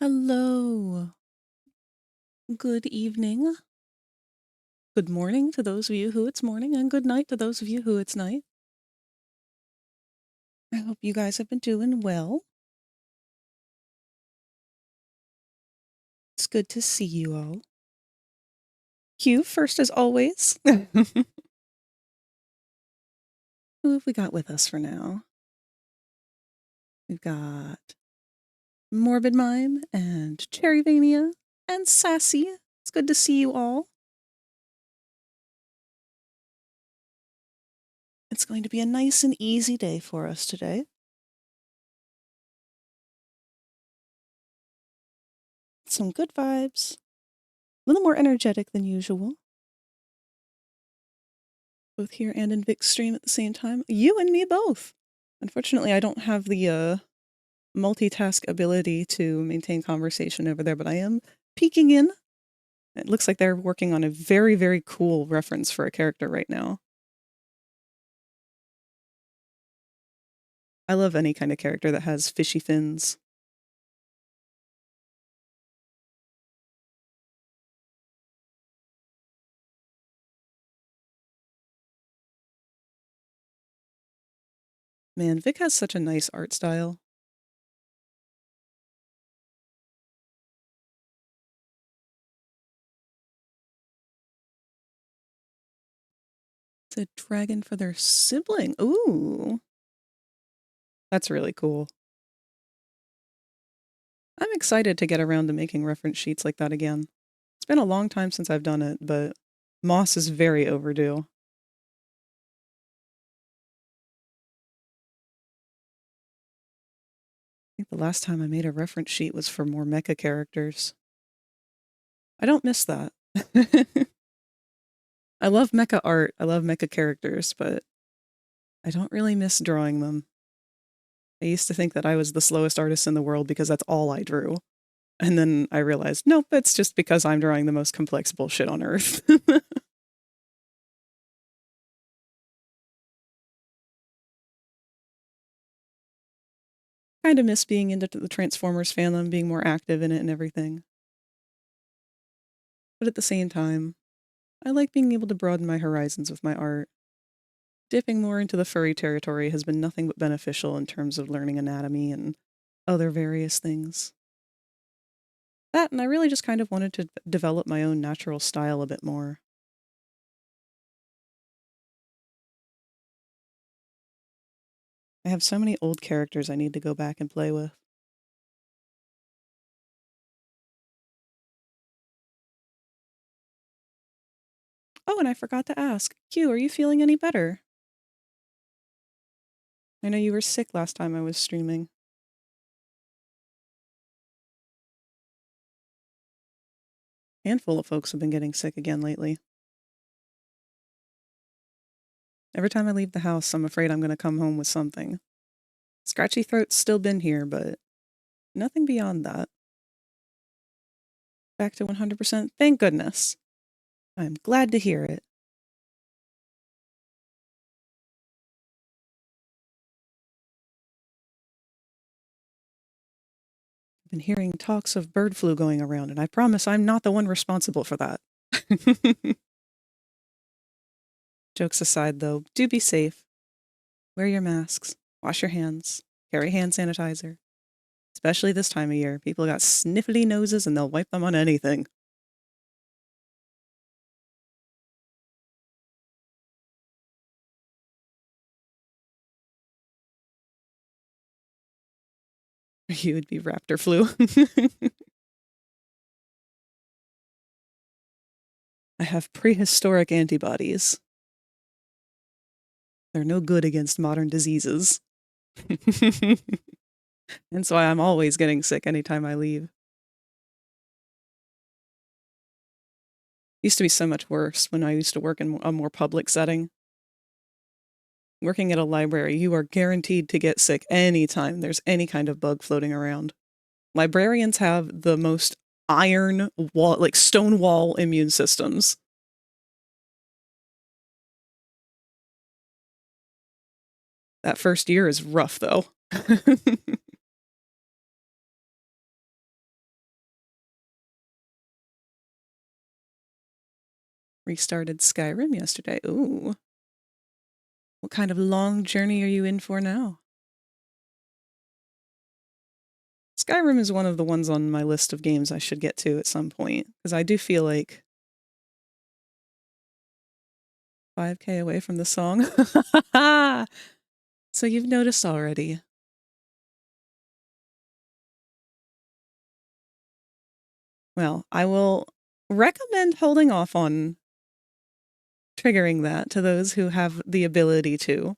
Hello. Good evening. Good morning to those of you who it's morning, and good night to those of you who it's night. I hope you guys have been doing well. It's good to see you all. Q first as always. Who have we got with us for now? We've got Morbid Mime and Cherryvania and Sassy. It's good to see you all. It's going to be a nice and easy day for us today. Some good vibes. A little more energetic than usual. Both here and in Vic's stream at the same time. You and me both. Unfortunately, I don't have the multitask ability to maintain conversation over there, but I am peeking in. It looks like they're working on a very, very cool reference for a character right now. I love any kind of character that has fishy fins. Man, Vic has such a nice art style. It's a dragon for their sibling. Ooh. That's really cool. I'm excited to get around to making reference sheets like that again. It's been a long time since I've done it, but Moss is very overdue. I think the last time I made a reference sheet was for more mecha characters. I don't miss that. I love mecha art, I love mecha characters, but I don't really miss drawing them. I used to think that I was the slowest artist in the world because that's all I drew. And then I realized, nope, it's just because I'm drawing the most complex bullshit on earth. Kind of miss being into the Transformers fandom, being more active in it and everything. But at the same time, I like being able to broaden my horizons with my art. Dipping more into the furry territory has been nothing but beneficial in terms of learning anatomy and other various things. That, and I really just kind of wanted to develop my own natural style a bit more. I have so many old characters I need to go back and play with. Oh, and I forgot to ask, Q, are you feeling any better? I know you were sick last time I was streaming. Handful of folks have been getting sick again lately. Every time I leave the house, I'm afraid I'm going to come home with something. Scratchy throat's still been here, but nothing beyond that. Back to 100%, thank goodness. I'm glad to hear it. I've been hearing talks of bird flu going around, and I promise I'm not the one responsible for that. Jokes aside, though, do be safe. Wear your masks, wash your hands, carry hand sanitizer. Especially this time of year. People got sniffly noses and they'll wipe them on anything. You would be raptor flu. I have prehistoric antibodies. They're no good against modern diseases. That's why I'm always getting sick anytime I leave. Used to be so much worse when I used to work in a more public setting. Working at a library, you are guaranteed to get sick anytime there's any kind of bug floating around. Librarians have the most iron wall, like stone wall immune systems. That first year is rough, though. Restarted Skyrim yesterday. Ooh. What kind of long journey are you in for now? Skyrim is one of the ones on my list of games I should get to at some point, because I do feel like 5K away from the song. So you've noticed already. Well, I will recommend holding off on triggering that to those who have the ability to.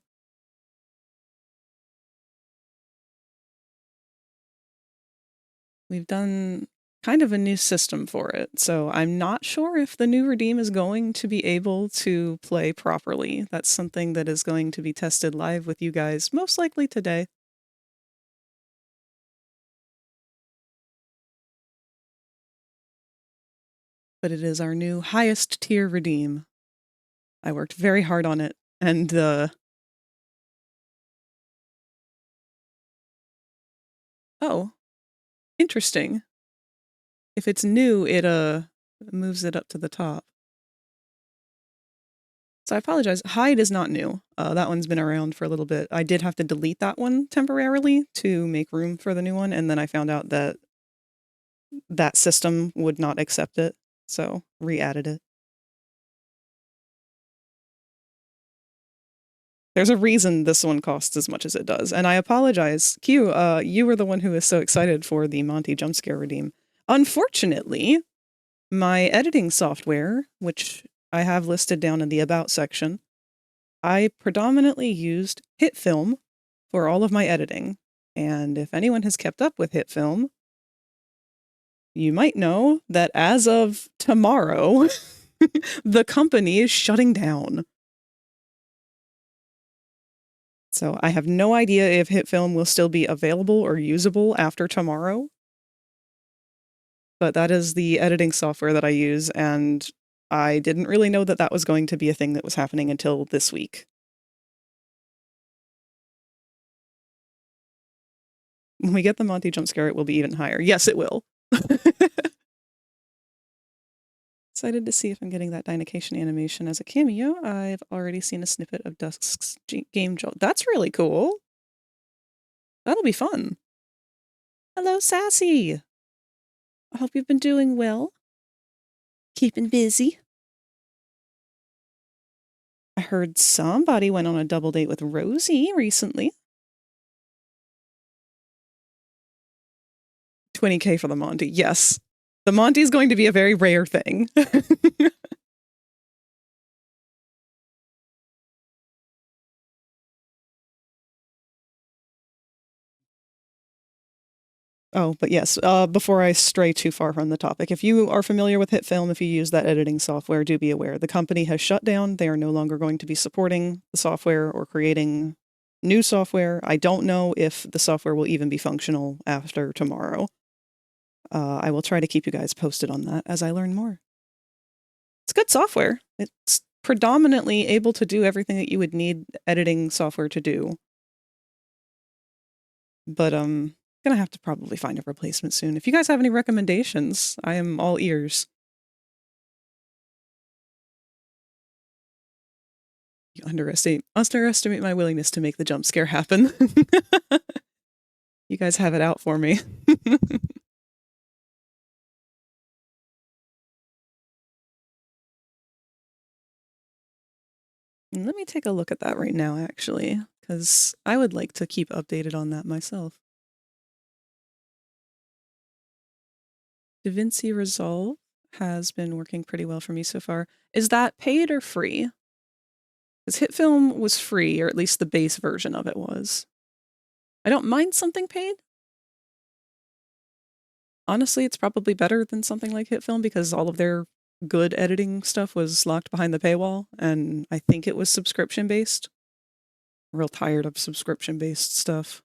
We've done kind of a new system for it, so I'm not sure if the new Redeem is going to be able to play properly. That's something that is going to be tested live with you guys, most likely today. But it is our new highest tier Redeem. I worked very hard on it, and oh, interesting. If it's new, it moves it up to the top. So I apologize. Hide is not new. That one's been around for a little bit. I did have to delete that one temporarily to make room for the new one, and then I found out that that system would not accept it, so re-added it. There's a reason this one costs as much as it does, and I apologize. Q, you were the one who was so excited for the Monty Jumpscare Redeem. Unfortunately, my editing software, which I have listed down in the About section, I predominantly used HitFilm for all of my editing. And if anyone has kept up with HitFilm, you might know that as of tomorrow, the company is shutting down. So I have no idea if HitFilm will still be available or usable after tomorrow. But that is the editing software that I use, and I didn't really know that that was going to be a thing that was happening until this week. When we get the Monty jump scare, it will be even higher. Yes, it will. Excited to see if I'm getting that Dynacation animation as a cameo. I've already seen a snippet of Dusk's game jolt. That's really cool. That'll be fun. Hello, Sassy. I hope you've been doing well. Keeping busy. I heard somebody went on a double date with Rosie recently. 20K for the Monty. Yes. The Monty is going to be a very rare thing. Oh, but yes, before I stray too far from the topic, if you are familiar with HitFilm, if you use that editing software, do be aware. The company has shut down. They are no longer going to be supporting the software or creating new software. I don't know if the software will even be functional after tomorrow. I will try to keep you guys posted on that as I learn more. It's good software. It's predominantly able to do everything that you would need editing software to do. But gonna have to probably find a replacement soon. If you guys have any recommendations, I am all ears. You underestimate my willingness to make the jump scare happen. You guys have it out for me. Let me take a look at that right now, actually, because I would like to keep updated on that myself. DaVinci Resolve has been working pretty well for me so far. Is that paid or free? Because HitFilm was free, or at least the base version of it was. I don't mind something paid. Honestly, it's probably better than something like HitFilm because all of their good editing stuff was locked behind the paywall, and I think it was subscription-based. Real tired of subscription-based stuff.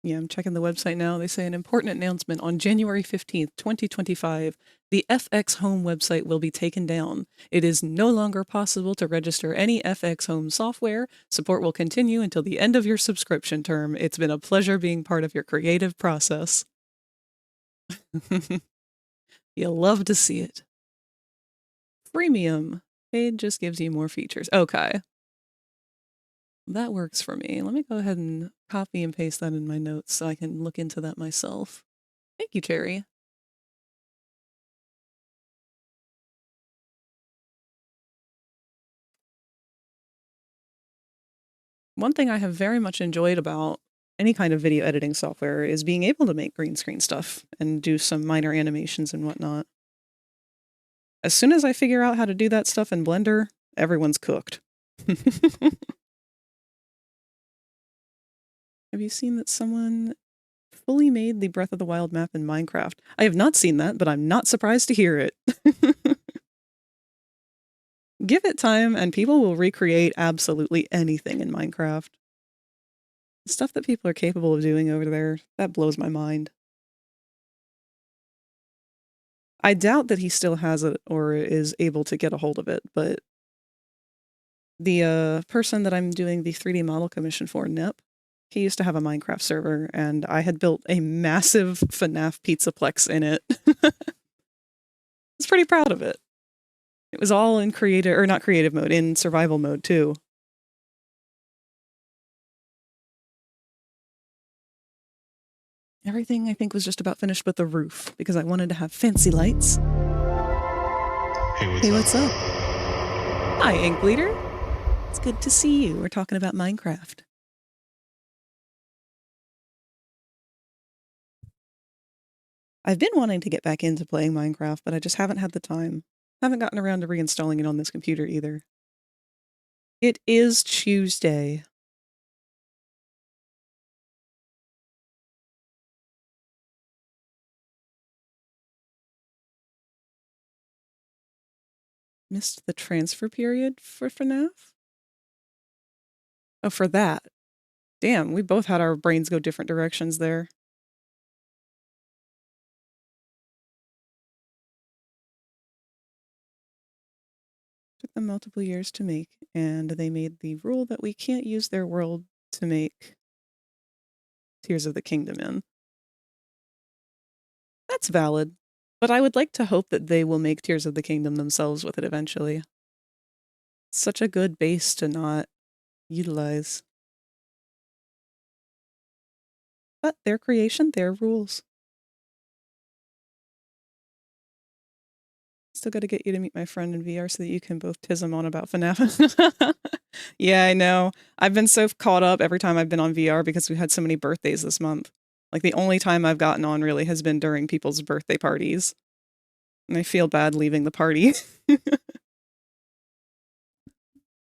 Yeah, I'm checking the website now. They say an important announcement on January 15th, 2025. The FX Home website will be taken down. It is no longer possible to register any FX Home software. Support will continue until the end of your subscription term. It's been a pleasure being part of your creative process. You'll love to see it. Freemium. Paid just gives you more features. Okay. That works for me. Let me go ahead and copy and paste that in my notes so I can look into that myself. Thank you, Cherry. One thing I have very much enjoyed about any kind of video editing software is being able to make green screen stuff and do some minor animations and whatnot. As soon as I figure out how to do that stuff in Blender, everyone's cooked. Have you seen that someone fully made the Breath of the Wild map in Minecraft? I have not seen that, but I'm not surprised to hear it. Give it time and people will recreate absolutely anything in Minecraft. The stuff that people are capable of doing over there, that blows my mind. I doubt that he still has it or is able to get a hold of it, but the person that I'm doing the 3D model commission for, Nip, he used to have a Minecraft server, and I had built a massive FNAF Pizzaplex in it. I was pretty proud of it. It was all in creative, or not creative mode, in survival mode too. Everything I think was just about finished but the roof, because I wanted to have fancy lights. Hey, what's up? Hi, Ink Bleeder. It's good to see you. We're talking about Minecraft. I've been wanting to get back into playing Minecraft, but I just haven't had the time. Haven't gotten around to reinstalling it on this computer either. It is Tuesday. Missed the transfer period for FNAF? Oh, for that. Damn, we both had our brains go different directions there. Took them multiple years to make, and they made the rule that we can't use their world to make Tears of the Kingdom in. That's valid, but I would like to hope that they will make Tears of the Kingdom themselves with it eventually. It's such a good base to not utilize. But their creation, their rules. Still got to get you to meet my friend in VR so that you can both tiz him on about FNAF. Yeah, I know. I've been so caught up every time I've been on VR because we had so many birthdays this month. Like the only time I've gotten on really has been during people's birthday parties. And I feel bad leaving the party.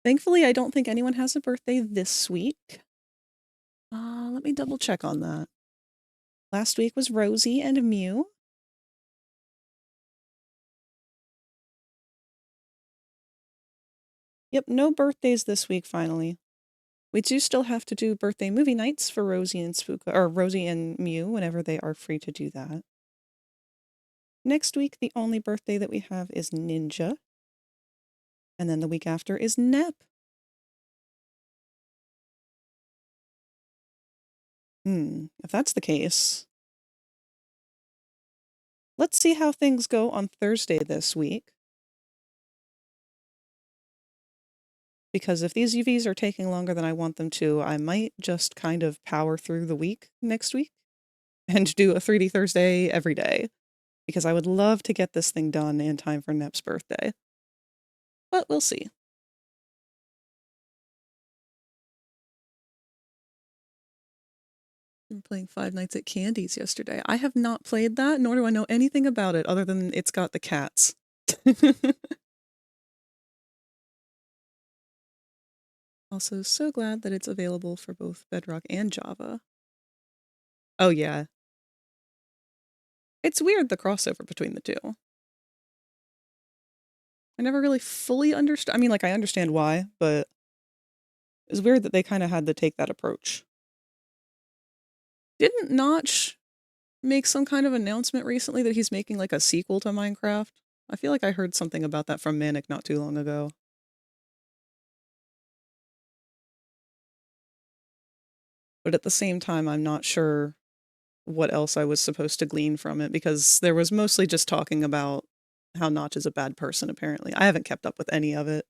Thankfully, I don't think anyone has a birthday this week. Let me double check on that. Last week was Rosie and Mew. Yep, no birthdays this week, finally. We do still have to do birthday movie nights for Rosie and Rosie and Mew whenever they are free to do that. Next week, the only birthday that we have is Ninja. And then the week after is Nep. If that's the case, let's see how things go on Thursday this week. Because if these UVs are taking longer than I want them to, I might just kind of power through the week next week and do a 3D Thursday every day. Because I would love to get this thing done in time for Nep's birthday. But we'll see. I'm playing Five Nights at Candy's yesterday. I have not played that, nor do I know anything about it other than it's got the cats. Also, so glad that it's available for both Bedrock and Java. Oh yeah. It's weird, the crossover between the two. I never really fully understood. I mean, like, I understand why, but it's weird that they kind of had to take that approach. Didn't Notch make some kind of announcement recently that he's making like a sequel to Minecraft? I feel like I heard something about that from Manic not too long ago. But at the same time, I'm not sure what else I was supposed to glean from it, because there was mostly just talking about how Notch is a bad person, apparently. I haven't kept up with any of it.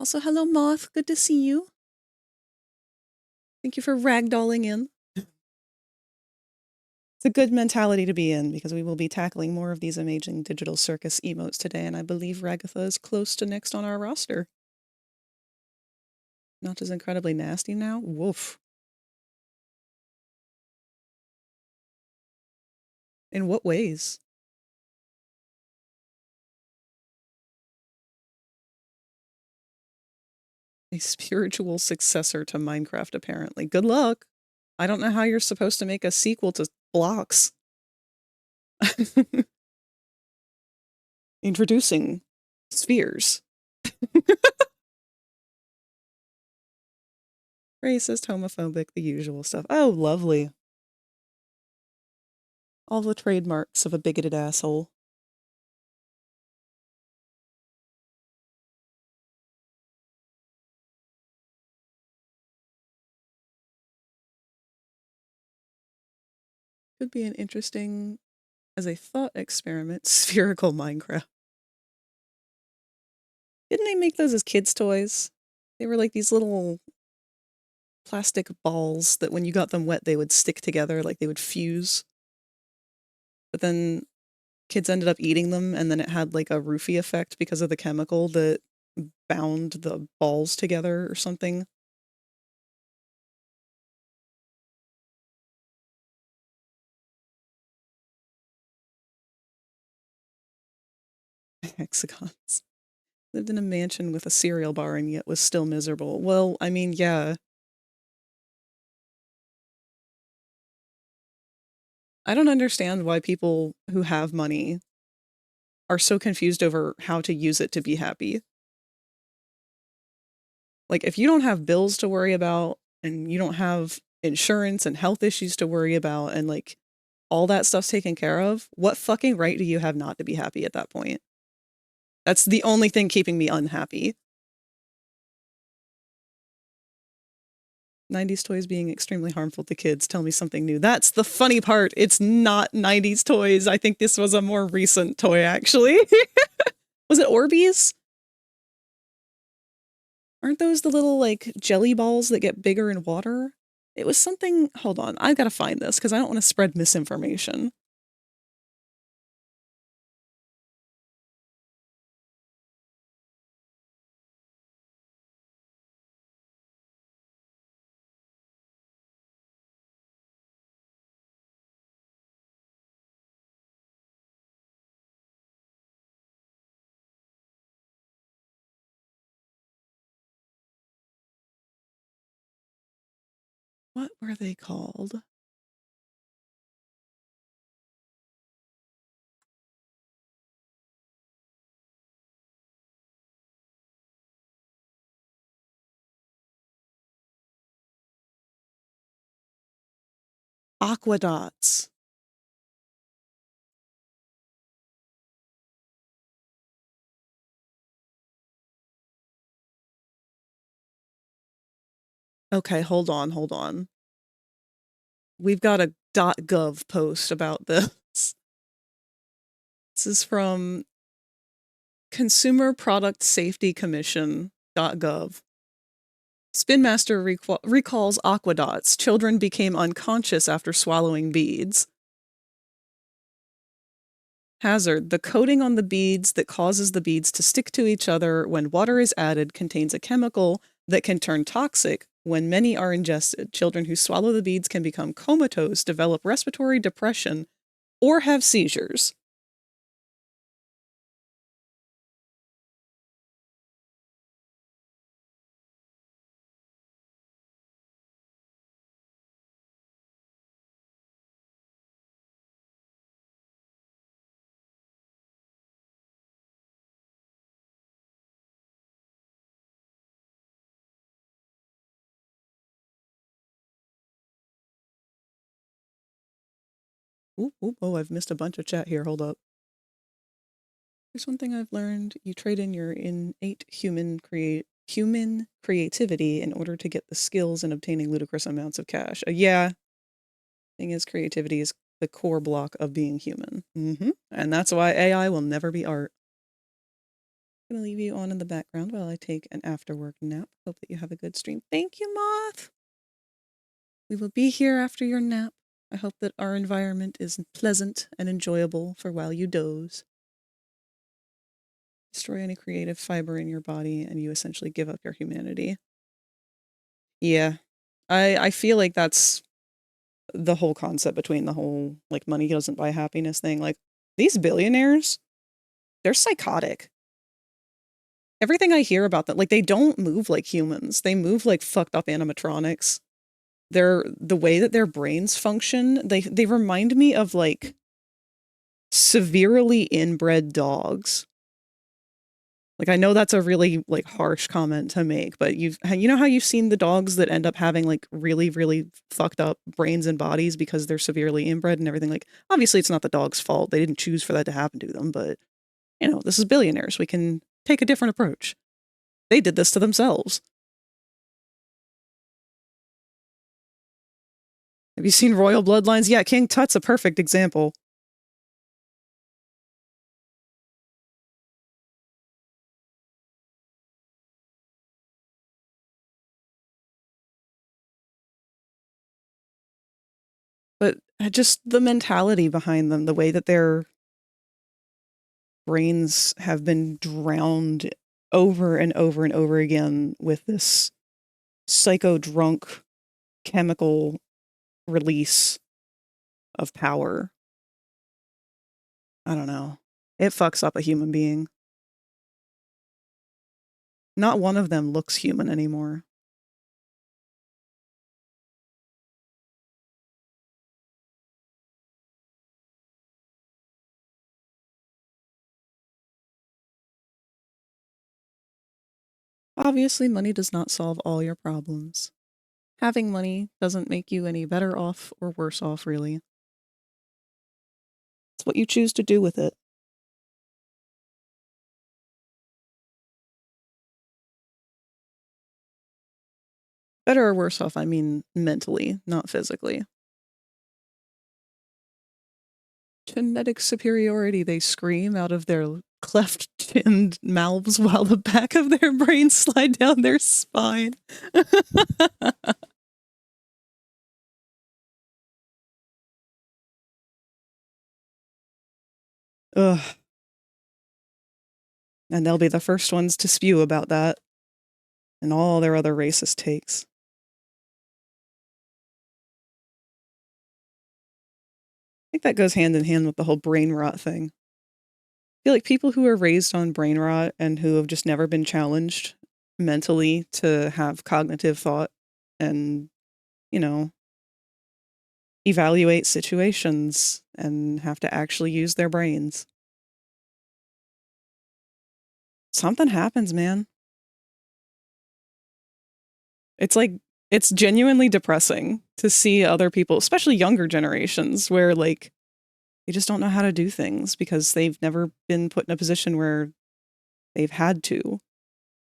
Also, hello, Moth. Good to see you. Thank you for ragdolling in. It's a good mentality to be in, because we will be tackling more of these amazing digital circus emotes today, and I believe Ragatha is close to next on our roster. Notch is incredibly nasty now? Woof. In what ways? A spiritual successor to Minecraft, apparently. Good luck. I don't know how you're supposed to make a sequel to Blocks. Introducing spheres. Racist, homophobic, the usual stuff. Oh, lovely. All the trademarks of a bigoted asshole. Could be an interesting, as a thought experiment, spherical Minecraft. Didn't they make those as kids' toys? They were like these little plastic balls that when you got them wet, they would stick together, like they would fuse. But then kids ended up eating them, and then it had like a roofie effect because of the chemical that bound the balls together or something. Hexagons. Lived in a mansion with a cereal bar and yet was still miserable. Well, I mean, yeah. I don't understand why people who have money are so confused over how to use it to be happy. Like, if you don't have bills to worry about and you don't have insurance and health issues to worry about and like all that stuff's taken care of, what fucking right do you have not to be happy at that point? That's the only thing keeping me unhappy. 90s toys being extremely harmful to kids. Tell me something new. That's the funny part. It's not 90s toys. I think this was a more recent toy, actually. Was it Orbeez? Aren't those the little, like, jelly balls that get bigger in water? It was something... Hold on. I've got to find this, because I don't want to spread misinformation. What were they called? Aquadots. Okay, hold on, hold on. We've got a .gov post about this. This is from Consumer Product Safety Commission.gov. Spin Master recalls aquadots. Children became unconscious after swallowing beads. Hazard. The coating on the beads that causes the beads to stick to each other when water is added contains a chemical that can turn toxic when many are ingested. Children who swallow the beads can become comatose, develop respiratory depression, or have seizures. Ooh, ooh, oh, I've missed a bunch of chat here. Hold up. There's one thing I've learned. You trade in your innate human creativity in order to get the skills in obtaining ludicrous amounts of cash. Yeah. Thing is, creativity is the core block of being human. And that's why AI will never be art. I'm going to leave you on in the background while I take an after-work nap. Hope that you have a good stream. Thank you, Moth! We will be here after your nap. I hope that our environment is pleasant and enjoyable for while you doze. Destroy any creative fiber in your body, and you essentially give up your humanity. Yeah. I feel like that's the whole concept between the whole, like, money doesn't buy happiness thing. Like, these billionaires, they're psychotic. Everything I hear about them, like, they don't move like humans. They move like fucked up animatronics. The way that their brains function, they remind me of, like, severely inbred dogs. Like, I know that's a really, like, harsh comment to make, but you know how you've seen the dogs that end up having, like, really, really fucked up brains and bodies because they're severely inbred and everything? Like, obviously it's not the dog's fault. They didn't choose for that to happen to them, but, you know, this is billionaires. We can take a different approach. They did this to themselves. Have you seen Royal Bloodlines? Yeah, King Tut's a perfect example. But just the mentality behind them, the way that their brains have been drowned over and over and over again with this psycho-drunk chemical release of power. I don't know. It fucks up a human being. Not one of them looks human anymore. Obviously, money does not solve all your problems. Having money doesn't make you any better off or worse off, really. It's what you choose to do with it. Better or worse off, I mean mentally, not physically. Genetic superiority, they scream out of their cleft-chinned mouths while the back of their brains slide down their spine. Ugh. And they'll be the first ones to spew about that and all their other racist takes. I think that goes hand in hand with the whole brain rot thing. I feel like people who are raised on brain rot and who have just never been challenged mentally to have cognitive thought and, you know, evaluate situations and have to actually use their brains. Something happens, man. It's like, it's genuinely depressing to see other people, especially younger generations, where, like, they just don't know how to do things because they've never been put in a position where they've had to.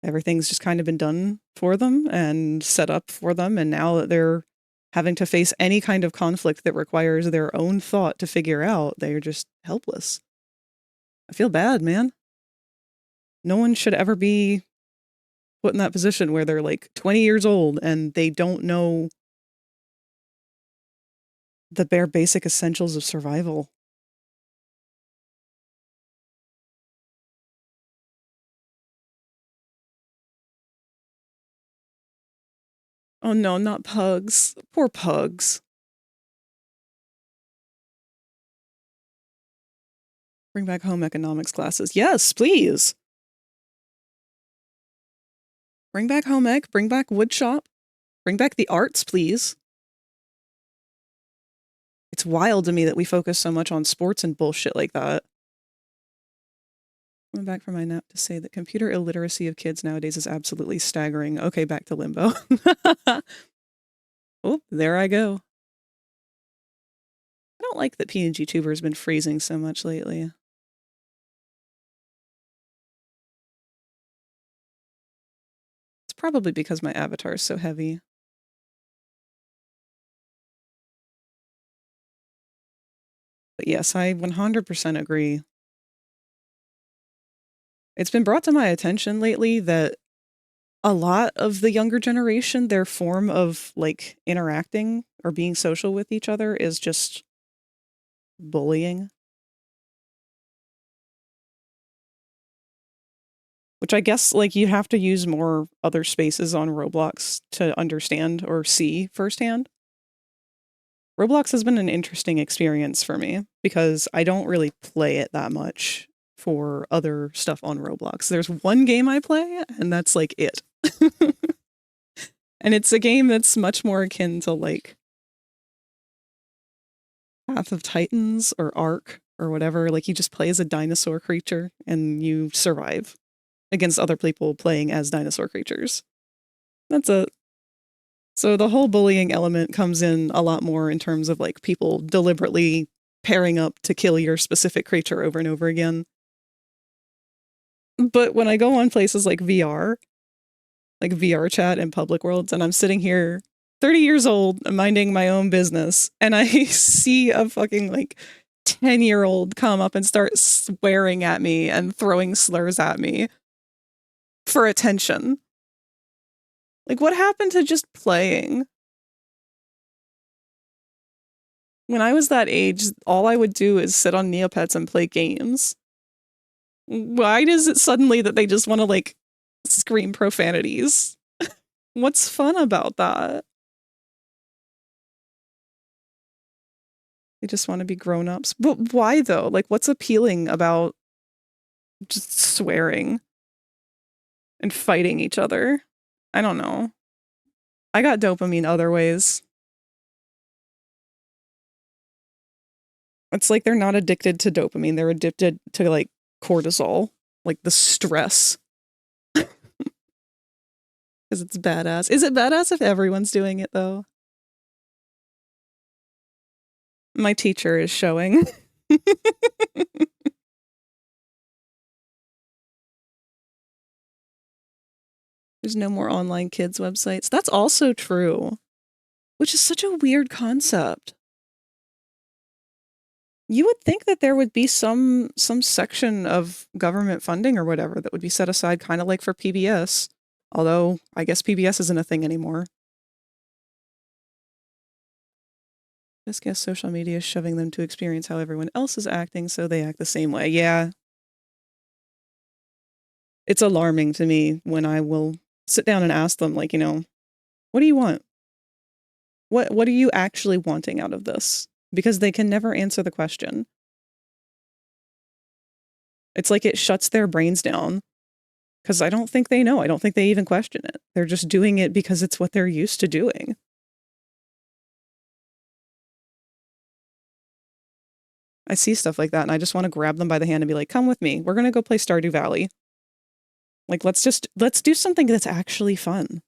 Everything's just kind of been done for them and set up for them, and now that they're having to face any kind of conflict that requires their own thought to figure out, they're just helpless. I feel bad, man. No one should ever be put in that position where they're, like, 20 years old and they don't know the bare basic essentials of survival. Oh no, not pugs. Poor pugs. Bring back home economics classes. Yes, please. Bring back home ec, bring back woodshop, bring back the arts, please. It's wild to me that we focus so much on sports and bullshit like that. I went back from my nap to say that computer illiteracy of kids nowadays is absolutely staggering. Okay, back to limbo. Oh, there I go. don't like that PNG Tuber's been freezing so much lately. It's probably because my avatar is so heavy. But yes, I 100% agree. It's been brought to my attention lately that a lot of the younger generation, their form of like interacting or being social with each other is just bullying. Which I guess like you have to use more other spaces on Roblox to understand or see firsthand. Roblox has been an interesting experience for me because I don't really play it that much for other stuff on Roblox. There's one game I play, and that's like it. And it's a game that's much more akin to like Path of Titans or Ark or whatever. Like you just play as a dinosaur creature and you survive against other people playing as dinosaur creatures. That's a So the whole bullying element comes in a lot more in terms of like people deliberately pairing up to kill your specific creature over and over again. But when I go on places like VR chat and public worlds, and I'm sitting here 30 years old minding my own business, and I see a fucking like 10-year-old come up and start swearing at me and throwing slurs at me for attention. Like, what happened to just playing? When I was that age, all I would do is sit on Neopets and play games. Why is it suddenly that they just want to, like, scream profanities? What's fun about that? They just want to be grown-ups. But why, though? Like, what's appealing about just swearing and fighting each other? I don't know. I got dopamine other ways. It's like they're not addicted to dopamine. They're addicted to, like, cortisol. Like, the stress. Because it's badass. Is it badass if everyone's doing it, though? My teacher is showing. There's no more online kids websites. That's also true. Which is such a weird concept. You would think that there would be some section of government funding or whatever that would be set aside kind of like for PBS. Although, I guess PBS isn't a thing anymore. Just guess social media is shoving them to experience how everyone else is acting, so they act the same way. Yeah. It's alarming to me when I will sit down and ask them, like, you know, what do you want? What are you actually wanting out of this? Because they can never answer the question. It's like it shuts their brains down. Because I don't think they know. I don't think they even question it. They're just doing it because it's what they're used to doing. I see stuff like that and I just want to grab them by the hand and be like, come with me. We're going to go play Stardew Valley. Like, let's do something that's actually fun.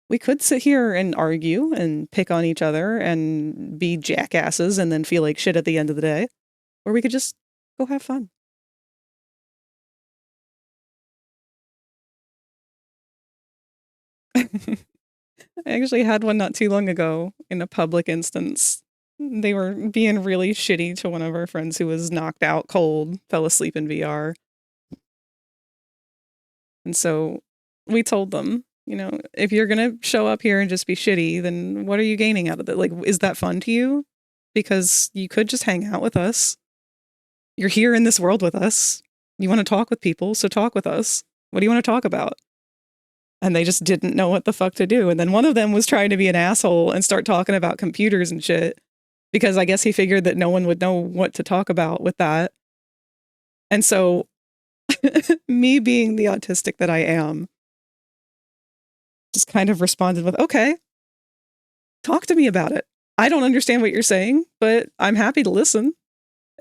We could sit here and argue and pick on each other and be jackasses and then feel like shit at the end of the day. Or we could just go have fun. I actually had one not too long ago in a public instance. They were being really shitty to one of our friends who was knocked out cold, fell asleep in VR. And so we told them, you know, if you're going to show up here and just be shitty, then what are you gaining out of it? Like, is that fun to you? Because you could just hang out with us. You're here in this world with us. You want to talk with people, so talk with us. What do you want to talk about? And they just didn't know what the fuck to do. And then one of them was trying to be an asshole and start talking about computers and shit. Because I guess he figured that no one would know what to talk about with that. And so, me being the autistic that I am, just kind of responded with, okay, talk to me about it. I don't understand what you're saying, but I'm happy to listen.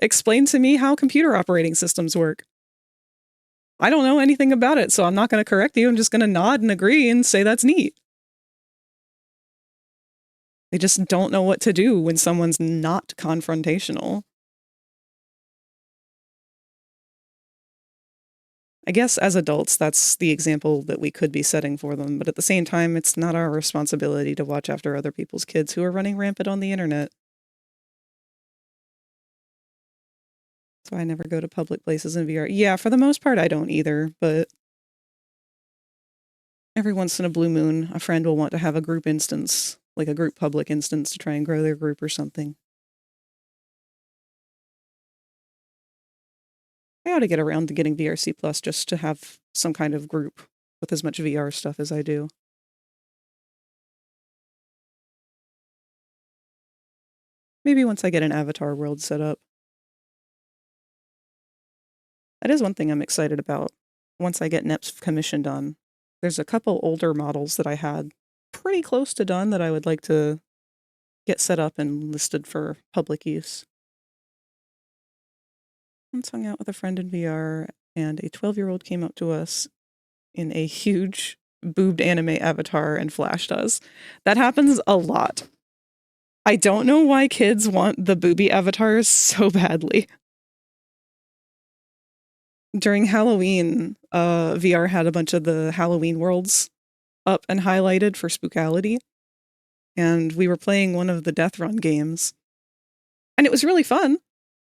Explain to me how computer operating systems work. I don't know anything about it, so I'm not going to correct you. I'm just going to nod and agree and say that's neat. They just don't know what to do when someone's not confrontational. I guess as adults, that's the example that we could be setting for them, but at the same time, it's not our responsibility to watch after other people's kids who are running rampant on the internet. So I never go to public places in VR. Yeah, for the most part, I don't either, but every once in a blue moon, a friend will want to have a group instance, like a group public instance to try and grow their group or something. I ought to get around to getting VRC Plus just to have some kind of group with as much VR stuff as I do. Maybe once I get an avatar world set up. That is one thing I'm excited about. Once I get NEP's commission done, there's a couple older models that I had pretty close to done that I would like to get set up and listed for public use. Once hung out with a friend in VR, and a 12-year-old came up to us in a huge boobed anime avatar and flashed us. That happens a lot. I don't know why kids want the booby avatars so badly. During Halloween, VR had a bunch of the Halloween worlds up and highlighted for Spookality, and we were playing one of the Death Run games, and it was really fun.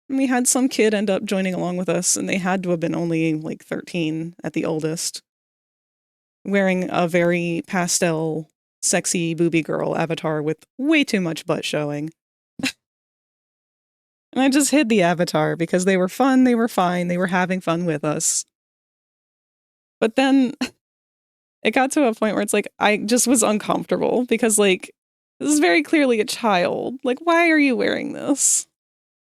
And we had some kid end up joining along with us, and they had to have been only like 13 at the oldest, wearing a very pastel, sexy booby girl avatar with way too much butt showing. And I just hid the avatar because they were fun, they were fine, they were having fun with us. But then it got to a point where it's like, I just was uncomfortable because, like, this is very clearly a child. Like, why are you wearing this?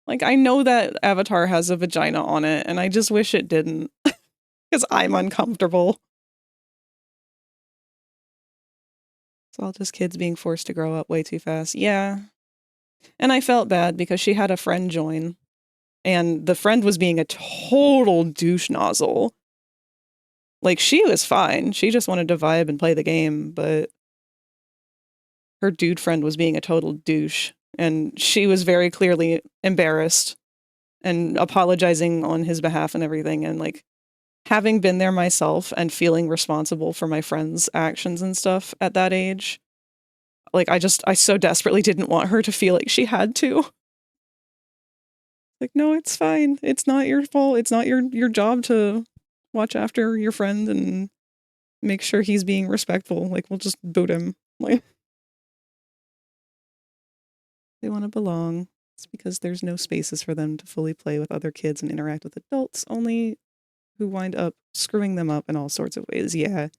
Like, I know that avatar has a vagina on it, and I just wish it didn't. Because I'm uncomfortable. It's all just kids being forced to grow up way too fast. Yeah. And I felt bad because she had a friend join, and the friend was being a total douche nozzle. Like, she was fine. She just wanted to vibe and play the game, but her dude friend was being a total douche, and she was very clearly embarrassed and apologizing on his behalf and everything. And, like, having been there myself and feeling responsible for my friend's actions and stuff at that age, like, I so desperately didn't want her to feel like she had to. Like, no, it's fine. It's not your fault. It's not your job to watch after your friend and make sure he's being respectful. Like, we'll just boot him. Like, they want to belong. It's because there's no spaces for them to fully play with other kids and interact with adults, only who wind up screwing them up in all sorts of ways. Yeah.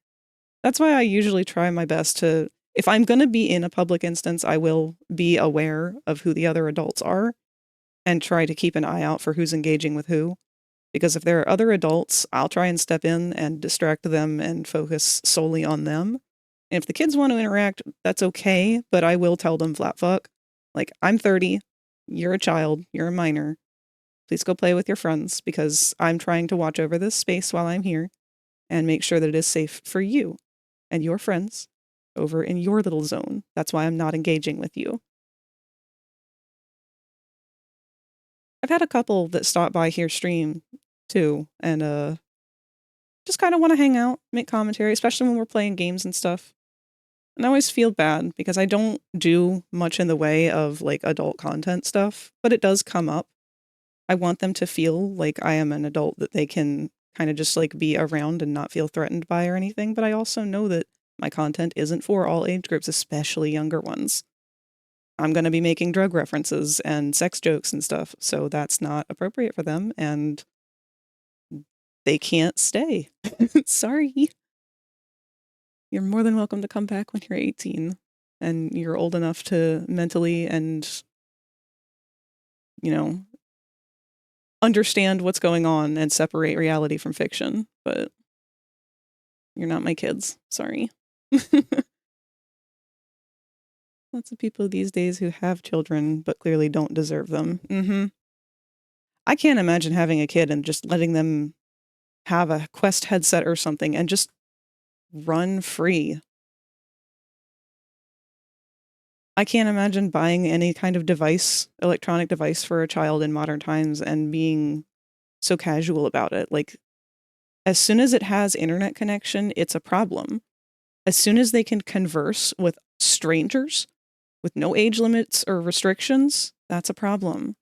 That's why I usually try my best to, if I'm going to be in a public instance, I will be aware of who the other adults are and try to keep an eye out for who's engaging with who. Because if there are other adults, I'll try and step in and distract them and focus solely on them. And if the kids want to interact, that's okay, but I will tell them flat fuck. Like, I'm 30, you're a child, you're a minor. Please go play with your friends because I'm trying to watch over this space while I'm here and make sure that it is safe for you and your friends over in your little zone. That's why I'm not engaging with you. I've had a couple that stop by here stream too, and just kind of want to hang out, make commentary, especially when we're playing games and stuff. And I always feel bad because I don't do much in the way of, like, adult content stuff, but it does come up. I want them to feel like I am an adult that they can kind of just, like, be around and not feel threatened by or anything, but I also know that my content isn't for all age groups, especially younger ones. I'm going to be making drug references and sex jokes and stuff, so that's not appropriate for them, and they can't stay. Sorry. You're more than welcome to come back when you're 18 and you're old enough to mentally and, you know, understand what's going on and separate reality from fiction, but you're not my kids. Sorry. Lots of people these days who have children but clearly don't deserve them. I can't imagine having a kid and just letting them have a Quest headset or something and just run free. I can't imagine buying any kind of device, electronic device for a child in modern times and being so casual about it. Like, as soon as it has internet connection, it's a problem. As soon as they can converse with strangers with no age limits or restrictions, that's a problem.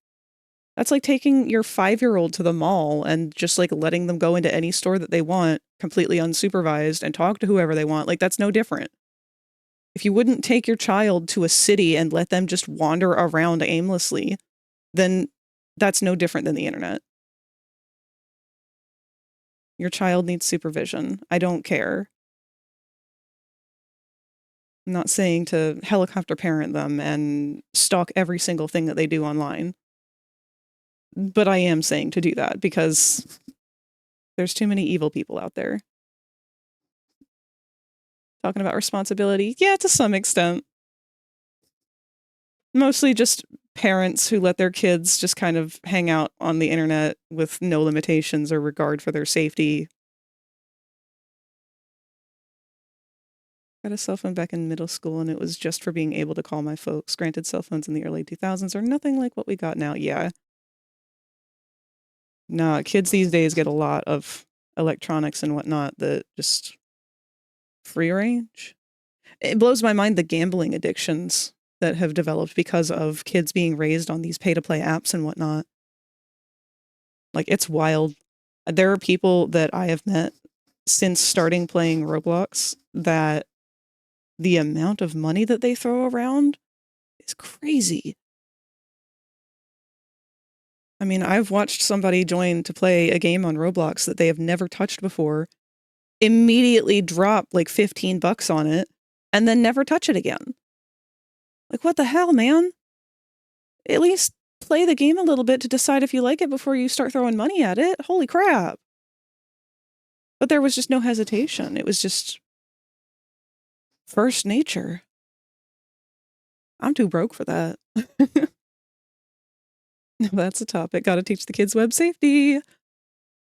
That's like taking your 5-year-old to the mall and just like letting them go into any store that they want, completely unsupervised, and talk to whoever they want. Like, that's no different. If you wouldn't take your child to a city and let them just wander around aimlessly, then that's no different than the internet. Your child needs supervision. I don't care. I'm not saying to helicopter parent them and stalk every single thing that they do online. But I am saying to do that because there's too many evil people out there. Talking about responsibility, yeah, to some extent. Mostly just parents who let their kids just kind of hang out on the internet with no limitations or regard for their safety. Got a cell phone back in middle school, and it was just for being able to call my folks. Granted, cell phones in the early 2000s are nothing like what we got now. Yeah. Nah, kids these days get a lot of electronics and whatnot that just free range. It blows my mind the gambling addictions that have developed because of kids being raised on these pay-to-play apps and whatnot. Like, it's wild. There are people that I have met since starting playing Roblox that the amount of money that they throw around is crazy. I mean, I've watched somebody join to play a game on Roblox that they have never touched before, immediately drop like $15 on it, and then never touch it again. Like, what the hell, man? At least play the game a little bit to decide if you like it before you start throwing money at it. Holy crap. But there was just no hesitation. It was just first nature. I'm too broke for that. That's a topic. Gotta teach the kids web safety.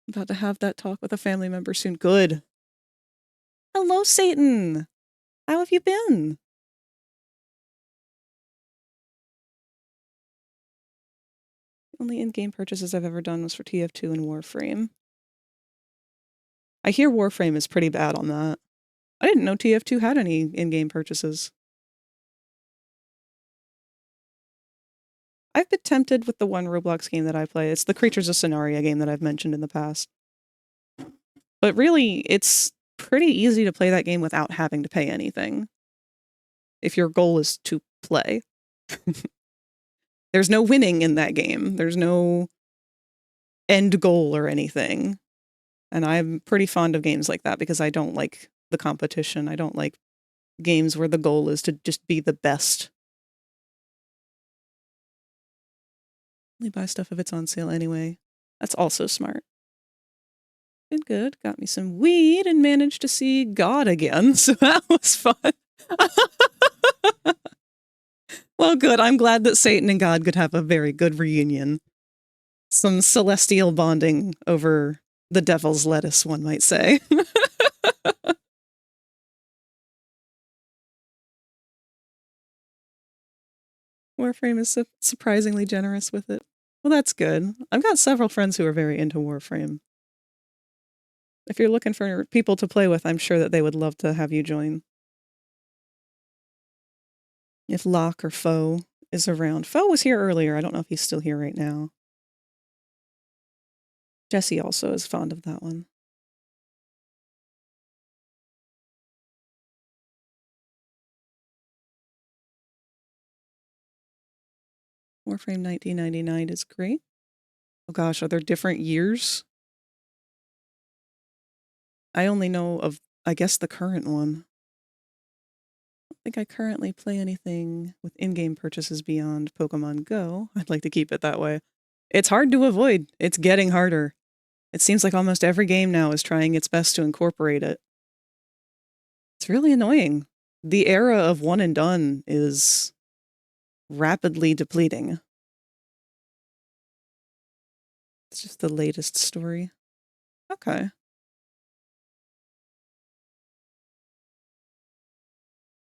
About to have that talk with a family member soon. Good. Hello, Satan. How have you been? Only in-game purchases I've ever done was for TF2 and Warframe. I hear Warframe is pretty bad on that. I didn't know TF2 had any in-game purchases. I've been tempted with the one Roblox game that I play. It's the Creatures of Scenaria game that I've mentioned in the past. But really, it's pretty easy to play that game without having to pay anything. If your goal is to play. There's no winning in that game. There's no end goal or anything. And I'm pretty fond of games like that because I don't like the competition. I don't like games where the goal is to just be the best. Only buy stuff if it's on sale anyway. That's also smart. Been good. Got me some weed and managed to see God again, so that was fun. Well, good. I'm glad that Satan and God could have a very good reunion. Some celestial bonding over the devil's lettuce, one might say. Warframe is surprisingly generous with it. Well, that's good. I've got several friends who are very into Warframe. If you're looking for people to play with, I'm sure that they would love to have you join. If Locke or Foe is around. Foe was here earlier. I don't know if he's still here right now. Jesse also is fond of that one. Warframe 1999 is great. Oh gosh, are there different years? I only know of, I guess, the current one. I don't think I currently play anything with in-game purchases beyond Pokemon Go. I'd like to keep it that way. It's hard to avoid. It's getting harder. It seems like almost every game now is trying its best to incorporate it. It's really annoying. The era of one and done is rapidly depleting. It's just the latest story. Okay.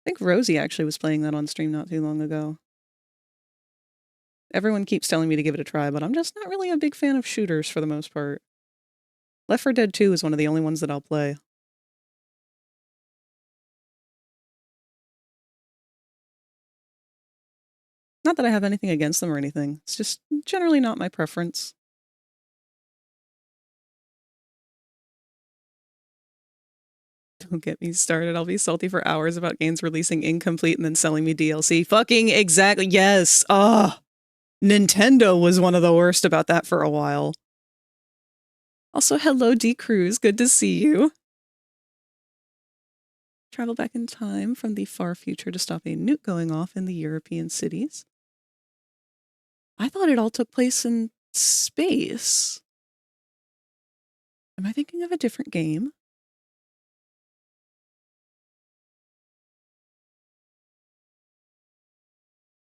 think Rosie actually was playing that on stream not too long ago. Everyone keeps telling me to give it a try, but I'm just not really a big fan of shooters for the most part. Left 4 Dead 2 is one of the only ones that I'll play. Not that I have anything against them or anything. It's just generally not my preference. Don't get me started. I'll be salty for hours about games releasing incomplete and then selling me DLC. Fucking exactly. Yes. Nintendo was one of the worst about that for a while. Also, hello, D. Cruz. Good to see you. Travel back in time from the far future to stop a nuke going off in the European cities. I thought it all took place in space. Am I thinking of a different game?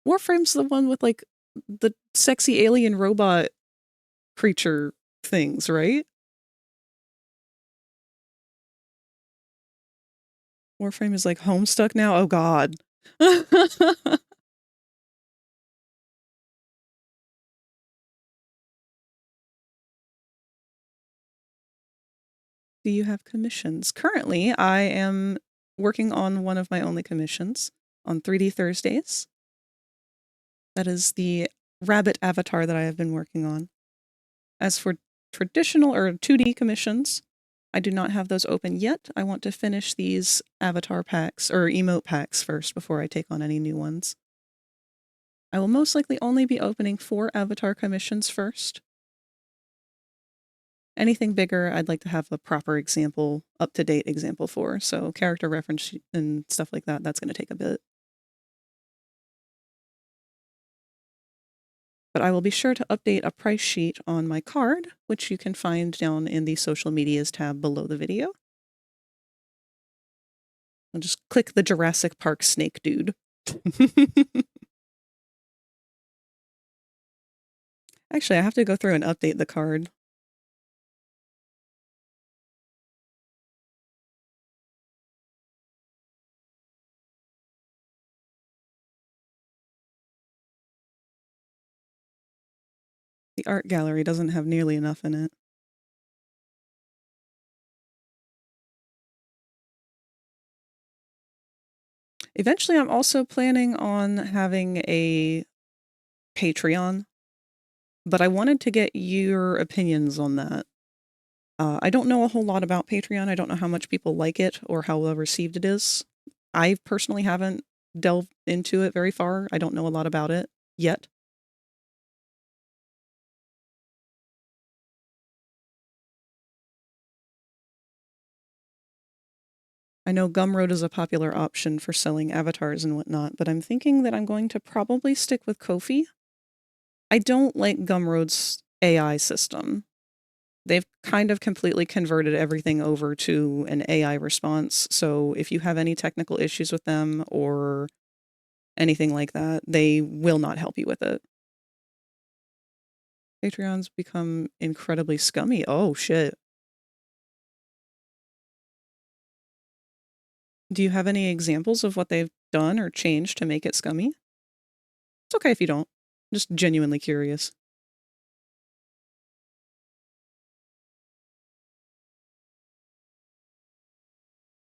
Warframe's the one with, like, the sexy alien robot creature things, right? Warframe is, like, Homestuck now? Oh, God. Do you have commissions? Currently, I am working on one of my only commissions on 3D Thursdays. That is the rabbit avatar that I have been working on. As for traditional or 2D commissions, I do not have those open yet. I want to finish these avatar packs or emote packs first before I take on any new ones. I will most likely only be opening 4 avatar commissions first. Anything bigger, I'd like to have a proper example, up-to-date example for. So character reference and stuff like that, that's going to take a bit. But I will be sure to update a price sheet on my card, which you can find down in the social medias tab below the video. I'll just click the Jurassic Park snake dude. Actually, I have to go through and update the card. The art gallery doesn't have nearly enough in it. Eventually, I'm also planning on having a Patreon, but I wanted to get your opinions on that. I don't know a whole lot about Patreon. I don't know how much people like it or how well received it is. I personally haven't delved into it very far. I don't know a lot about it yet. I know Gumroad is a popular option for selling avatars and whatnot, but I'm thinking that I'm going to probably stick with Ko-fi. I don't like Gumroad's AI system. They've kind of completely converted everything over to an AI response, so if you have any technical issues with them or anything like that, they will not help you with it. Patreon's become incredibly scummy. Oh, shit. Do you have any examples of what they've done or changed to make it scummy? It's okay if you don't. I'm just genuinely curious.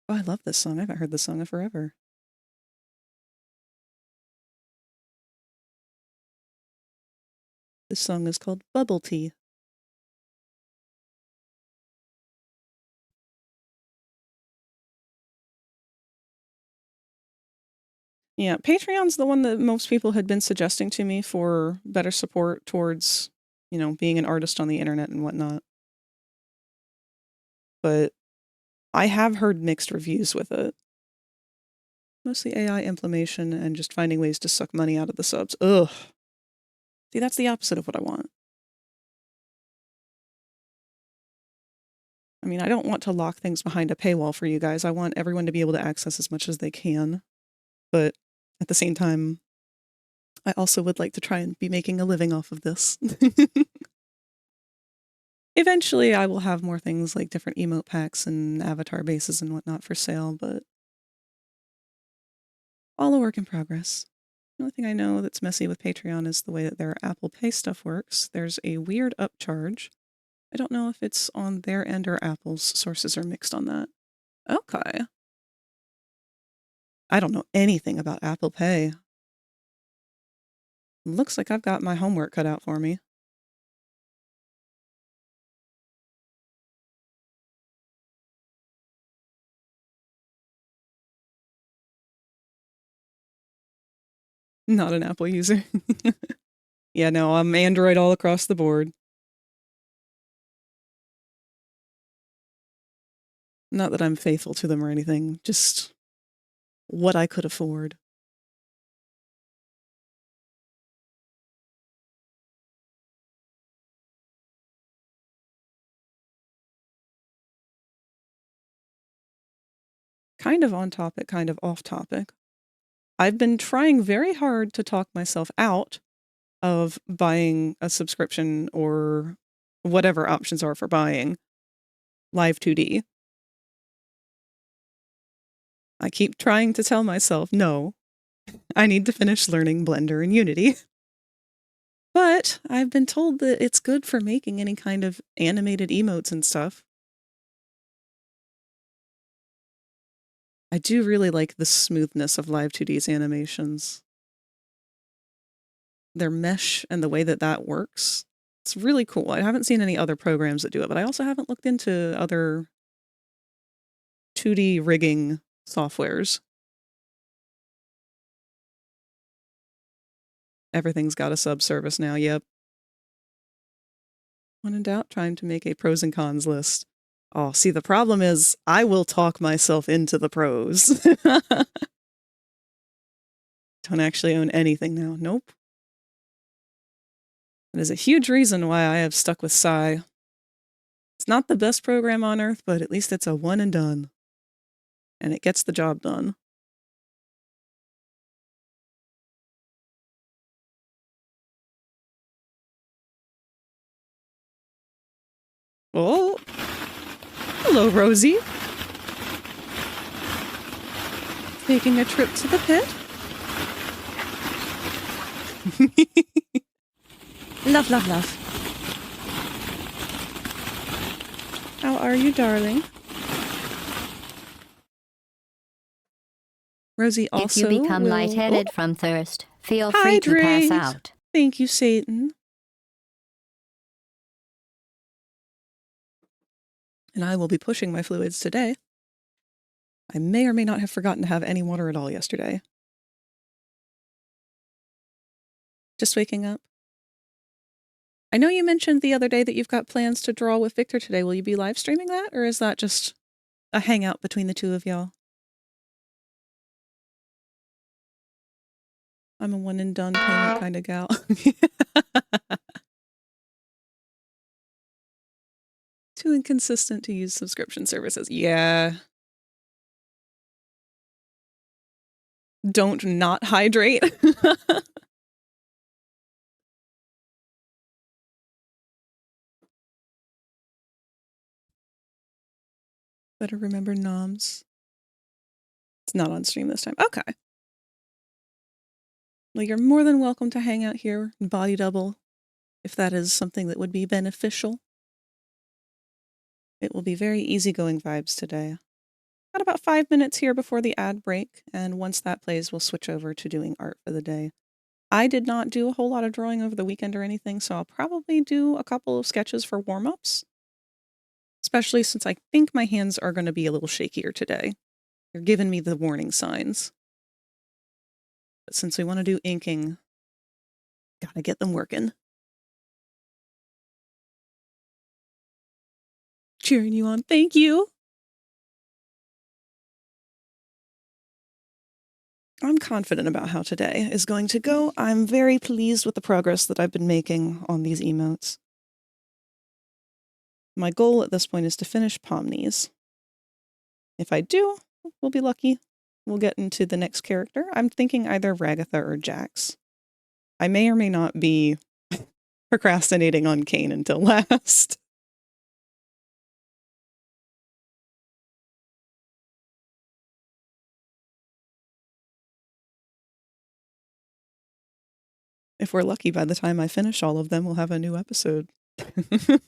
Oh, I love this song. I haven't heard this song in forever. This song is called Bubble Tea. Yeah, Patreon's the one that most people had been suggesting to me for better support towards, you know, being an artist on the internet and whatnot. But I have heard mixed reviews with it. Mostly AI implementation and just finding ways to suck money out of the subs. Ugh. See, that's the opposite of what I want. I mean, I don't want to lock things behind a paywall for you guys. I want everyone to be able to access as much as they can. But at the same time, I also would like to try and be making a living off of this. Eventually, I will have more things like different emote packs and avatar bases and whatnot for sale, but All a work in progress. The only thing I know that's messy with Patreon is the way that their Apple Pay stuff works. There's a weird upcharge. I don't know if it's on their end or Apple's. Sources are mixed on that. Okay. I don't know anything about Apple Pay. Looks like I've got my homework cut out for me. Not an Apple user. Yeah, no, I'm Android all across the board. Not that I'm faithful to them or anything, just what I could afford. Kind of on topic, kind of off topic. I've been trying very hard to talk myself out of buying a subscription or whatever options are for buying Live 2D. I keep trying to tell myself, no, I need to finish learning Blender and Unity. But I've been told that it's good for making any kind of animated emotes and stuff. I do really like the smoothness of Live 2D's animations. Their mesh and the way that that works, it's really cool. I haven't seen any other programs that do it, but I also haven't looked into other 2D rigging softwares. Everything's got a subservice now, yep. When in doubt, trying to make a pros and cons list. Oh, see, the problem is I will talk myself into the pros. Don't actually own anything now. Nope. It is a huge reason why I have stuck with Psy. It's not the best program on earth, but at least it's a one and done. And it gets the job done. Oh, hello, Rosie. Taking a trip to the pit. Love, love, love. How are you, darling? Rosie also If you become lightheaded from thirst, feel free to pass out. Thank you, Satan. And I will be pushing my fluids today. I may or may not have forgotten to have any water at all yesterday. Just waking up. I know you mentioned the other day that you've got plans to draw with Victor today. Will you be live streaming that, or is that just a hangout between the two of y'all? I'm a one and done payment kind of gal. Too inconsistent to use subscription services. Yeah. Don't not hydrate. Better remember noms. It's not on stream this time. Okay. Well, you're more than welcome to hang out here and body double if that is something that would be beneficial. It will be very easygoing vibes today. Got about 5 minutes here before the ad break, and once that plays, we'll switch over to doing art for the day. I did not do a whole lot of drawing over the weekend or anything, so I'll probably do a couple of sketches for warm-ups, especially since I think my hands are going to be a little shakier today. You're giving me the warning signs. But since we want to do inking, gotta get them working. Cheering you on. Thank you. I'm confident about how today is going to go. I'm very pleased with the progress that I've been making on these emotes. My goal at this point is to finish Pomnies. If I do, we'll be lucky. We'll get into the next character. I'm thinking either Ragatha or Jax. I may or may not be procrastinating on Kane until last. If we're lucky, by the time I finish all of them, we'll have a new episode. The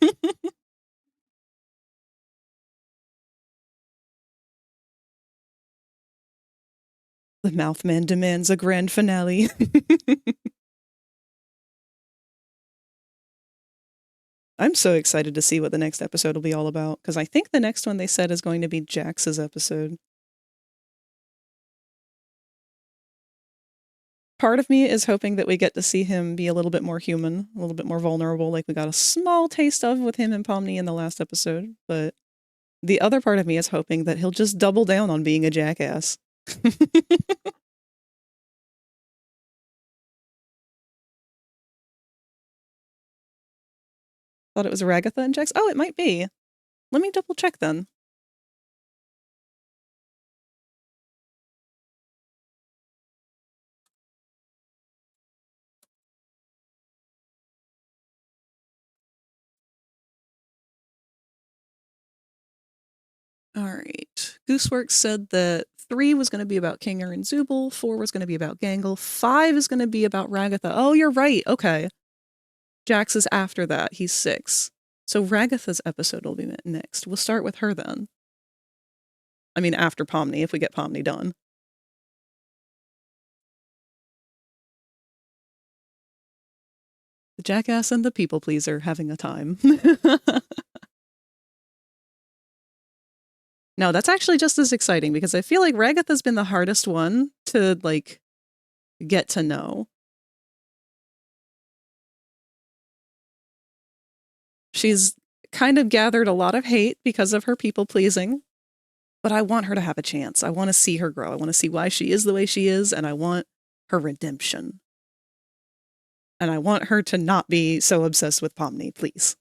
Mouthman demands a grand finale. I'm so excited to see what the next episode will be all about, because I think the next one they said is going to be Jax's episode. Part of me is hoping that we get to see him be a little bit more human, a little bit more vulnerable, like we got a small taste of with him and Pomni in the last episode, but the other part of me is hoping that he'll just double down on being a jackass. Thought it was Ragatha and Jax. Oh, it might be. Let me double check then. All right. Gooseworks said that 3 was going to be about Kinger and Zubul, 4 was going to be about Gangle, 5 is going to be about Ragatha. Oh, you're right. Okay. Jax is after that. He's 6. So Ragatha's episode will be next. We'll start with her then. I mean, after Pomni, if we get Pomni done. The jackass and the people pleaser having a time. No, that's actually just as exciting because I feel like Ragatha's been the hardest one to, like, get to know. She's kind of gathered a lot of hate because of her people pleasing, but I want her to have a chance. I want to see her grow. I want to see why she is the way she is, and I want her redemption. And I want her to not be so obsessed with Pomni, please.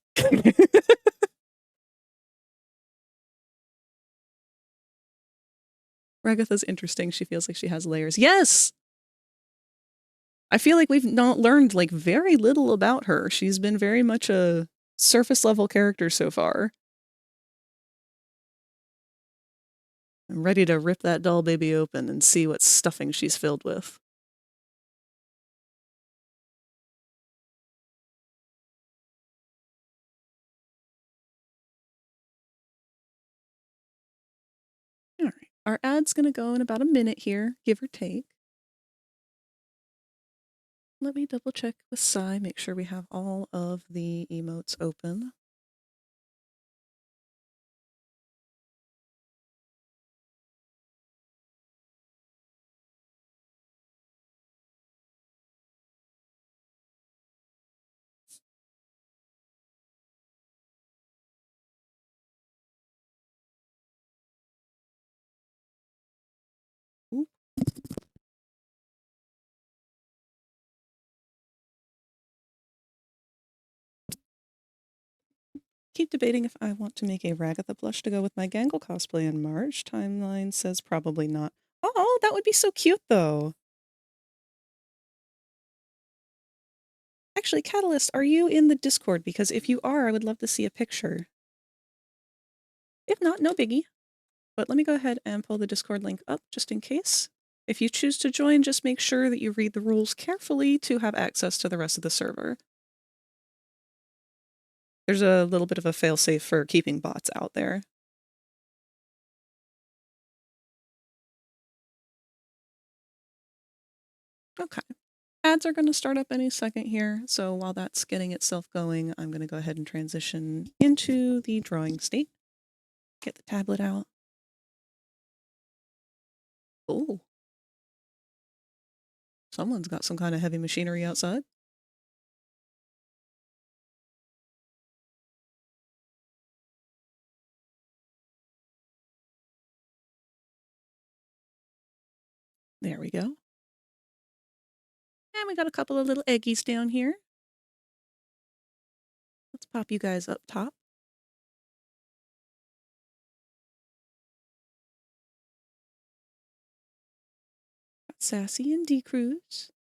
Ragatha's interesting. She feels like she has layers. Yes! I feel like we've not learned, like, very little about her. She's been very much a surface level character so far. I'm ready to rip that doll baby open and see what stuffing she's filled with. All right. Our ad's going to go in about a minute here, give or take. Let me double check with Sai, make sure we have all of the emotes open. Ooh. Keep debating if I want to make a Ragatha blush to go with my Gangle cosplay in March. Timeline says probably not. Oh, that would be so cute, though. Actually, Catalyst, are you in the Discord? Because if you are, I would love to see a picture. If not, no biggie. But let me go ahead and pull the Discord link up just in case. If you choose to join, just make sure that you read the rules carefully to have access to the rest of the server. There's a little bit of a failsafe for keeping bots out there. Okay. Ads are going to start up any second here, so while that's getting itself going, I'm going to go ahead and transition into the drawing state. Get the tablet out. Oh. Someone's got some kind of heavy machinery outside. There we go. And we got a couple of little eggies down here. Let's pop you guys up top. Got Sassy and D-Cruz.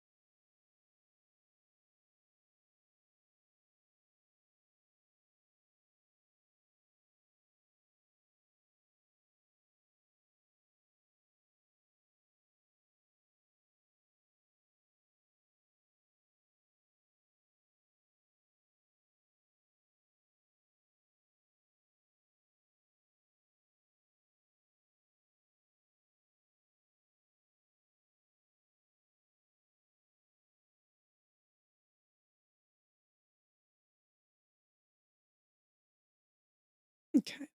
Okay.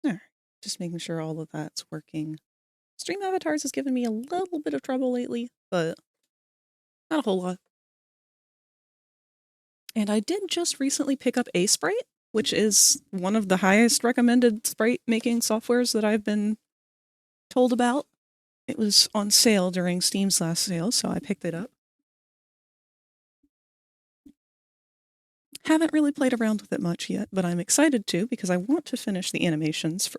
Alright. Just making sure all of that's working. Stream avatars has given me a little bit of trouble lately, but not a whole lot. And I did just recently pick up Sprite, which is one of the highest recommended sprite making softwares that I've been told about. It was on sale during Steam's last sale, so I picked it up. Haven't really played around with it much yet, but I'm excited to because I want to finish the animations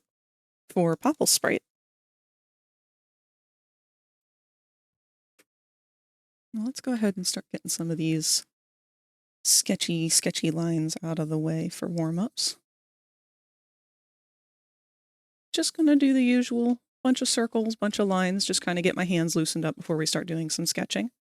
for Popple Sprite. Well, let's go ahead and start getting some of these sketchy lines out of the way for warm-ups. Just gonna do the usual bunch of circles, bunch of lines, just kind of get my hands loosened up before we start doing some sketching.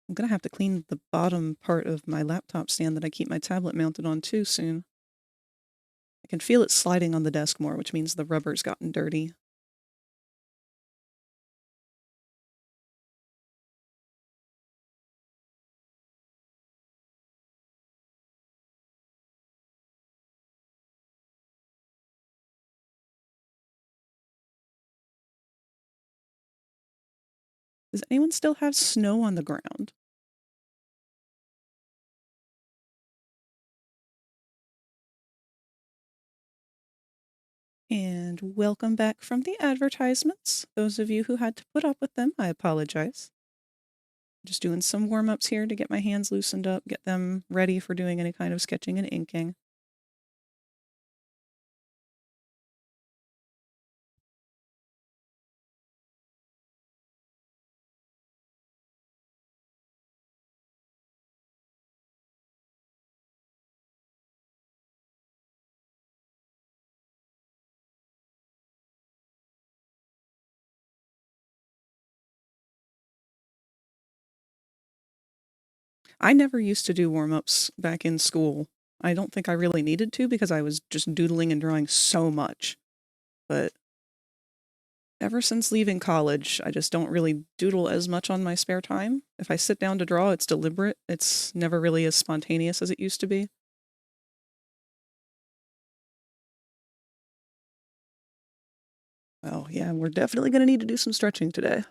I'm gonna have to clean the bottom part of my laptop stand that I keep my tablet mounted on too soon. I can feel it sliding on the desk more, which means the rubber's gotten dirty. Does anyone still have snow on the ground? And welcome back from the advertisements. Those of you who had to put up with them, I apologize. Just doing some warm-ups here to get my hands loosened up, get them ready for doing any kind of sketching and inking. I never used to do warm-ups back in school. I don't think I really needed to because I was just doodling and drawing so much. But ever since leaving college, I just don't really doodle as much on my spare time. If I sit down to draw, it's deliberate. It's never really as spontaneous as it used to be. Oh, yeah, we're definitely going to need to do some stretching today.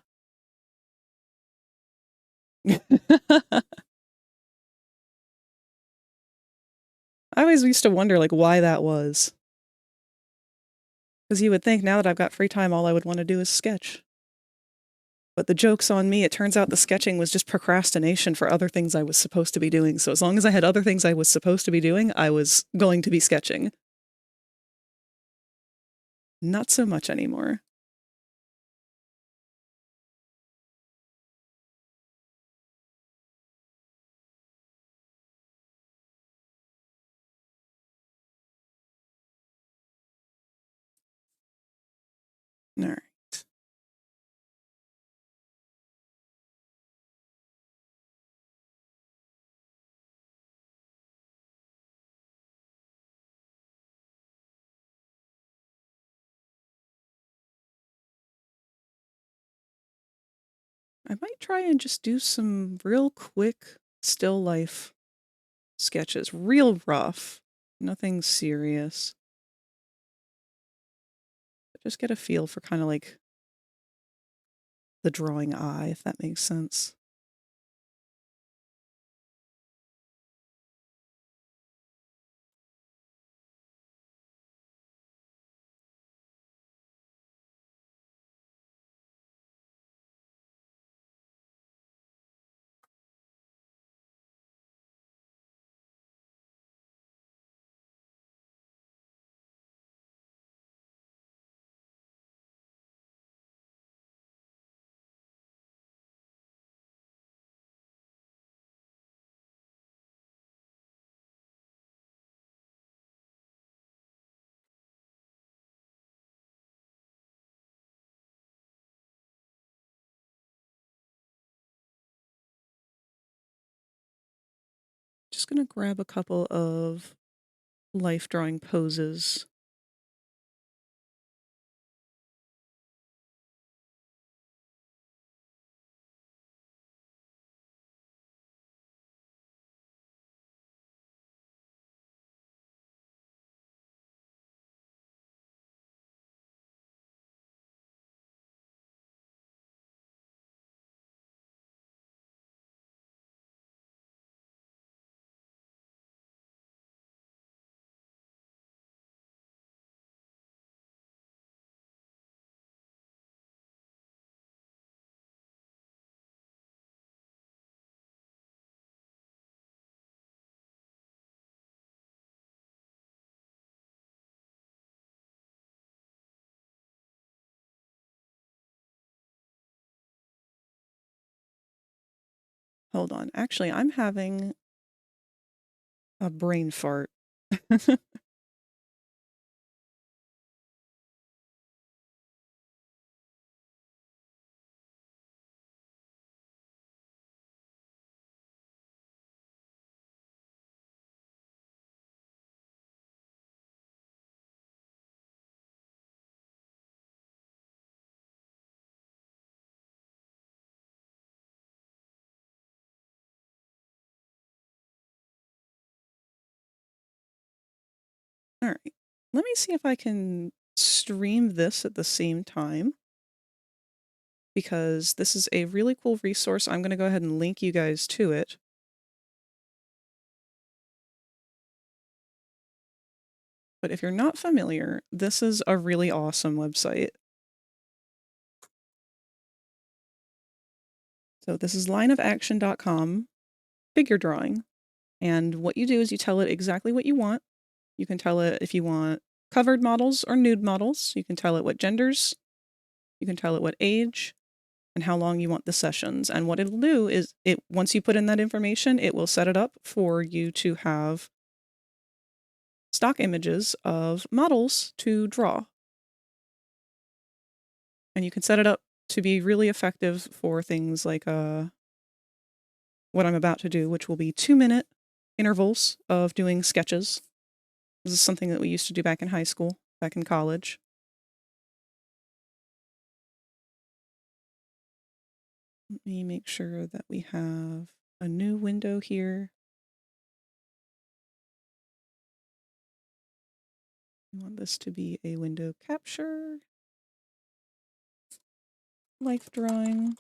I always used to wonder, like, why that was. Because you would think now that I've got free time, all I would want to do is sketch. But the joke's on me. It turns out the sketching was just procrastination for other things I was supposed to be doing. So as long as I had other things I was supposed to be doing, I was going to be sketching. Not so much anymore. All right. I might try and just do some real quick still life sketches. Real rough. Nothing serious. But just get a feel for kind of like the drawing eye, if that makes sense. just going to grab a couple of life drawing poses. Hold on. Actually, I'm having a brain fart. All right. Let me see if I can stream this at the same time, because this is a really cool resource. I'm going to go ahead and link you guys to it. But if you're not familiar, this is a really awesome website. So this is lineofaction.com, figure drawing. And what you do is you tell it exactly what you want. You can tell it if you want covered models or nude models. You can tell it what genders. You can tell it what age and how long you want the sessions. And what it'll do is once you put in that information, it will set it up for you to have stock images of models to draw. And you can set it up to be really effective for things like what I'm about to do, which will be 2-minute intervals of doing sketches. This is something that we used to do back in high school, back in college. Let me make sure that we have a new window here. I want this to be a window capture. Life drawing.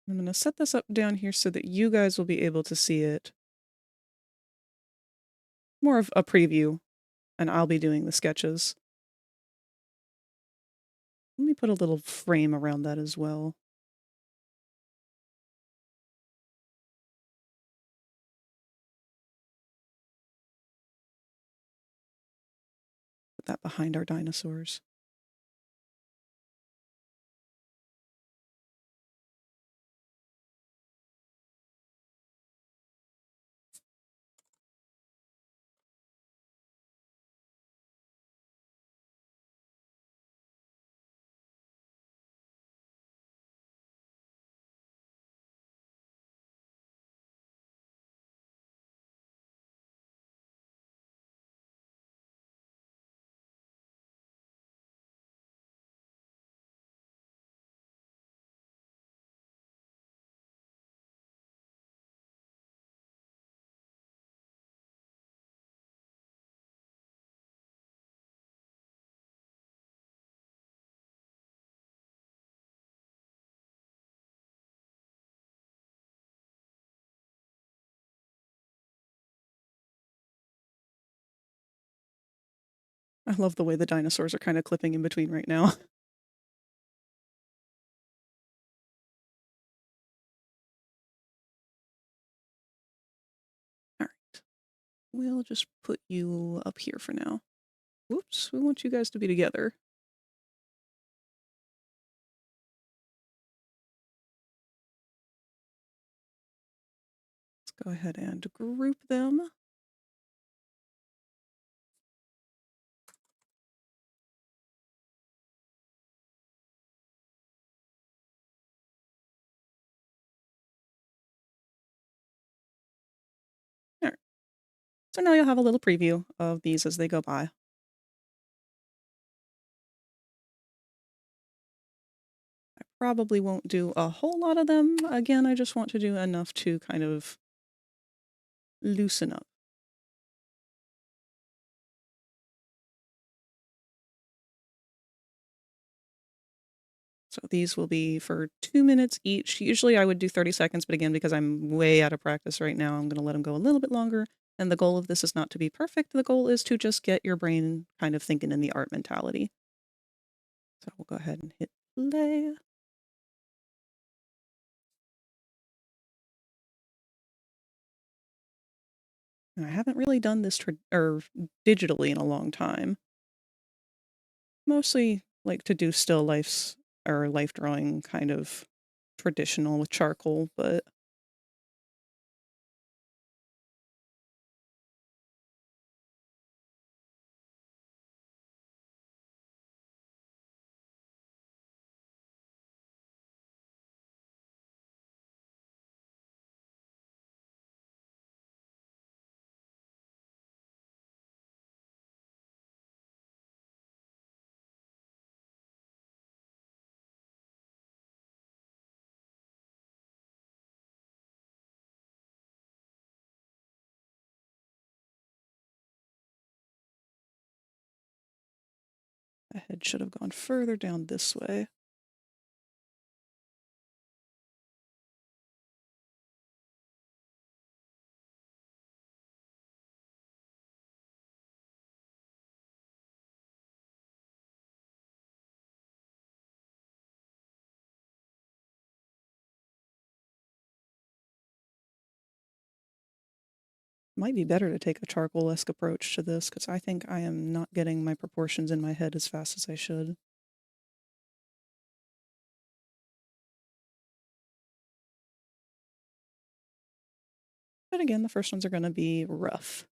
I'm going to set this up down here so that you guys will be able to see it. More of a preview, and I'll be doing the sketches. Let me put a little frame around that as well. Put that behind our dinosaurs. I love the way the dinosaurs are kind of clipping in between right now. All right. We'll just put you up here for now. Whoops, we want you guys to be together. Go ahead and group them. There. So now you'll have a little preview of these as they go by. I probably won't do a whole lot of them. Again, I just want to do enough to kind of loosen up. So these will be for 2 minutes each. Usually I would do 30 seconds, but again, because I'm way out of practice right now, I'm going to let them go a little bit longer. And the goal of this is not to be perfect. The goal is to just get your brain kind of thinking in the art mentality. So we'll go ahead and hit play. And I haven't really done this digitally in a long time. Mostly like to do still lifes or life drawing kind of traditional with charcoal, but the head should have gone further down this way. Might be better to take a charcoal-esque approach to this, because I think I am not getting my proportions in my head as fast as I should. But again, the first ones are going to be rough.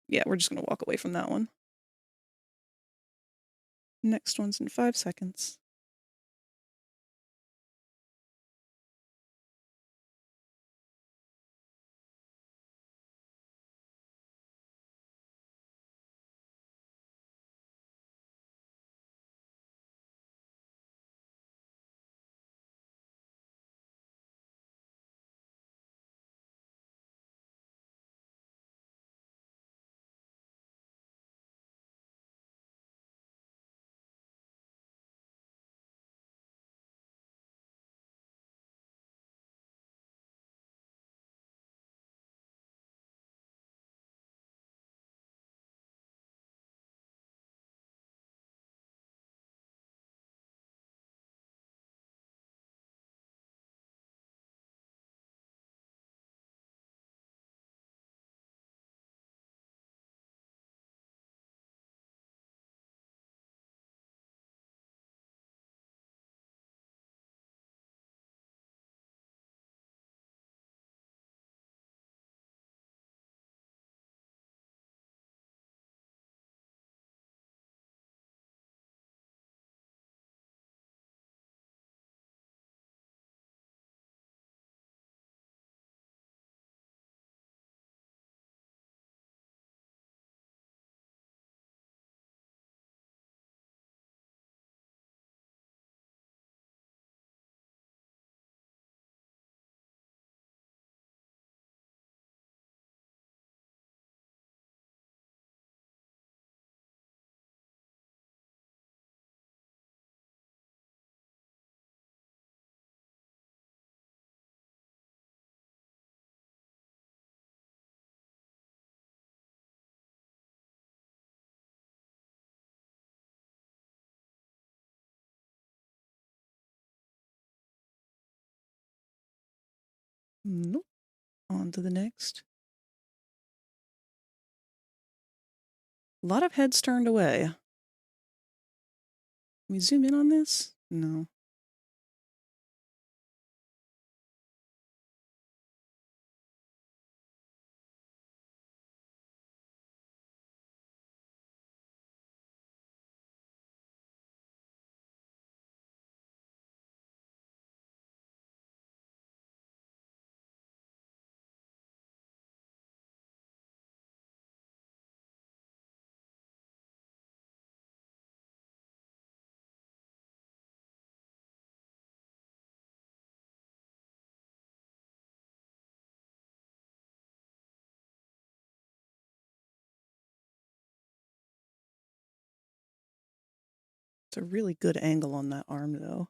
Yeah, we're just going to walk away from that one. Next one's in 5 seconds. Nope. On to the next. A lot of heads turned away. Can we zoom in on this? No. It's a really good angle on that arm, though.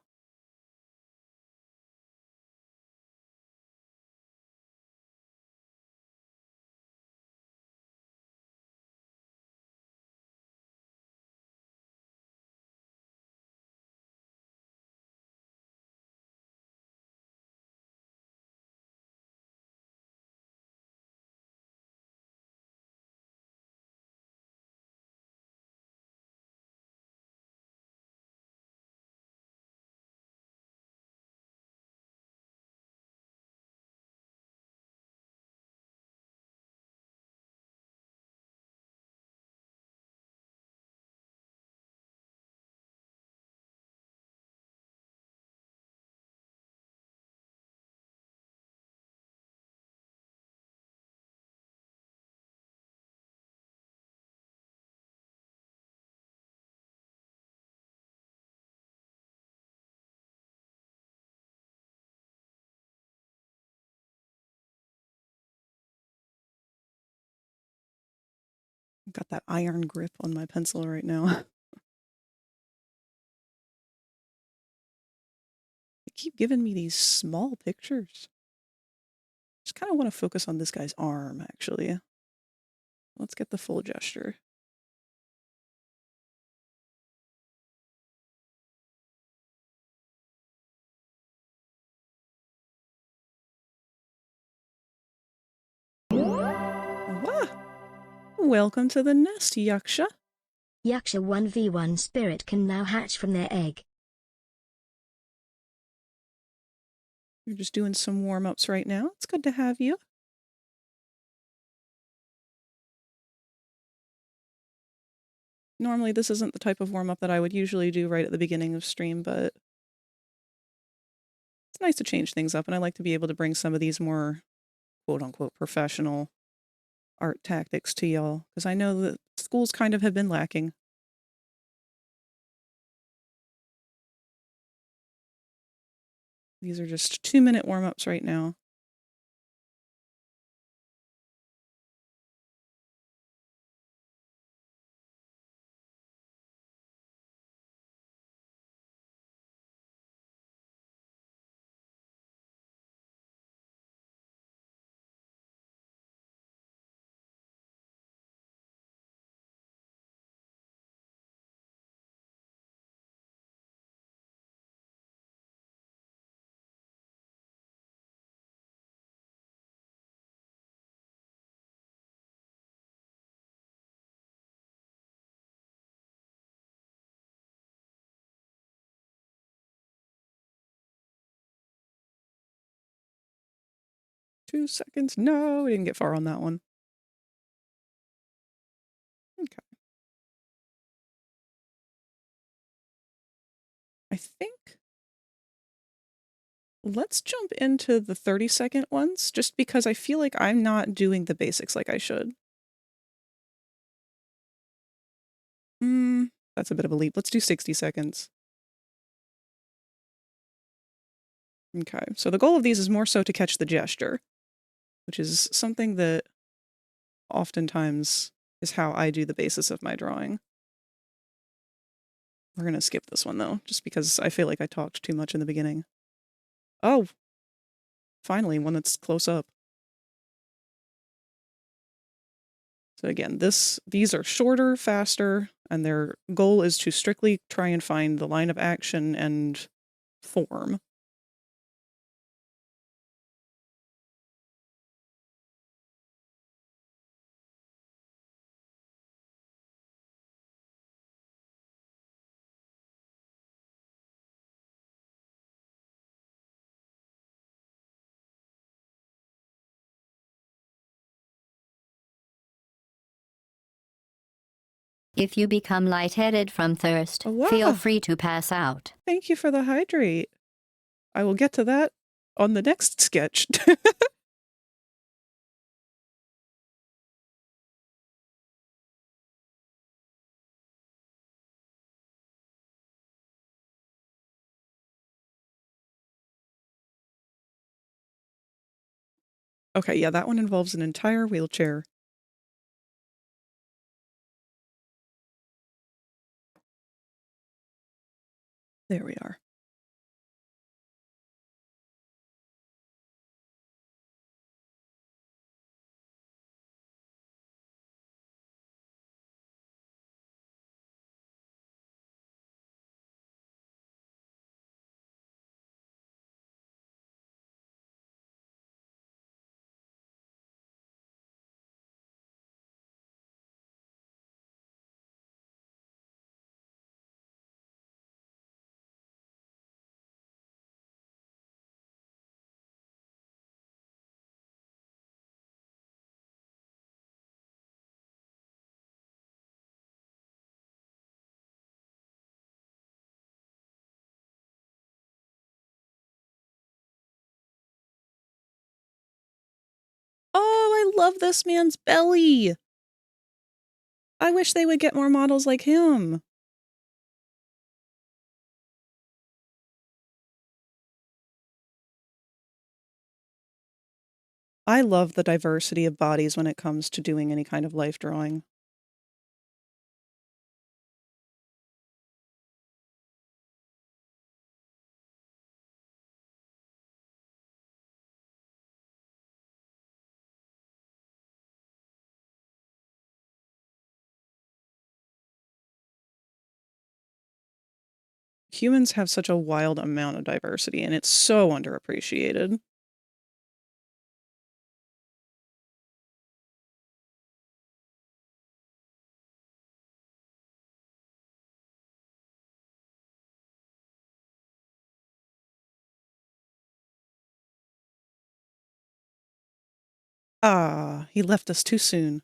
Got that iron grip on my pencil right now. They keep giving me these small pictures. Just kind of want to focus on this guy's arm, actually. Let's get the full gesture. Wah! Welcome to the nest, Yaksha. Yaksha 1v1 spirit can now hatch from their egg. You're just doing some warm-ups right now. It's good to have you. Normally, this isn't the type of warm-up that I would usually do right at the beginning of stream, but it's nice to change things up, and I like to be able to bring some of these more quote-unquote professional art tactics to y'all, because I know that schools kind of have been lacking. These are just 2-minute warm-ups right now. Two seconds. No, we didn't get far on that one. Okay. I think let's jump into the 30-second ones, just because I feel like I'm not doing the basics like I should. That's a bit of a leap. Let's do 60 seconds. Okay, so the goal of these is more so to catch the gesture, which is something that oftentimes is how I do the basis of my drawing. We're going to skip this one, though, just because I feel like I talked too much in the beginning. Oh, finally, one that's close up. So again, these are shorter, faster, and their goal is to strictly try and find the line of action and form. If you become lightheaded from thirst, Oh, wow. feel free to pass out. Thank you for the hydrate. I will get to that on the next sketch. Okay, yeah, that one involves an entire wheelchair. There we are. Oh, I love this man's belly. I wish they would get more models like him. I love the diversity of bodies when it comes to doing any kind of life drawing. Humans have such a wild amount of diversity, and it's so underappreciated. Ah, he left us too soon.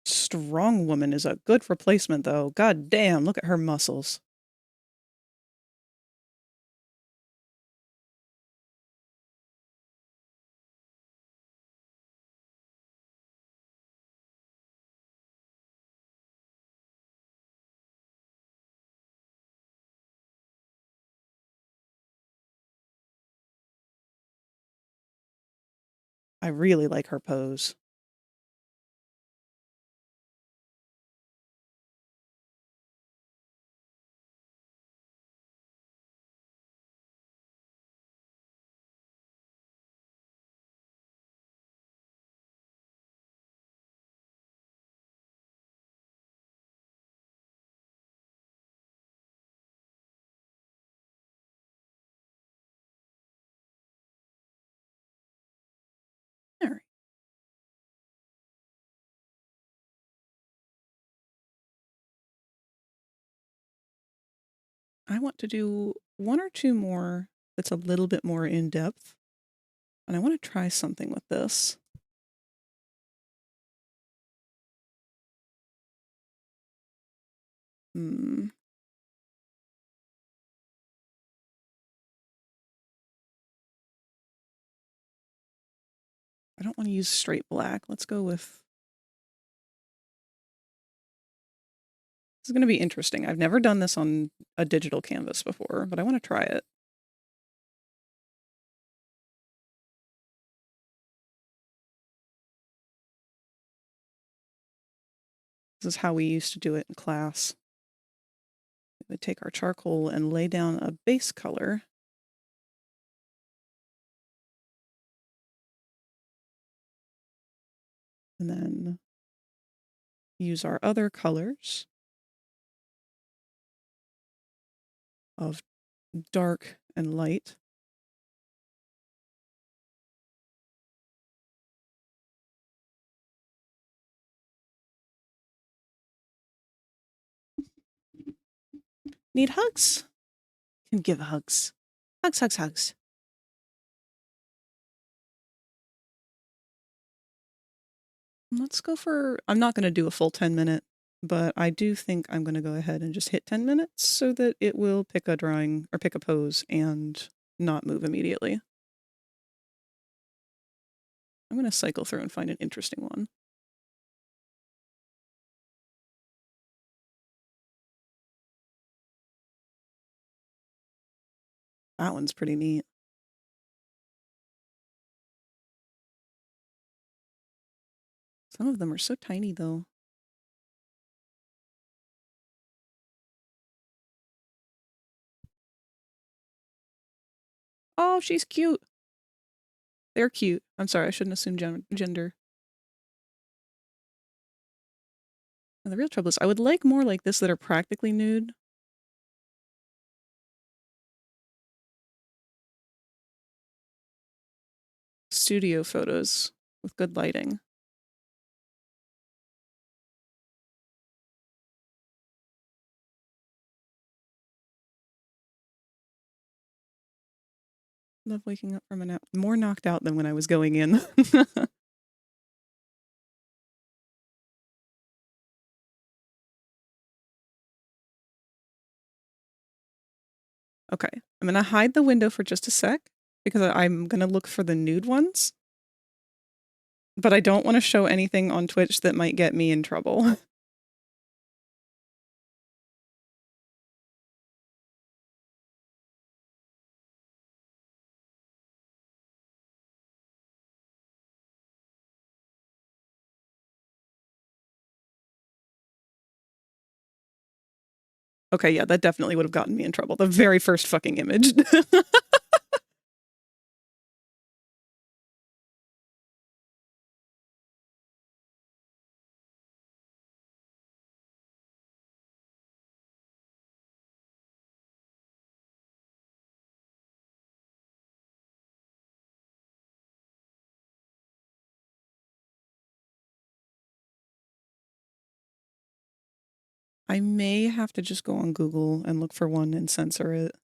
Strong woman is a good replacement, though. God damn, look at her muscles. I really like her pose. All right. I want to do one or two more that's a little bit more in depth, and I want to try something with this. Hmm. I don't want to use straight black. Let's go with... This is going to be interesting. I've never done this on a digital canvas before, but I want to try it. This is how we used to do it in class. We would take our charcoal and lay down a base color. And then use our other colors of dark and light. Need hugs? Can give hugs. Hugs, hugs, hugs. Let's go for, I'm not going to do a full 10-minute, but I do think I'm going to go ahead and just hit 10 minutes so that it will pick a drawing or pick a pose and not move immediately. I'm going to cycle through and find an interesting one. That one's pretty neat. Some of them are so tiny, though. Oh, she's cute. They're cute. I'm sorry, I shouldn't assume gender. And the real trouble is I would like more like this that are practically nude. Studio photos with good lighting. Love waking up from a nap. More knocked out than when I was going in. Okay, I'm gonna hide the window for just a sec because I'm gonna look for the nude ones. But I don't want to show anything on Twitch that might get me in trouble. Okay, yeah, that definitely would have gotten me in trouble. The very first fucking image. I may have to just go on Google and look for one and censor it.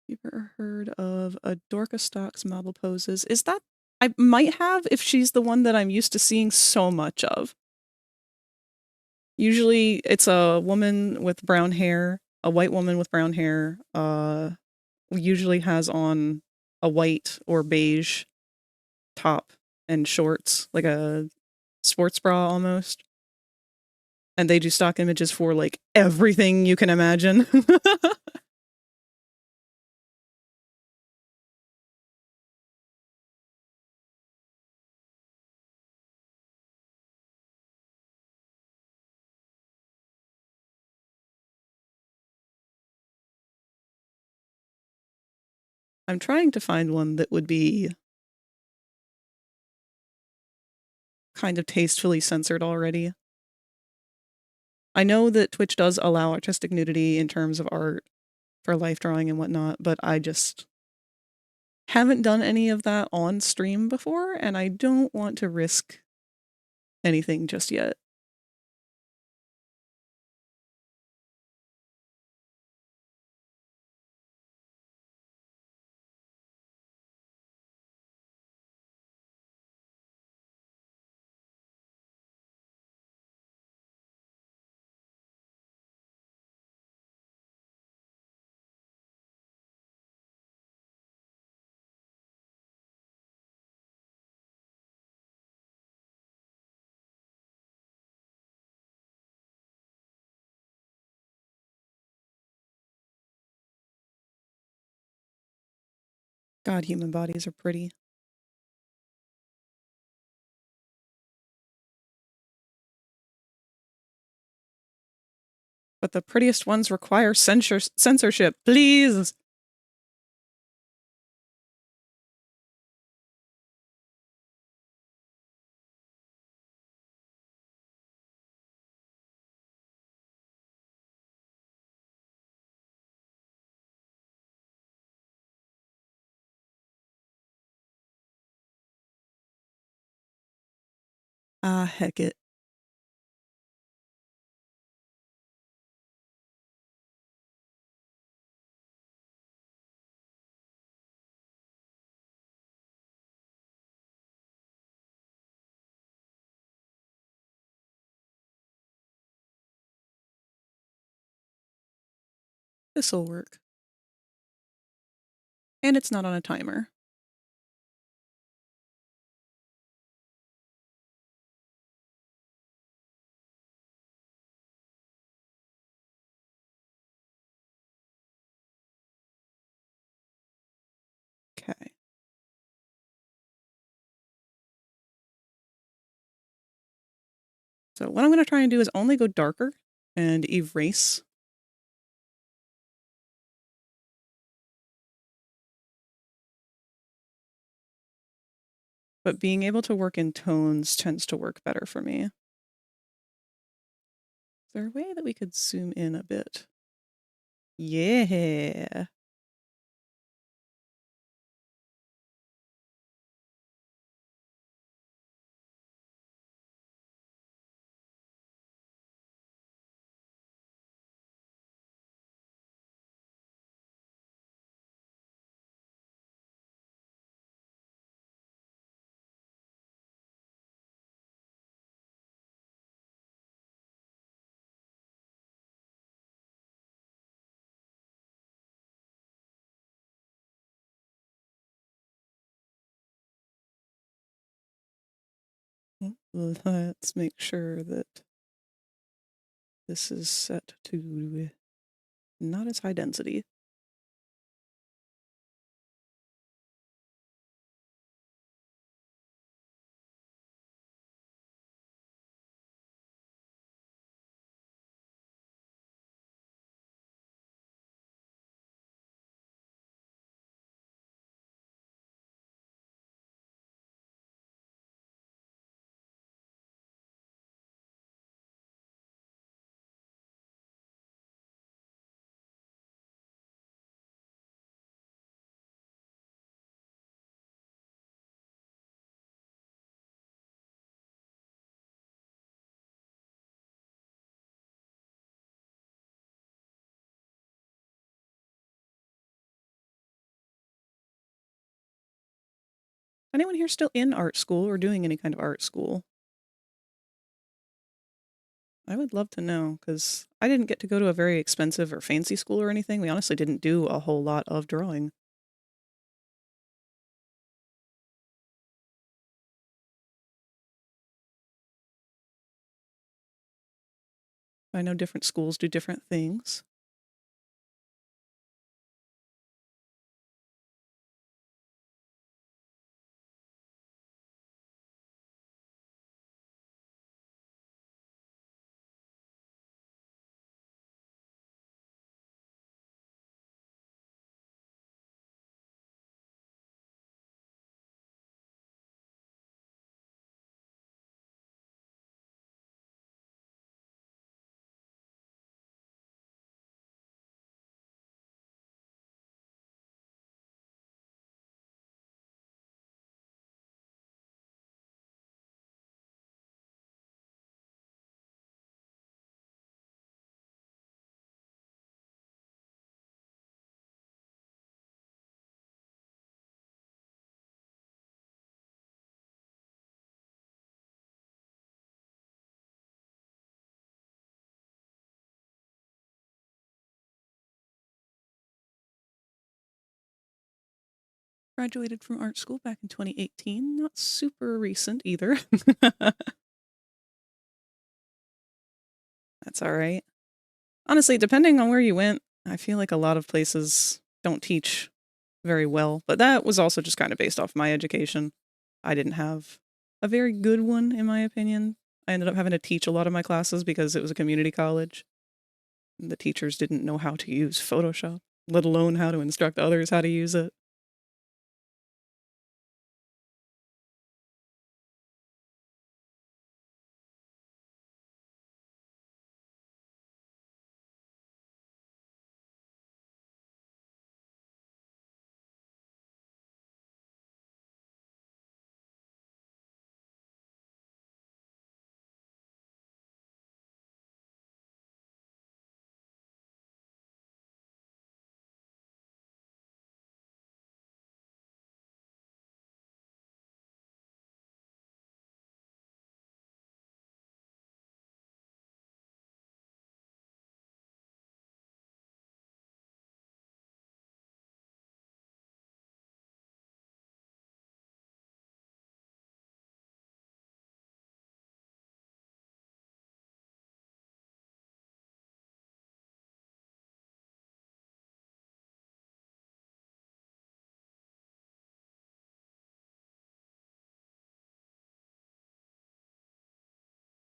You ever heard of a Dorka Stocks model poses? Is that, I might have if she's the one that I'm used to seeing so much of. Usually it's a woman with brown hair, a white woman with brown hair, usually has on a white or beige top and shorts, like a sports bra almost. And they do stock images for like everything you can imagine. I'm trying to find one that would be kind of tastefully censored already. I know that Twitch does allow artistic nudity in terms of art for life drawing and whatnot, but I just haven't done any of that on stream before, and I don't want to risk anything just yet. God, human bodies are pretty. But the prettiest ones require censorship, please! Ah, heck it. This'll work. And it's not on a timer. Okay. So what I'm going to try and do is only go darker and erase. But being able to work in tones tends to work better for me. Is there a way that we could zoom in a bit? Yeah. Let's make sure that this is set to not as high density. Anyone here still in art school or doing any kind of art school? I would love to know, because I didn't get to go to a very expensive or fancy school or anything. We honestly didn't do a whole lot of drawing. I know different schools do different things. Graduated from art school back in 2018. Not super recent either. That's all right. Honestly, depending on where you went, I feel like a lot of places don't teach very well, but that was also just kind of based off my education. I didn't have a very good one, in my opinion. I ended up having to teach a lot of my classes because it was a community college. The teachers didn't know how to use Photoshop, let alone how to instruct others how to use it.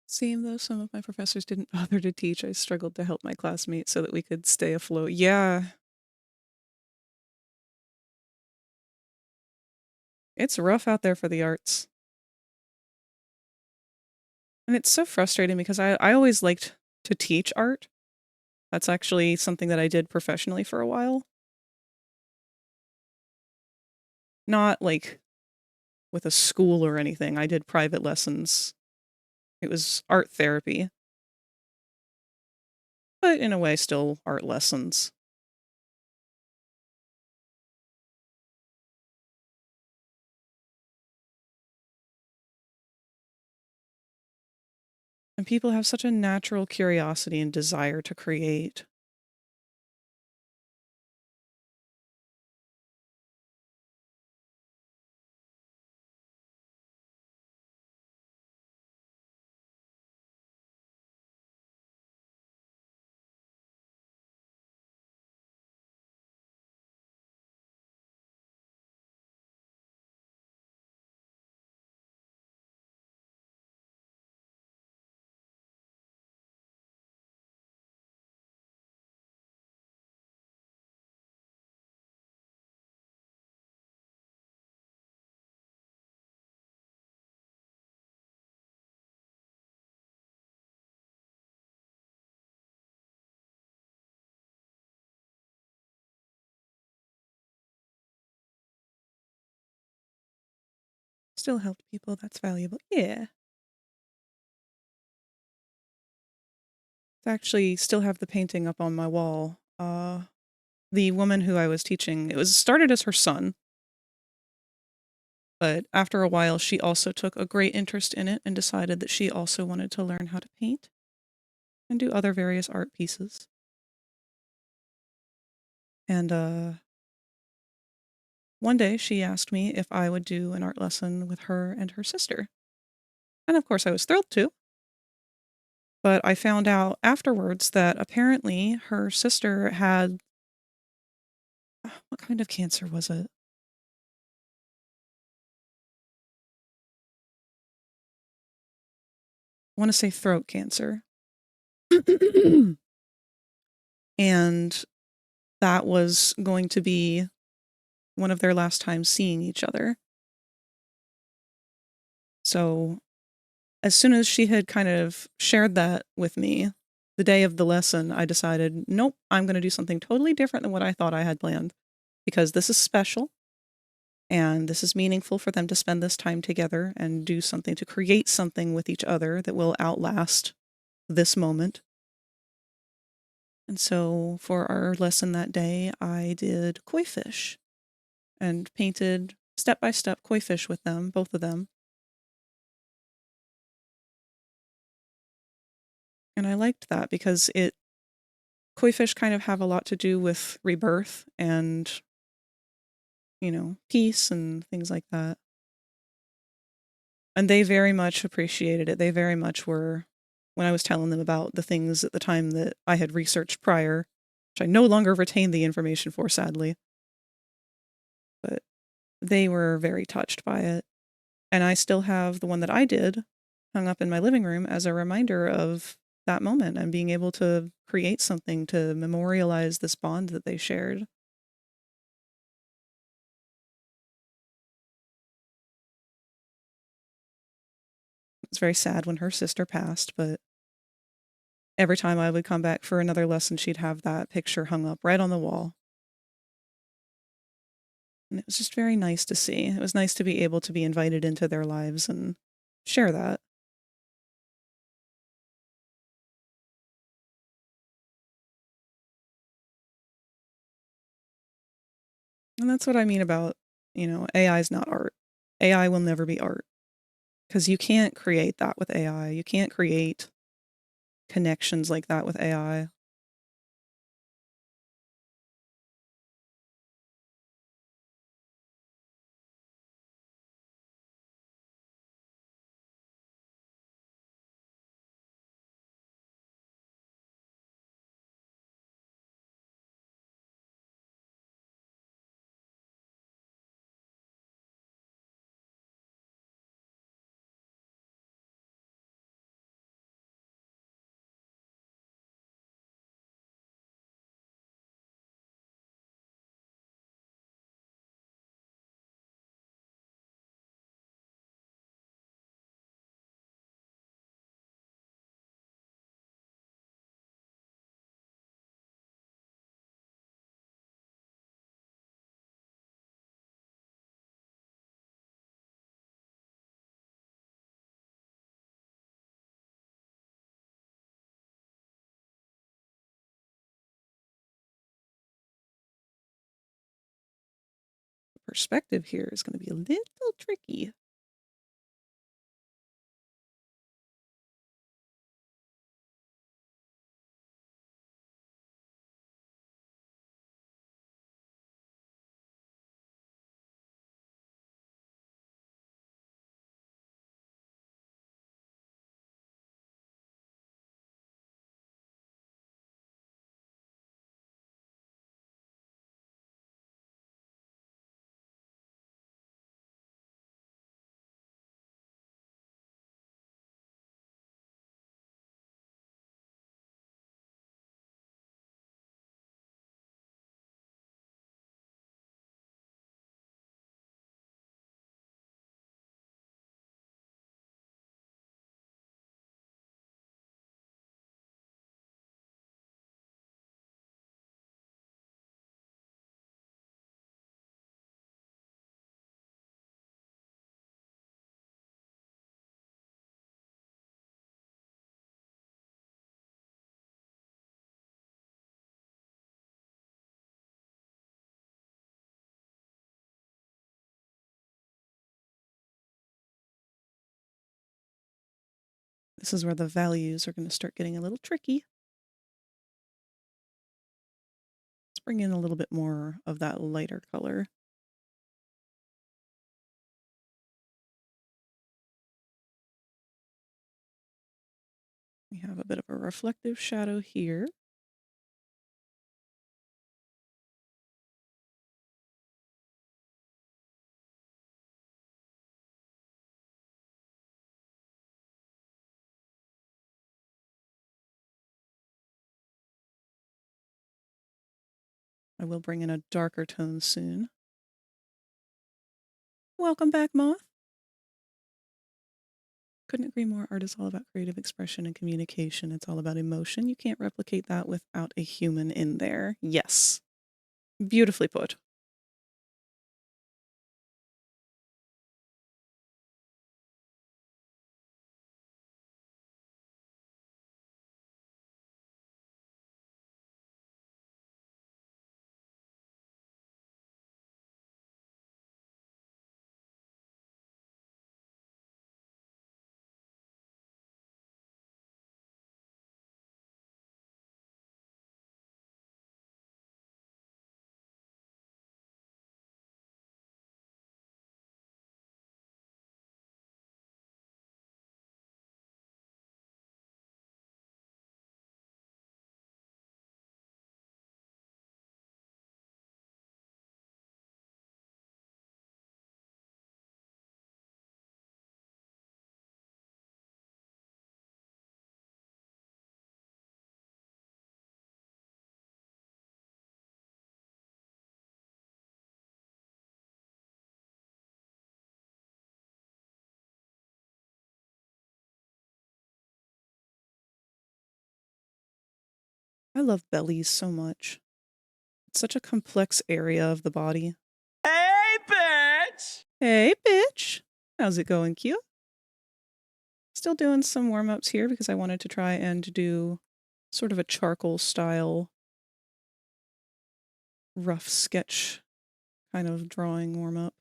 Same though, some of my professors didn't bother to teach. I struggled to help my classmates so that we could stay afloat. Yeah. It's rough out there for the arts. And it's so frustrating because I always liked to teach art. That's actually something that I did professionally for a while. Not like with a school or anything. I did private lessons. It was art therapy, but in a way still art lessons. And people have such a natural curiosity and desire to create. Still helped people, that's valuable. Yeah. I actually still have the painting up on my wall. The woman who I was teaching, it was started as her son, but after a while she also took a great interest in it and decided that she also wanted to learn how to paint and do other various art pieces. And one day she asked me if I would do an art lesson with her and her sister. And of course I was thrilled to. But I found out afterwards that apparently her sister had, what kind of cancer was it? I want to say throat cancer. And that was going to be one of their last times seeing each other. So as soon as she had kind of shared that with me, the day of the lesson, I decided, nope, I'm going to do something totally different than what I thought I had planned, because this is special and this is meaningful for them to spend this time together and do something, to create something with each other that will outlast this moment. And so for our lesson that day, I did koi fish and painted step-by-step koi fish with them, both of them. And I liked that because koi fish kind of have a lot to do with rebirth and, peace and things like that. And they very much appreciated it. They very much were, when I was telling them about the things at the time that I had researched prior, which I no longer retain the information for, sadly, but they were very touched by it. And I still have the one that I did hung up in my living room as a reminder of that moment and being able to create something to memorialize this bond that they shared. It's very sad when her sister passed, but every time I would come back for another lesson, she'd have that picture hung up right on the wall. And it was just very nice to see. It was nice to be able to be invited into their lives and share that. And that's what I mean about, AI is not art. AI will never be art because you can't create that with AI. You can't create connections like that with AI. perspective here is going to be a little tricky. This is where the values are going to start getting a little tricky. Let's bring in a little bit more of that lighter color. We have a bit of a reflective shadow here. I will bring in a darker tone soon. Welcome back, Moth. Couldn't agree more. Art is all about creative expression and communication. It's all about emotion. You can't replicate that without a human in there. Yes. Beautifully put. I love bellies so much. It's such a complex area of the body. Hey, bitch! Hey, bitch! How's it going, Q? Still doing some warm-ups here because I wanted to try and do sort of a charcoal style rough sketch kind of drawing warm-up.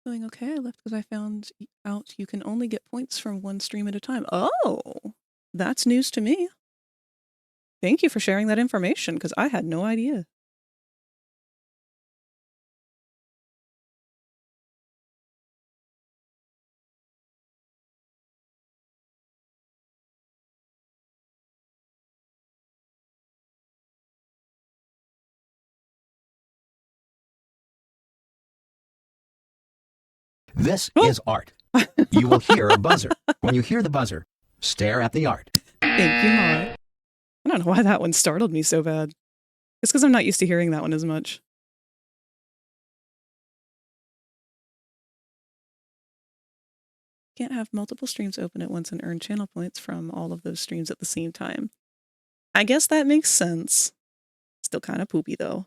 Doing okay. I left because I found out you can only get points from one stream at a time. Oh, that's news to me. Thank you for sharing that information because I had no idea. This is art. You will hear a buzzer. When you hear the buzzer, stare at the art. Thank you, Maud. I don't know why that one startled me so bad. It's because I'm not used to hearing that one as much. can't have multiple streams open at once and earn channel points from all of those streams at the same time. I guess that makes sense. Still kind of poopy, though.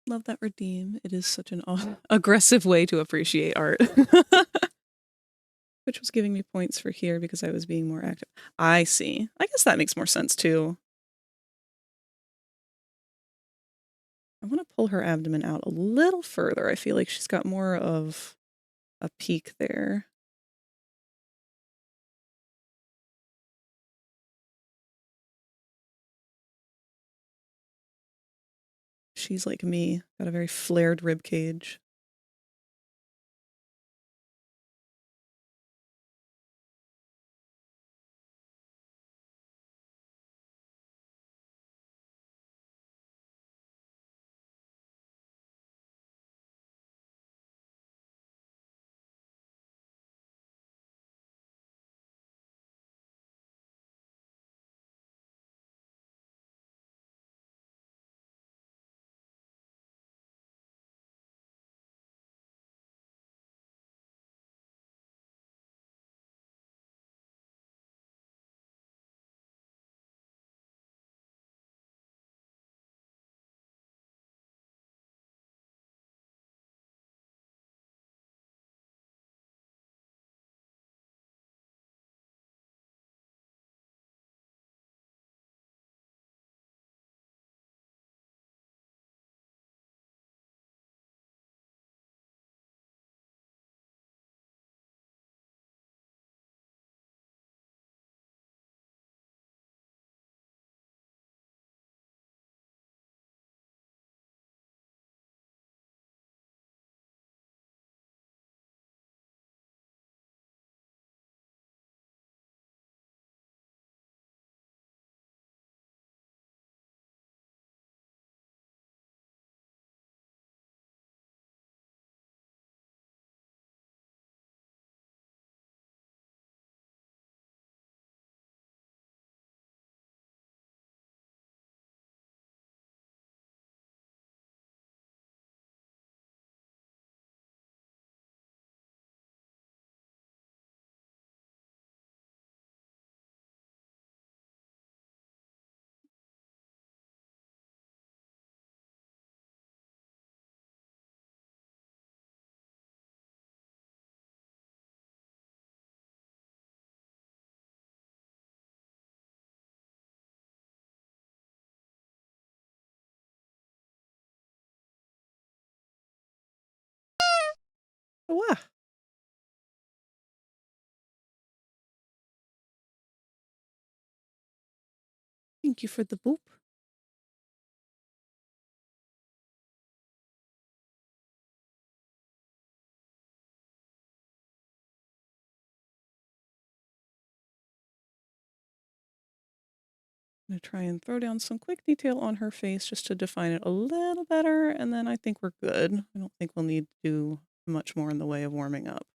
Love that redeem. It is such an aggressive way to appreciate art. Which was giving me points for here because I was being more active. I see. I guess that makes more sense too. I want to pull her abdomen out a little further. I feel like she's got more of a peak there. She's like me, got a very flared rib cage. Oh, wow. Thank you for the boop. I'm going to try and throw down some quick detail on her face just to define it a little better, and then I think we're good. I don't think we'll need to do much more in the way of warming up.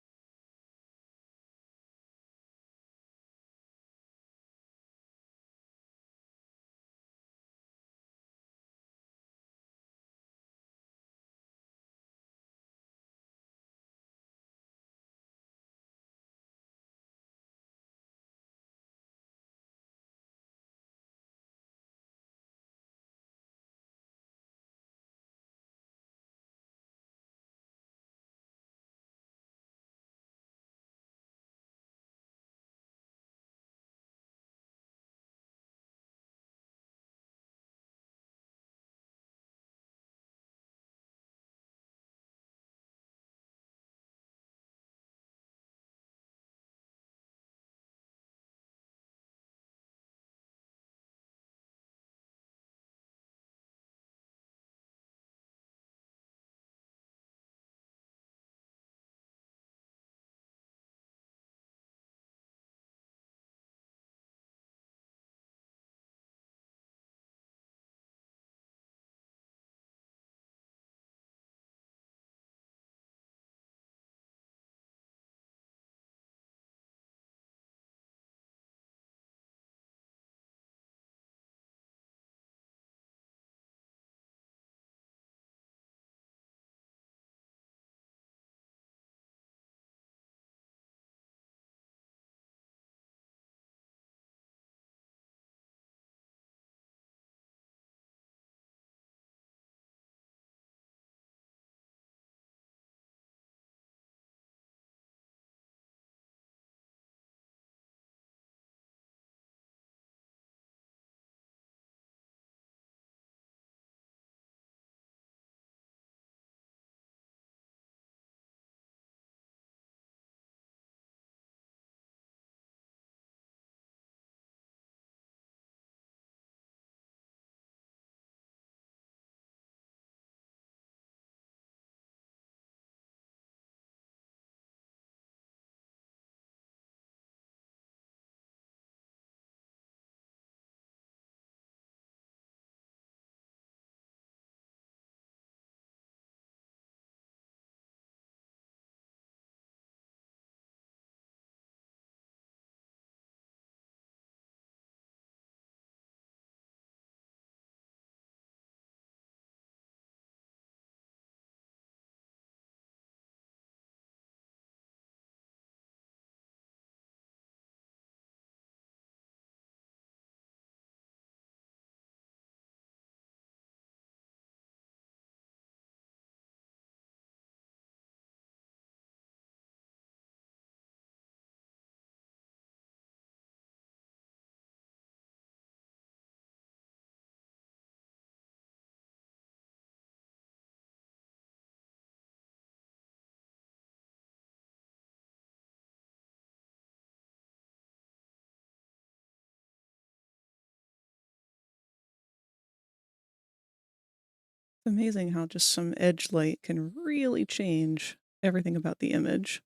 Amazing how just some edge light can really change everything about the image.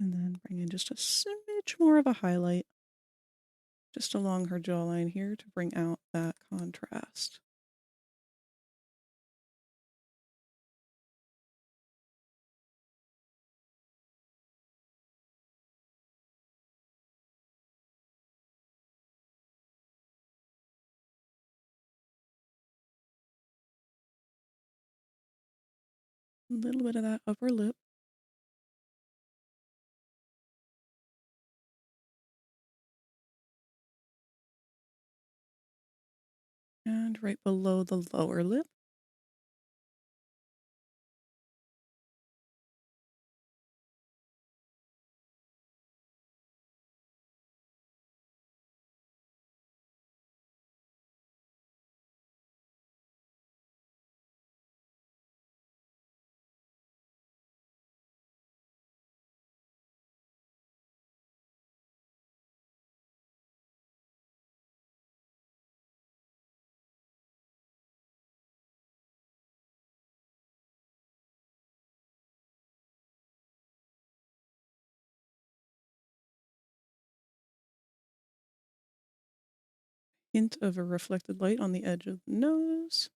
And then bring in just a smidge more of a highlight just along her jawline here to bring out that contrast. A little bit of that upper lip. And right below the lower lip. Hint of a reflected light on the edge of the nose.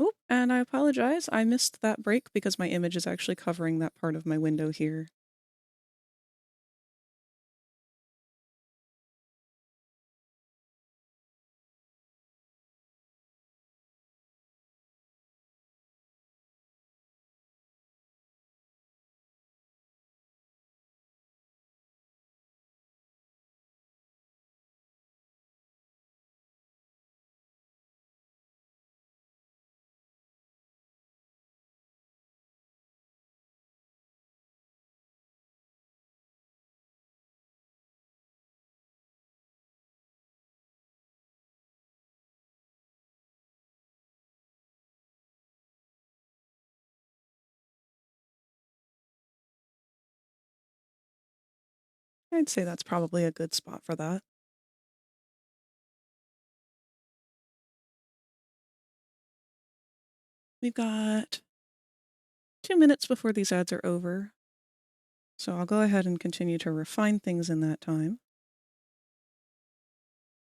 Oop, and I apologize. I missed that break because my image is actually covering that part of my window here. I'd say that's probably a good spot for that. We've got 2 minutes before these ads are over. So I'll go ahead and continue to refine things in that time.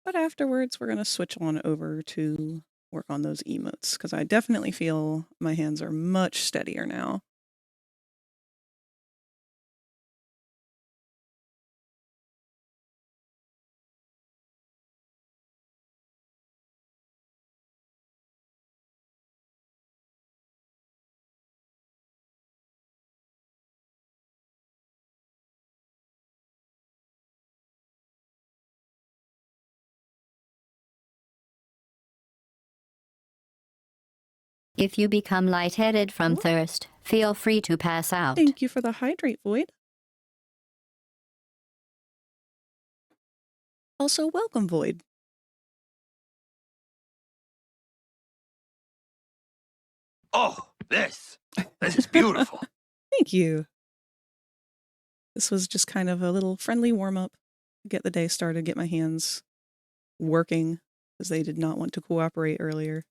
But afterwards, we're going to switch on over to work on those emotes, because I definitely feel my hands are much steadier now. If you become lightheaded from thirst, feel free to pass out. Thank you for the hydrate, Void. Also, welcome, Void. Oh, this is beautiful. Thank you. This was just kind of a little friendly warm-up to get the day started, get my hands working, because they did not want to cooperate earlier.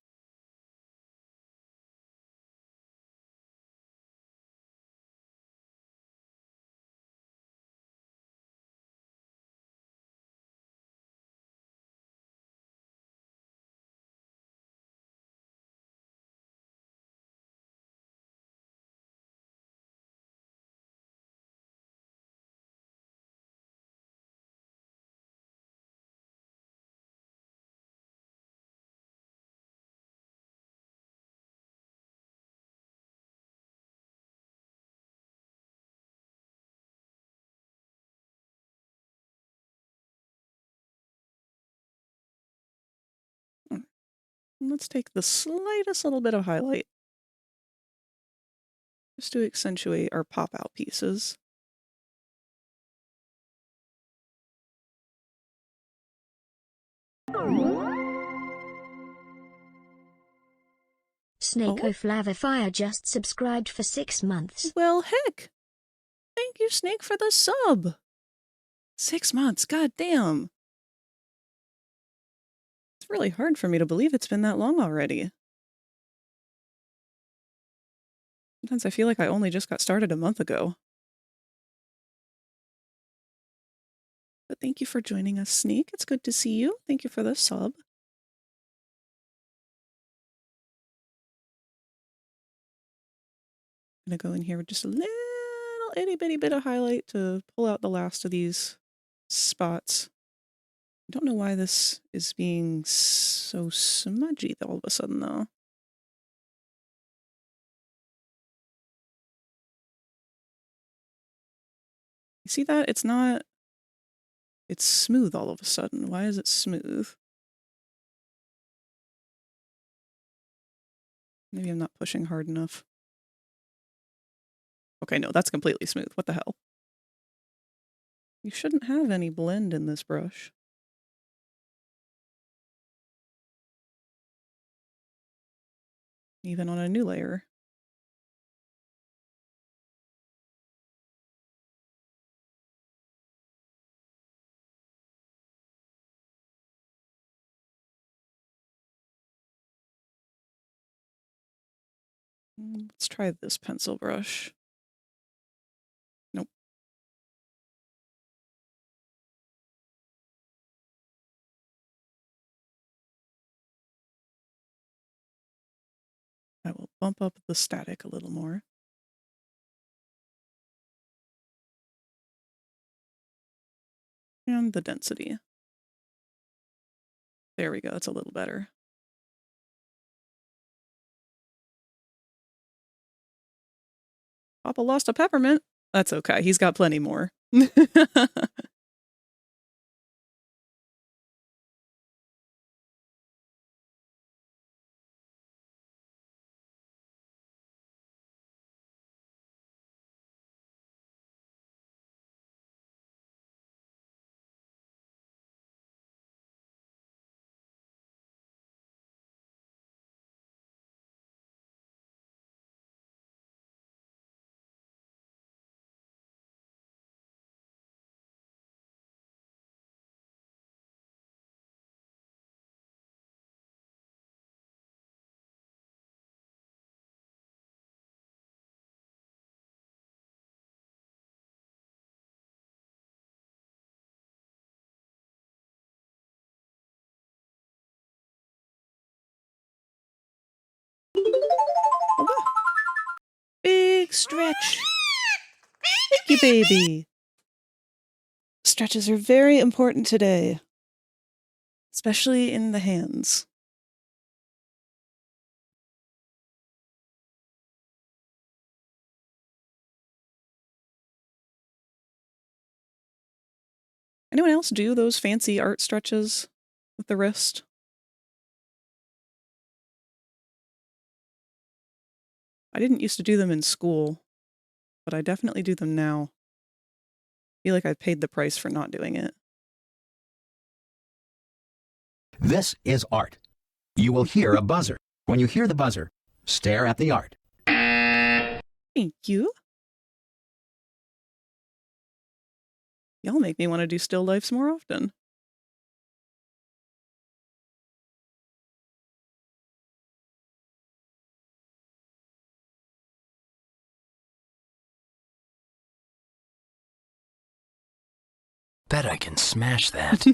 Let's take the slightest little bit of highlight, just to accentuate our pop-out pieces. Snake just subscribed for 6 months. Well, heck! Thank you, Snake, for the sub! 6 months, god damn! It's really hard for me to believe it's been that long already. Sometimes I feel like I only just got started a month ago. But thank you for joining us, Snake. It's good to see you. Thank you for the sub. I'm gonna go in here with just a little itty bitty bit of highlight to pull out the last of these spots. I don't know why this is being so smudgy all of a sudden, though. You see that? It's not... It's smooth all of a sudden. Why is it smooth? Maybe I'm not pushing hard enough. Okay, no, that's completely smooth. What the hell? You shouldn't have any blend in this brush. Even on a new layer. Let's try this pencil brush. Nope. I will bump up the static a little more. And the density. There we go, it's a little better. Papa lost a peppermint. That's okay, he's got plenty more. big stretch. Thank you, baby. Stretches are very important today, especially in the hands. Anyone else do those fancy art stretches with the wrist? I didn't used to do them in school, but I definitely do them now. I feel like I paid the price for not doing it. This is art. You will hear a buzzer. When you hear the buzzer, stare at the art. Thank you. Y'all make me want to do still lifes more often. Bet I can smash that.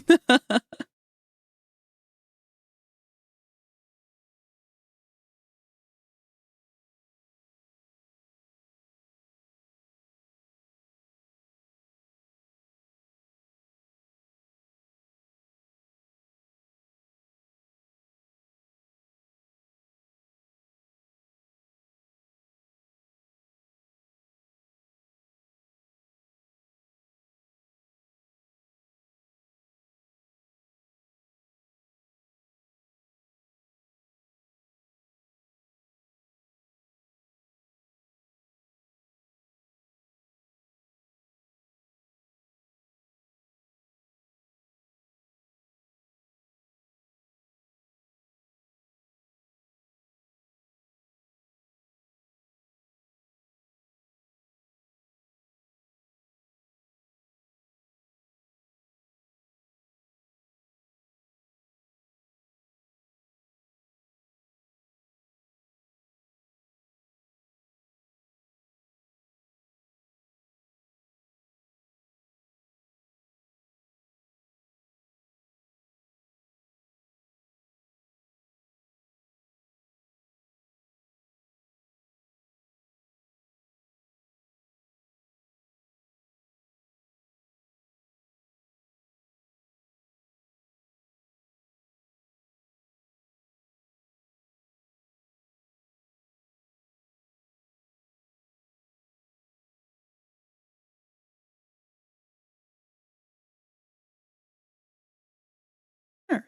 Sure.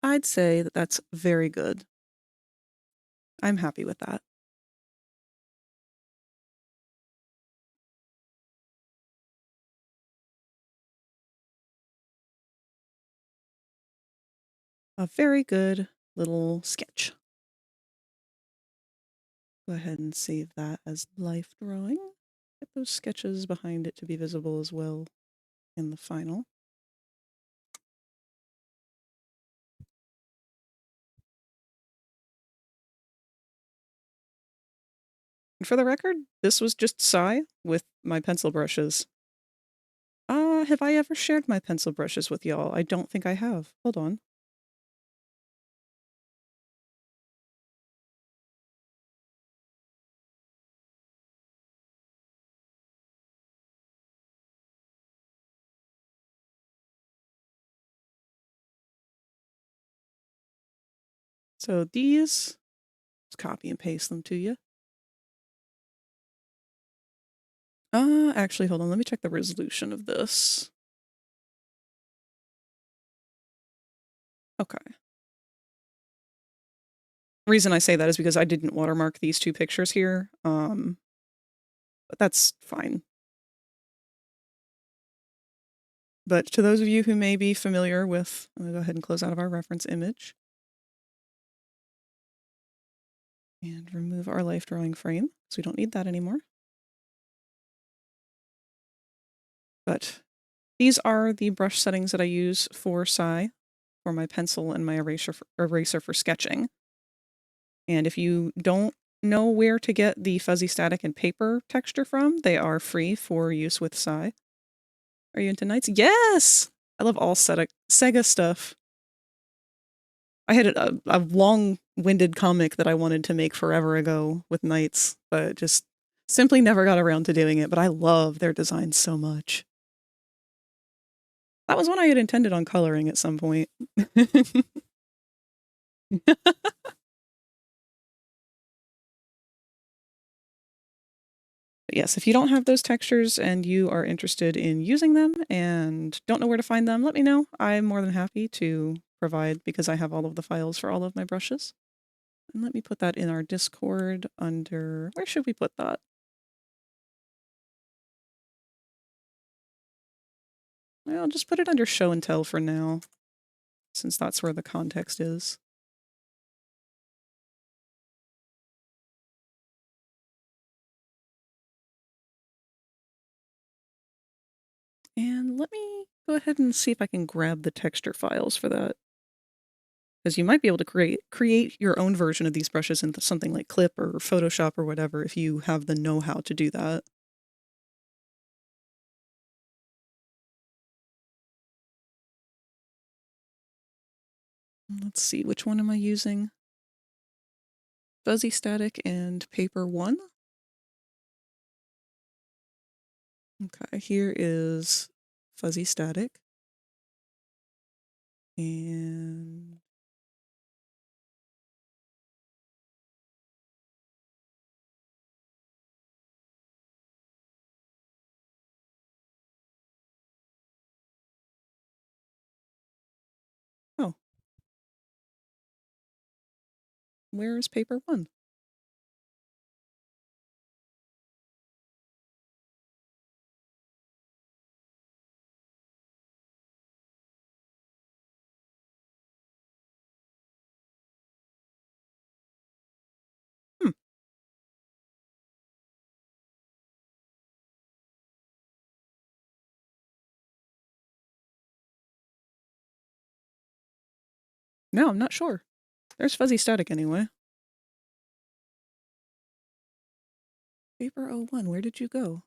I'd say that that's very good. I'm happy with that. A very good little sketch. Go ahead and save that as life drawing. Get those sketches behind it to be visible as well in the final. And for the record, this was just Psy with my pencil brushes. Have I ever shared my pencil brushes with y'all? I don't think I have. Hold on. So these, let's copy and paste them to you. Actually, hold on. Let me check the resolution of this. Okay. The reason I say that is because I didn't watermark these two pictures here. But that's fine. But to those of you who may be familiar with, I'm going to go ahead and close out of our reference image. And remove our life drawing frame, so we don't need that anymore. But these are the brush settings that I use for Psy, for my pencil and my eraser for sketching. And if you don't know where to get the fuzzy static and paper texture from, they are free for use with Psy. Are you into Knights? Yes! I love all Sega stuff. I had a long-winded comic that I wanted to make forever ago with Knights. but just simply never got around to doing it. But I love their designs so much. That was one I had intended on coloring at some point. But yes, if you don't have those textures and you are interested in using them and don't know where to find them, let me know. I'm more than happy to provide because I have all of the files for all of my brushes. And let me put that in our Discord under, where should we put that? Well, I'll just put it under show and tell for now, since that's where the context is. And let me go ahead and see if I can grab the texture files for that. Because you might be able to create your own version of these brushes into something like Clip or Photoshop or whatever if you have the know-how to do that. Let's see, which one am I using? Fuzzy Static and Paper 1. Okay, here is Fuzzy Static. And oh, where is Paper 1? Hmm. No, I'm not sure. There's Fuzzy Static anyway. Paper 01, where did you go?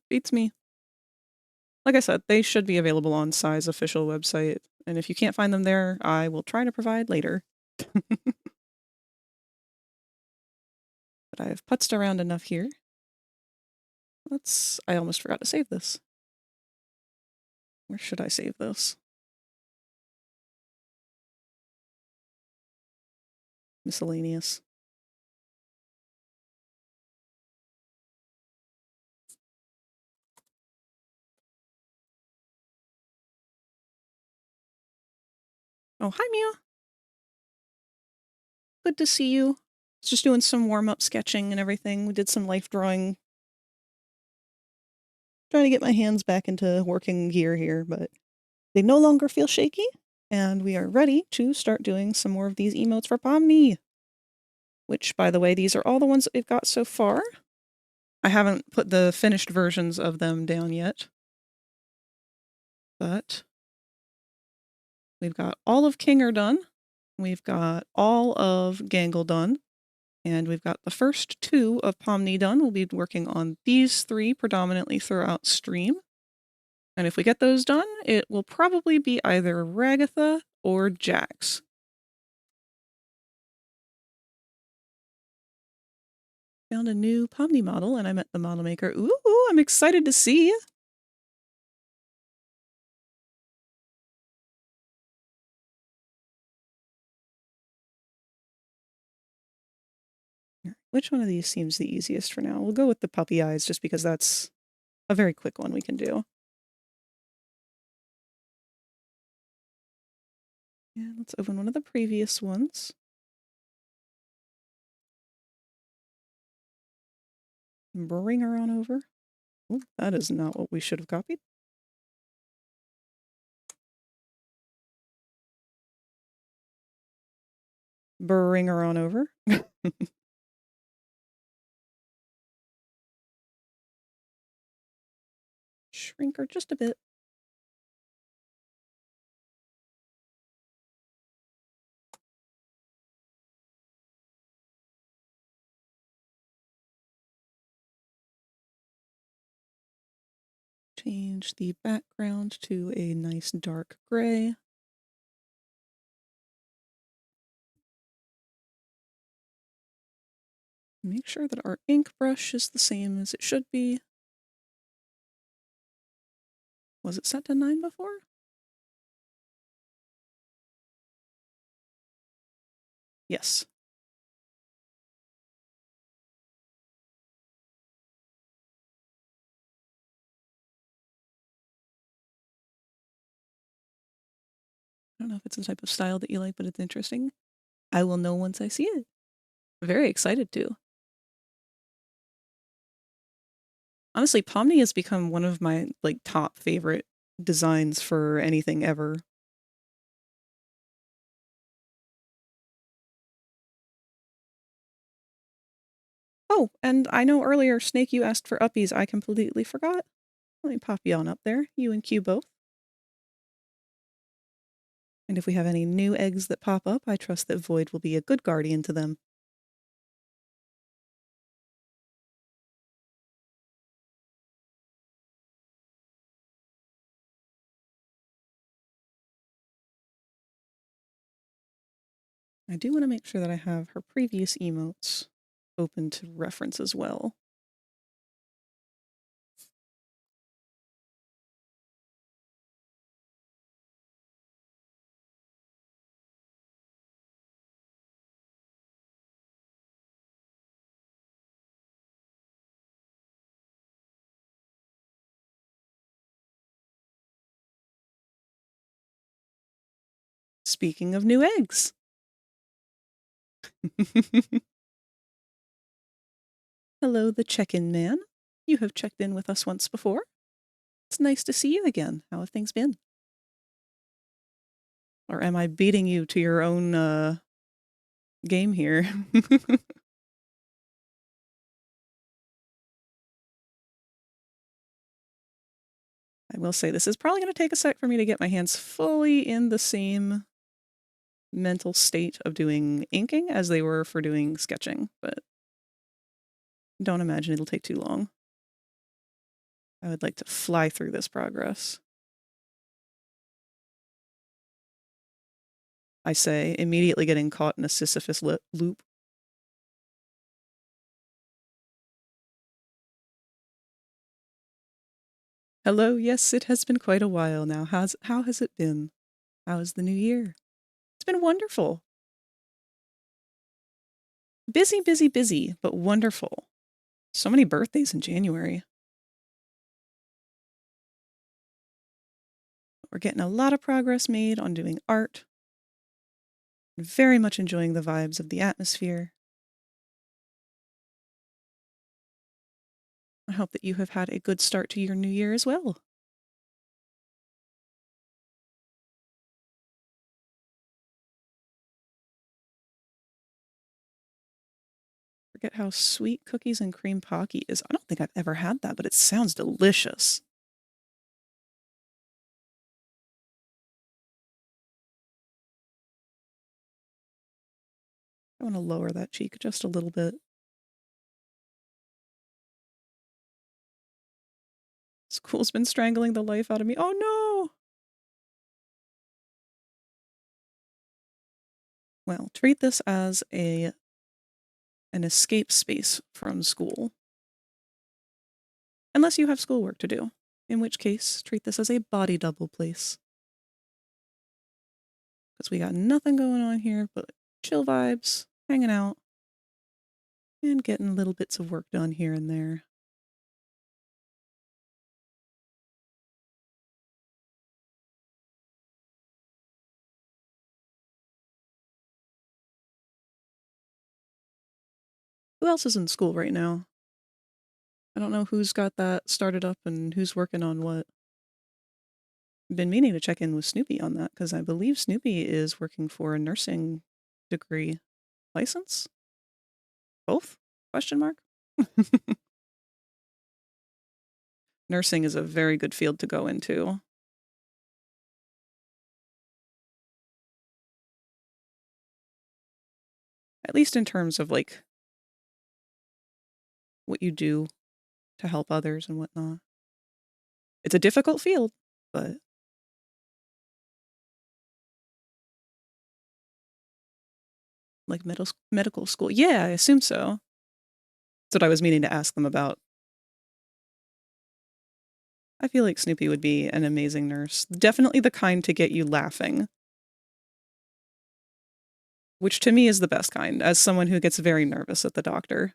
Beats me. Like I said, they should be available on Sai's official website, and if you can't find them there, I will try to provide later. But I've putzed around enough here. I almost forgot to save this. Where should I save this? Miscellaneous. Oh, hi, Mia. Good to see you. Just doing some warm-up sketching and everything. We did some life drawing. Trying to get my hands back into working gear here, but they no longer feel shaky, and we are ready to start doing some more of these emotes for Pomni. Which, by the way, these are all the ones that we've got so far. I haven't put the finished versions of them down yet. But we've got all of Kinger done. We've got all of Gangle done. And we've got the first two of Pomni done. We'll be working on these three predominantly throughout stream. And if we get those done, it will probably be either Ragatha or Jax. Found a new Pomni model and I met the model maker. Ooh, I'm excited to see. Which one of these seems the easiest for now? We'll go with the puppy eyes just because that's a very quick one we can do. And let's open one of the previous ones. Bring her on over. Oh, that is not what we should have copied. Bring her on over. Shrink her just a bit. Change the background to a nice dark gray. Make sure that our ink brush is the same as it should be. Was it set to 9 before? Yes. I don't know if it's the type of style that you like, but it's interesting. I will know once I see it. Very excited to. Honestly, Pomni has become one of my top favorite designs for anything ever. Oh, and I know earlier, Snake, you asked for uppies. I completely forgot. Let me pop you on up there, you and Q both. And if we have any new eggs that pop up, I trust that Void will be a good guardian to them. I do want to make sure that I have her previous emotes open to reference as well. Speaking of new eggs. Hello, the check-in man. You have checked in with us once before. It's nice to see you again. How have things been? Or am I beating you to your own game here? I will say this is probably going to take a sec for me to get my hands fully in the same mental state of doing inking as they were for doing sketching, but don't imagine it'll take too long. I would like to fly through this progress. I say, immediately getting caught in a Sisyphus loop. Hello, yes, it has been quite a while now. How has it been? How is the new year? It's been wonderful. Busy, busy, busy, but wonderful. So many birthdays in January. We're getting a lot of progress made on doing art. Very much enjoying the vibes of the atmosphere. I hope that you have had a good start to your new year as well. Forget how sweet cookies and cream pocky is. I don't think I've ever had that, but it sounds delicious. I want to lower that cheek just a little bit. School's been strangling the life out of me. Oh no! Well, treat this as an escape space from school. Unless you have schoolwork to do, in which case, treat this as a body double place. Because we got nothing going on here but chill vibes, hanging out, and getting little bits of work done here and there. Who else is in school right now? I don't know who's got that started up and who's working on what. Been meaning to check in with Snoopy on that because I believe Snoopy is working for a nursing degree license. Both? Question mark. Nursing is a very good field to go into. At least in terms of what you do to help others and whatnot. It's a difficult field, but like medical school. Yeah, I assume so. That's what I was meaning to ask them about. I feel like Snoopy would be an amazing nurse. Definitely the kind to get you laughing. Which to me is the best kind, as someone who gets very nervous at the doctor.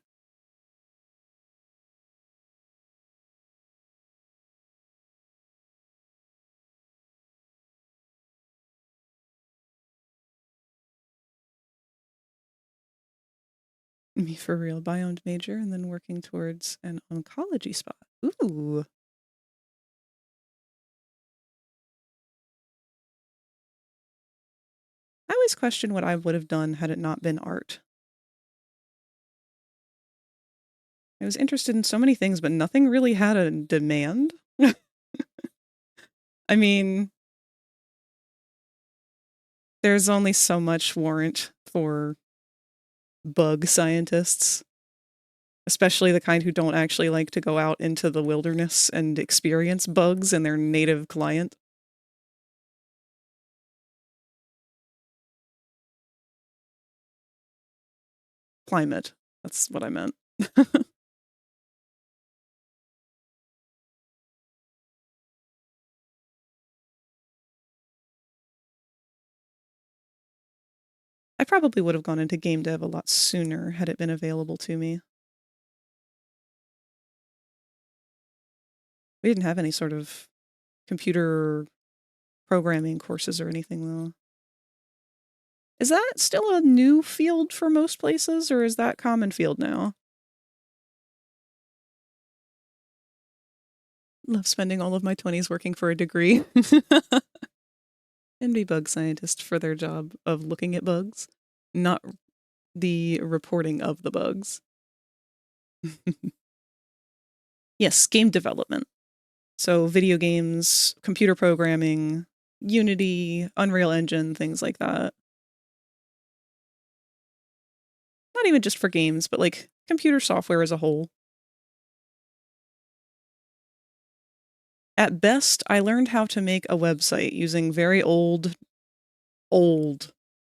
Me for real, biomed major, and then working towards an oncology spot. Ooh. I always question what I would have done had it not been art. I was interested in so many things, but nothing really had a demand. I mean, there's only so much warrant for bug scientists, especially the kind who don't actually like to go out into the wilderness and experience bugs in their native climate. That's what I meant. I probably would have gone into game dev a lot sooner had it been available to me. We didn't have any sort of computer programming courses or anything, though. Is that still a new field for most places, or is that common field now? Love spending all of my 20s working for a degree. And be bug scientist for their job of looking at bugs, not the reporting of the bugs. Yes, game development. So video games, computer programming, Unity, Unreal Engine, things like that. Not even just for games, but like computer software as a whole. At best, I learned how to make a website using very old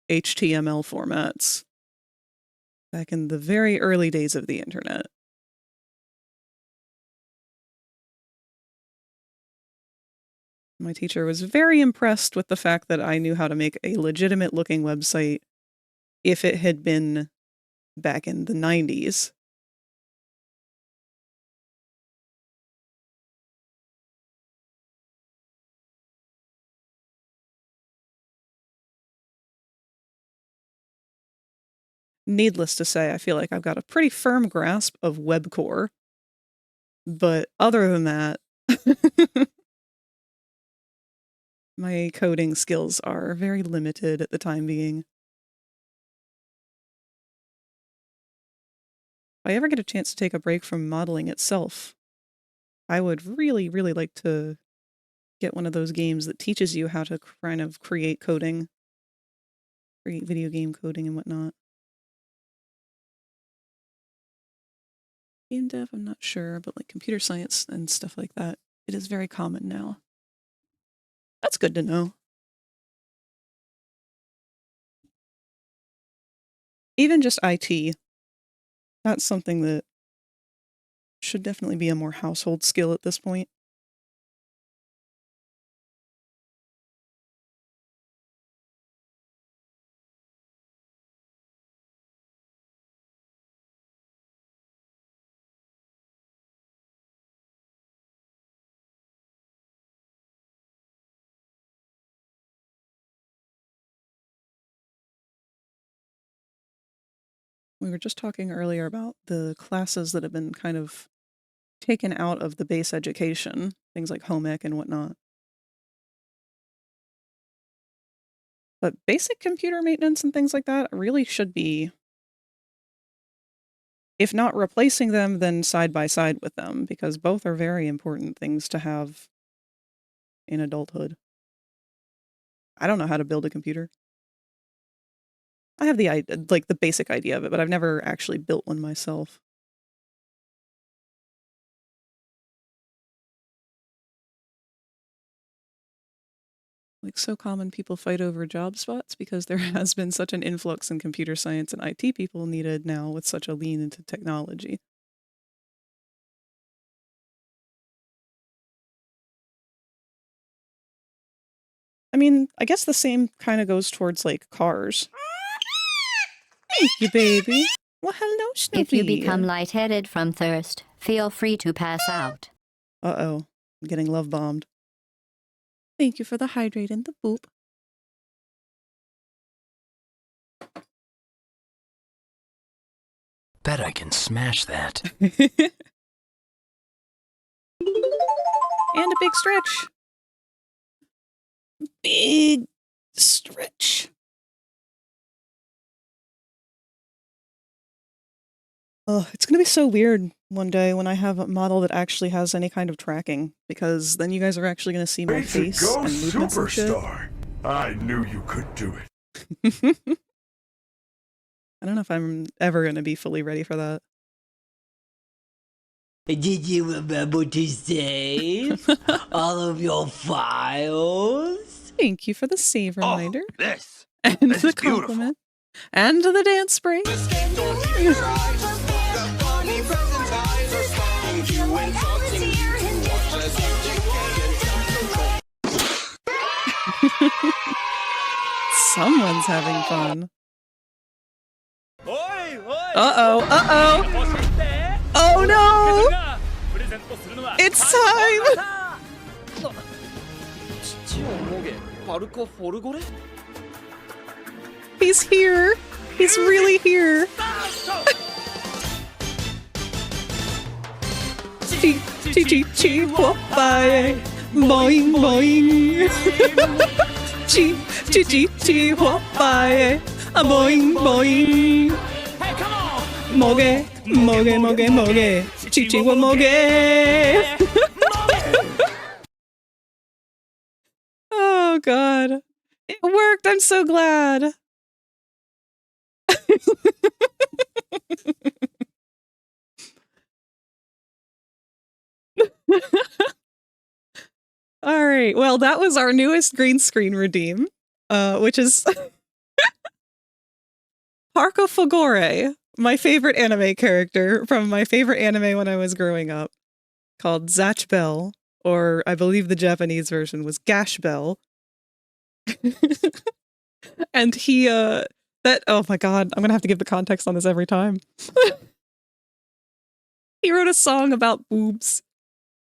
HTML formats back in the very early days of the internet. My teacher was very impressed with the fact that I knew how to make a legitimate looking website if it had been back in the 90s. Needless to say, I feel like I've got a pretty firm grasp of web core. But other than that, my coding skills are very limited at the time being. If I ever get a chance to take a break from modeling itself, I would really, really like to get one of those games that teaches you how to kind of create coding, create video game coding and whatnot. Game dev, I'm not sure, but like computer science and stuff like that, it is very common now. That's good to know. Even just IT, that's something that should definitely be a more household skill at this point. We were just talking earlier about the classes that have been kind of taken out of the base education, things like home ec and whatnot. But basic computer maintenance and things like that really should be, if not replacing them, then side by side with them, because both are very important things to have in adulthood. I don't know how to build a computer. I have the basic idea of it, but I've never actually built one myself. Like, so common people fight over job spots because there has been such an influx in computer science and IT people needed now with such a lean into technology. I mean, I guess the same kind of goes towards, like, cars. Thank you, baby. Well, hello, Snoopy. If you become lightheaded from thirst, feel free to pass out. Uh-oh. I'm getting love bombed. Thank you for the hydrate and the boop. Bet I can smash that. And a big stretch. Big stretch. Oh, it's gonna be so weird one day when I have a model that actually has any kind of tracking, because then you guys are actually gonna see my face Go and movements and shit. superstar! I knew you could do it. I don't know if I'm ever gonna be fully ready for that. Did you remember to save all of your files? Thank you for the save reminder. This! And This the is beautiful. compliment. And the dance break. Someone's having fun. Uh-oh, uh-oh! Oh no! It's time! He's here! He's really here! Chi whoopie! Boing boing! Chi whoopie! Boing boing! Moge, moge, moge, moge! Chi wa moge! Oh god. It worked! I'm so glad! Alright, well that was our newest green screen redeem, which is Parco Fogore, my favorite anime character from my favorite anime when I was growing up, called Zatch Bell, or I believe the Japanese version was Gash Bell. And he, oh my god, I'm gonna have to give the context on this every time. He wrote a song about boobs.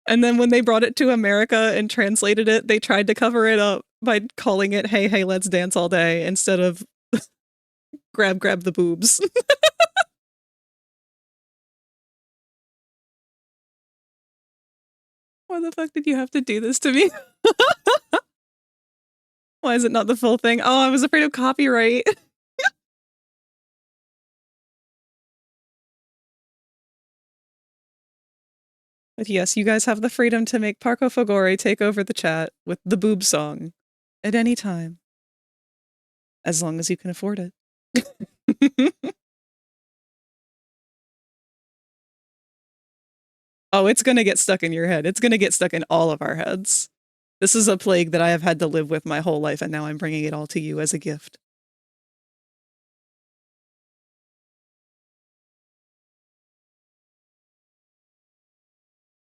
And then when they brought it to America and translated it, they tried to cover it up by calling it Hey, Hey, Let's Dance All Day instead of Grab the boobs. Why the fuck did you have to do this to me? Why is it not the full thing? Oh, I was afraid of copyright. But yes, you guys have the freedom to make Parco Fogore take over the chat with the boob song at any time. As long as you can afford it. Oh, it's gonna get stuck in your head. It's gonna get stuck in all of our heads. This is a plague that I have had to live with my whole life, and now I'm bringing it all to you as a gift.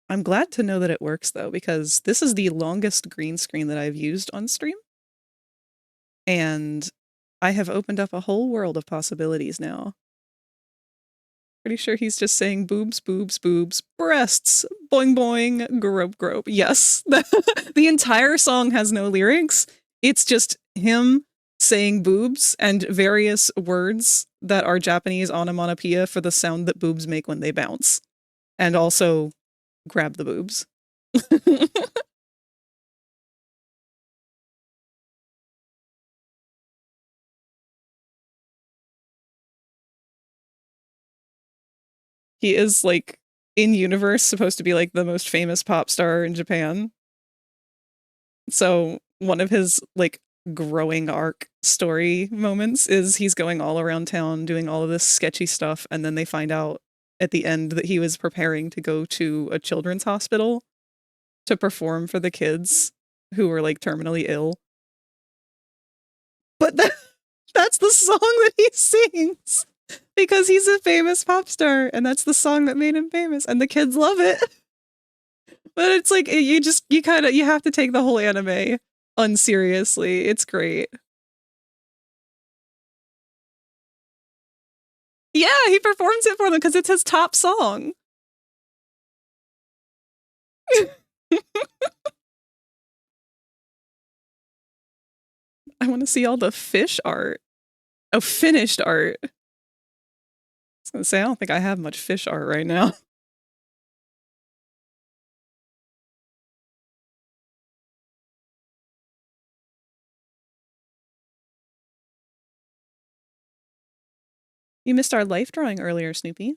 I'm glad to know that it works, though, because this is the longest green screen that I've used on stream. And I have opened up a whole world of possibilities now. Pretty sure he's just saying boobs, boobs, boobs, breasts, boing, boing, grope, grope. Yes, the entire song has no lyrics. It's just him saying boobs and various words that are Japanese onomatopoeia for the sound that boobs make when they bounce. And also, grab the boobs. He is, like, in universe supposed to be, like, the most famous pop star in Japan. So one of his, like, growing arc story moments is he's going all around town doing all of this sketchy stuff, and then they find out at the end that he was preparing to go to a children's hospital to perform for the kids who were, like, terminally ill. But that's the song that he sings because he's a famous pop star, and that's the song that made him famous, and the kids love it. But it's like you have to take the whole anime unseriously. It's great. Yeah, he performs it for them because it's his top song. I want to see all the fish art. Oh, finished art. I was gonna say, I don't think I have much fish art right now. You missed our life drawing earlier, Snoopy.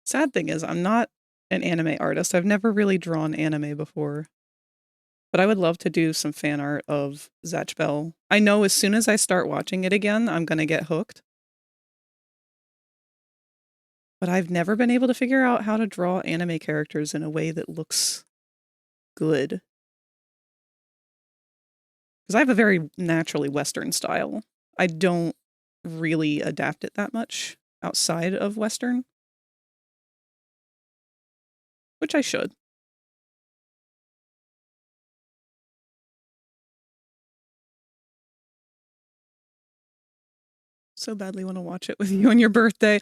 Sad thing is, I'm not an anime artist. I've never really drawn anime before. But I would love to do some fan art of Zatch Bell. I know as soon as I start watching it again, I'm gonna get hooked. But I've never been able to figure out how to draw anime characters in a way that looks good. Because I have a very naturally Western style. I don't really adapt it that much outside of Western. Which I should. So badly want to watch it with you on your birthday.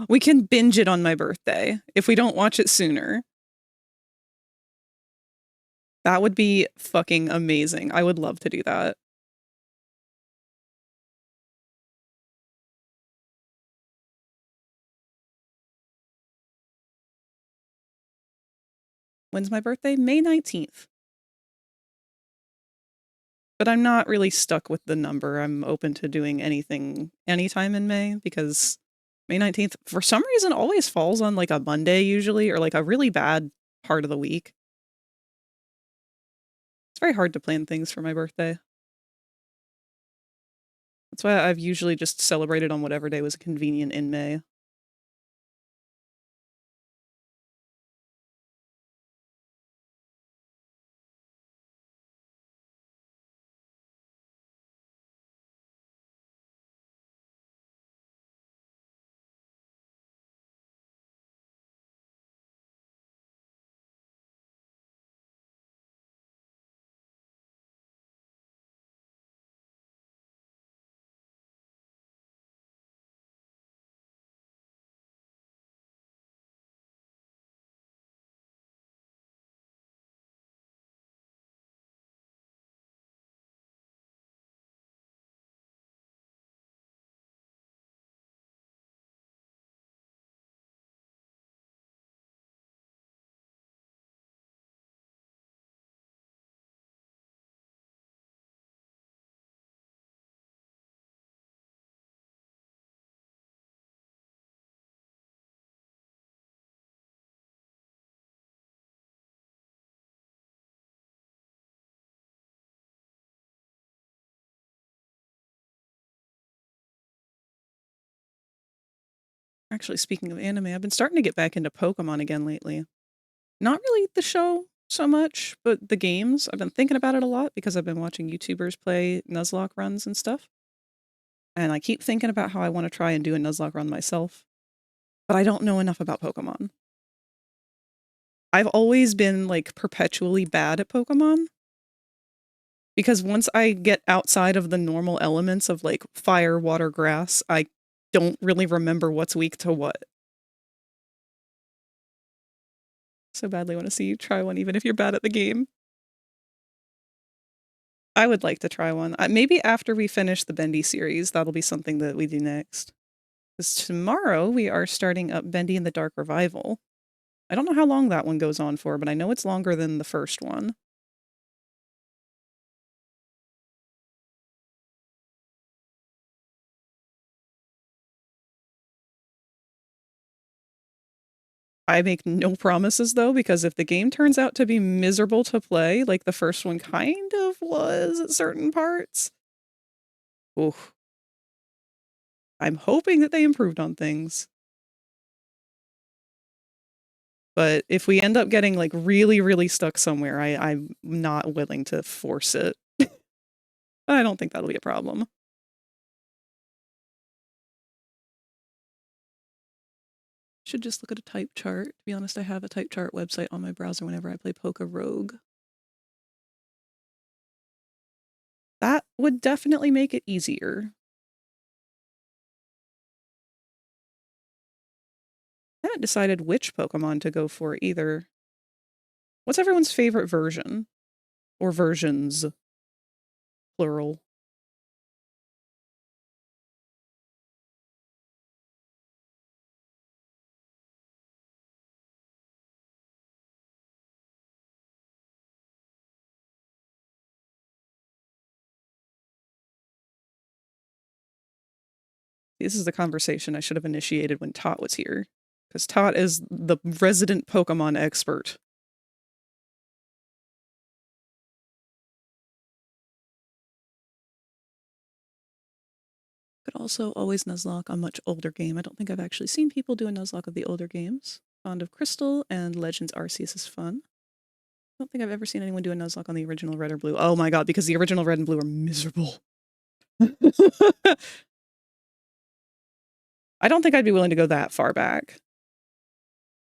We can binge it on my birthday if we don't watch it sooner. That would be fucking amazing. I would love to do that. When's my birthday? May 19th. But I'm not really stuck with the number. I'm open to doing anything anytime in May because May 19th, for some reason, always falls on like a Monday usually, or like a really bad part of the week. It's very hard to plan things for my birthday. That's why I've usually just celebrated on whatever day was convenient in May. Actually, speaking of anime, I've been starting to get back into Pokemon again lately. Not really the show so much, but the games. I've been thinking about it a lot because I've been watching YouTubers play Nuzlocke runs and stuff. And I keep thinking about how I want to try and do a Nuzlocke run myself. But I don't know enough about Pokemon. I've always been like perpetually bad at Pokemon. Because once I get outside of the normal elements of like fire, water, grass, I don't really remember what's weak to what. So badly want to see you try one, even if you're bad at the game. I would like to try one. Maybe after we finish the Bendy series, that'll be something that we do next. Because tomorrow we are starting up Bendy and the Dark Revival. I don't know how long that one goes on for, but I know it's longer than the first one. I make no promises, though, because if the game turns out to be miserable to play, like the first one kind of was at certain parts, oof. I'm hoping that they improved on things. But if we end up getting, like, really, really stuck somewhere, I'm not willing to force it. I don't think that'll be a problem. Should just look at a type chart. To be honest, I have a type chart website on my browser whenever I play Poke Rogue. That would definitely make it easier. I haven't decided which Pokemon to go for either. What's everyone's favorite version? Or versions? Plural. This is the conversation I should have initiated when Tot was here. Because Tot is the resident Pokemon expert. Could also always Nuzlocke on much older game. I don't think I've actually seen people do a Nuzlocke of the older games. Fond of Crystal and Legends Arceus is fun. I don't think I've ever seen anyone do a Nuzlocke on the original Red or Blue. Oh my god, because the original Red and Blue are miserable. I don't think I'd be willing to go that far back.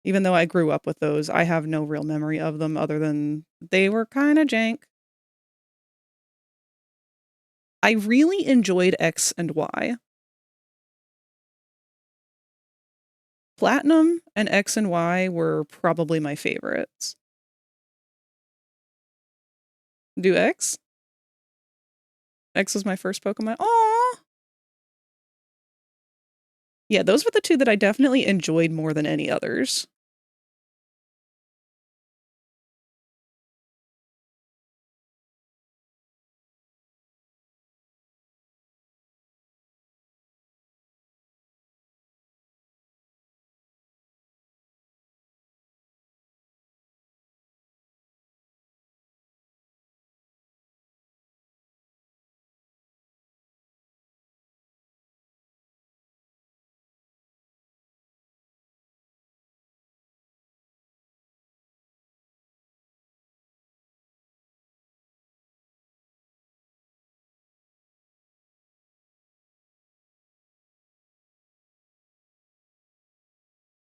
Even though I grew up with those, I have no real memory of them other than they were kind of jank. I really enjoyed X and Y. Platinum and X and Y were probably my favorites. Do X? X was my first Pokemon. Aww! Yeah, those were the two that I definitely enjoyed more than any others.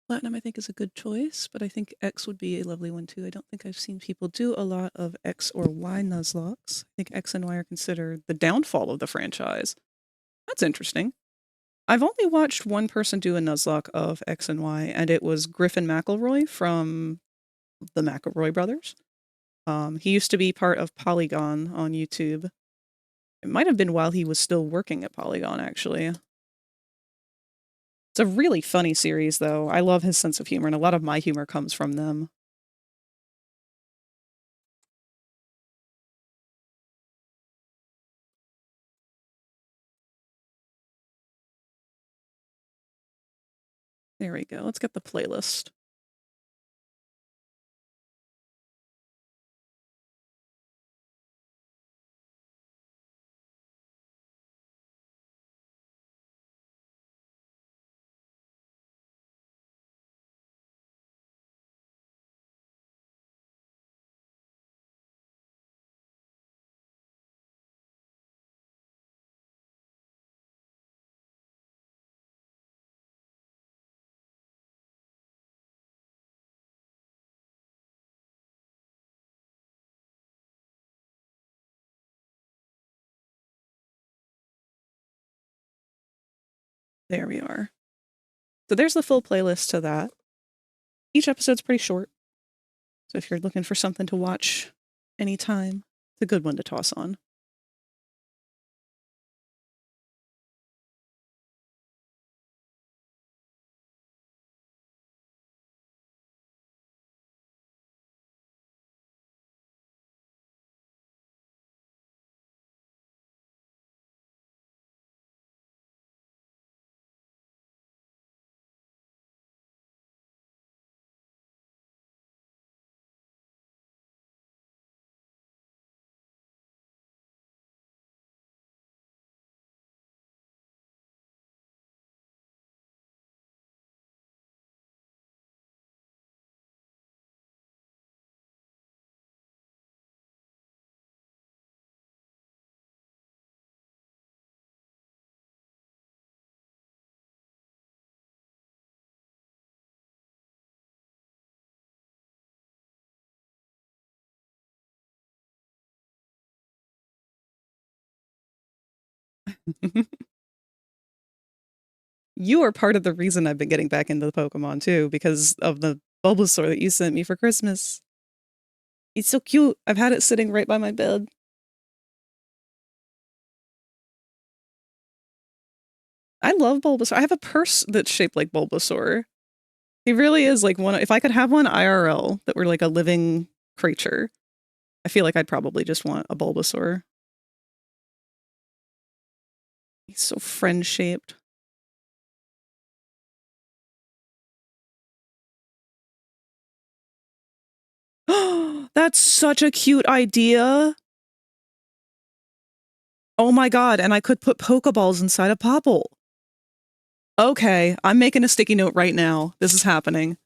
Platinum, I think, is a good choice, but I think X would be a lovely one too. I don't think I've seen people do a lot of X or Y Nuzlocks. I think X and Y are considered the downfall of the franchise. That's interesting. I've only watched one person do a Nuzlocke of X and Y, and it was Griffin McElroy from the McElroy brothers. He used to be part of Polygon on YouTube. It might have been while he was still working at Polygon, actually. It's a really funny series, though. I love his sense of humor, and a lot of my humor comes from them. There we go. Let's get the playlist. There we are. So there's the full playlist to that. Each episode's pretty short. So if you're looking for something to watch anytime, it's a good one to toss on. You are part of the reason I've been getting back into the Pokemon too, because of the Bulbasaur that you sent me for Christmas. It's so cute. I've had it sitting right by my bed. I love Bulbasaur. I have a purse that's shaped like Bulbasaur. He really is like one. If I could have one IRL that were like a living creature, I feel like I'd probably just want a Bulbasaur. He's so friend-shaped. That's such a cute idea. Oh my god, and I could put Pokeballs inside a Popple. Okay, I'm making a sticky note right now. This is happening.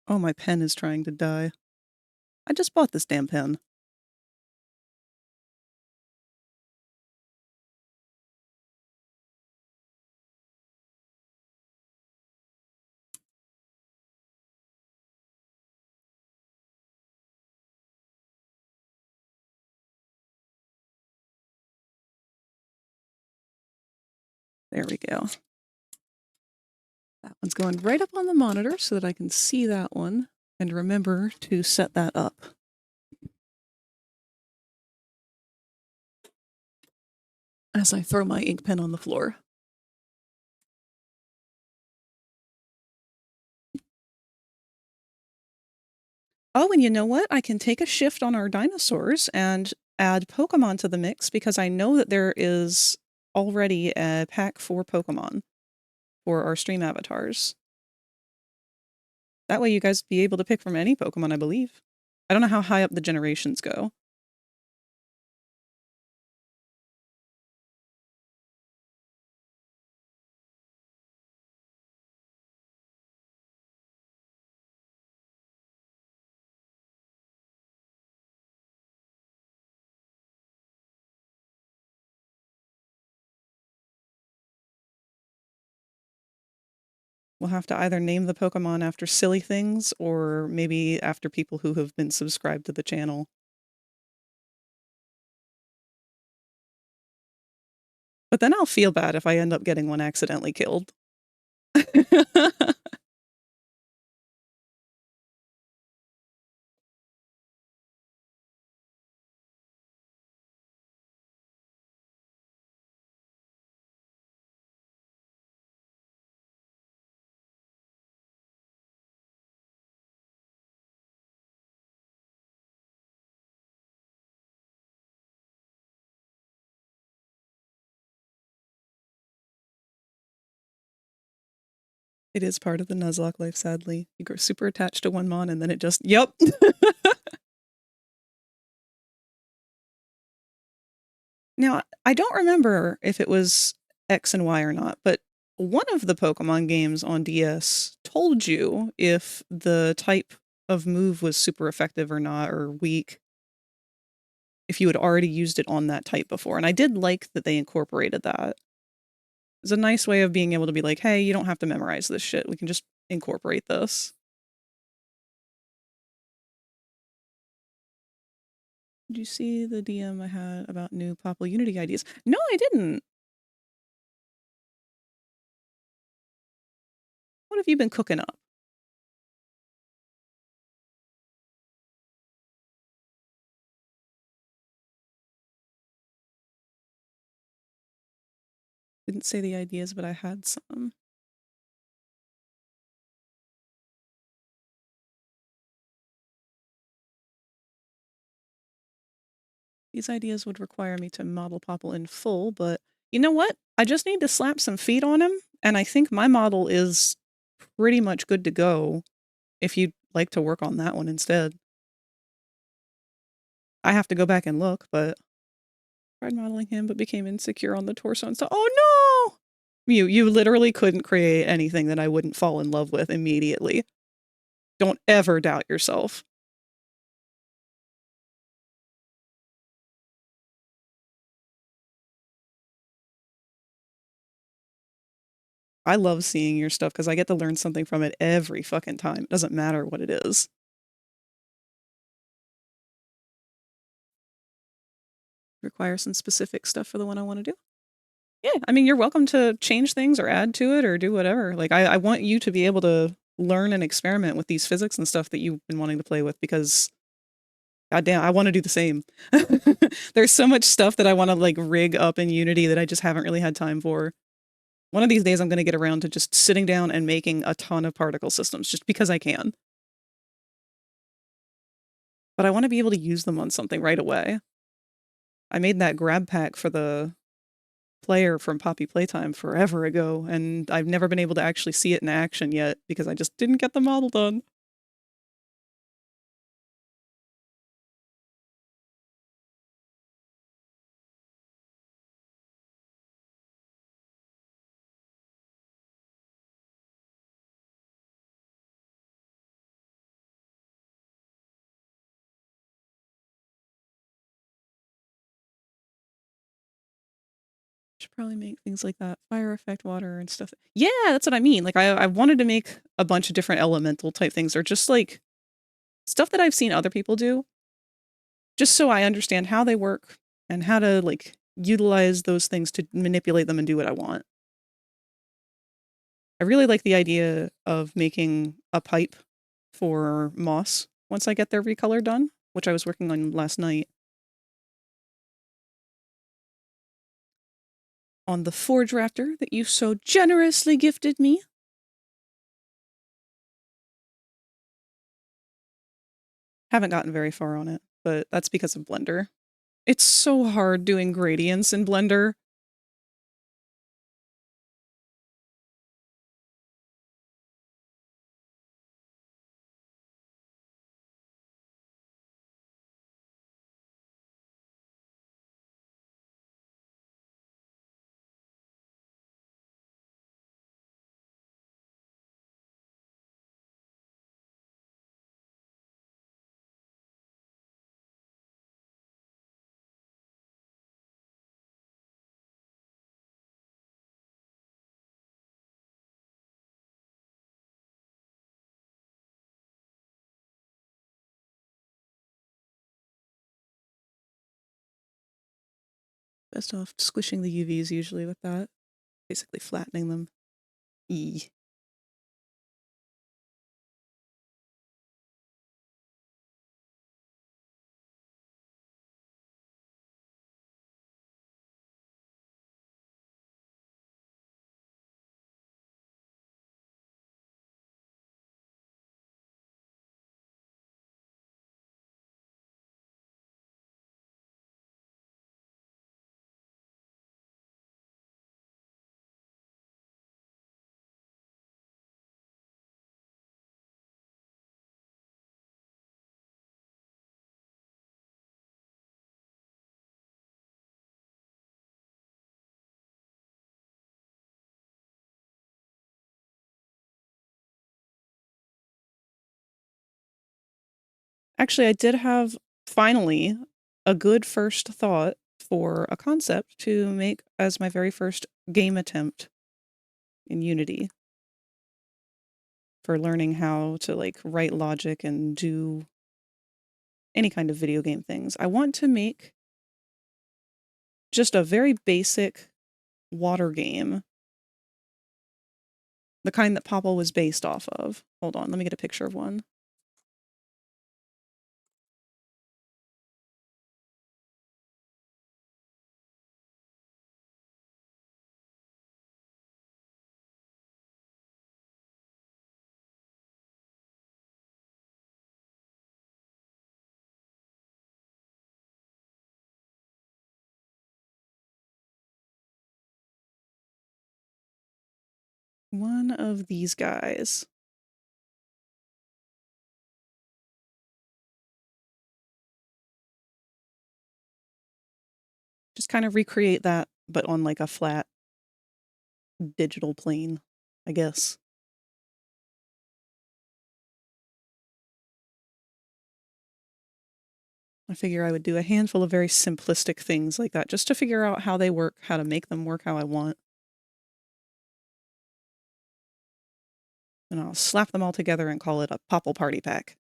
Oh, my pen is trying to die. I just bought this damn pen. There we go. That one's going right up on the monitor so that I can see that one and remember to set that up. As I throw my ink pen on the floor. Oh, and you know what? I can take a shift on our dinosaurs and add Pokemon to the mix because I know that there is already a pack for Pokemon for our stream avatars. That way you guys be able to pick from any Pokemon, I believe. I don't know how high up the generations go. We'll have to either name the Pokemon after silly things or maybe after people who have been subscribed to the channel. But then I'll feel bad if I end up getting one accidentally killed. It is part of the Nuzlocke life, sadly. You grow super attached to one mon and then it just, yep. Now, I don't remember if it was X and Y or not, but one of the Pokemon games on DS told you if the type of move was super effective or not, or weak, if you had already used it on that type before. And I did like that they incorporated that. It's a nice way of being able to be like, hey, you don't have to memorize this shit. We can just incorporate this. Did you see the DM I had about new Popple Unity ideas? No, I didn't. What have you been cooking up? Didn't say the ideas, but I had some. These ideas would require me to model Popple in full, but you know what? I just need to slap some feet on him, and I think my model is pretty much good to go if you'd like to work on that one instead. I have to go back and look, but tried modeling him, but became insecure on the torso and so, oh no! You literally couldn't create anything that I wouldn't fall in love with immediately. Don't ever doubt yourself. I love seeing your stuff because I get to learn something from it every fucking time. It doesn't matter what it is. Require some specific stuff for the one I want to do. Yeah, I mean, you're welcome to change things or add to it or do whatever. Like, I want you to be able to learn and experiment with these physics and stuff that you've been wanting to play with because, goddamn, I want to do the same. There's so much stuff that I want to, like, rig up in Unity that I just haven't really had time for. One of these days, I'm going to get around to just sitting down and making a ton of particle systems just because I can. But I want to be able to use them on something right away. I made that grab pack for the player from Poppy Playtime forever ago, and I've never been able to actually see it in action yet because I just didn't get the model done. Should probably make things like that. Fire effect, water, and stuff. Yeah, that's what I mean. Like, I wanted to make a bunch of different elemental type things, or just, like, stuff that I've seen other people do, just so I understand how they work and how to, like, utilize those things to manipulate them and do what I want. I really like the idea of making a pipe for moss once I get their recolor done, which I was working on last night. On the FragRaptor that you so generously gifted me. Haven't gotten very far on it, but that's because of Blender. It's so hard doing gradients in Blender. Best off squishing the UVs usually with that. Basically flattening them. E. Actually, I did have, finally, a good first thought for a concept to make as my very first game attempt in Unity. For learning how to, like, write logic and do any kind of video game things. I want to make just a very basic water game. The kind that Popple was based off of. Hold on, let me get a picture of one. One of these guys. Just kind of recreate that, but on like a flat digital plane, I guess. I figure I would do a handful of very simplistic things like that just to figure out how they work, how to make them work how I want. And I'll slap them all together and call it a Popple Party Pack.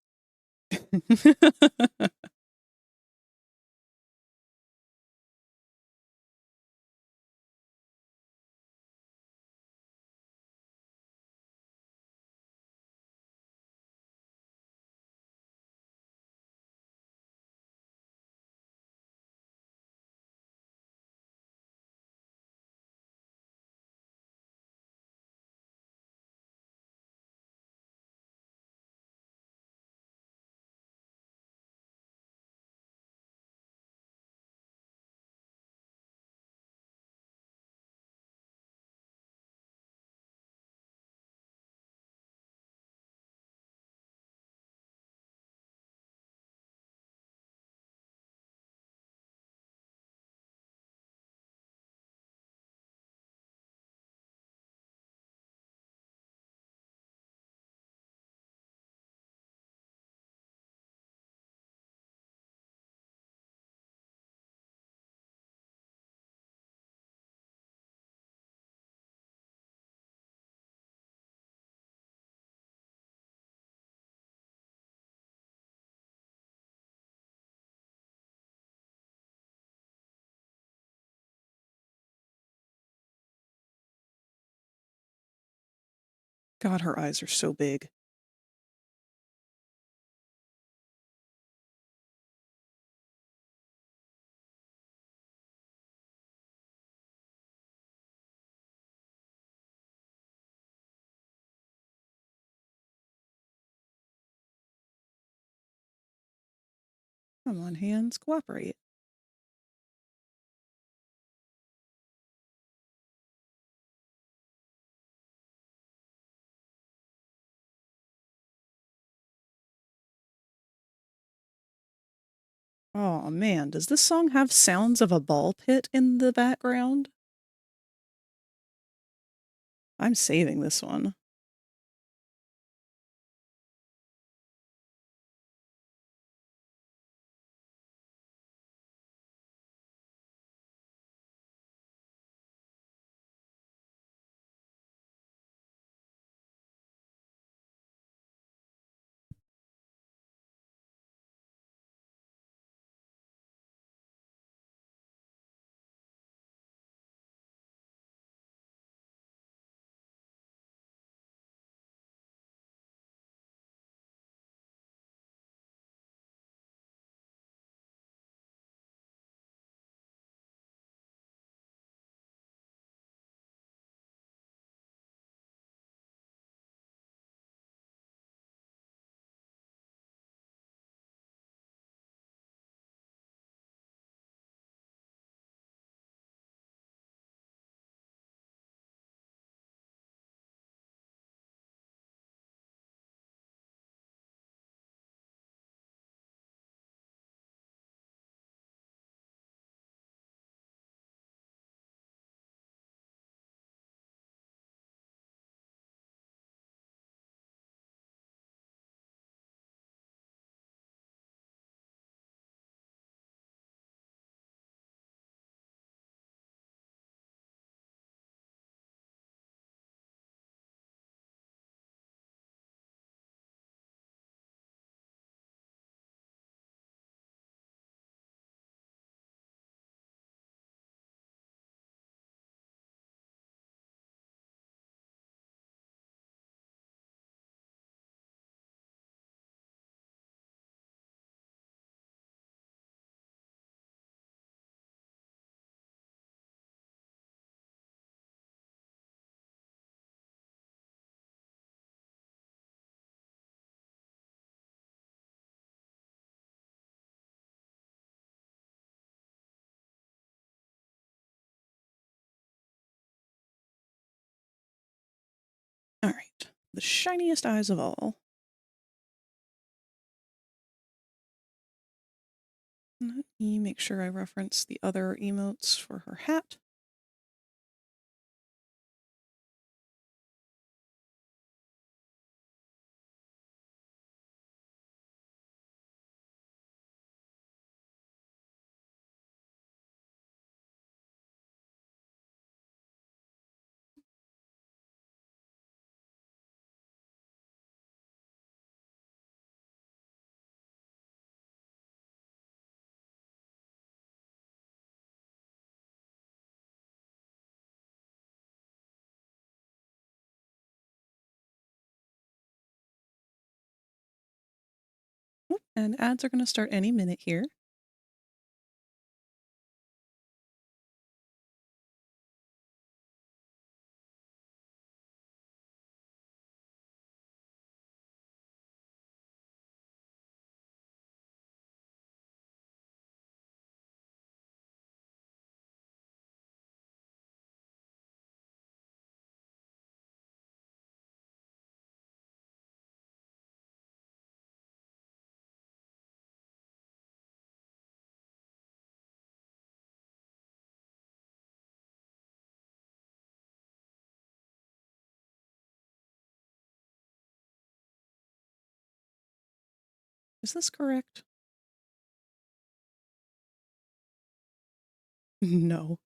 God, her eyes are so big. Come on, hands, cooperate. Oh man, does this song have sounds of a ball pit in the background? I'm saving this one. All right, the shiniest eyes of all. Let me make sure I reference the other emotes for her hat. Oop, and ads are going to start any minute here. Is this correct? No.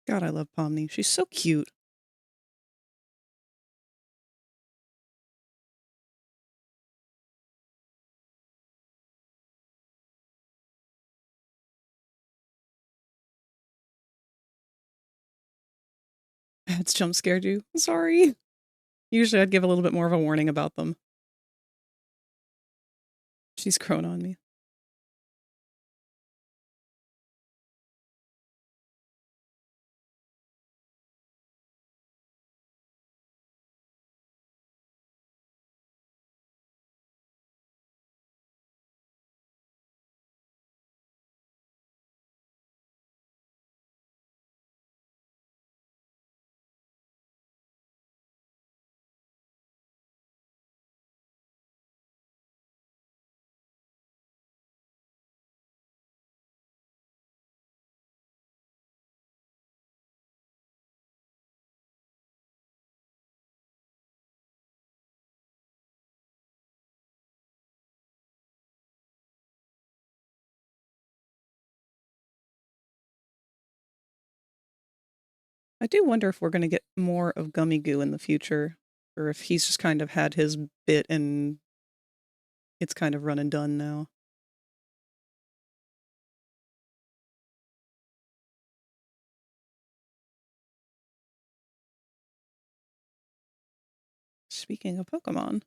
God, I love Pomni. She's so cute. It's jump scared you. Sorry. Usually I'd give a little bit more of a warning about them. She's grown on me. I do wonder if we're going to get more of Gummy Goo in the future, or if he's just kind of had his bit and it's kind of run and done now. Speaking of Pokemon.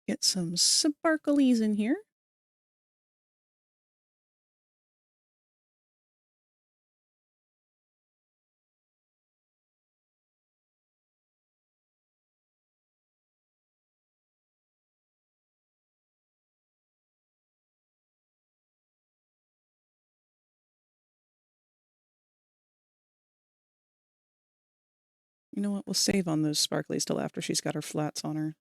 Get some sparklies in here. You know what? We'll save on those sparklies till after she's got her flats on her.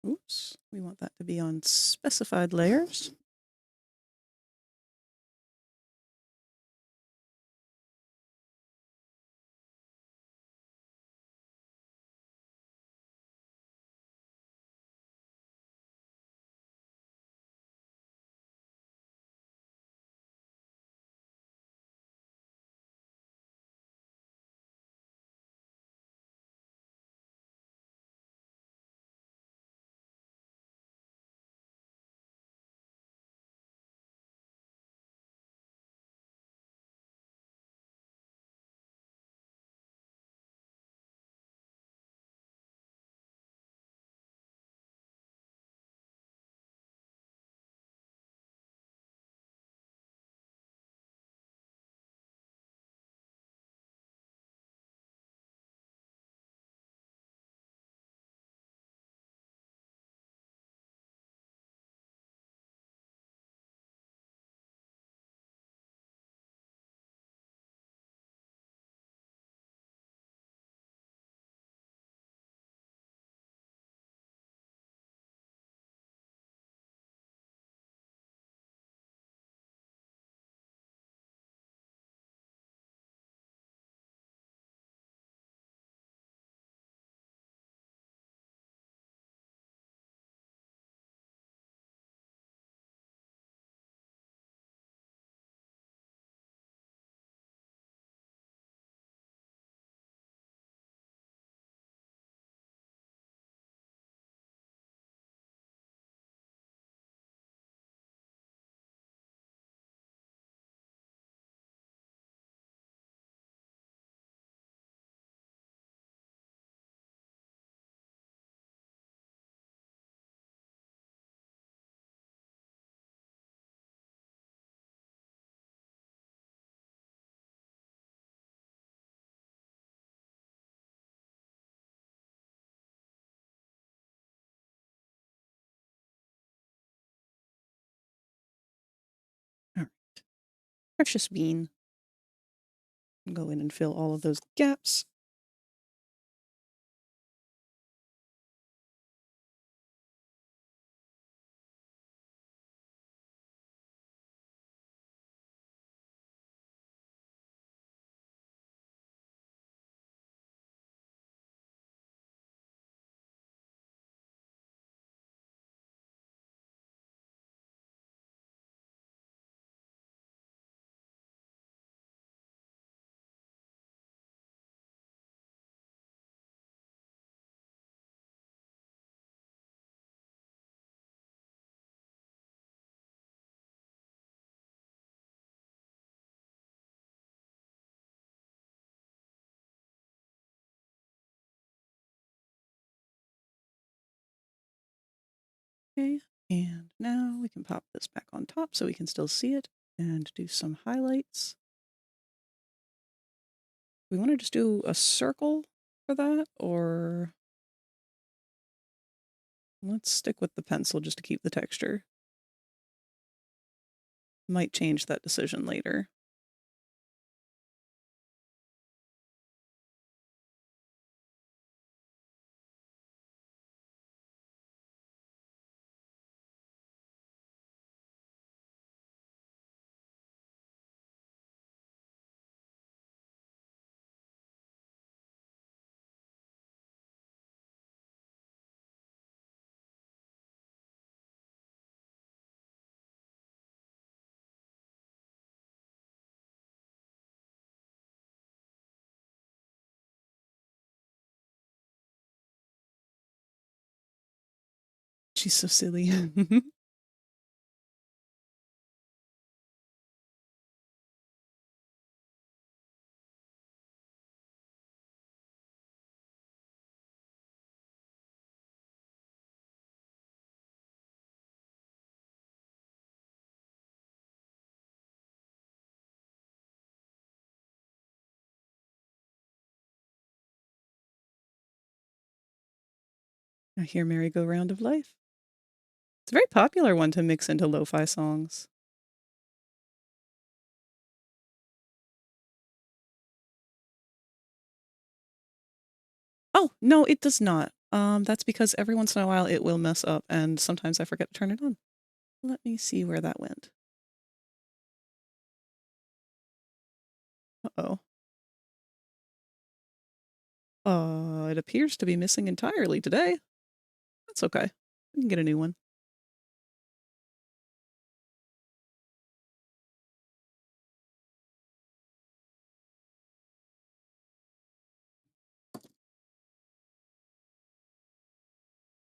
Oops, we want that to be on specified layers. All right. Precious Bean. Go in and fill all of those gaps. Okay, and now we can pop this back on top so we can still see it and do some highlights. We want to just do a circle for that, or let's stick with the pencil just to keep the texture. Might change that decision later. She's so silly. I hear Merry-Go-Round of Life. It's a very popular one to mix into lo-fi songs. Oh, no, it does not. That's because every once in a while it will mess up, and sometimes I forget to turn it on. Let me see where that went. Uh-oh. It appears to be missing entirely today. That's okay. We can get a new one.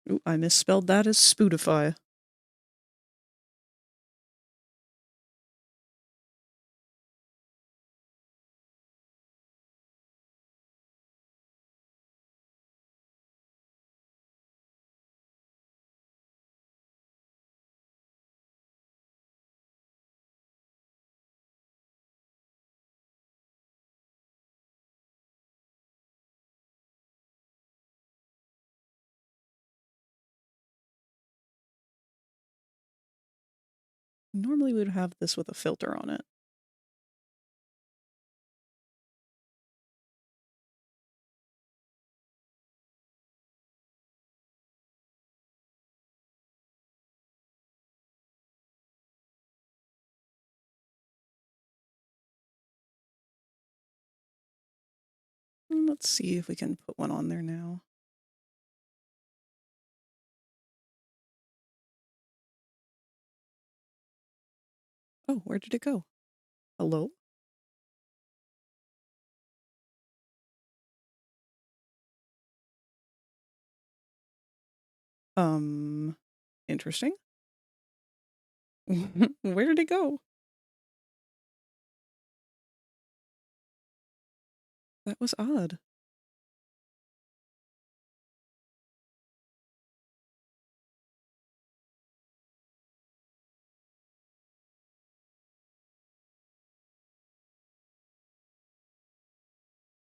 Ooh, I misspelled that as Spotify. Normally we would have this with a filter on it. Let's see if we can put one on there now. Oh, where did it go? Hello? Interesting. Where did it go? That was odd.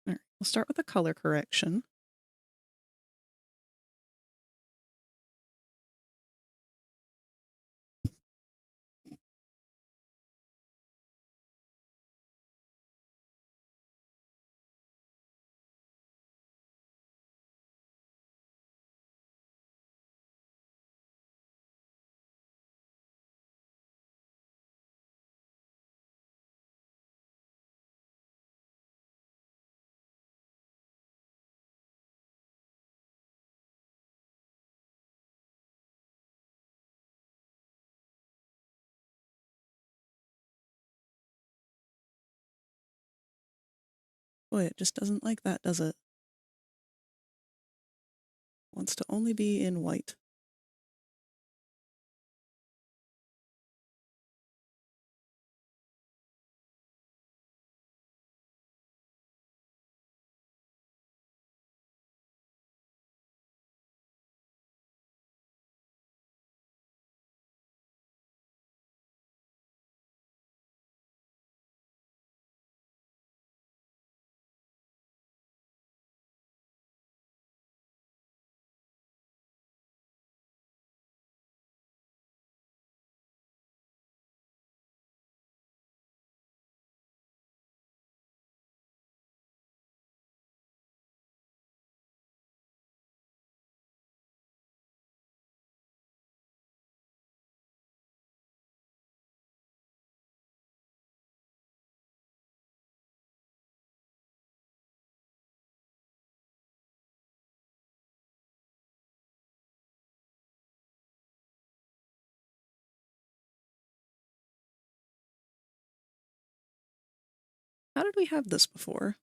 All right, we'll start with the color correction. Boy, it just doesn't like that, does it? Wants to only be in white. How did we have this before?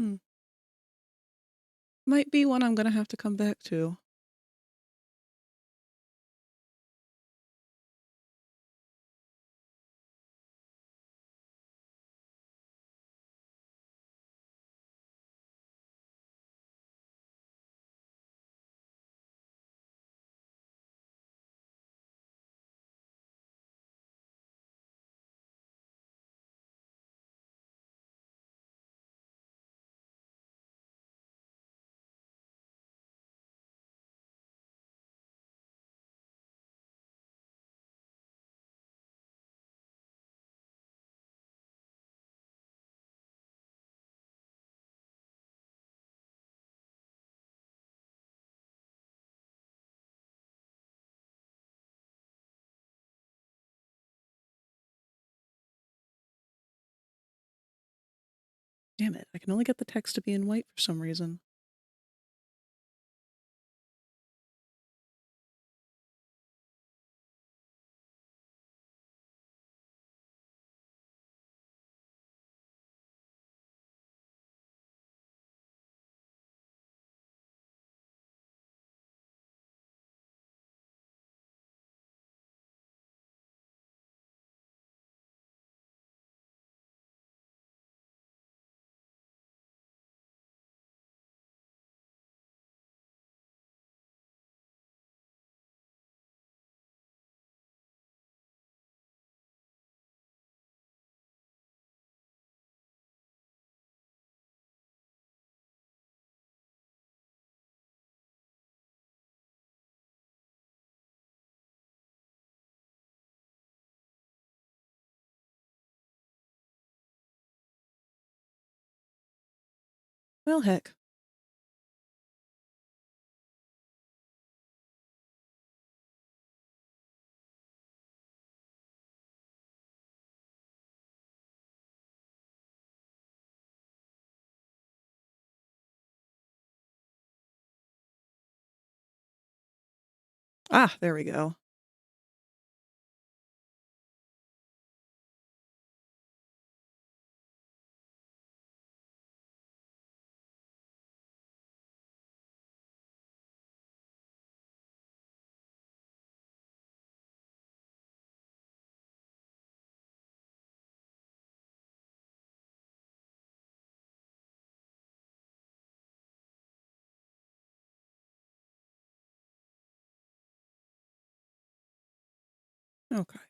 Hmm. Might be one I'm gonna have to come back to. Damn it, I can only get the text to be in white for some reason. Well, heck. Ah, there we go. Okay.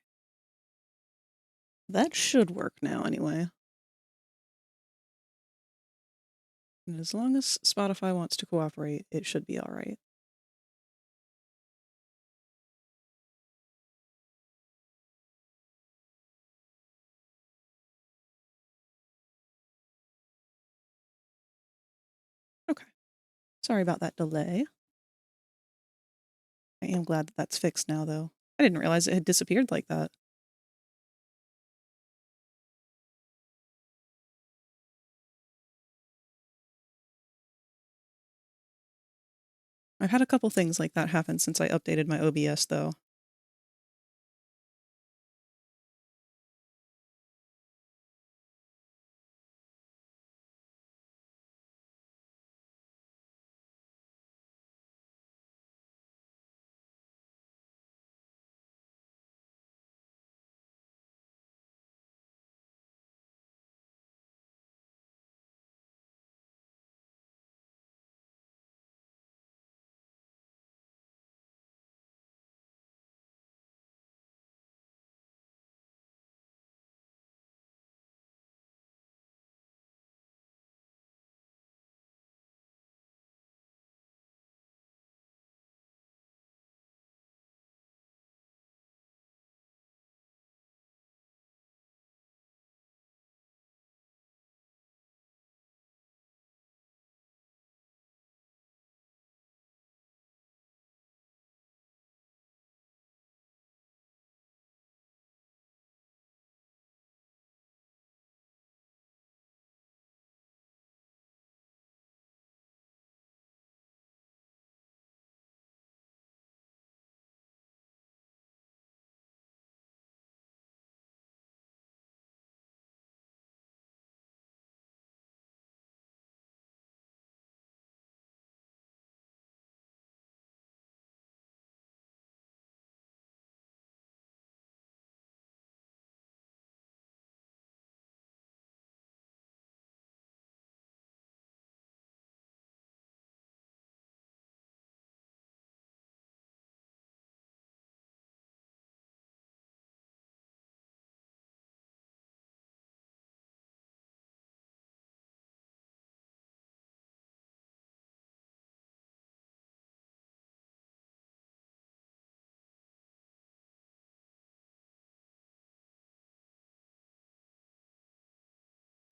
That should work now, anyway. And as long as Spotify wants to cooperate, it should be alright. Okay. Sorry about that delay. I am glad that that's fixed now, though. I didn't realize it had disappeared like that. I've had a couple things like that happen since I updated my OBS, though.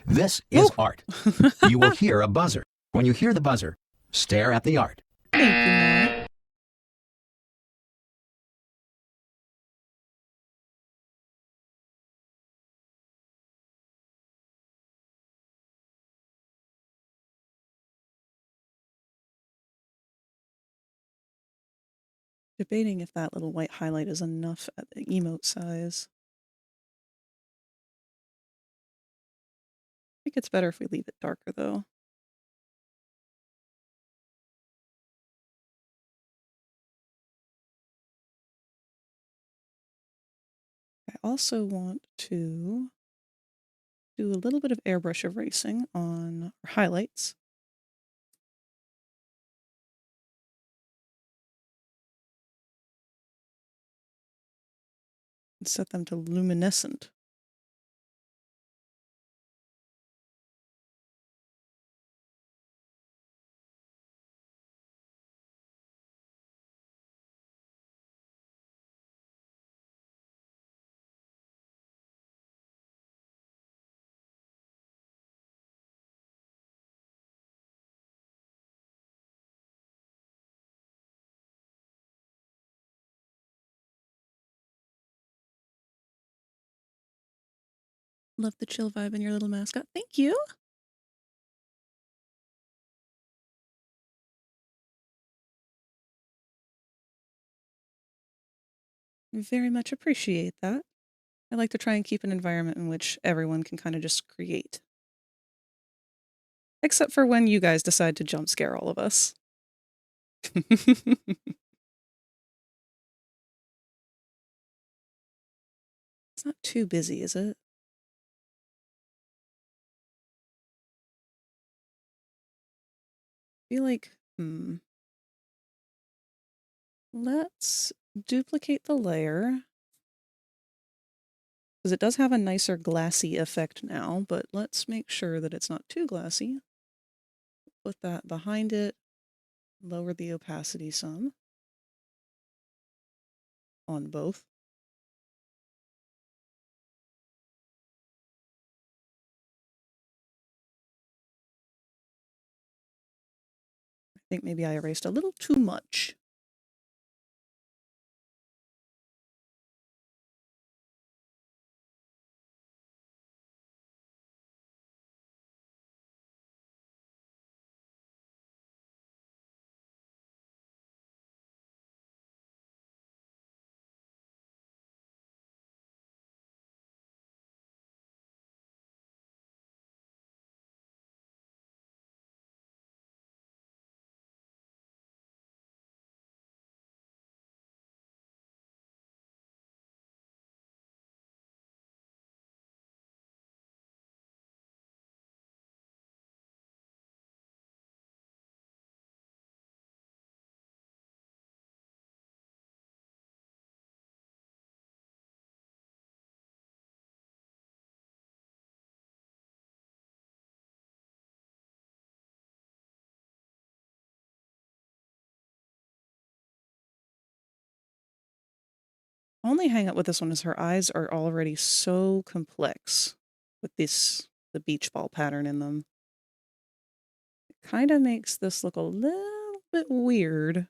This is Woo! art. You will hear a buzzer. When you hear the buzzer, stare at the art. Thank you, Matt. Debating if that little white highlight is enough at the emote size. I think it's better if we leave it darker, though. I also want to do a little bit of airbrush erasing on our highlights. And set them to luminescent. Love the chill vibe in your little mascot. Thank you. Very much appreciate that. I like to try and keep an environment in which everyone can kind of just create. Except for when you guys decide to jump scare all of us. It's not too busy, is it? I feel like, let's duplicate the layer. Because it does have a nicer glassy effect now, but let's make sure that it's not too glassy. Put that behind it, lower the opacity some on both. I think maybe I erased a little too much. only hang up with this one is her eyes are already so complex with the beach ball pattern in them. It kind of makes this look a little bit weird.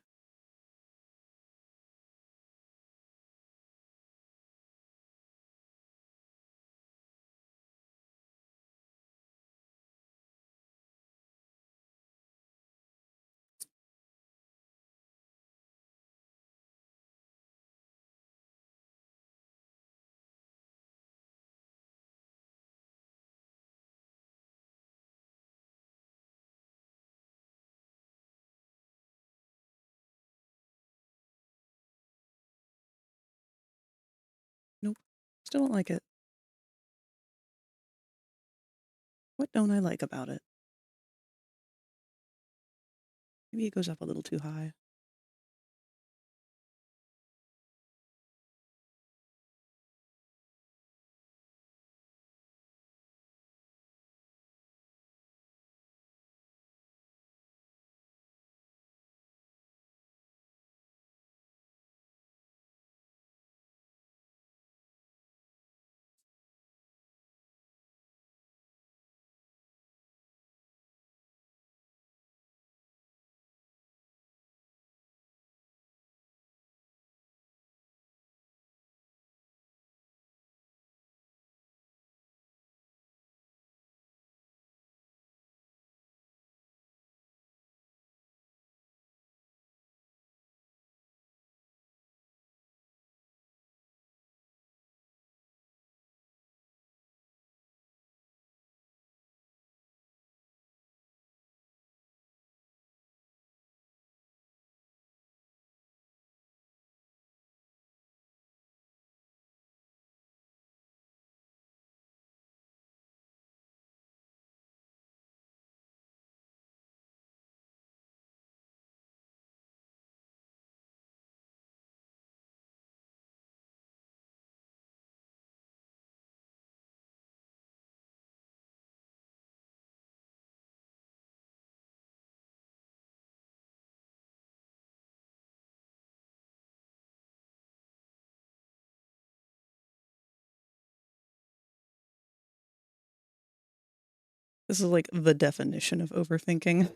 Nope. Still don't like it. What don't I like about it? Maybe it goes up a little too high. This is like the definition of overthinking.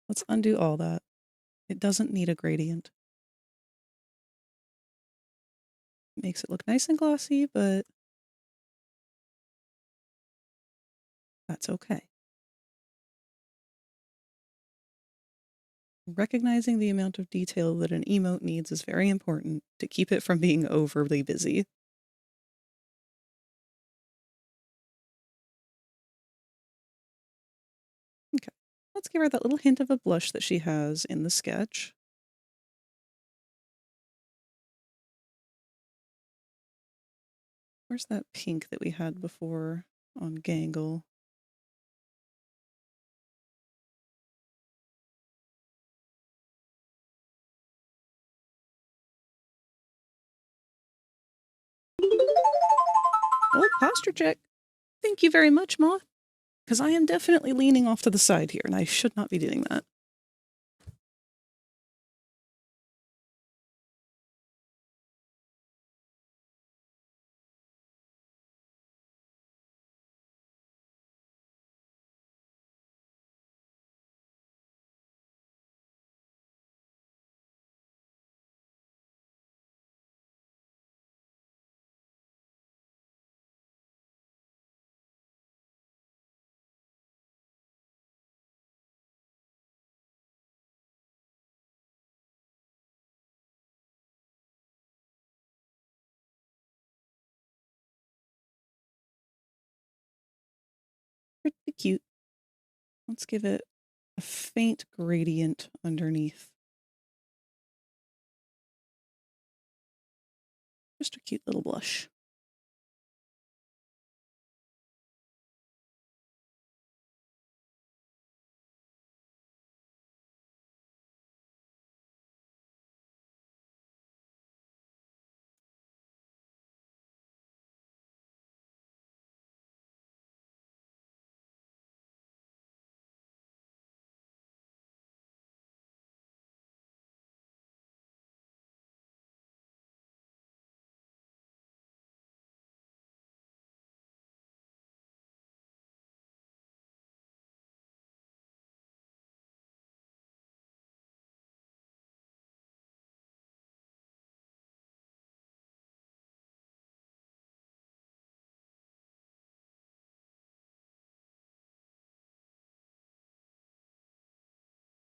Let's undo all that. It doesn't need a gradient. Makes it look nice and glossy, but that's okay. Recognizing the amount of detail that an emote needs is very important to keep it from being overly busy. Okay, let's give her that little hint of a blush that she has in the sketch. Where's that pink that we had before on Gangle? Oh, posture check. Thank you very much, Moth. Because I am definitely leaning off to the side here, and I should not be doing that. Pretty cute. Let's give it a faint gradient underneath. Just a cute little blush.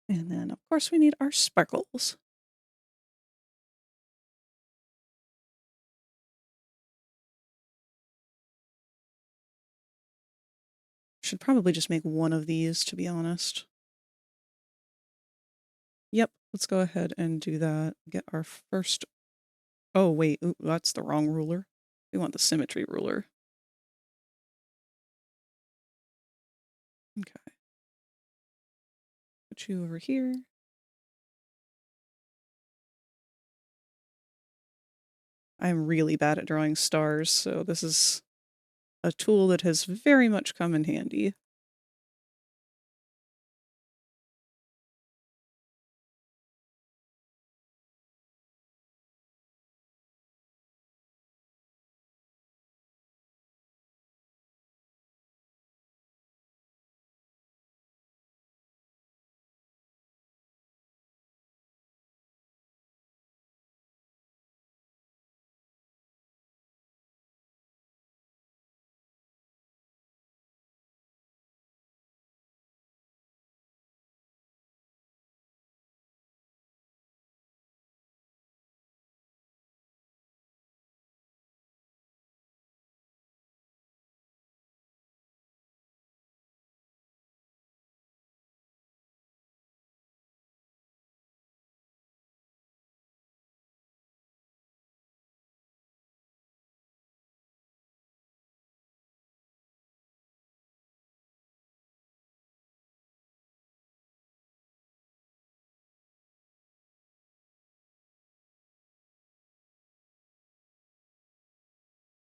And then, of course, we need our sparkles. Should probably just make one of these, to be honest. Yep, let's go ahead and do that. Get our first... Oh, wait, ooh, that's the wrong ruler. We want the symmetry ruler. Okay. Put you over here. I'm really bad at drawing stars, so this is a tool that has very much come in handy.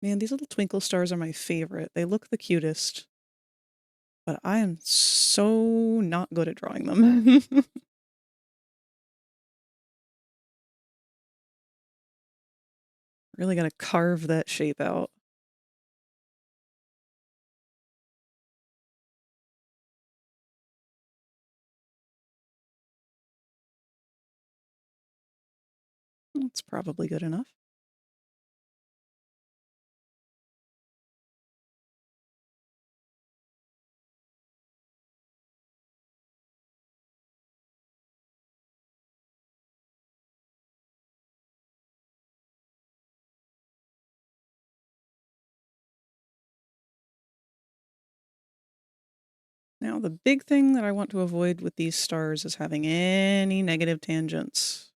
Man, these little twinkle stars are my favorite. They look the cutest. But I am so not good at drawing them. Really gotta carve that shape out. That's probably good enough. Now, the big thing that I want to avoid with these stars is having any negative tangents.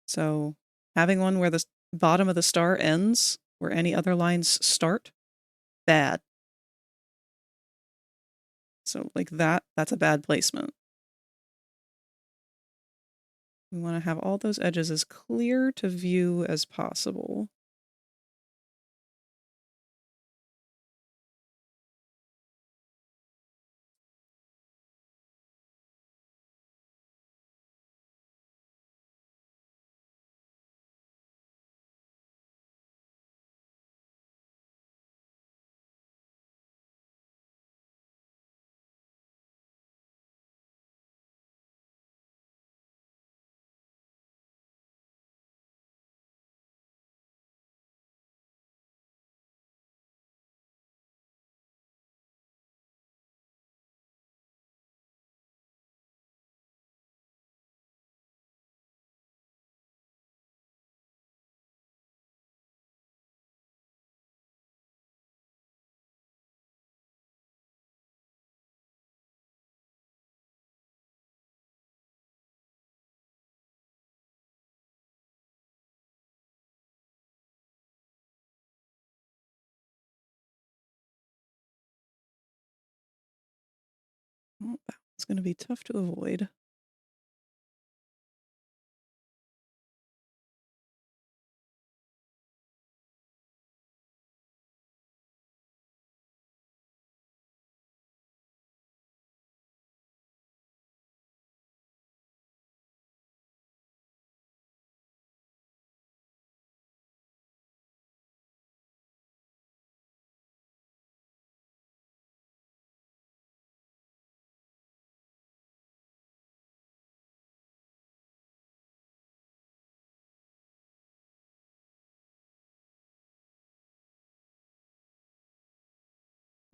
So, having one where the bottom of the star ends, where any other lines start, bad. So, like that's a bad placement. We want to have all those edges as clear to view as possible. Oh, that's going to be tough to avoid.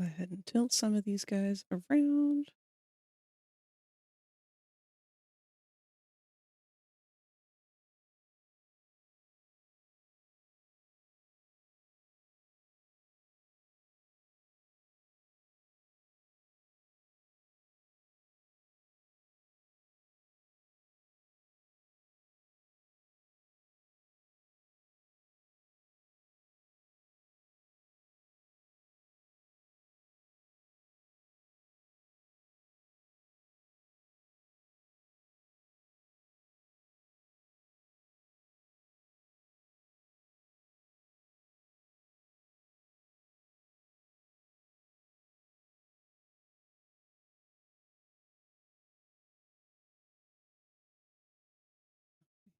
Go ahead and tilt some of these guys around.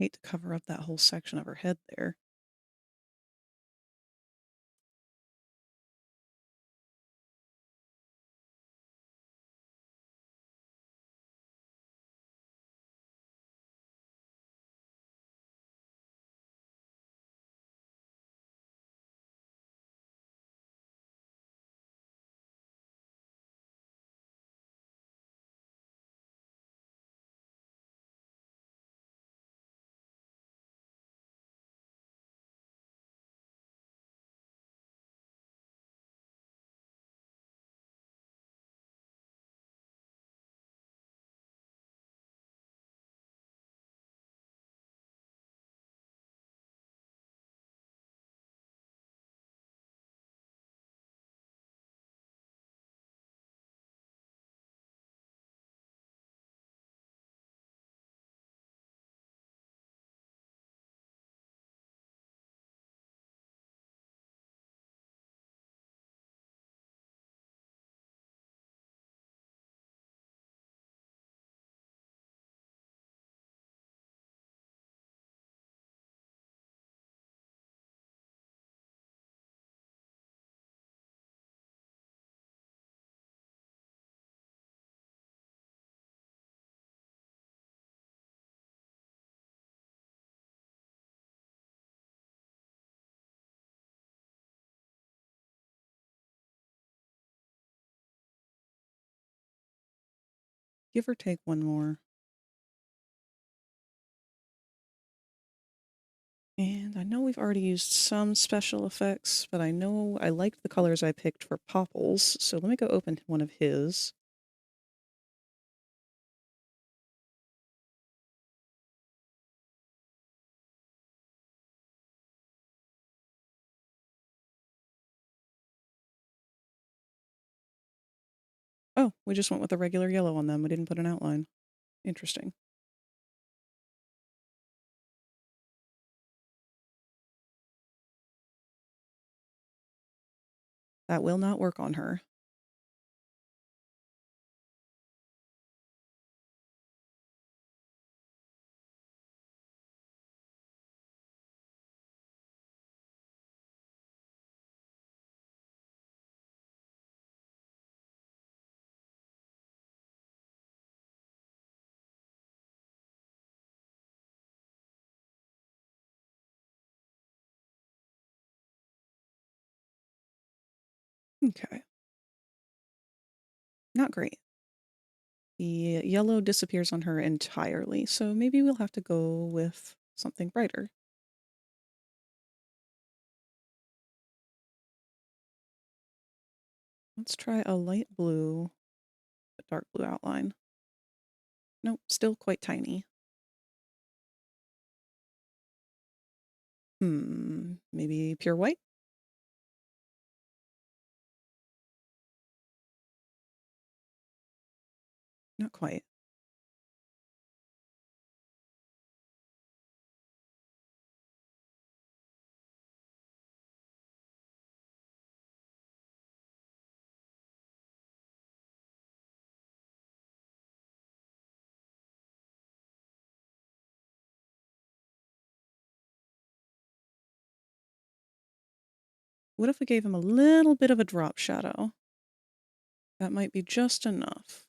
Hate to cover up that whole section of her head there. Give or take one more. And I know we've already used some special effects, but I know I liked the colors I picked for Popples, so let me go open one of his. Oh, we just went with a regular yellow on them. We didn't put an outline. Interesting. That will not work on her. Okay. Not great. The yellow disappears on her entirely, so maybe we'll have to go with something brighter. Let's try a light blue, a dark blue outline. Nope, still quite tiny. Maybe pure white? Not quite. What if we gave him a little bit of a drop shadow? That might be just enough.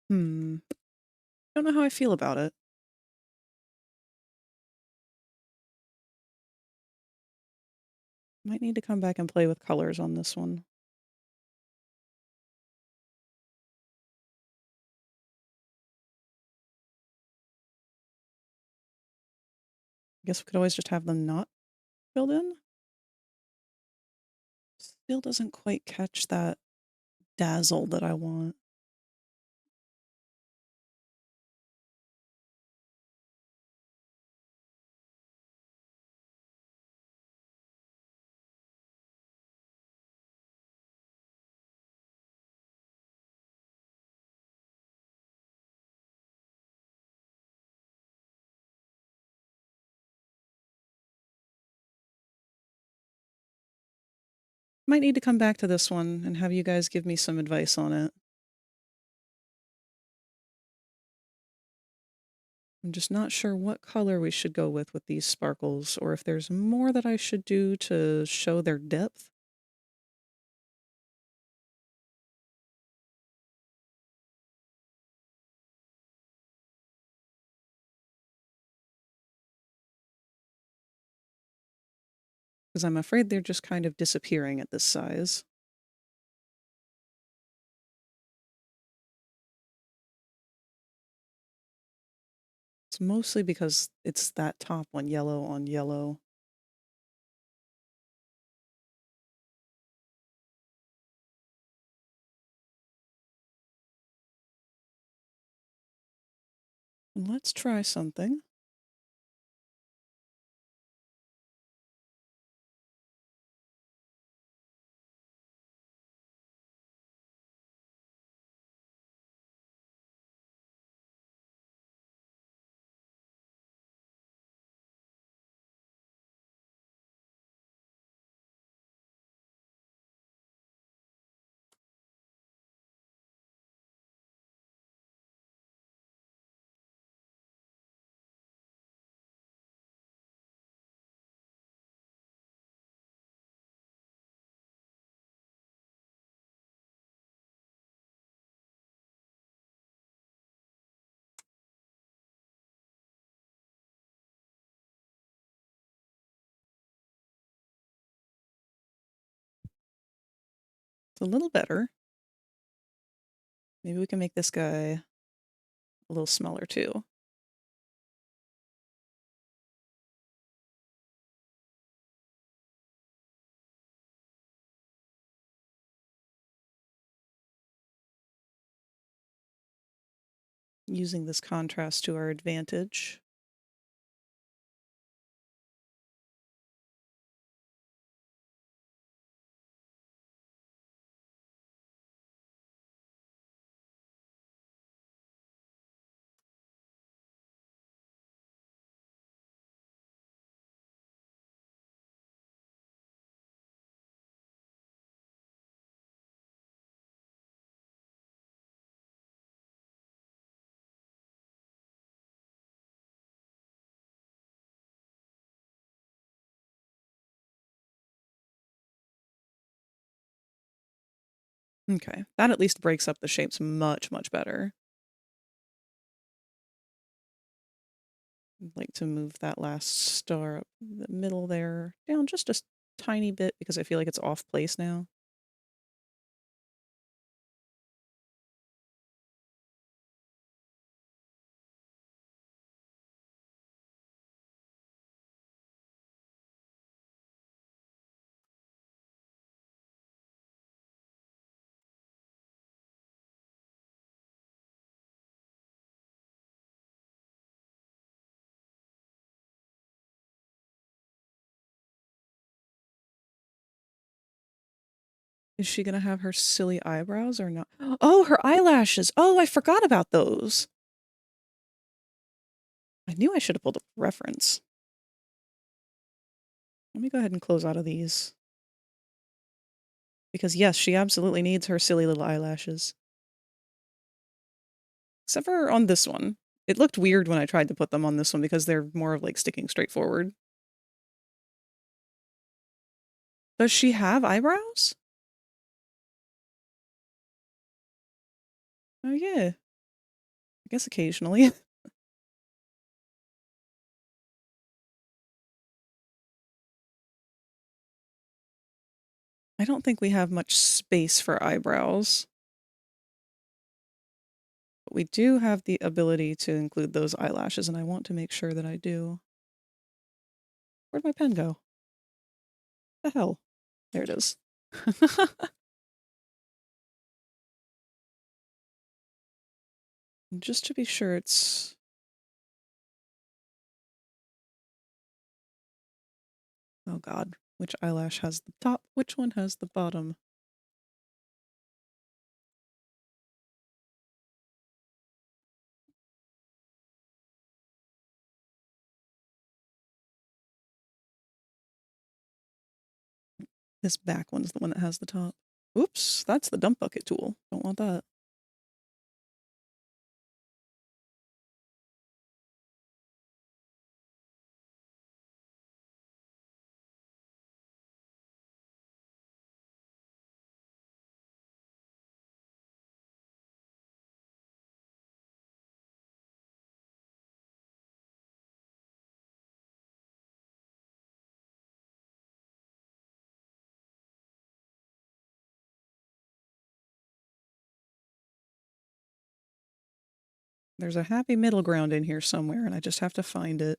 Don't know how I feel about it. Might need to come back and play with colors on this one. I guess we could always just have them not filled in. Still doesn't quite catch that dazzle that I want. Might need to come back to this one and have you guys give me some advice on it. I'm just not sure what color we should go with these sparkles, or if there's more that I should do to show their depth. Because I'm afraid they're just kind of disappearing at this size. It's mostly because it's that top one, yellow on yellow. Let's try something. It's a little better. Maybe we can make this guy a little smaller too. Using this contrast to our advantage. Okay, that at least breaks up the shapes much, much better. I'd like to move that last star up the middle there down just a tiny bit because I feel like it's off place now. Is she gonna have her silly eyebrows or not? Oh, her eyelashes! Oh, I forgot about those! I knew I should have pulled up a reference. Let me go ahead and close out of these. Because yes, she absolutely needs her silly little eyelashes. Except for on this one. It looked weird when I tried to put them on this one because they're more of like sticking straight forward. Does she have eyebrows? Oh yeah. I guess occasionally. don't think we have much space for eyebrows. But we do have the ability to include those eyelashes, and I want to make sure that I do. Where'd my pen go? The hell? There it is. Just to be sure it's... Oh god, which eyelash has the top? Which one has the bottom? This back one's the one that has the top. Oops, that's the dump bucket tool. Don't want that. There's a happy middle ground in here somewhere, and I just have to find it.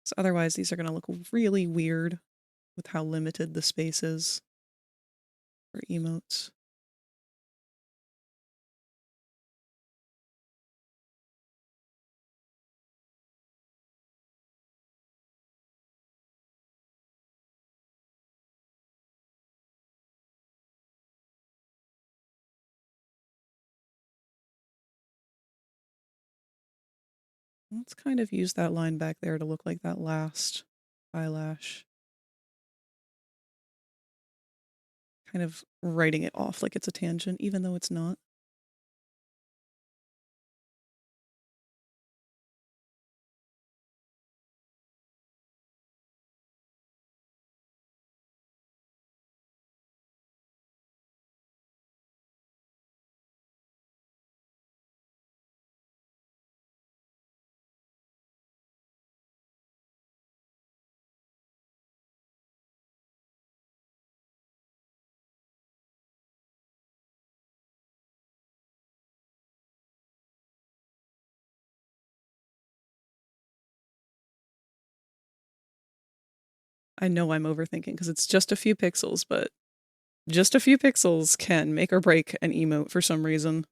So otherwise, these are going to look really weird with how limited the space is for emotes. Let's kind of use that line back there to look like that last eyelash. Kind of writing it off like it's a tangent, even though it's not. I know I'm overthinking because it's just a few pixels, but just a few pixels can make or break an emote for some reason.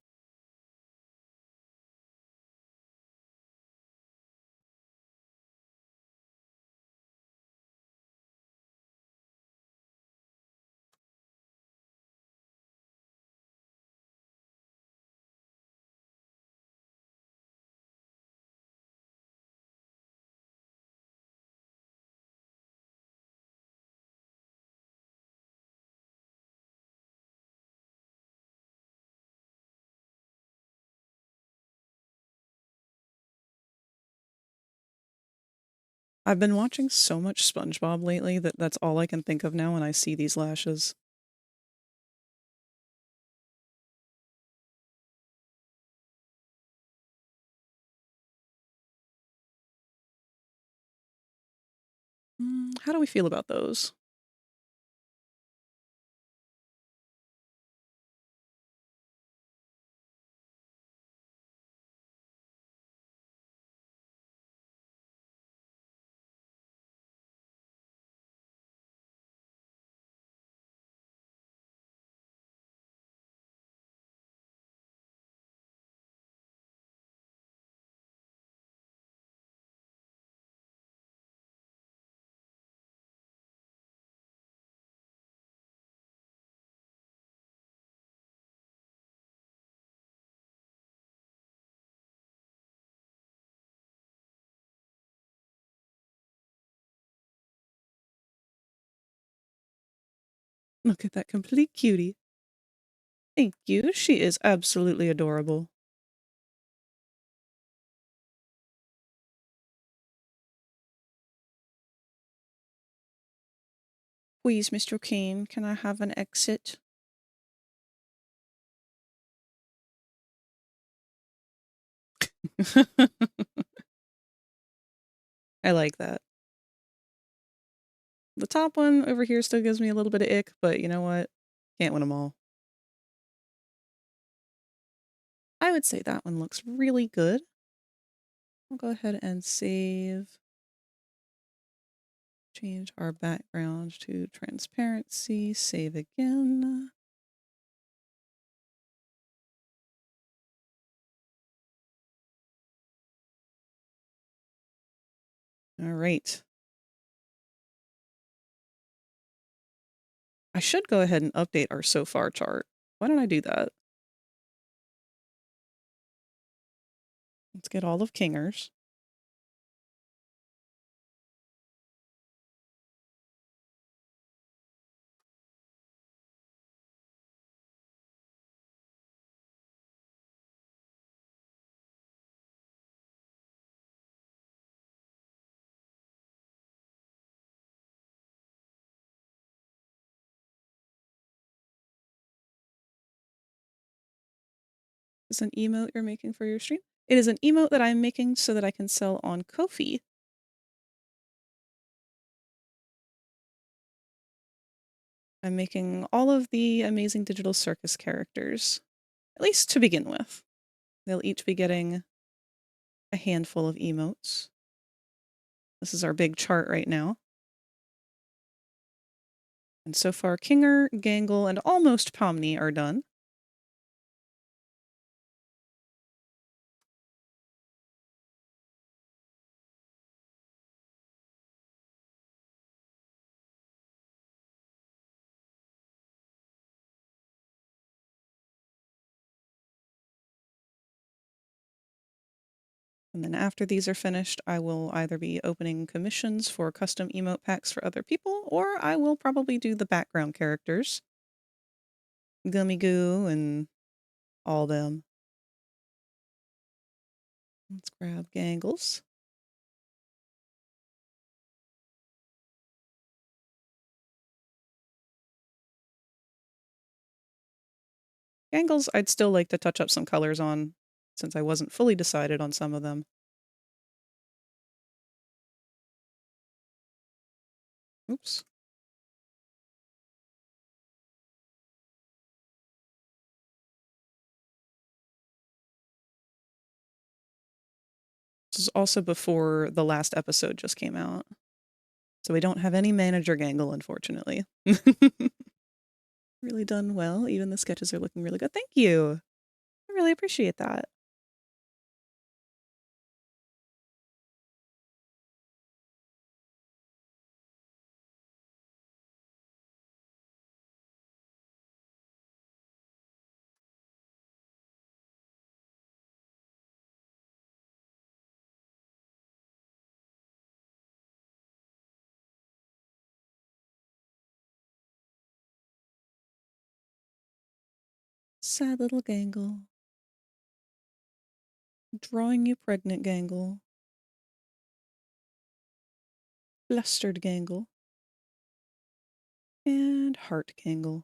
I've been watching so much SpongeBob lately that that's all I can think of now when I see these lashes. How do we feel about those? Look at that complete cutie. Thank you. She is absolutely adorable. Please, Mr. Kane, can I have an exit? I like that. The top one over here still gives me a little bit of ick, but you know what? Can't win them all. I would say that one looks really good. I'll go ahead and save. Change our background to transparency. Save again. All right. I should go ahead and update our so far chart. Why don't I do that? Let's get all of Kingers. Is this an emote you're making for your stream? It is an emote that I'm making so that I can sell on Ko-fi. I'm making all of the amazing digital circus characters, at least to begin with. They'll each be getting a handful of emotes. This is our big chart right now. And so far, Kinger, Gangle, and almost Pomni are done. And then after these are finished, I will either be opening commissions for custom emote packs for other people, or I will probably do the background characters. Gummy Goo and all them. Let's grab Gangles. Gangles, I'd still like to touch up some colors on, since I wasn't fully decided on some of them. Oops. This is also before the last episode just came out. So we don't have any manager Gangle, unfortunately. Really done well. Even the sketches are looking really good. Thank you. I really appreciate that. Sad little Gangle. Drawing you pregnant, Gangle. Flustered Gangle. And Heart Gangle.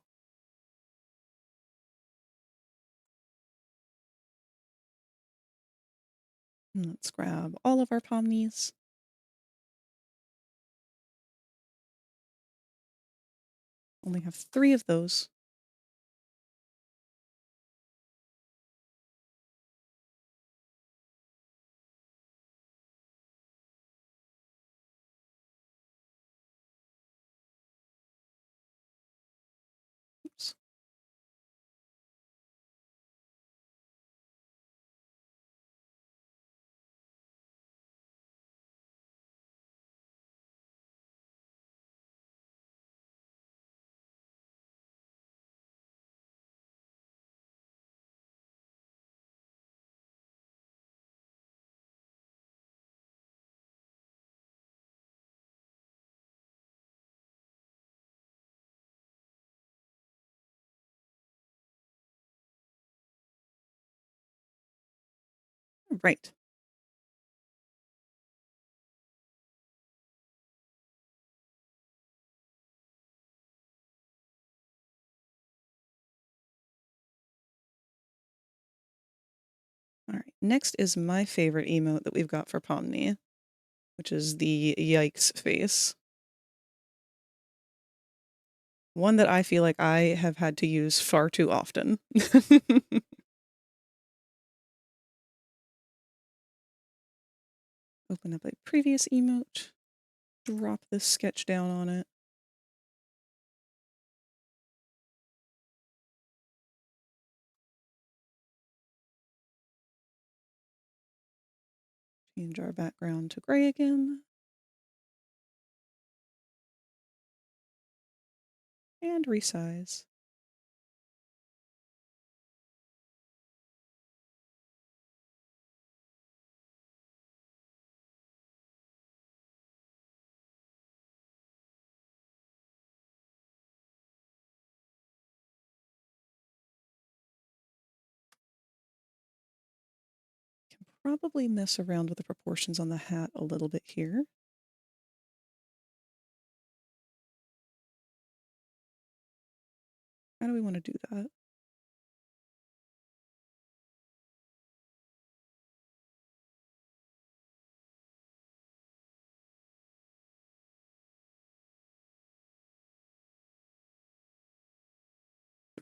And let's grab all of our Pomnies. Only have 3 of those. Oops. Right. All right. Next is my favorite emote that we've got for Pomni, which is the yikes face. One that I feel like I have had to use far too often. Open up a previous emote, drop this sketch down on it. Change our background to gray again. And resize. Can probably mess around with the proportions on the hat a little bit here. How do we want to do that?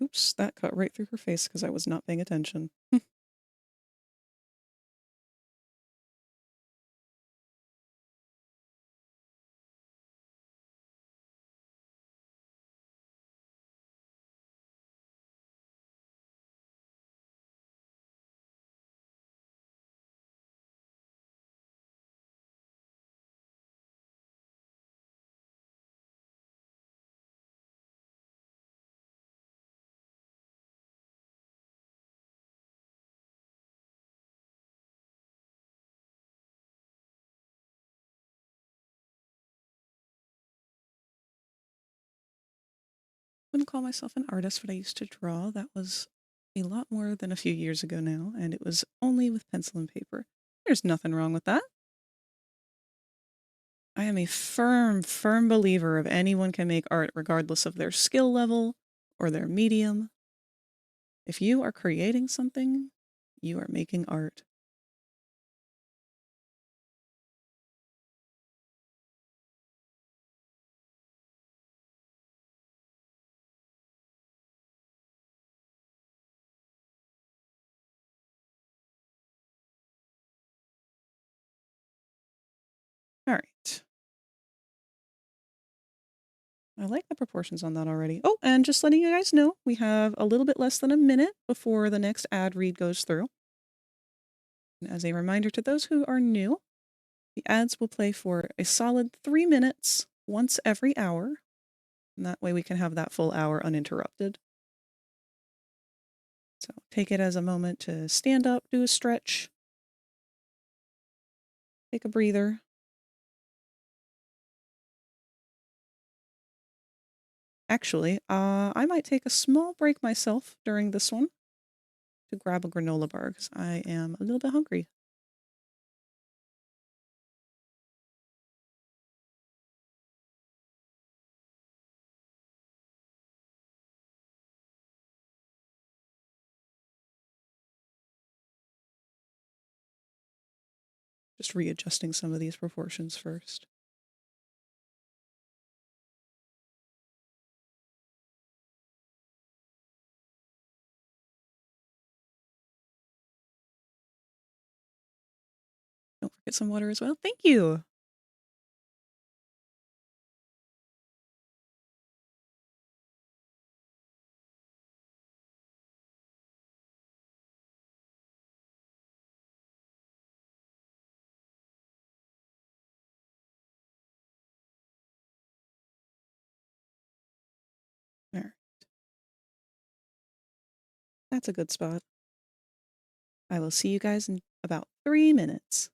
Oops, that cut right through her face because I was not paying attention. Wouldn't call myself an artist, but I used to draw. That was a lot more than a few years ago now, and it was only with pencil and paper. There's nothing wrong with that. I am a firm believer of anyone can make art regardless of their skill level or their medium. If you are creating something, you are making art. All right. I like the proportions on that already. Oh, and just letting you guys know, we have a little bit less than a minute before the next ad read goes through. And as a reminder to those who are new, the ads will play for a solid 3 minutes once every hour. And that way we can have that full hour uninterrupted. So take it as a moment to stand up, do a stretch, take a breather. Actually, I might take a small break myself during this one to grab a granola bar because I am a little bit hungry. Just readjusting some of these proportions first. Don't forget some water as well. Thank you. There. That's a good spot. I will see you guys in about 3 minutes.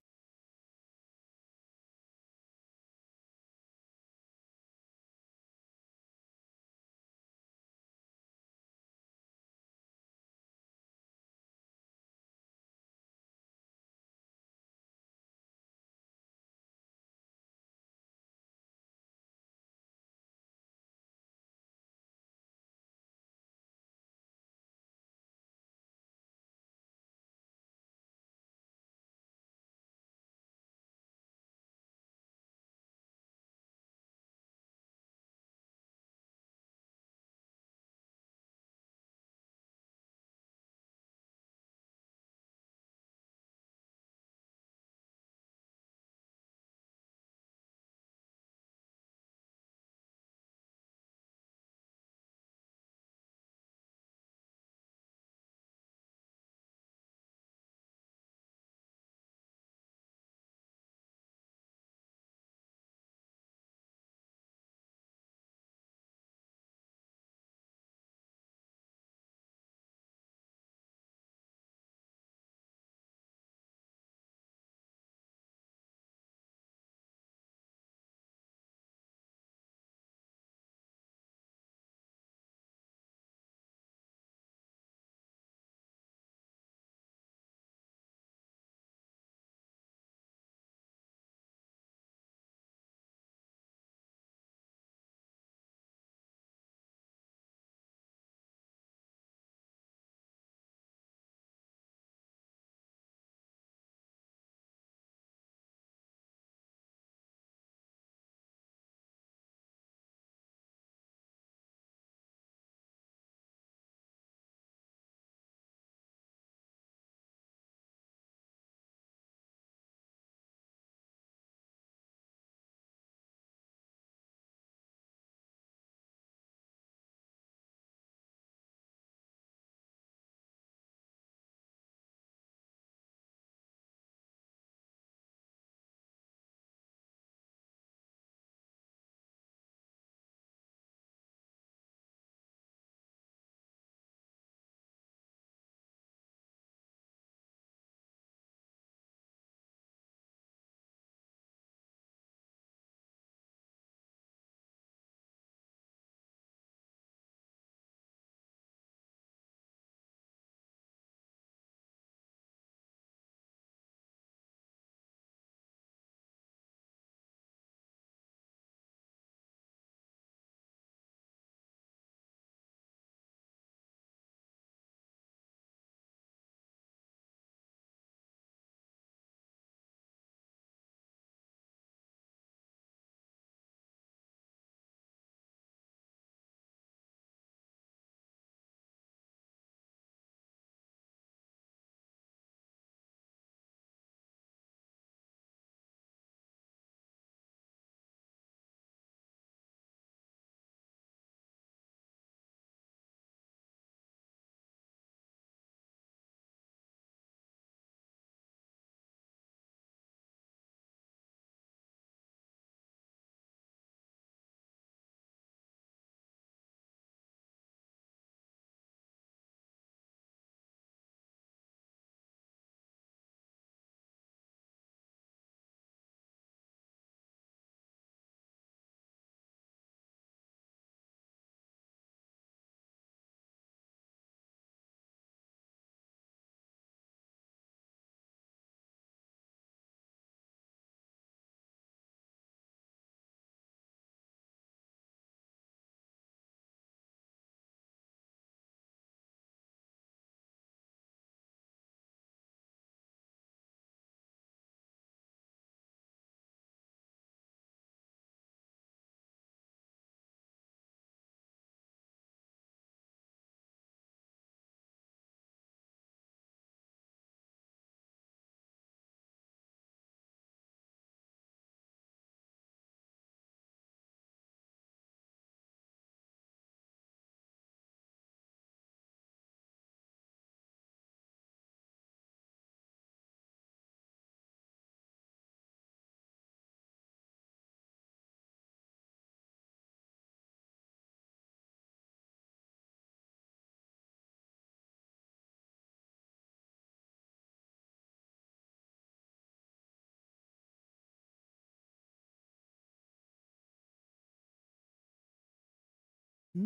I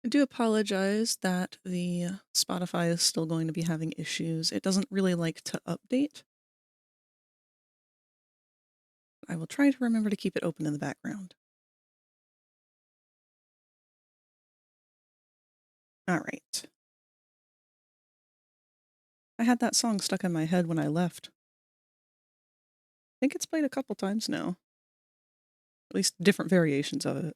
do apologize that the Spotify is still going to be having issues. It doesn't really like to update. I will try to remember to keep it open in the background. All right. I had that song stuck in my head when I left. I think it's played a couple times now. At least different variations of it.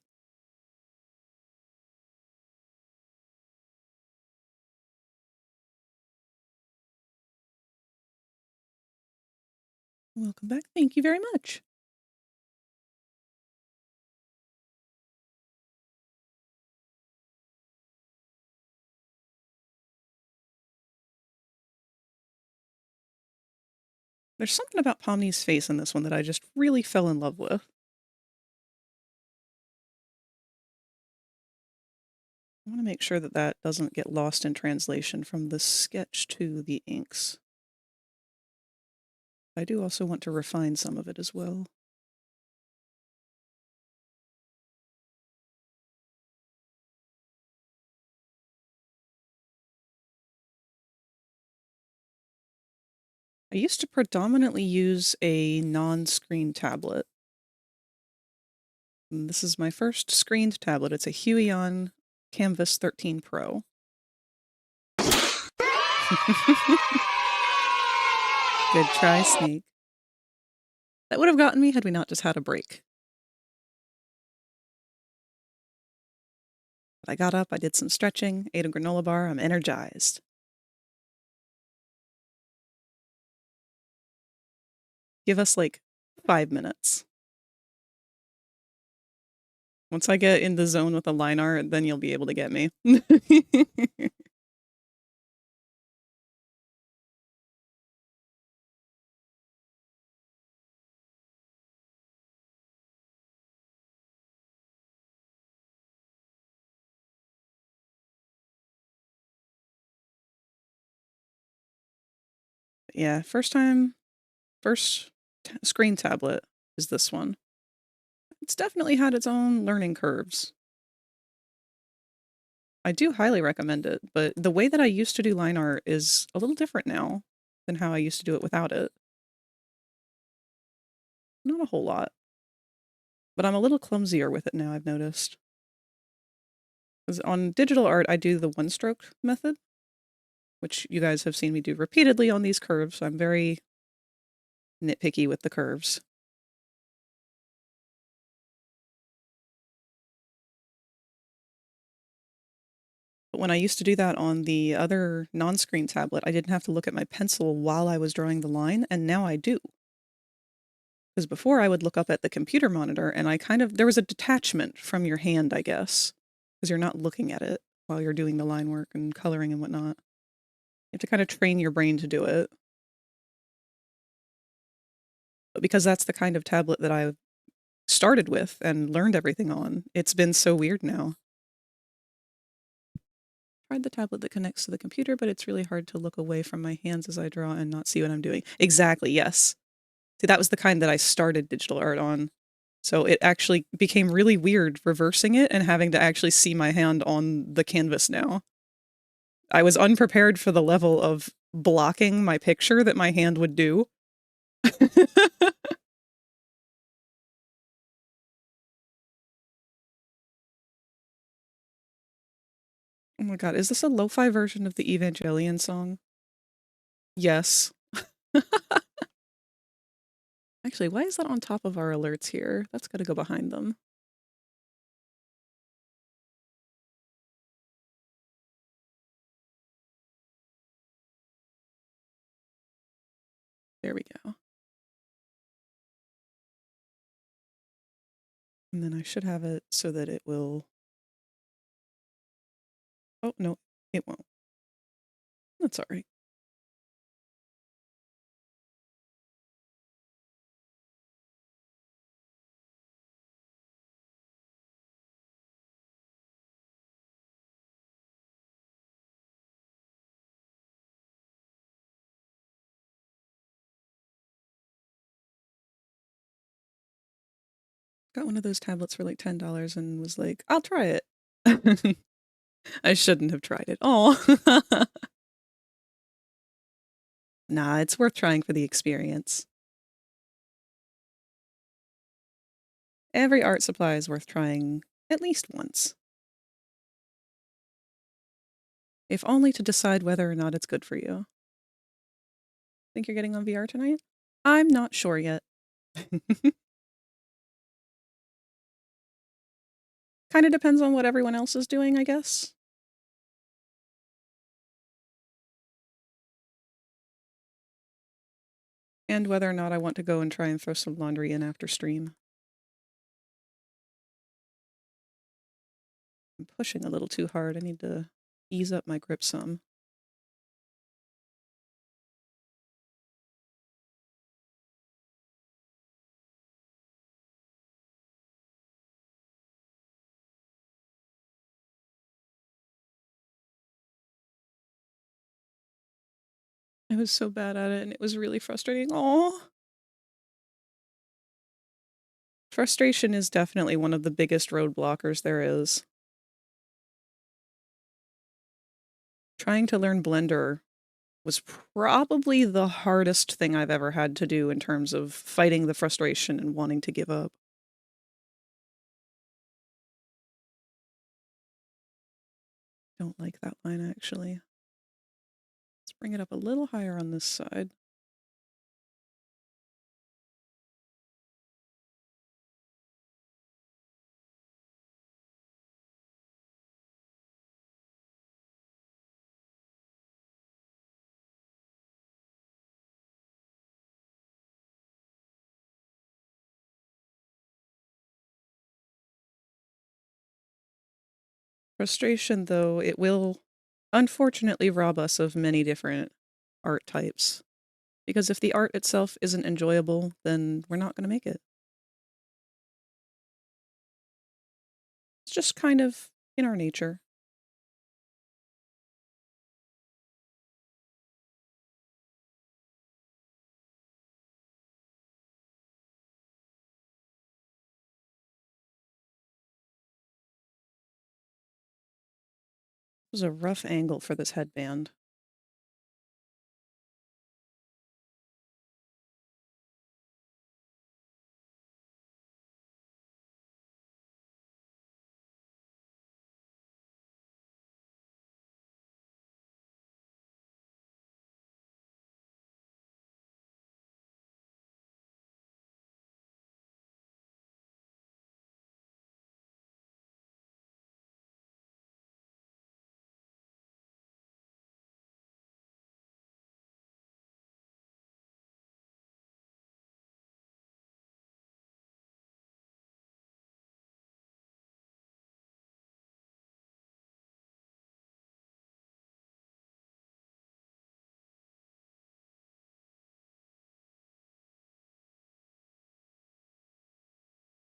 Welcome back. Thank you very much. There's something about Pomni's face in this one that I just really fell in love with. I want to make sure that that doesn't get lost in translation from the sketch to the inks. I do also want to refine some of it as well. I used to predominantly use a non-screen tablet. And this is my first screened tablet. It's a Huion Canvas 13 Pro. Good try, Snake. That would have gotten me had we not just had a break. But I got up, I did some stretching, ate a granola bar, I'm energized. Give us like 5 minutes. Once I get in the zone with the line art, then you'll be able to get me. Yeah, first screen tablet is this one. It's definitely had its own learning curves. I do highly recommend it, but the way that I used to do line art is a little different now than how I used to do it without it. Not a whole lot. But I'm a little clumsier with it now, I've noticed. 'Cause on digital art, I do the one-stroke method, which you guys have seen me do repeatedly on these curves, so I'm very nitpicky with the curves. But when I used to do that on the other non-screen tablet, I didn't have to look at my pencil while I was drawing the line, and now I do. Because before I would look up at the computer monitor and there was a detachment from your hand, I guess, because you're not looking at it while you're doing the line work and coloring and whatnot. You have to kind of train your brain to do it. But because that's the kind of tablet that I started with and learned everything on, it's been so weird now. Tried the tablet that connects to the computer, but it's really hard to look away from my hands as I draw and not see what I'm doing. Exactly, yes. See, that was the kind that I started digital art on. So it actually became really weird reversing it and having to actually see my hand on the canvas now. I was unprepared for the level of blocking my picture that my hand would do. Oh my god, is this a lo-fi version of the Evangelion song? Yes. Actually, why is that on top of our alerts here? That's gotta go behind them. There we go. And then I should have it so that it will... Oh, no, it won't. That's all right. Got one of those tablets for like $10 and was like, I'll try it. I shouldn't have tried it. Oh. Nah, it's worth trying for the experience. Every art supply is worth trying at least once. If only to decide whether or not it's good for you. Think you're getting on VR tonight? I'm not sure yet. Kind of depends on what everyone else is doing, I guess. And whether or not I want to go and try and throw some laundry in after stream. I'm pushing a little too hard. I need to ease up my grip some. I was so bad at it and it was really frustrating. Oh. Frustration is definitely one of the biggest roadblockers there is. Trying to learn Blender was probably the hardest thing I've ever had to do in terms of fighting the frustration and wanting to give up. Don't like that line, actually. Let's bring it up a little higher on this side. Frustration, though, it will unfortunately rob us of many different art types. Because if the art itself isn't enjoyable, then we're not going to make it. It's just kind of in our nature. It was a rough angle for this headband.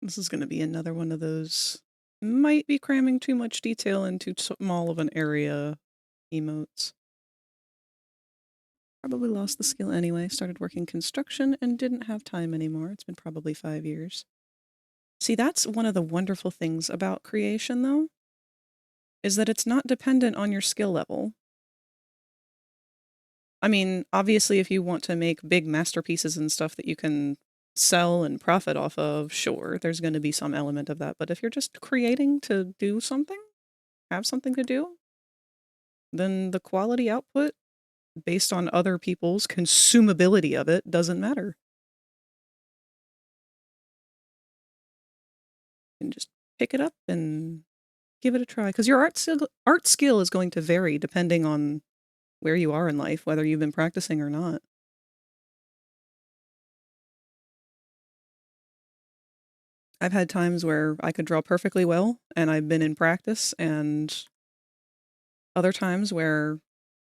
This is going to be another one of those might be cramming too much detail into small of an area emotes. Probably lost the skill anyway. Started working construction and didn't have time anymore. It's been probably 5 years. See, that's one of the wonderful things about creation, though, is that it's not dependent on your skill level. I mean, obviously, if you want to make big masterpieces and stuff that you can sell and profit off of, sure, there's going to be some element of that. But if you're just creating to do something, have something to do, then the quality output based on other people's consumability of it doesn't matter. You can just pick it up and give it a try. Because your art skill is going to vary depending on where you are in life, whether you've been practicing or not. I've had times where I could draw perfectly well, and I've been in practice, and other times where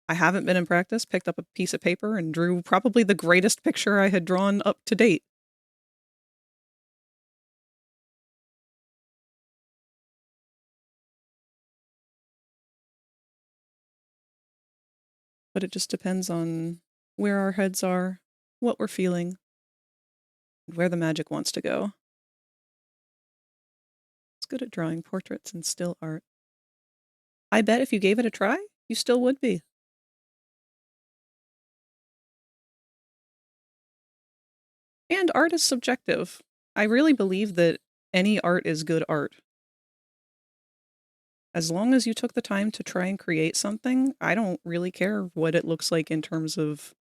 I haven't been in practice, picked up a piece of paper and drew probably the greatest picture I had drawn up to date. But it just depends on where our heads are, what we're feeling, and where the magic wants to go. It's good at drawing portraits and still art. I bet if you gave it a try, you still would be. And art is subjective. I really believe that any art is good art. As long as you took the time to try and create something, I don't really care what it looks like in terms of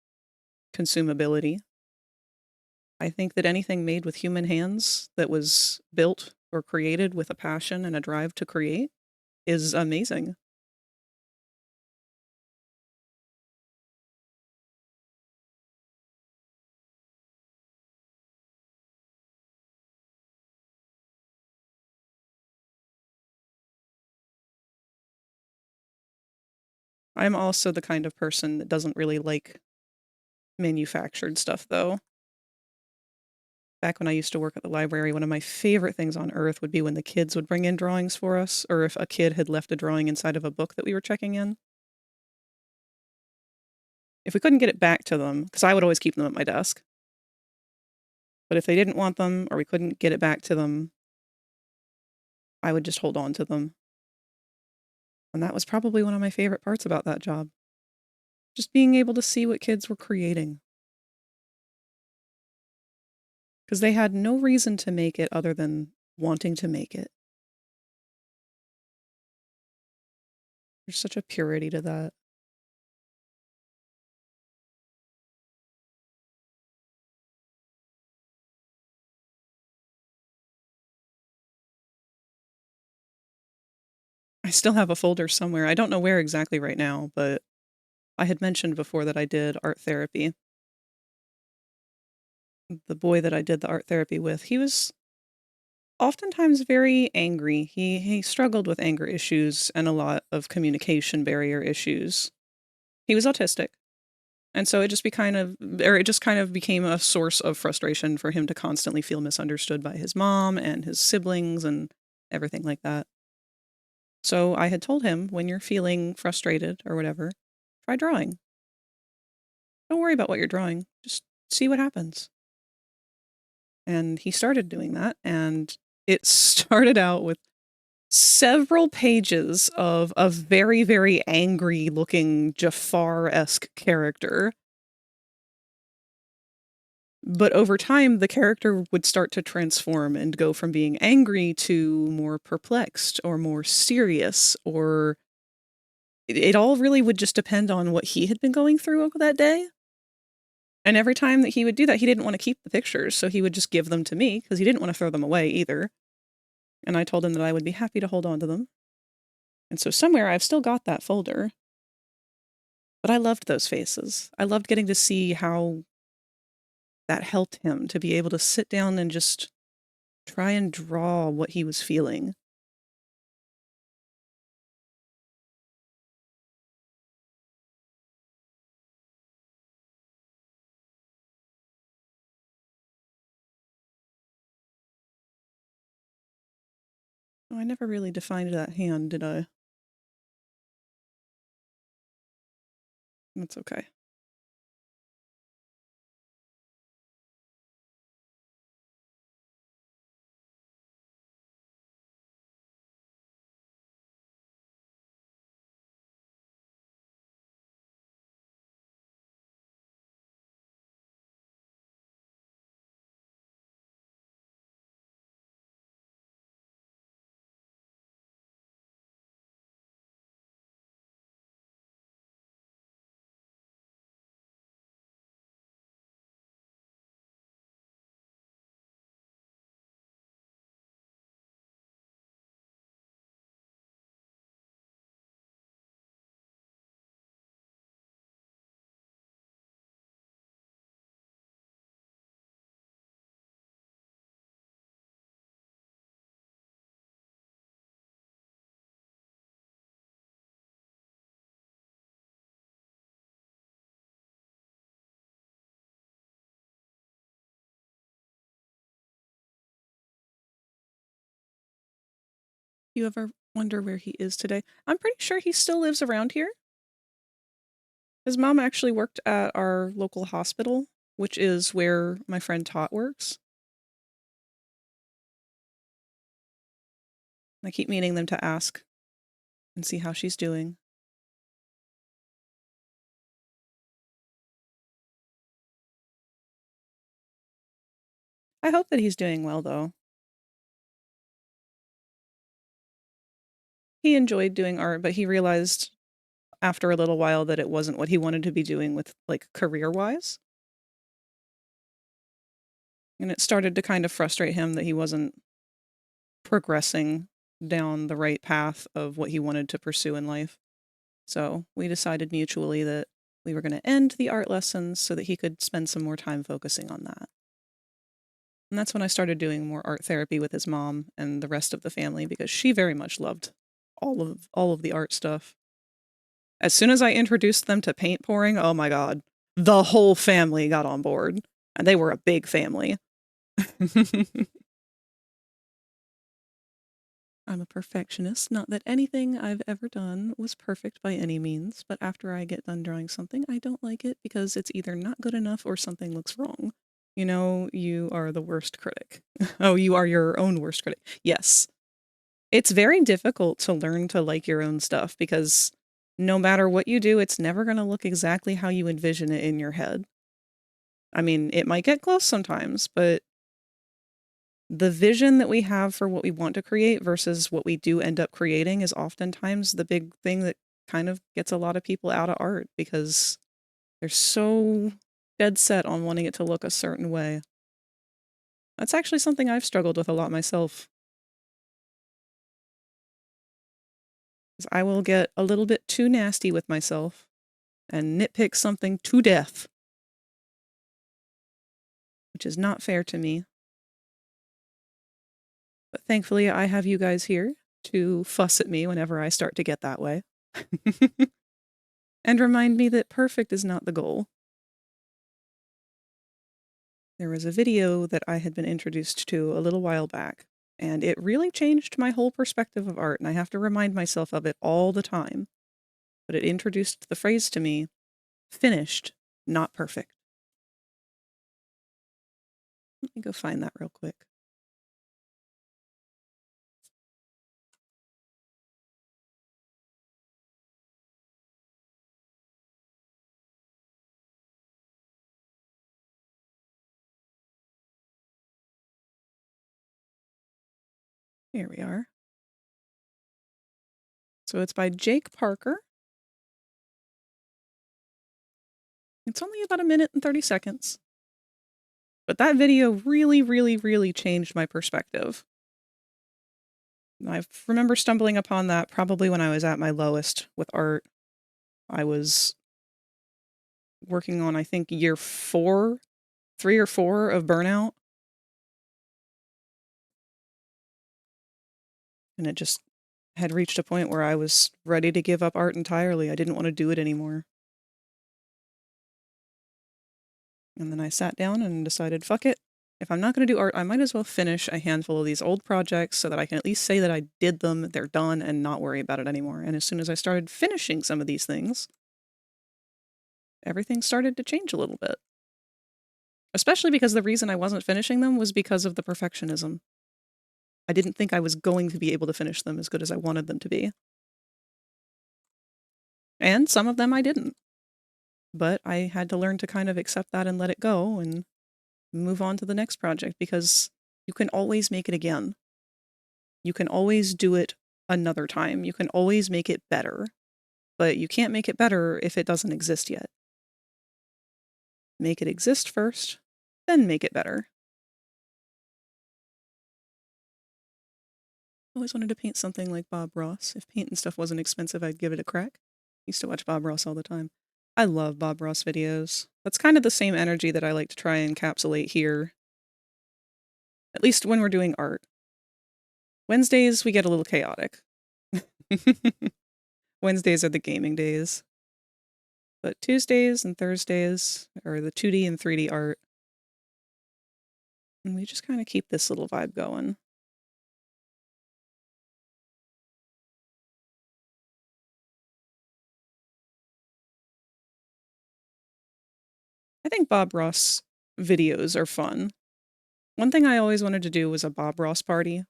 consumability. I think that anything made with human hands that was built or created with a passion and a drive to create is amazing. I'm also the kind of person that doesn't really like manufactured stuff, though. Back when I used to work at the library, one of my favorite things on earth would be when the kids would bring in drawings for us, or if a kid had left a drawing inside of a book that we were checking in. If we couldn't get it back to them, because I would always keep them at my desk, but if they didn't want them or we couldn't get it back to them, I would just hold on to them. And that was probably one of my favorite parts about that job. Just being able to see what kids were creating. Because they had no reason to make it other than wanting to make it. There's such a purity to that. I still have a folder somewhere. I don't know where exactly right now, but I had mentioned before that I did art therapy. The boy that I did the art therapy with, he was oftentimes very angry. He struggled with anger issues and a lot of communication barrier issues. He was autistic. And so it just kind of became a source of frustration for him to constantly feel misunderstood by his mom and his siblings and everything like that. So I had told him, when you're feeling frustrated or whatever, try drawing. Don't worry about what you're drawing. Just see what happens. And he started doing that, and it started out with several pages of a very, very angry-looking Jafar-esque character. But over time, the character would start to transform and go from being angry to more perplexed or more serious, or it all really would just depend on what he had been going through over that day. And every time that he would do that, he didn't want to keep the pictures, so he would just give them to me because he didn't want to throw them away either. And I told him that I would be happy to hold on to them. And so somewhere I've still got that folder. But I loved those faces. I loved getting to see how that helped him to be able to sit down and just try and draw what he was feeling. Oh, I never really defined that hand, did I? That's okay. You ever wonder where he is today? I'm pretty sure he still lives around here. His mom actually worked at our local hospital, which is where my friend Tot works. I keep meaning them to ask and see how she's doing. I hope that he's doing well, though. He enjoyed doing art, but he realized after a little while that it wasn't what he wanted to be doing with, like, career-wise. And it started to kind of frustrate him that he wasn't progressing down the right path of what he wanted to pursue in life. So we decided mutually that we were going to end the art lessons so that he could spend some more time focusing on that. And that's when I started doing more art therapy with his mom and the rest of the family, because she very much loved all of the art stuff. As soon as I introduced them to paint pouring, oh my god, the whole family got on board. And they were a big family. I'm a perfectionist. Not that anything I've ever done was perfect by any means, but after I get done drawing something, I don't like it because it's either not good enough or something looks wrong. You know, you are the worst critic. Oh, you are your own worst critic. Yes. It's very difficult to learn to like your own stuff because no matter what you do, it's never going to look exactly how you envision it in your head. I mean, it might get close sometimes, but the vision that we have for what we want to create versus what we do end up creating is oftentimes the big thing that kind of gets a lot of people out of art because they're so dead set on wanting it to look a certain way. That's actually something I've struggled with a lot myself. 'Cause I will get a little bit too nasty with myself and nitpick something to death, which is not fair to me. But thankfully, I have you guys here to fuss at me whenever I start to get that way. And remind me that perfect is not the goal. There was a video that I had been introduced to a little while back, and it really changed my whole perspective of art, and I have to remind myself of it all the time. But it introduced the phrase to me, finished, not perfect. Let me go find that real quick. Here we are. So it's by Jake Parker. It's only about 1 minute and 30 seconds. But that video really, really, really changed my perspective. I remember stumbling upon that probably when I was at my lowest with art. I was working on, I think, year 3 or 4 of burnout. And it just had reached a point where I was ready to give up art entirely. I didn't want to do it anymore. And then I sat down and decided, fuck it. If I'm not going to do art, I might as well finish a handful of these old projects so that I can at least say that I did them, they're done, and not worry about it anymore. And as soon as I started finishing some of these things, everything started to change a little bit. Especially because the reason I wasn't finishing them was because of the perfectionism. I didn't think I was going to be able to finish them as good as I wanted them to be. And some of them I didn't. But I had to learn to kind of accept that and let it go and move on to the next project because you can always make it again. You can always do it another time. You can always make it better. But you can't make it better if it doesn't exist yet. Make it exist first, then make it better. I always wanted to paint something like Bob Ross. If paint and stuff wasn't expensive, I'd give it a crack. Used to watch Bob Ross all the time. I love Bob Ross videos. That's kind of the same energy that I like to try and encapsulate here. At least when we're doing art. Wednesdays, we get a little chaotic. Wednesdays are the gaming days. But Tuesdays and Thursdays are the 2D and 3D art. And we just kind of keep this little vibe going. I think Bob Ross videos are fun. One thing I always wanted to do was a Bob Ross party.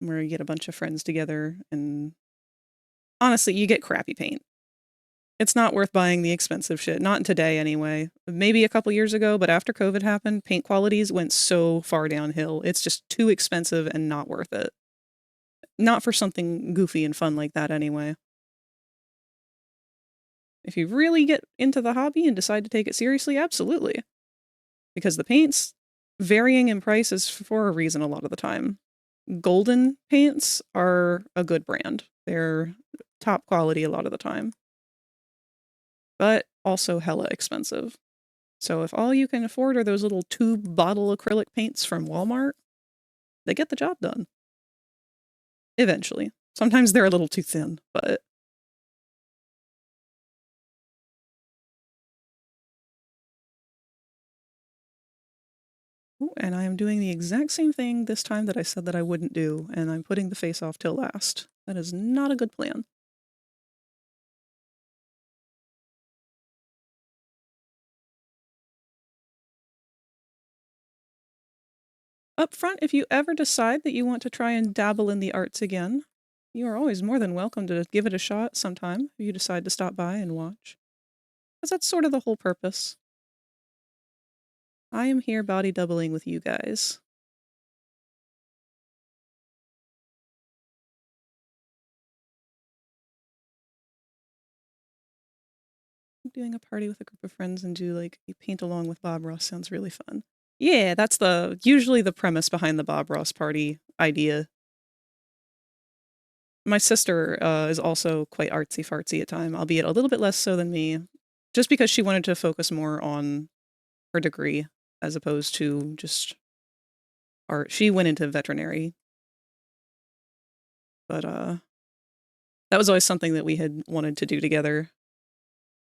where you get a bunch of friends together and honestly, you get crappy paint. It's not worth buying the expensive shit. Not today, anyway. Maybe a couple years ago, but after COVID happened, paint qualities went so far downhill. It's just too expensive and not worth it. Not for something goofy and fun like that, anyway. If you really get into the hobby and decide to take it seriously, absolutely. Because the paints, varying in price is for a reason a lot of the time. Golden paints are a good brand. They're top quality a lot of the time. But also hella expensive. So if all you can afford are those little tube bottle acrylic paints from Walmart, they get the job done. Eventually. Sometimes they're a little too thin, but... Ooh, and I am doing the exact same thing this time that I said that I wouldn't do, and I'm putting the face off till last. That is not a good plan. Up front, if you ever decide that you want to try and dabble in the arts again, you are always more than welcome to give it a shot sometime if you decide to stop by and watch. Because that's sort of the whole purpose. I am here body doubling with you guys. Doing a party with a group of friends and do like a paint along with Bob Ross sounds really fun. Yeah, that's usually the premise behind the Bob Ross party idea. My sister is also quite artsy fartsy at time, albeit a little bit less so than me, just because she wanted to focus more on her degree as opposed to just art. She went into veterinary, but that was always something that we had wanted to do together.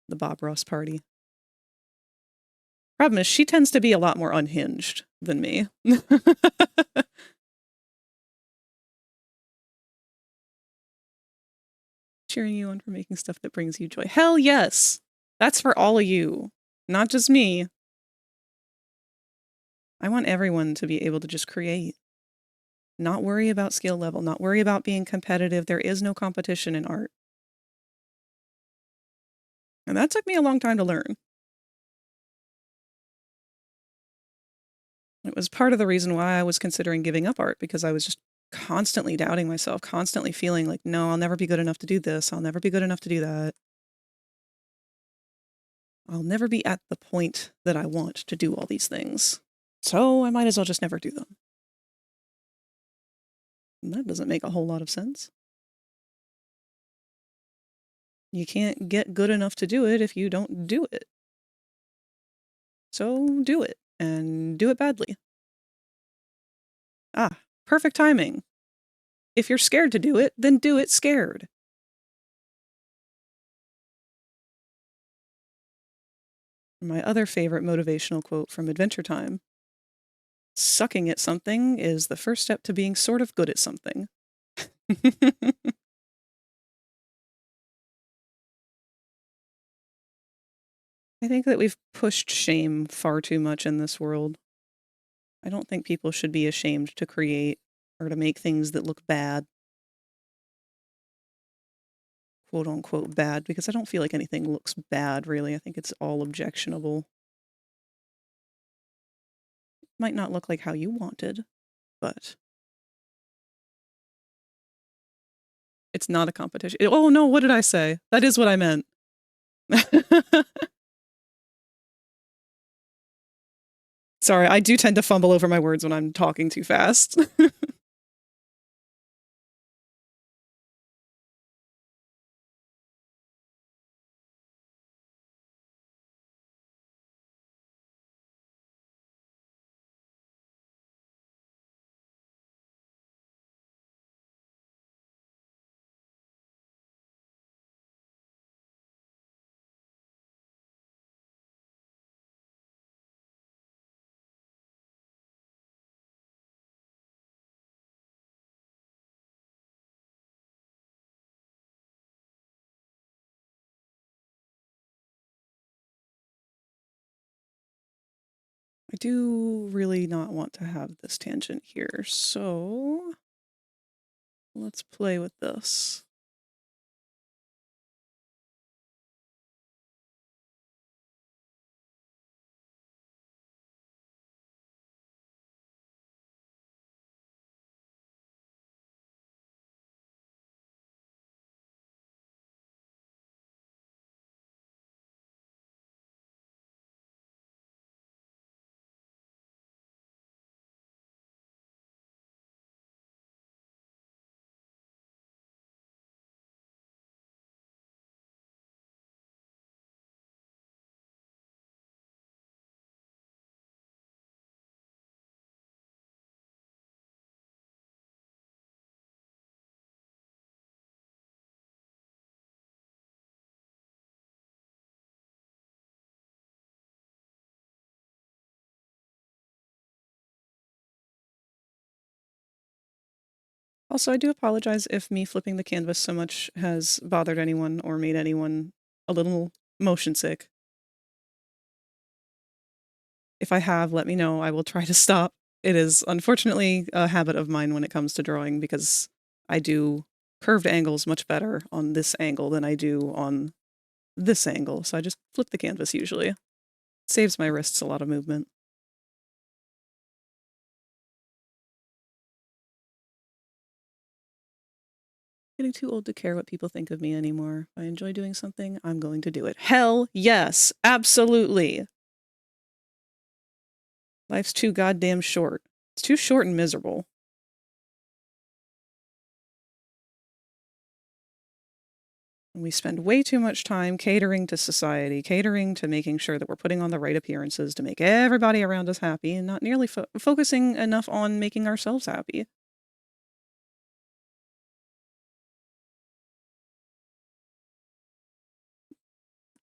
The Bob Ross party. Problem is, she tends to be a lot more unhinged than me. Cheering you on for making stuff that brings you joy. Hell yes! That's for all of you, not just me. I want everyone to be able to just create. Not worry about skill level, not worry about being competitive. There is no competition in art. And that took me a long time to learn. It was part of the reason why I was considering giving up art, because I was just constantly doubting myself, constantly feeling like, no, I'll never be good enough to do this. I'll never be good enough to do that. I'll never be at the point that I want to do all these things. So I might as well just never do them. And that doesn't make a whole lot of sense. You can't get good enough to do it if you don't do it. So do it, and do it badly. Ah, perfect timing. If you're scared to do it, then do it scared. My other favorite motivational quote from Adventure Time. Sucking at something is the first step to being sort of good at something. I think that we've pushed shame far too much in this world. I don't think people should be ashamed to create or to make things that look bad. Quote unquote bad, because I don't feel like anything looks bad, really. I think it's all objectionable. Might not look like how you wanted, but it's not a competition. Oh no, what did I say? That is what I meant. Sorry, I do tend to fumble over my words when I'm talking too fast. I do really not want to have this tangent here, so Let's play with this. Also, I do apologize if me flipping the canvas so much has bothered anyone or made anyone a little motion sick. If I have, let me know. I will try to stop. It is unfortunately a habit of mine when it comes to drawing because I do curved angles much better on this angle than I do on this angle. So I just flip the canvas usually. It saves my wrists a lot of movement. Getting too old to care what people think of me anymore. If I enjoy doing something, I'm going to do it. Hell yes, absolutely. Life's too goddamn short. It's too short and miserable. And we spend way too much time catering to society, catering to making sure that we're putting on the right appearances to make everybody around us happy and not nearly focusing enough on making ourselves happy.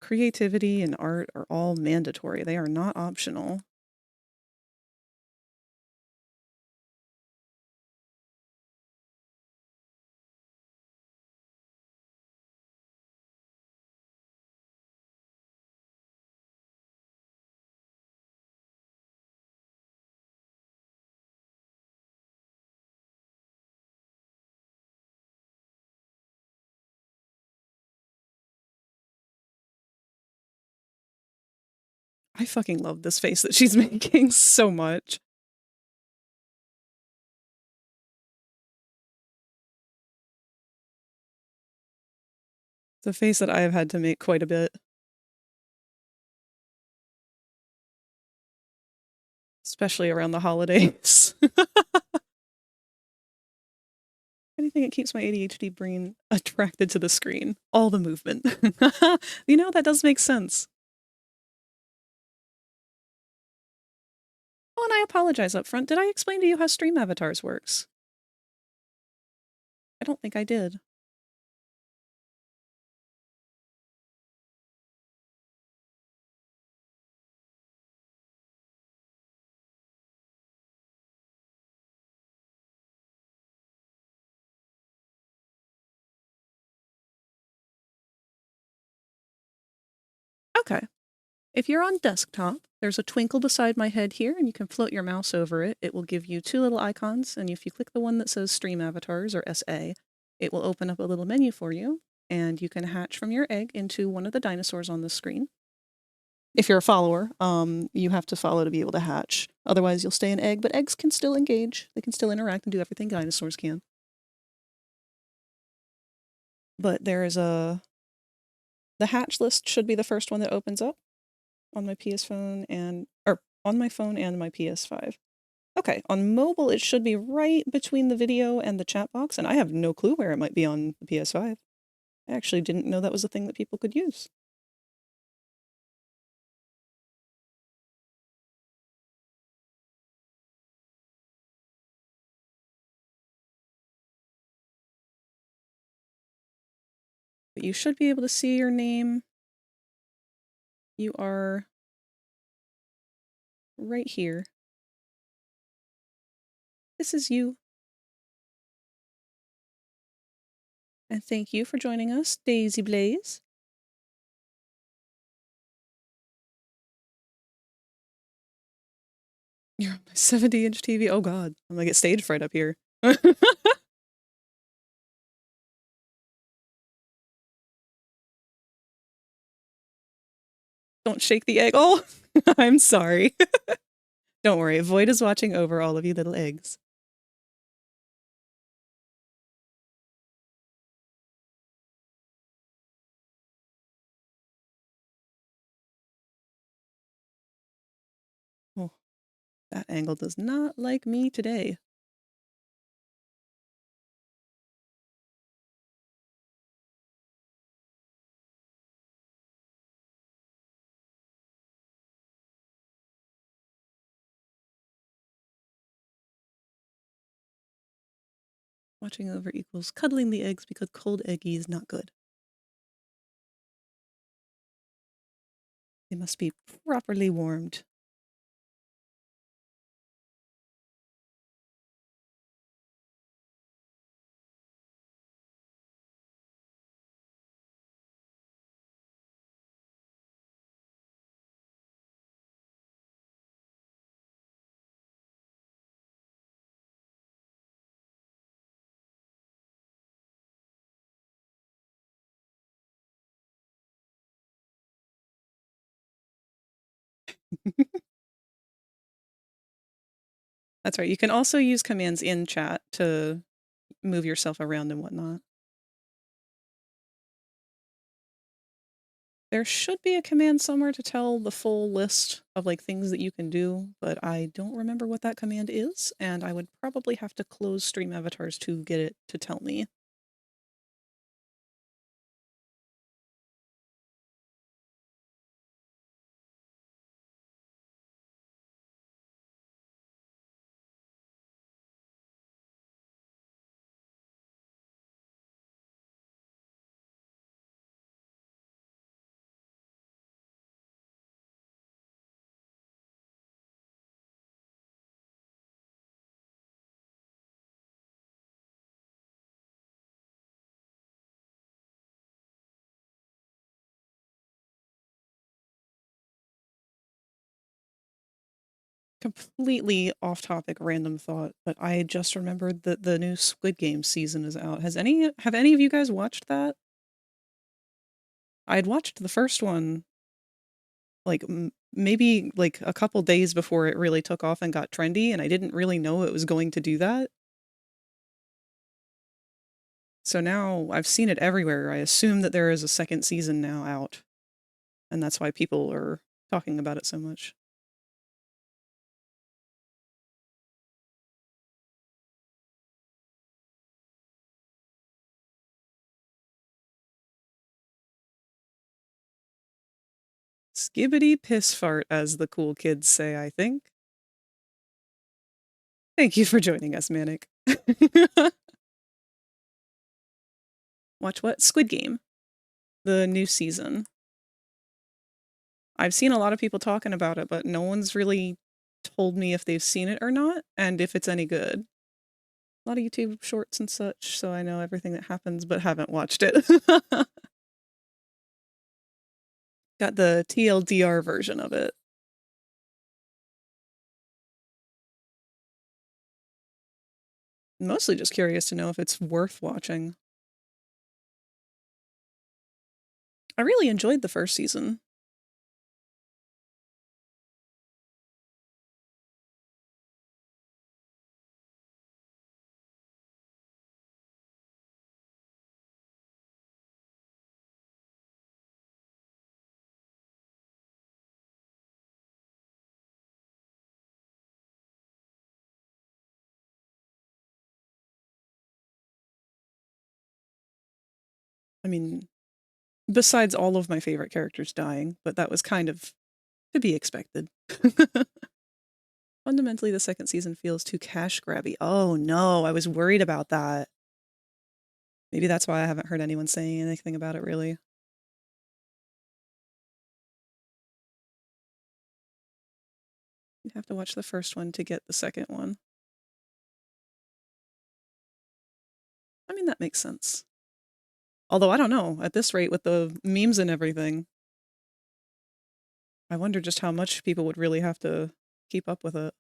Creativity and art are all mandatory. They are not optional. I fucking love this face that she's making so much. It's a face that I have had to make quite a bit. Especially around the holidays. Anything that keeps my ADHD brain attracted to the screen. All the movement. You know, that does make sense. Oh, and I apologize up front. Did I explain to you how Stream Avatars works? I don't think I did. Okay. If you're on desktop, there's a twinkle beside my head here, and you can float your mouse over it. It will give you two little icons, and if you click the one that says Stream Avatars, or SA, it will open up a little menu for you, and you can hatch from your egg into one of the dinosaurs on the screen. If you're a follower, you have to follow to be able to hatch. Otherwise, you'll stay an egg, but eggs can still engage. They can still interact and do everything dinosaurs can. But there is the hatch list should be the first one that opens up on my PS phone or on my phone and my PS5. Okay, on mobile, it should be right between the video and the chat box, and I have no clue where it might be on the PS5. I actually didn't know that was a thing that people could use. But you should be able to see your name. You are right here. This is you. And thank you for joining us, Daisy Blaze. You're on my 70-inch TV. Oh god, I'm gonna get stage fright up here. Don't shake the egg. Oh, I'm sorry. Don't worry. Void is watching over all of you little eggs. Oh, that angle does not like me today. Watching over equals cuddling the eggs because cold eggy is not good. They must be properly warmed. That's right. You can also use commands in chat to move yourself around and whatnot. There should be a command somewhere to tell the full list of like things that you can do, but I don't remember what that command is, and I would probably have to close stream avatars to get it to tell me. Completely off topic random thought, but I just remembered that the new Squid Game season is out. Have any of you guys watched that? I'd watched the first one like maybe like a couple days before it really took off and got trendy, and I didn't really know it was going to do that. So now I've seen it everywhere. I assume that there is a second season now out, and that's why people are talking about it so much. Skibbity piss fart, as the cool kids say, I think. Thank you for joining us, Manic. Watch what? Squid Game. The new season. I've seen a lot of people talking about it, but no one's really told me if they've seen it or not, and if it's any good. A lot of YouTube shorts and such, so I know everything that happens, but haven't watched it. Got the TLDR version of it. Mostly just curious to know if it's worth watching. I really enjoyed the first season. I mean, besides all of my favorite characters dying, but that was kind of to be expected. Fundamentally, the second season feels too cash grabby. Oh no, I was worried about that. Maybe that's why I haven't heard anyone saying anything about it, really. You'd have to watch the first one to get the second one. I mean, that makes sense. Although, I don't know, at this rate with the memes and everything, I wonder just how much people would really have to keep up with it.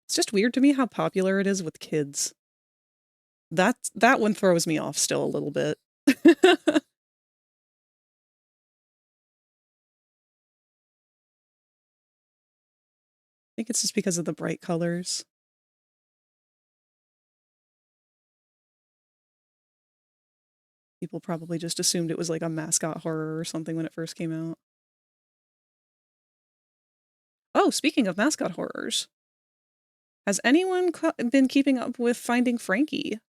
It's just weird to me how popular it is with kids. That one throws me off still a little bit. I think it's just because of the bright colors. People probably just assumed it was like a mascot horror or something when it first came out. Oh, speaking of mascot horrors, has anyone been keeping up with Finding Frankie?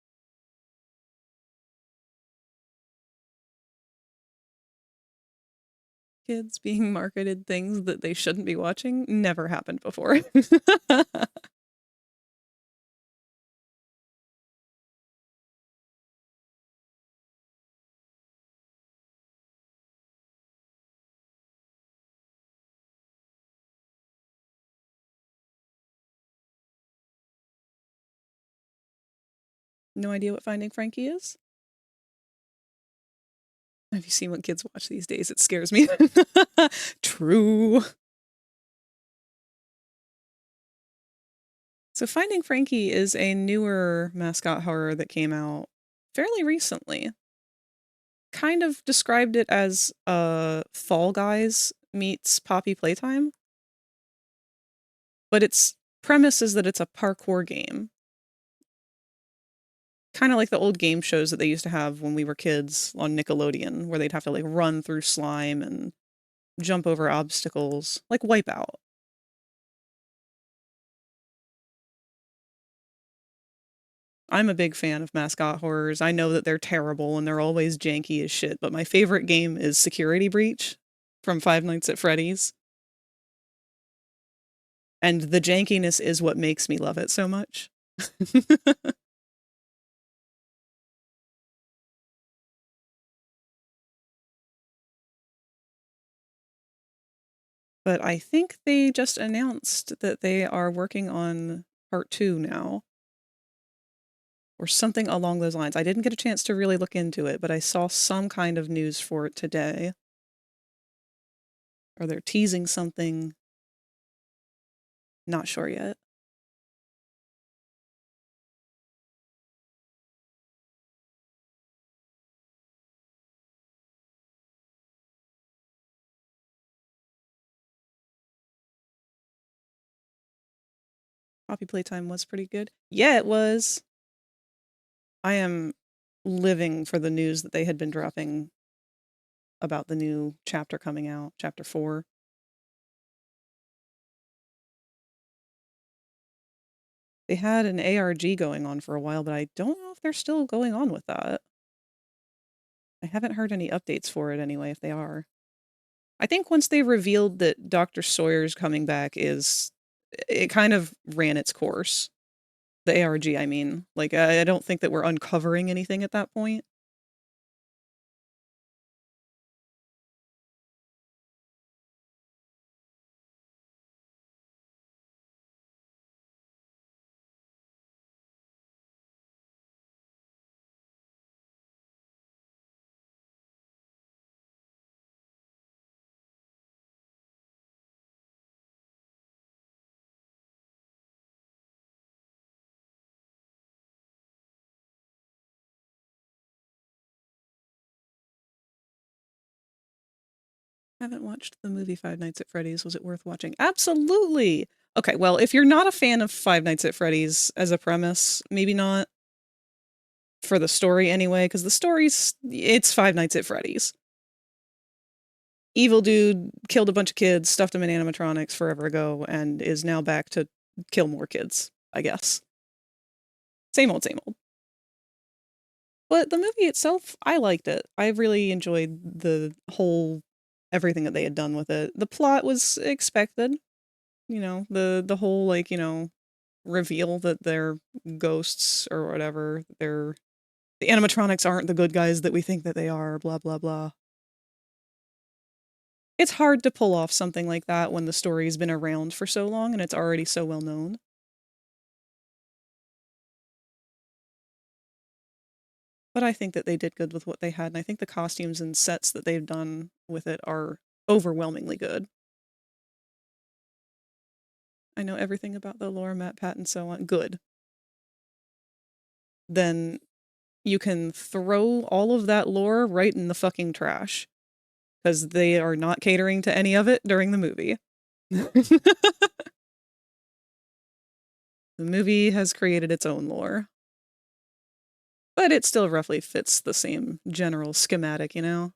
Kids being marketed things that they shouldn't be watching never happened before. No idea what Finding Frankie is? Have you seen what kids watch these days? It scares me. True. So Finding Frankie is a newer mascot horror that came out fairly recently. Kind of described it as Fall Guys meets Poppy Playtime. But its premise is that it's a parkour game. Kind of like the old game shows that they used to have when we were kids on Nickelodeon, where they'd have to like run through slime and jump over obstacles, like Wipeout. I'm a big fan of mascot horrors. I know that they're terrible and they're always janky as shit, but my favorite game is Security Breach from Five Nights at Freddy's. And the jankiness is what makes me love it so much. But I think they just announced that they are working on part 2 now. Or something along those lines. I didn't get a chance to really look into it, but I saw some kind of news for it today. Or they're teasing something. Not sure yet. Poppy Playtime was pretty good. Yeah, it was. I am living for the news that they had been dropping about the new chapter coming out, chapter 4. They had an ARG going on for a while, but I don't know if they're still going on with that. I haven't heard any updates for it anyway, if they are. I think once they revealed that Dr. Sawyer's coming back it kind of ran its course. The ARG, I mean. Like, I don't think that we're uncovering anything at that point. Haven't watched the movie Five Nights at Freddy's. Was it worth watching? Absolutely! Okay, well, if you're not a fan of Five Nights at Freddy's as a premise, maybe not. For the story anyway, because the story's... It's Five Nights at Freddy's. Evil dude killed a bunch of kids, stuffed them in animatronics forever ago, and is now back to kill more kids, I guess. Same old, same old. But the movie itself, I liked it. I really enjoyed the whole... everything that they had done with it. The plot was expected. You know, the whole, like, you know, reveal that they're ghosts or whatever. The animatronics aren't the good guys that we think that they are, blah, blah, blah. It's hard to pull off something like that when the story's been around for so long and it's already so well known. But I think that they did good with what they had, and I think the costumes and sets that they've done with it are overwhelmingly good. I know everything about the lore, Matt, Pat, and so on. Good. Then you can throw all of that lore right in the fucking trash. Because they are not catering to any of it during the movie. The movie has created its own lore. But it still roughly fits the same general schematic, you know?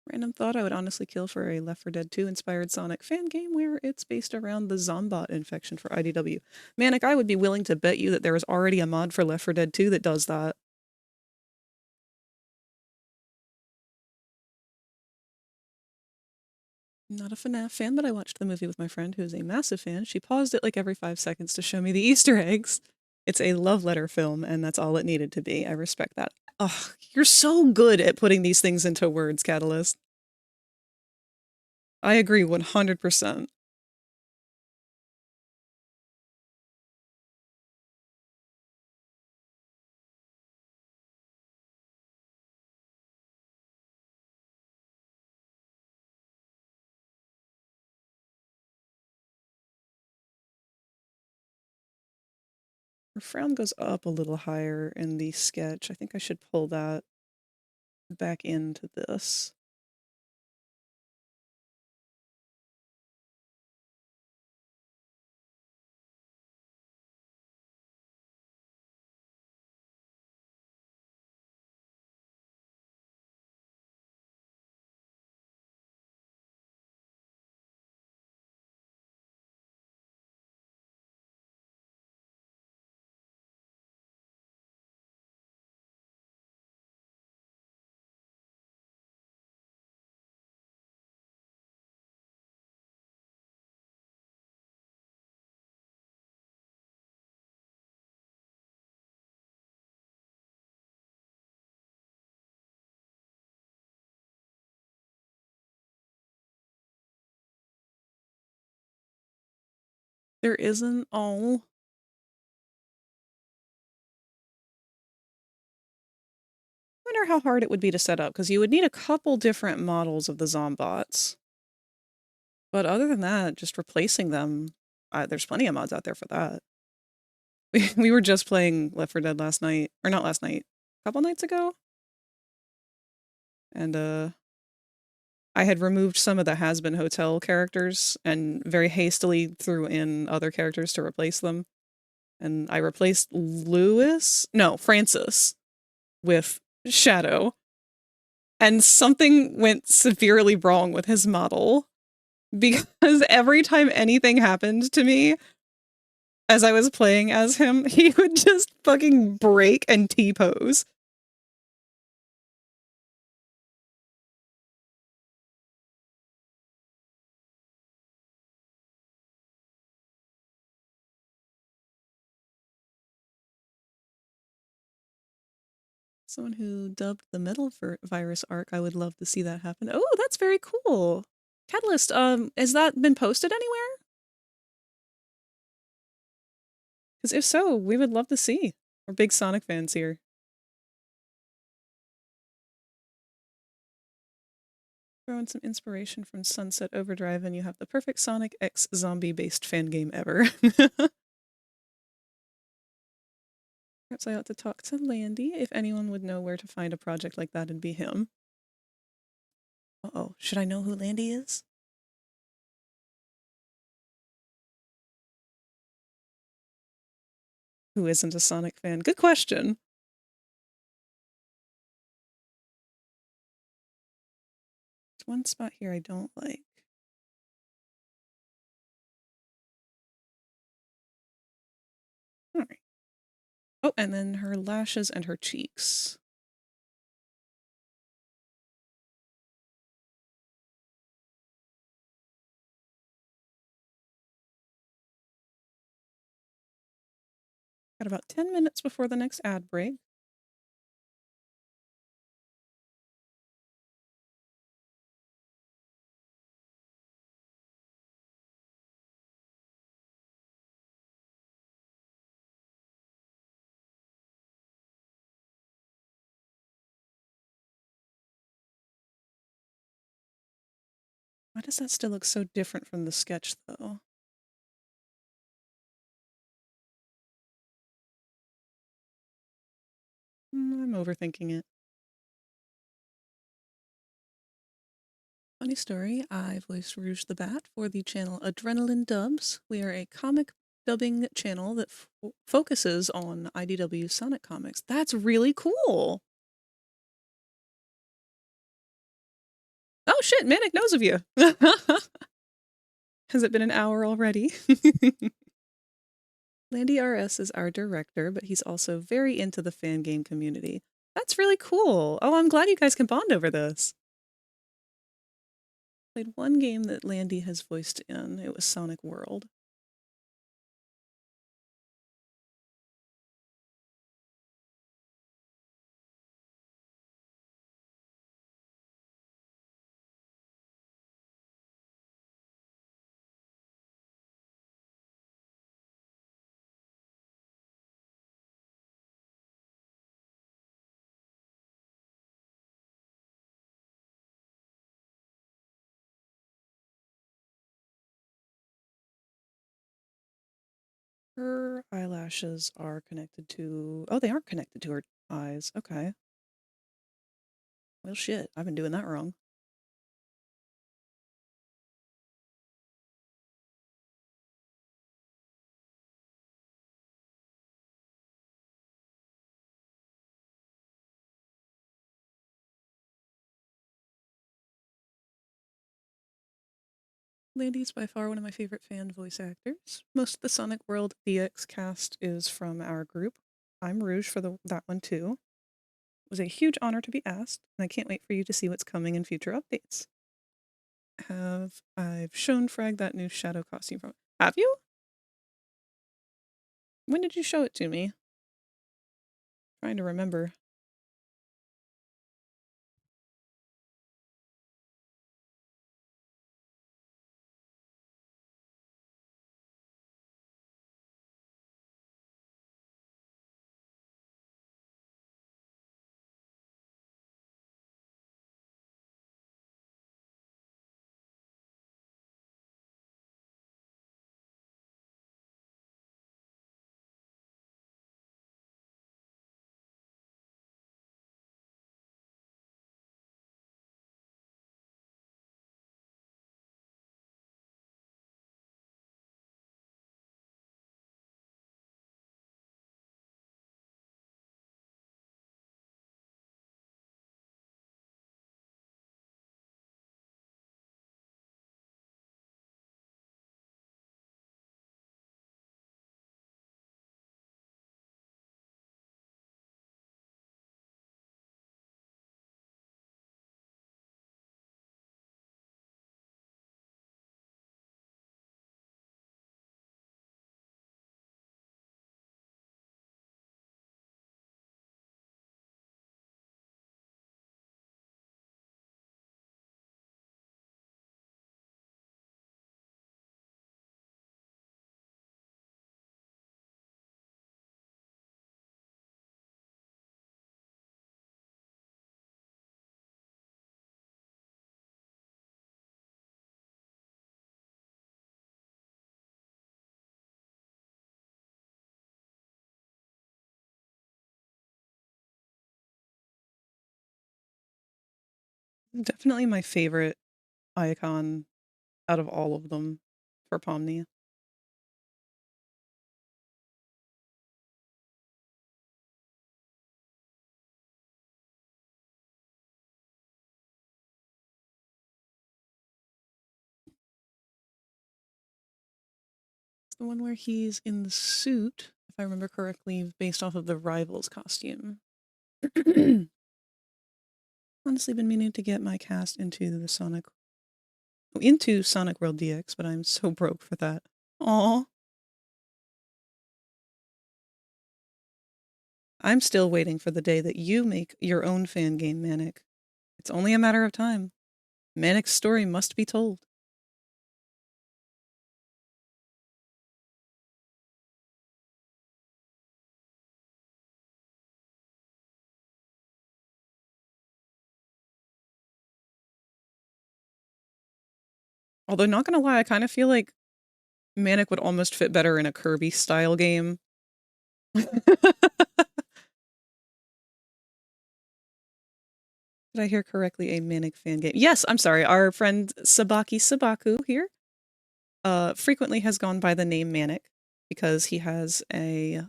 Random thought, I would honestly kill for a Left 4 Dead 2 inspired Sonic fan game where it's based around the Zombot infection for IDW. Manic, I would be willing to bet you that there is already a mod for Left 4 Dead 2 that does that. I'm not a FNAF fan, but I watched the movie with my friend who's a massive fan. She paused it like every 5 seconds to show me the Easter eggs. It's a love letter film, and that's all it needed to be. I respect that. Ugh, you're so good at putting these things into words, Catalyst. I agree 100%. Her frown goes up a little higher in the sketch. I think I should pull that back into this. There isn't. Oh. I wonder how hard it would be to set up, because you would need a couple different models of the Zombots. But other than that, just replacing them, there's plenty of mods out there for that. We were just playing Left 4 Dead last night, or not last night, a couple nights ago. And I had removed some of the Has-Been Hotel characters and very hastily threw in other characters to replace them. And I replaced Francis with Shadow. And something went severely wrong with his model. Because every time anything happened to me, as I was playing as him, he would just fucking break and T-pose. Someone who dubbed the Metal Virus arc, I would love to see that happen. Oh, that's very cool. Catalyst, has that been posted anywhere? Because if so, we would love to see. We're big Sonic fans here. Throw in some inspiration from Sunset Overdrive and you have the perfect Sonic X zombie-based fan game ever. Perhaps I ought to talk to Landy. If anyone would know where to find a project like that, it'd be him. Uh-oh, should I know who Landy is? Who isn't a Sonic fan? Good question. There's one spot here I don't like. All right. Oh, and then her lashes and her cheeks. Got about 10 minutes before the next ad break. Why does that still look so different from the sketch, though? I'm overthinking it. Funny story, I voiced Rouge the Bat for the channel Adrenaline Dubs. We are a comic dubbing channel that focuses on IDW Sonic comics. That's really cool! Oh shit, Manic knows of you! Has it been an hour already? Landy RS is our director, but he's also very into the fan game community. That's really cool. Oh, I'm glad you guys can bond over this. Played one game that Landy has voiced in. It was Sonic World. Her eyelashes are connected to... Oh, they aren't connected to her eyes. Okay. Well, shit. I've been doing that wrong. Landy's by far one of my favorite fan voice actors. Most of the Sonic World DX cast is from our group. I'm Rouge for that one too. It was a huge honor to be asked, and I can't wait for you to see what's coming in future updates. I've shown Frag that new shadow costume from... Have you? When did you show it to me? Trying to remember. Definitely my favorite icon out of all of them for Pomni. It's the one where he's in the suit, if I remember correctly, based off of the Rivals costume. Honestly, been meaning to get my cast into Sonic World DX, but I'm so broke for that. Aw. I'm still waiting for the day that you make your own fan game, Manic. It's only a matter of time. Manic's story must be told. Although, not gonna lie, I kind of feel like Manic would almost fit better in a Kirby-style game. Did I hear correctly? A Manic fan game. Yes, I'm sorry. Our friend Sabaki Sabaku here frequently has gone by the name Manic because he has an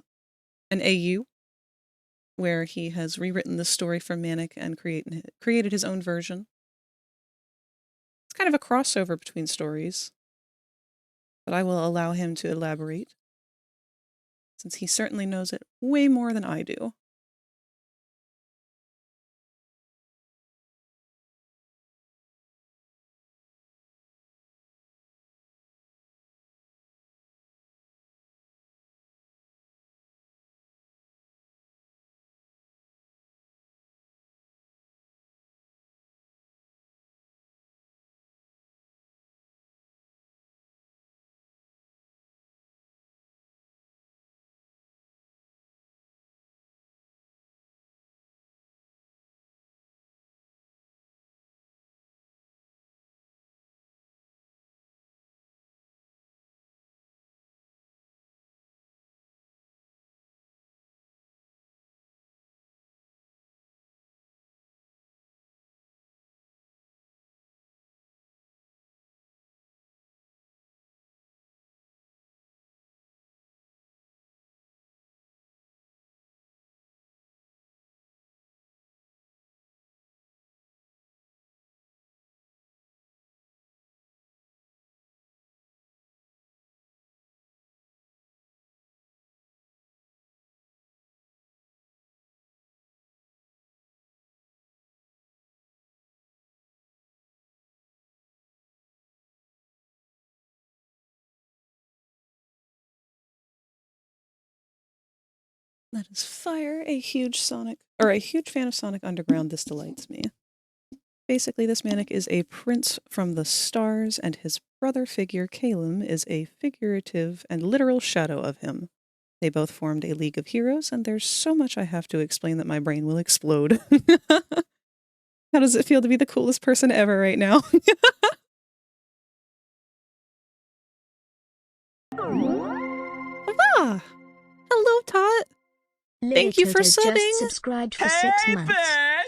AU where he has rewritten the story for Manic and created his own version. It's kind of a crossover between stories, but I will allow him to elaborate since he certainly knows it way more than I do. That is fire. A huge fan of Sonic Underground. This delights me. Basically, this Manic is a prince from the stars, and his brother figure, Calum, is a figurative and literal shadow of him. They both formed a League of Heroes, and there's so much I have to explain that my brain will explode. How does it feel to be the coolest person ever right now? Ah! Hello, Tot! Thank you for Lilitoto subbing! just subscribed for 6 months.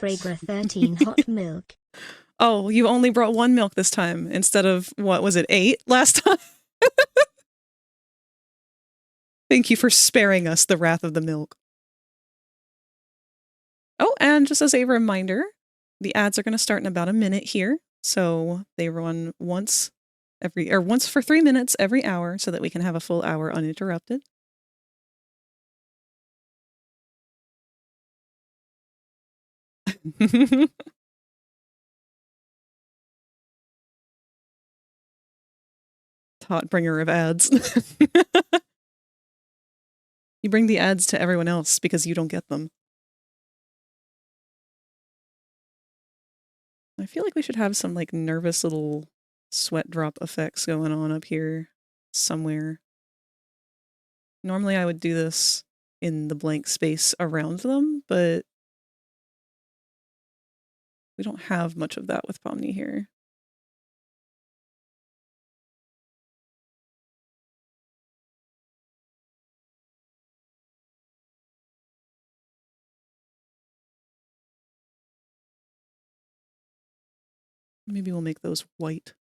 Fragra 13 hot milk. Oh, you only brought 1 milk this time instead of, what was it, 8 last time? Thank you for sparing us the wrath of the milk. Oh, and just as a reminder, the ads are going to start in about a minute here. So they run once for 3 minutes every hour so that we can have a full hour uninterrupted. Tot bringer of ads. You bring the ads to everyone else because you don't get them. I feel like we should have some like nervous little sweat drop effects going on up here somewhere. Normally I would do this in the blank space around them, but we don't have much of that with Pomni here. Maybe we'll make those white.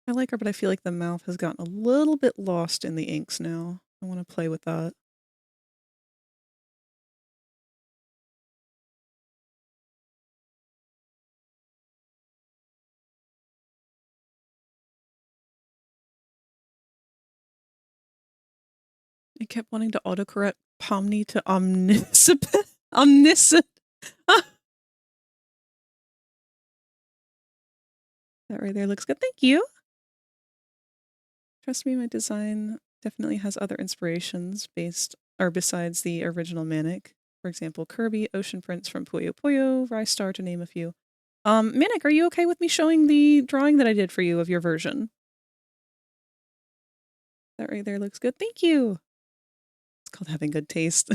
I like her, but I feel like the mouth has gotten a little bit lost in the inks now. I want to play with that. I kept wanting to autocorrect Pomni to omniscient. Omniscient. Ah! That right there looks good. Thank you. Trust me, my design definitely has other inspirations besides the original Manic. For example, Kirby, Ocean Prince from Puyo Puyo, Rystar, to name a few. Manic, are you okay with me showing the drawing that I did for you of your version? That right there looks good. Thank you. It's called having good taste.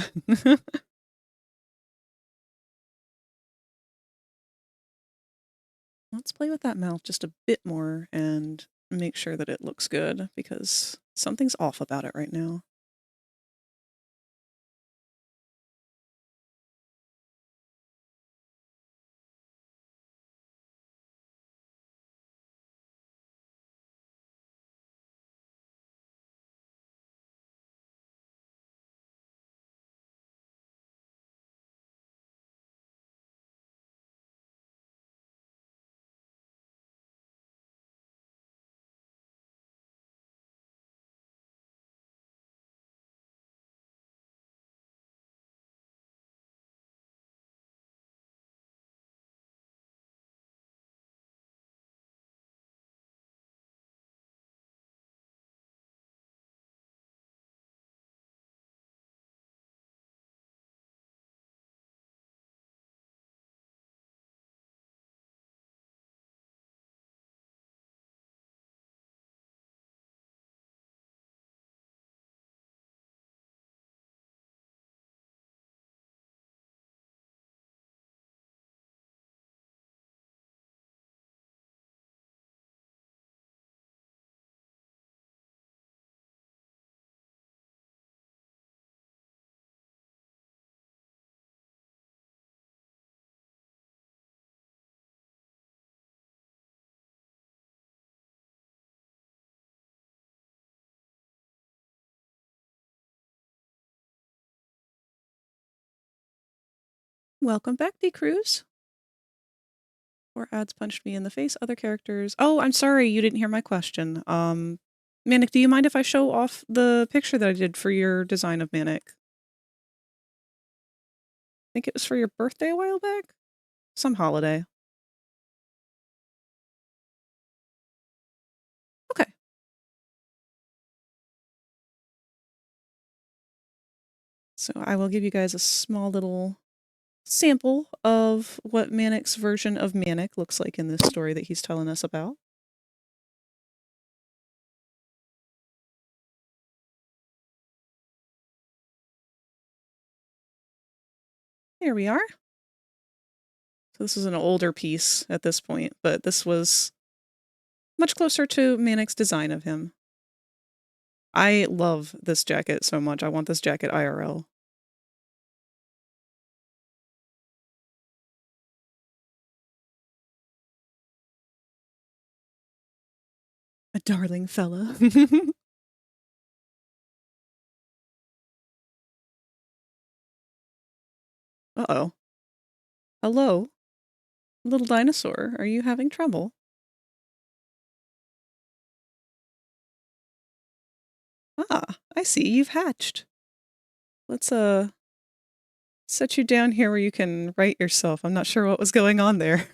Let's play with that mouth just a bit more and make sure that it looks good because something's off about it right now. Welcome back, D-Cruz. Four ads punched me in the face. Other characters. Oh, I'm sorry, you didn't hear my question. Manic, do you mind if I show off the picture that I did for your design of Manic? I think it was for your birthday a while back? Some holiday. Okay. So I will give you guys a small little sample of what Manic's version of Manic looks like in this story that he's telling us about. Here we are. So this is an older piece at this point, but this was much closer to Manic's design of him. I love this jacket so much. I want this jacket IRL. A darling fella. Uh-oh. Hello? Little dinosaur, are you having trouble? Ah, I see, you've hatched. Let's, set you down here where you can right yourself. I'm not sure what was going on there.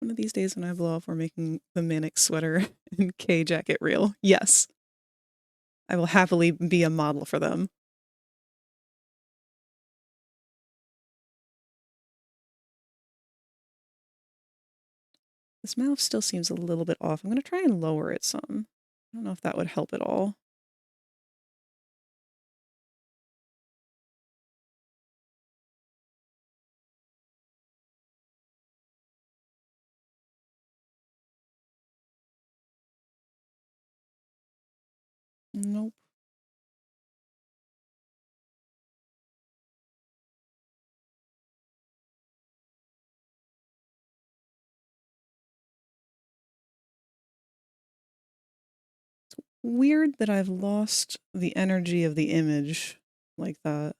One of these days when I blow off, we're making the Manic sweater and K jacket real. Yes. I will happily be a model for them. This mouth still seems a little bit off. I'm going to try and lower it some. I don't know if that would help at all. Nope. Weird that I've lost the energy of the image like that.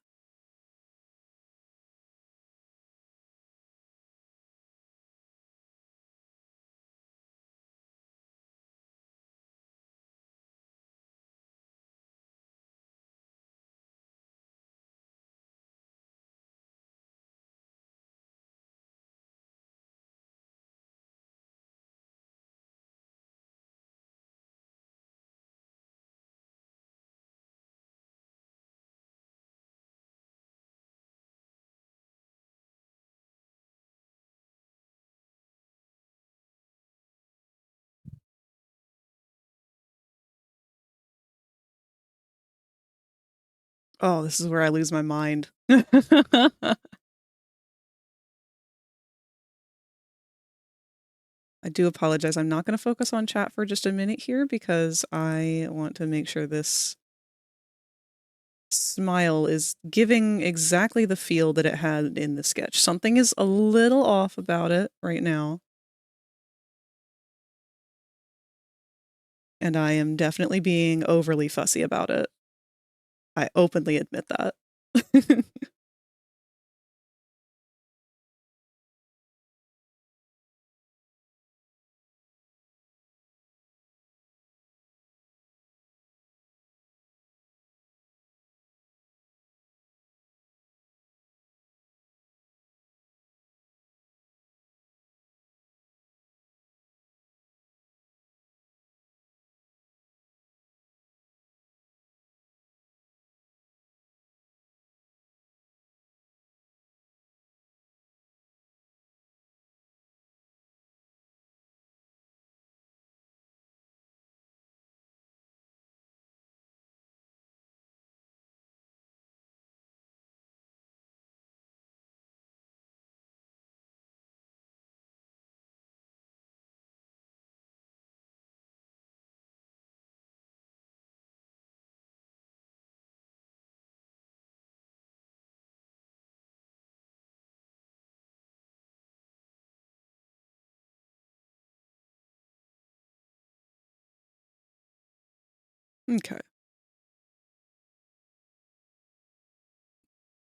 Oh, this is where I lose my mind. I do apologize. I'm not going to focus on chat for just a minute here because I want to make sure this smile is giving exactly the feel that it had in the sketch. Something is a little off about it right now. And I am definitely being overly fussy about it. I openly admit that. Okay.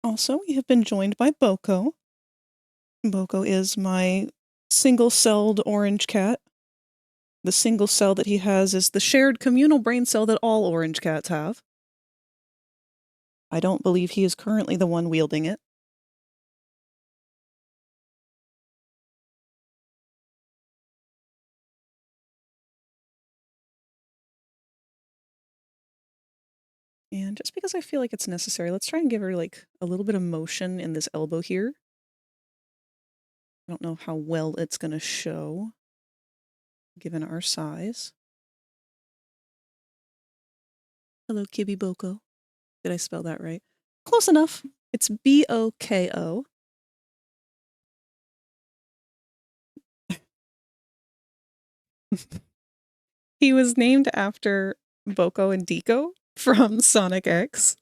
Also, we have been joined by Boko. Boko is my single-celled orange cat. The single cell that he has is the shared communal brain cell that all orange cats have. I don't believe he is currently the one wielding it. And just because I feel like it's necessary, let's try and give her like a little bit of motion in this elbow here. I don't know how well it's going to show, given our size. Hello, Kibby Boko. Did I spell that right? Close enough. It's B-O-K-O. He was named after Boko and Deco from Sonic X.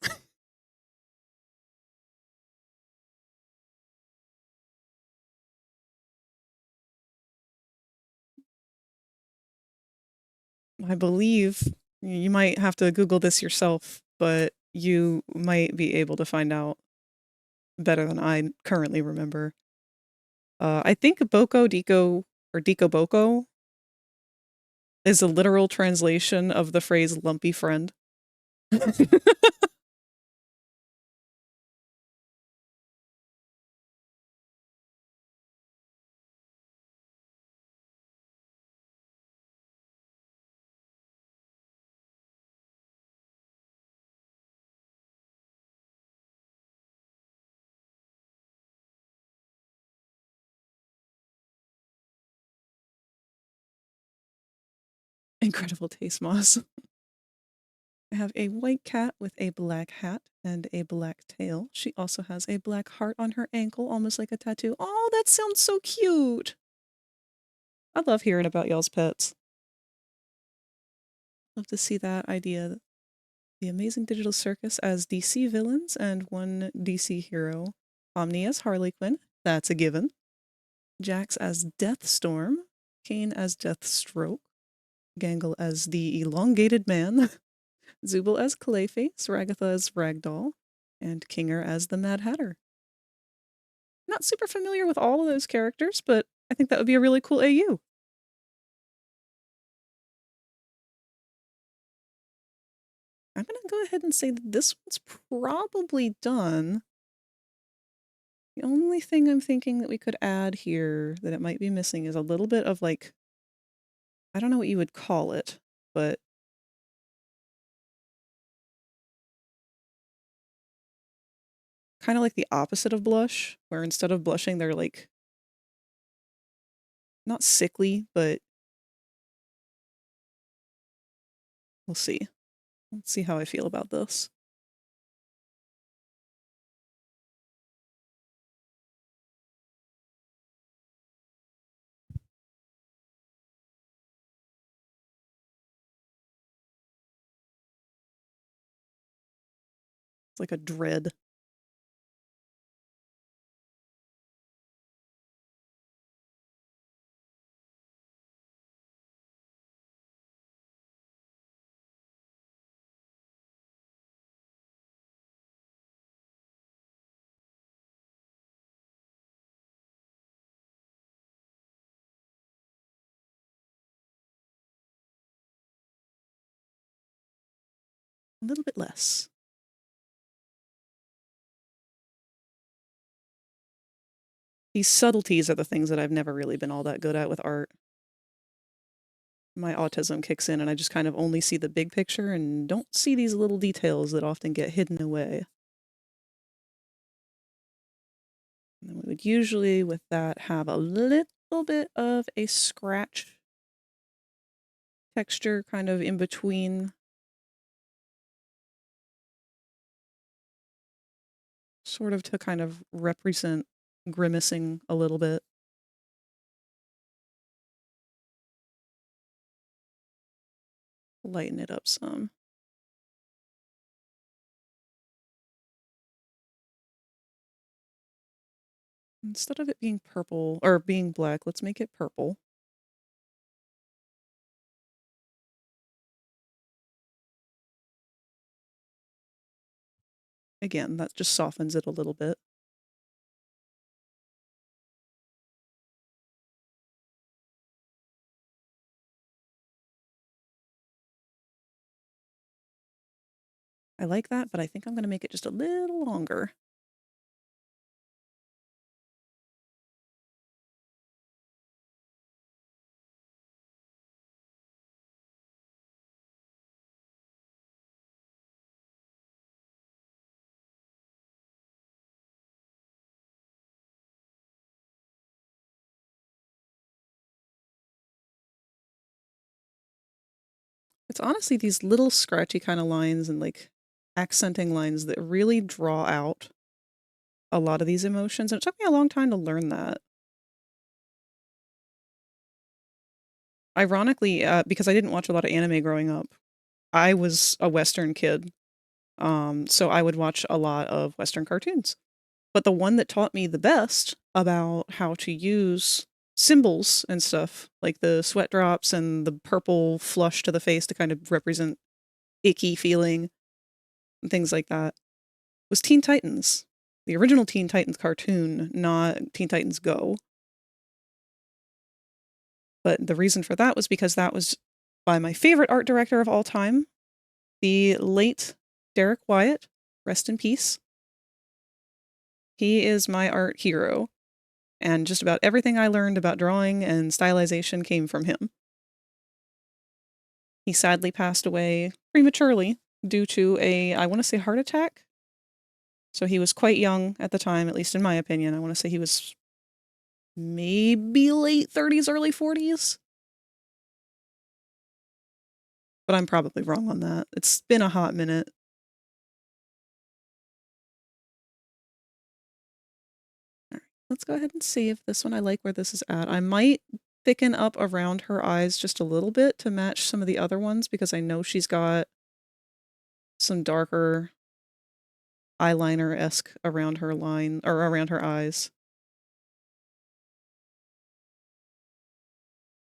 I believe you might have to Google this yourself, but you might be able to find out better than I currently remember. I think Boko Deco or Deco Boko is a literal translation of the phrase lumpy friend. Incredible taste, Moss. I have a white cat with a black hat and a black tail. She also has a black heart on her ankle, almost like a tattoo. Oh, that sounds so cute. I love hearing about y'all's pets. Love to see that idea. The Amazing Digital Circus as DC villains and one DC hero. Omni as Harley Quinn. That's a given. Jax as Deathstorm. Kane as Deathstroke. Gangle as the Elongated Man. Zubul as Clayface. Ragatha as Ragdoll. And Kinger as the Mad Hatter. Not super familiar with all of those characters, but I think that would be a really cool AU. I'm going to go ahead and say that this one's probably done. The only thing I'm thinking that we could add here that it might be missing is a little bit of like, I don't know what you would call it, but kind of like the opposite of blush, where instead of blushing, they're like, not sickly, but we'll see. Let's see how I feel about this. It's like a dread. A little bit less. These subtleties are the things that I've never really been all that good at with art. My autism kicks in and I just kind of only see the big picture and don't see these little details that often get hidden away. And then we would usually, with that, have a little bit of a scratch texture kind of in between. Sort of to kind of represent grimacing a little bit. Lighten it up some. Instead of it being purple, or being black, let's make it purple. Again, that just softens it a little bit. I like that, but I think I'm going to make it just a little longer. It's honestly these little scratchy kind of lines and like accenting lines that really draw out a lot of these emotions. And it took me a long time to learn that. Ironically, because I didn't watch a lot of anime growing up, I was a Western kid. So I would watch a lot of Western cartoons. But the one that taught me the best about how to use symbols and stuff, like the sweat drops and the purple flush to the face to kind of represent icky feeling and things like that, was Teen Titans. The original Teen Titans cartoon, not Teen Titans Go. But the reason for that was because that was by my favorite art director of all time, the late Derek Wyatt. Rest in peace. He is my art hero. And just about everything I learned about drawing and stylization came from him. He sadly passed away prematurely due to a, I want to say, heart attack. So he was quite young at the time, at least in my opinion. I want to say he was maybe late 30s, early 40s. But I'm probably wrong on that. It's been a hot minute. All right, let's go ahead and save this one. I like where this is at. I might thicken up around her eyes just a little bit to match some of the other ones because I know she's got some darker eyeliner-esque around her line, or around her eyes.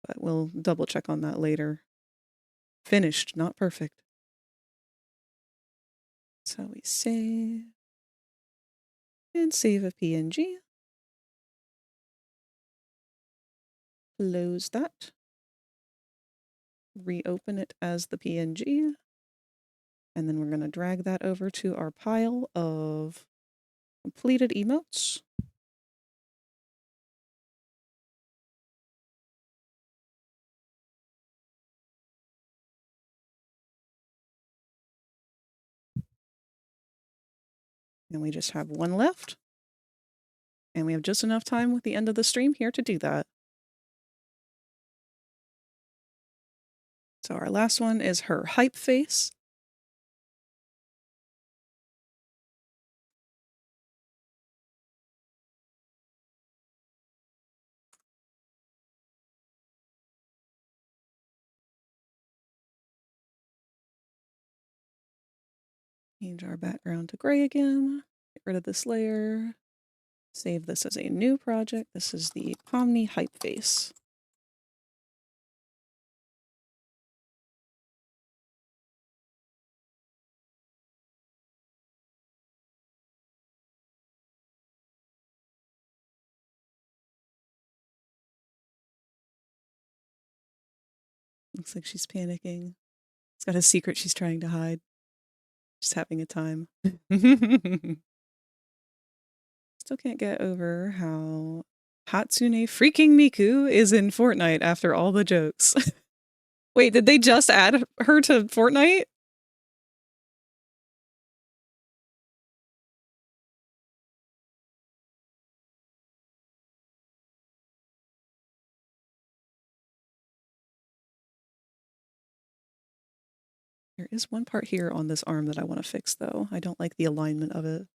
But we'll double check on that later. Finished, not perfect. So we save. And save a PNG. Close that. Reopen it as the PNG. And then we're going to drag that over to our pile of completed emotes. And we just have one left. And we have just enough time with the end of the stream here to do that. So our last one is her hype face. Change our background to gray again. Get rid of this layer. Save this as a new project. This is the Pomni hype face. Looks like she's panicking. It's got a secret she's trying to hide. Just having a time. Still can't get over how Hatsune freaking Miku is in Fortnite after all the jokes. Wait, did they just add her to Fortnite? There is one part here on this arm that I want to fix, though. I don't like the alignment of it.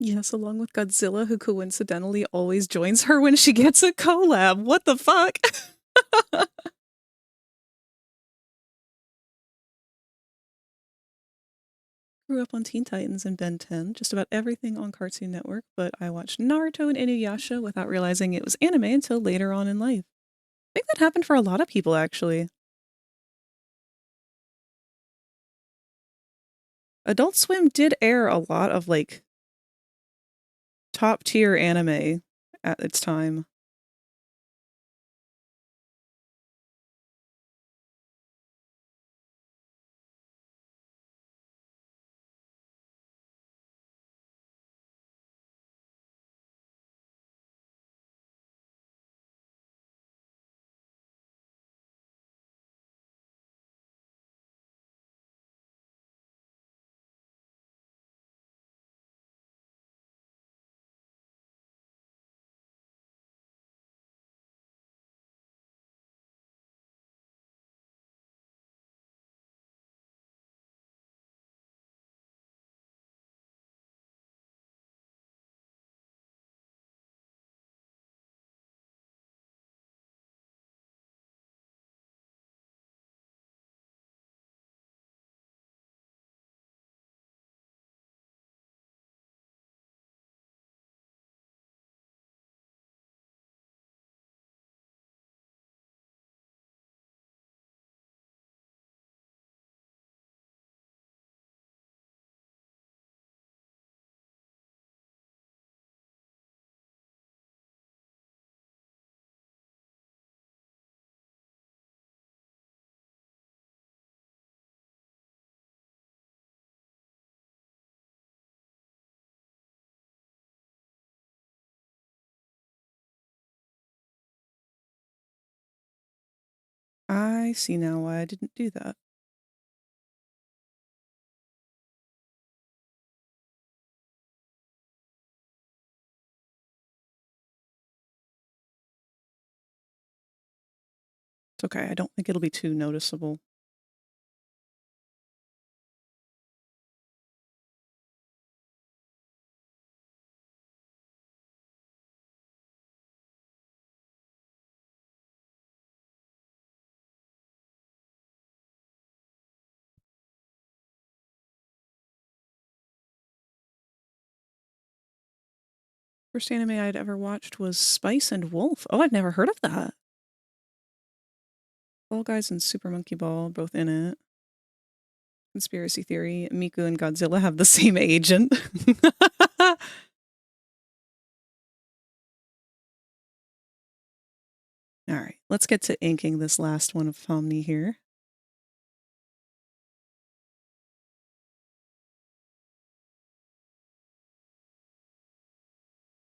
Yes, along with Godzilla, who coincidentally always joins her when she gets a collab. What the fuck? Grew up on Teen Titans and Ben 10, just about everything on Cartoon Network, but I watched Naruto and Inuyasha without realizing it was anime until later on in life. I think that happened for a lot of people, actually. Adult Swim did air a lot of, like, top-tier anime at its time. I see now why I didn't do that. It's okay, I don't think it'll be too noticeable. First anime I'd ever watched was Spice and Wolf. Oh, I've never heard of that. Fall Guys and Super Monkey Ball, both in it. Conspiracy theory, Miku and Godzilla have the same agent. Alright, let's get to inking this last one of Pomni here.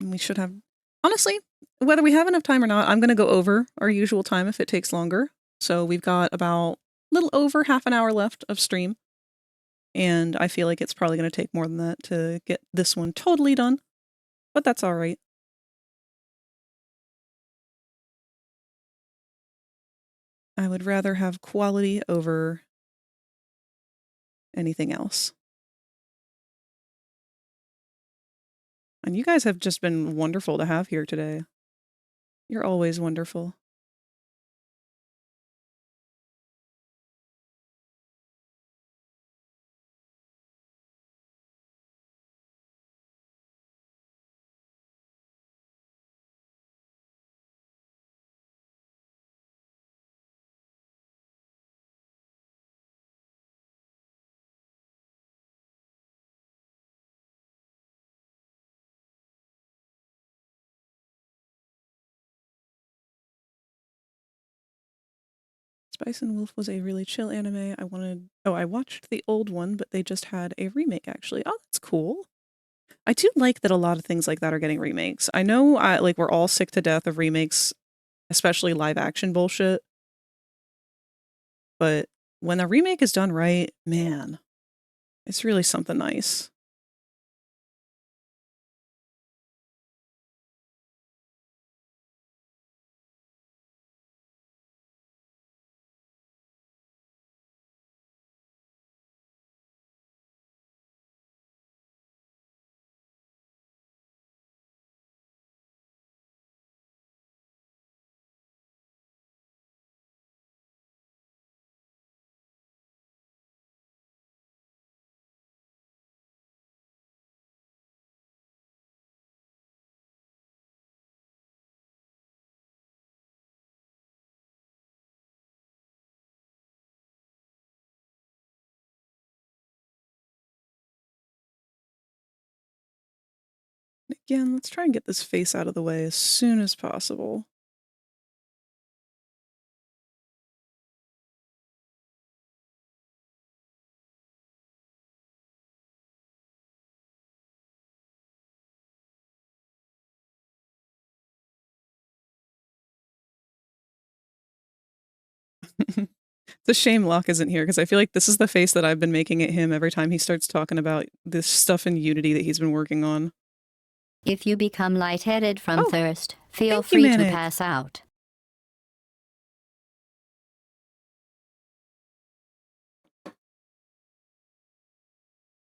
And we should have... Honestly, whether we have enough time or not, I'm going to go over our usual time if it takes longer. So we've got about a little over half an hour left of stream. And I feel like it's probably going to take more than that to get this one totally done. But that's all right. I would rather have quality over anything else. And you guys have just been wonderful to have here today. You're always wonderful. Spice and Wolf was a really chill anime. I watched the old one, but they just had a remake actually. Oh, that's cool. I do like that a lot of things like that are getting remakes. I know like we're all sick to death of remakes, especially live action bullshit. But when a remake is done right, man, it's really something nice. Again, let's try and get this face out of the way as soon as possible. It's a shame Locke isn't here because I feel like this is the face that I've been making at him every time he starts talking about this stuff in Unity that he's been working on. If you become lightheaded from Oh, thirst, feel thank you, free to Manic. pass out.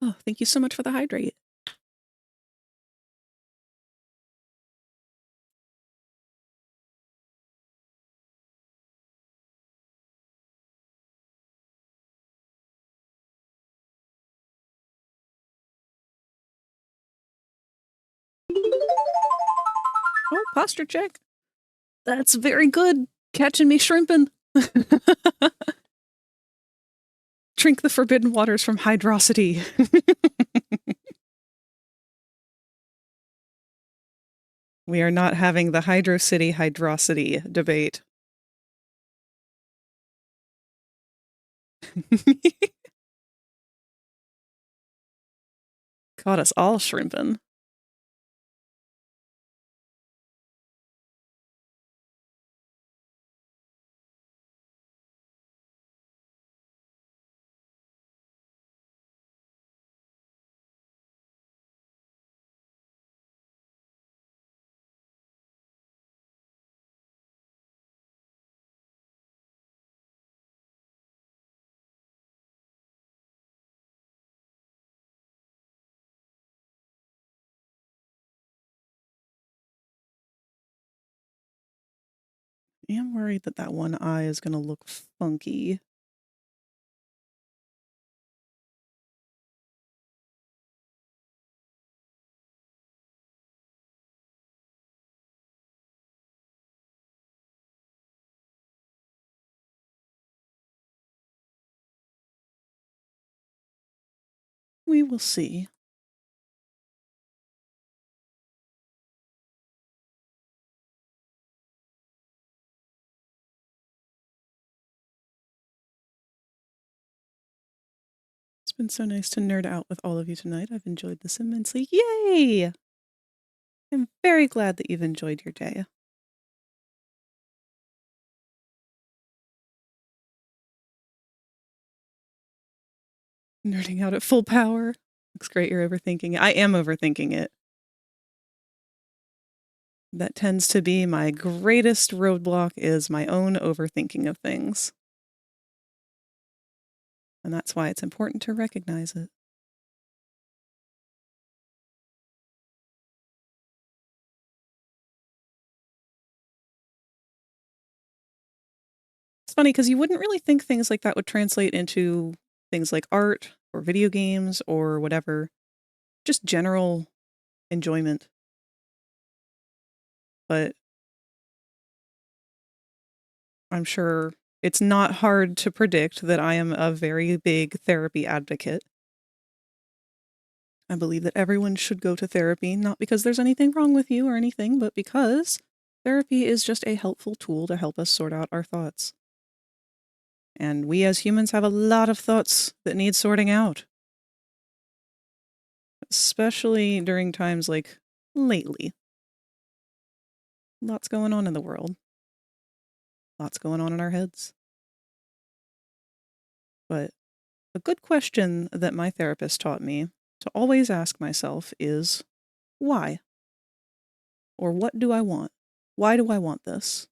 Oh, thank you so much for the hydrate. Oh, posture check. That's very good. Catching me shrimping. Drink the forbidden waters from hydrosity. We are not having the Hydro City hydrosity debate. Caught us all shrimping. I am worried that that one eye is going to look funky. We will see. It's been so nice to nerd out with all of you tonight. I've enjoyed this immensely. Yay! I'm very glad that you've enjoyed your day. Nerding out at full power. Looks great you're overthinking it. I am overthinking it. That tends to be my greatest roadblock, is my own overthinking of things. And that's why it's important to recognize it. It's funny because you wouldn't really think things like that would translate into things like art or video games or whatever. Just general enjoyment. But I'm sure it's not hard to predict that I am a very big therapy advocate. I believe that everyone should go to therapy, not because there's anything wrong with you or anything, but because therapy is just a helpful tool to help us sort out our thoughts. And we as humans have a lot of thoughts that need sorting out. Especially during times like lately. Lots going on in the world. Lots going on in our heads. But a good question that my therapist taught me to always ask myself is, why? Or what do I want? Why do I want this?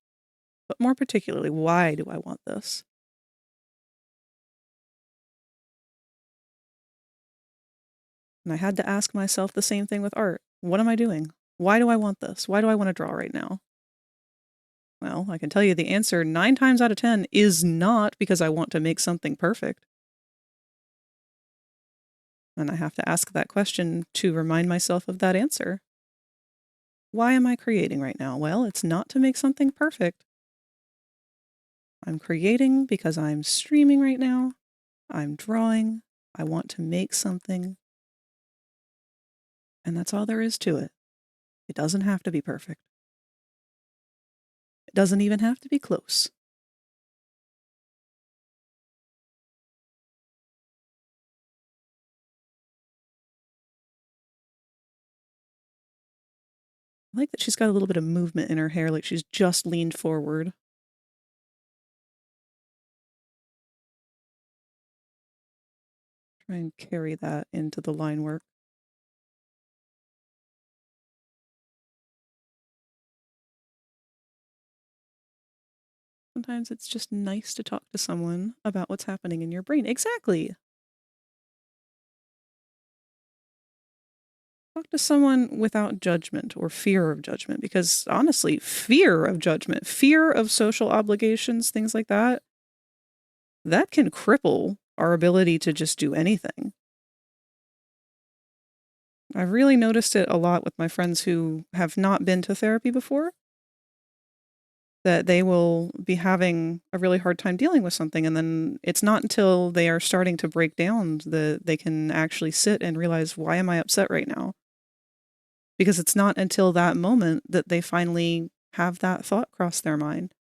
But more particularly, why do I want this? And I had to ask myself the same thing with art. What am I doing? Why do I want this? Why do I want to draw right now? Well, I can tell you the answer 9 times out of 10 is not because I want to make something perfect. And I have to ask that question to remind myself of that answer. Why am I creating right now? Well, it's not to make something perfect. I'm creating because I'm streaming right now. I'm drawing. I want to make something. And that's all there is to it. It doesn't have to be perfect. It doesn't even have to be close. I like that she's got a little bit of movement in her hair, like she's just leaned forward. Try and carry that into the line work. Sometimes it's just nice to talk to someone about what's happening in your brain. Exactly. Talk to someone without judgment or fear of judgment, because honestly, fear of judgment, fear of social obligations, things like that, that can cripple our ability to just do anything. I've really noticed it a lot with my friends who have not been to therapy before, that they will be having a really hard time dealing with something, and then it's not until they are starting to break down that they can actually sit and realize, why am I upset right now? Because it's not until that moment that they finally have that thought cross their mind.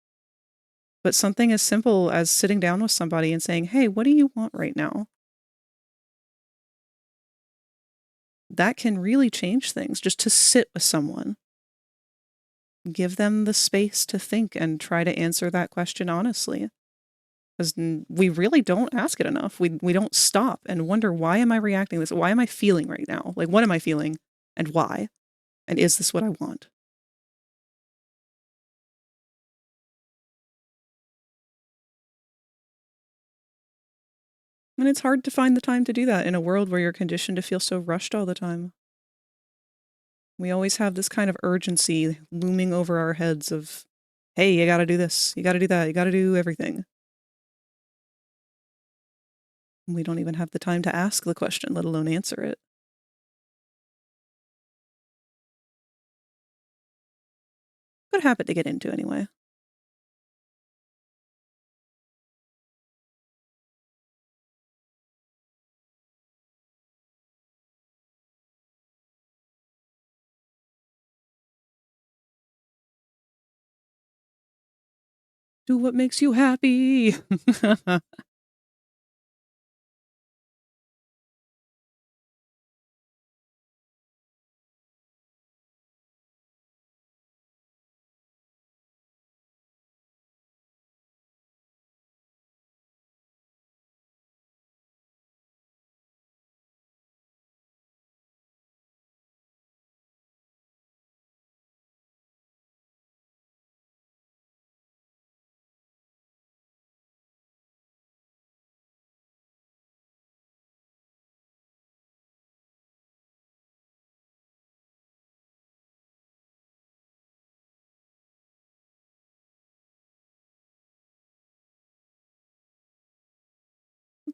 But something as simple as sitting down with somebody and saying, hey, what do you want right now? That can really change things, just to sit with someone. Give them the space to think and try to answer that question honestly. Because we really don't ask it enough. We don't stop and wonder, why am I reacting this? Why am I feeling right now? Like, what am I feeling and why? And is this what I want? And it's hard to find the time to do that in a world where you're conditioned to feel so rushed all the time. We always have this kind of urgency looming over our heads of, hey, you gotta do this, you gotta do that, you gotta do everything. We don't even have the time to ask the question, let alone answer it. Good habit to get into anyway. Do what makes you happy.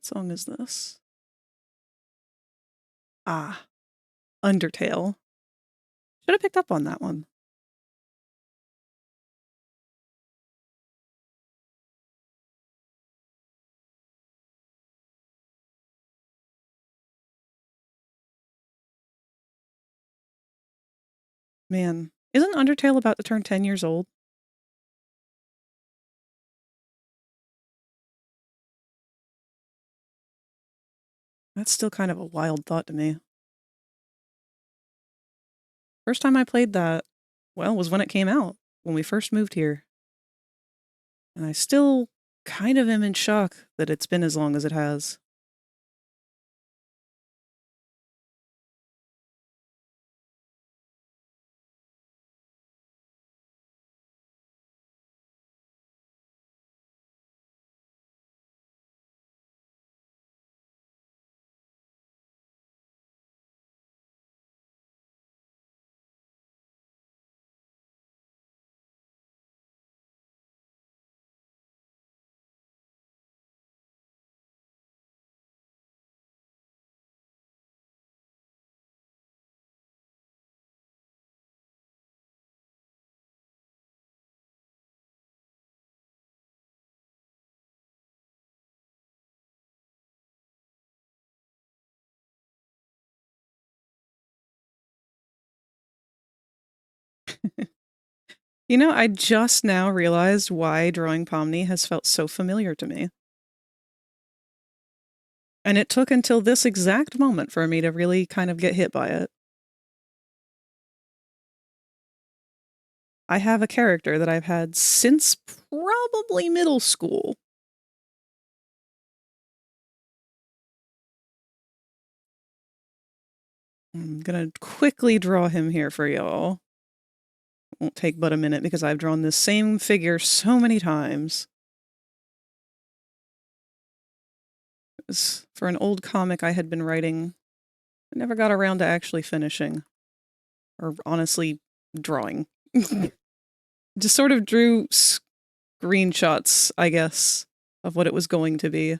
What song is this? Ah, Undertale. Should have picked up on that one. Man, isn't Undertale about to turn 10 years old? That's still kind of a wild thought to me. First time I played that, well, was when it came out, when we first moved here. And I still kind of am in shock that it's been as long as it has. You know, I just now realized why drawing Pomni has felt so familiar to me. And it took until this exact moment for me to really kind of get hit by it. I have a character that I've had since probably middle school. I'm gonna quickly draw him here for y'all. Won't take but a minute because I've drawn this same figure so many times. It was for an old comic I had been writing. I never got around to actually finishing. Or honestly, drawing. Just sort of drew screenshots, I guess, of what it was going to be.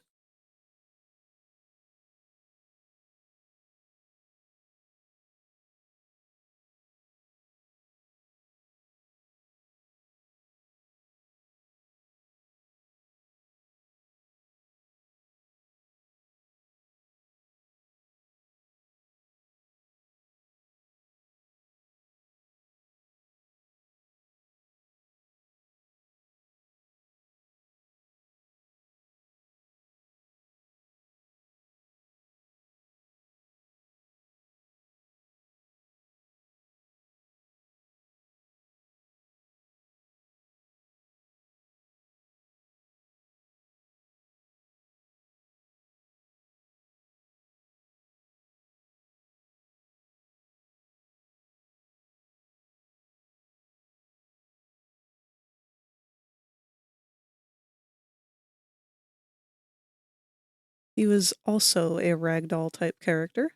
He was also a ragdoll type character.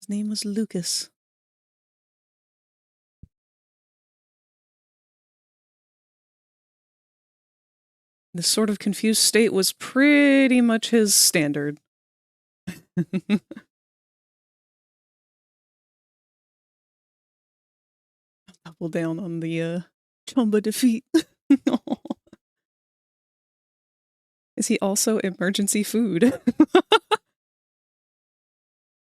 His name was Lucas. This sort of confused state was pretty much his standard. Double down on the Chumba defeat. Is he also emergency food?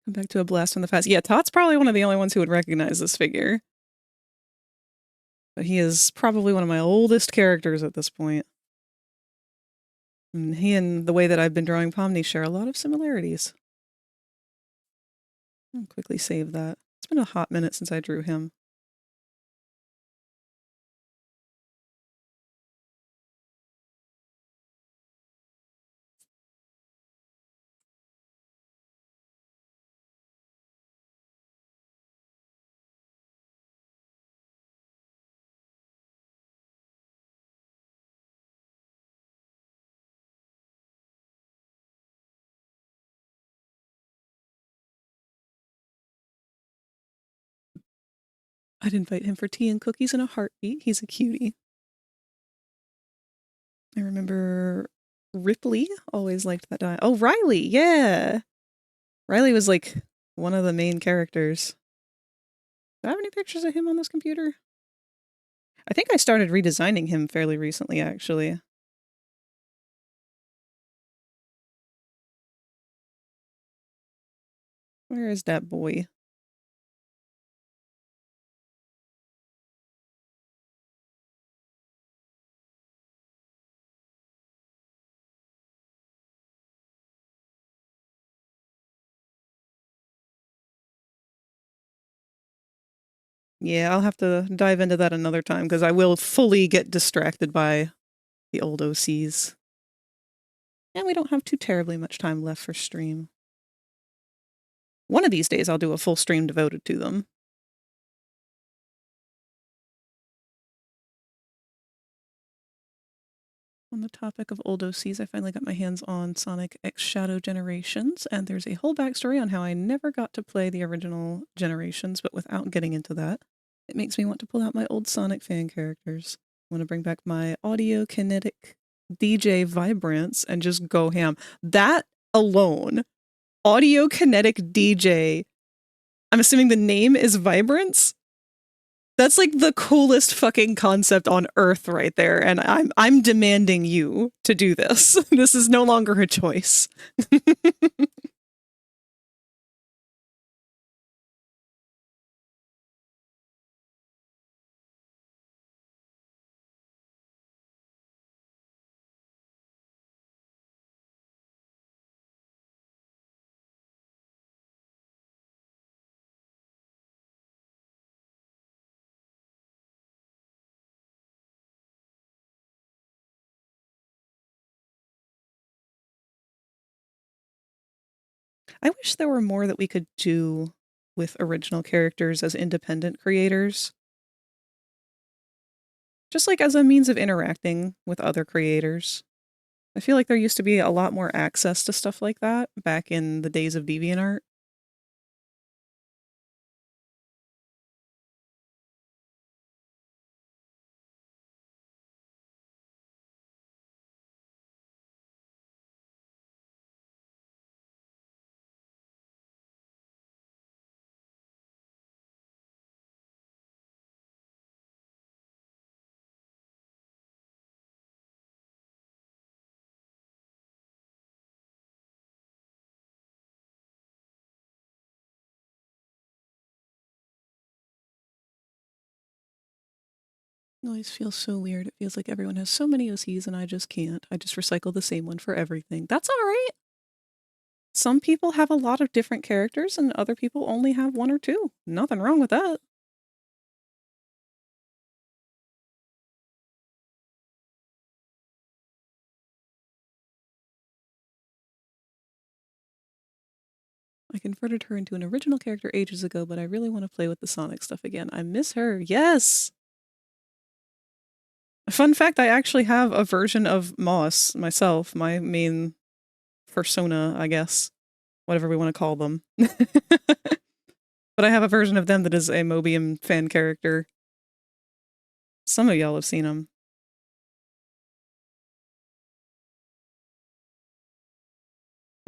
Come back to a blast from the past. Yeah, Tot's probably one of the only ones who would recognize this figure. But he is probably one of my oldest characters at this point. And he and the way that I've been drawing Pomni share a lot of similarities. I'll quickly save that. It's been a hot minute since I drew him. I'd invite him for tea and cookies in a heartbeat. He's a cutie. I remember Ripley always liked that guy. Oh, Riley, yeah. Riley was like one of the main characters. Do I have any pictures of him on this computer? I think I started redesigning him fairly recently, actually. Where is that boy? Yeah, I'll have to dive into that another time because I will fully get distracted by the old OCs. And we don't have too terribly much time left for stream. One of these days I'll do a full stream devoted to them. On the topic of old OCs, I finally got my hands on Sonic X Shadow Generations, and there's a whole backstory on how I never got to play the original Generations, but without getting into that, it makes me want to pull out my old Sonic fan characters. I want to bring back my audio kinetic DJ Vibrance and just go ham. That alone, audio kinetic DJ, I'm assuming the name is Vibrance? That's like the coolest fucking concept on earth right there, and I'm demanding you to do this. This is no longer a choice. I wish there were more that we could do with original characters as independent creators. Just like as a means of interacting with other creators. I feel like there used to be a lot more access to stuff like that back in the days of DeviantArt. Always feels so weird. It feels like everyone has so many OCs and I just can't. I just recycle the same one for everything. That's all right. Some people have a lot of different characters and other people only have one or two. Nothing wrong with that. I converted her into an original character ages ago, but I really want to play with the Sonic stuff again. I miss her. Yes! Fun fact, I actually have a version of Moss myself, my main persona, I guess. Whatever we want to call them. But I have a version of them that is a Mobium fan character. Some of y'all have seen him.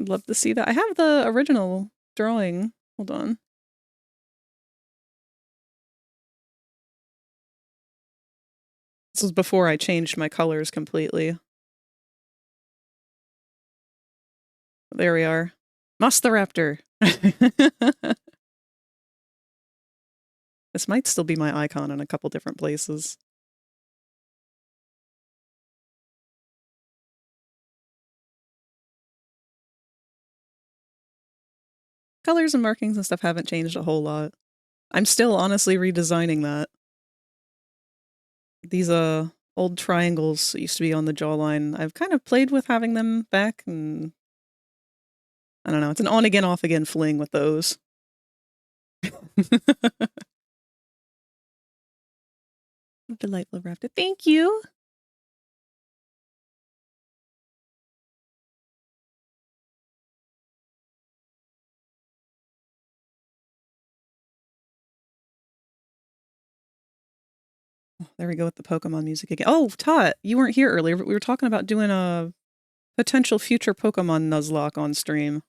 I'd love to see that. I have the original drawing. Hold on. This was before I changed my colors completely. There we are. Master Raptor. This might still be my icon in a couple different places. Colors and markings and stuff haven't changed a whole lot. I'm still honestly redesigning that. These old triangles that used to be on the jawline, I've kind of played with having them back, and I don't know, it's an on again, off again fling with those. Delightful Raptor. Thank you! there we go with the Pokemon music again. Oh, Tot, you weren't here earlier, but we were talking about doing a potential future Pokemon Nuzlocke on stream.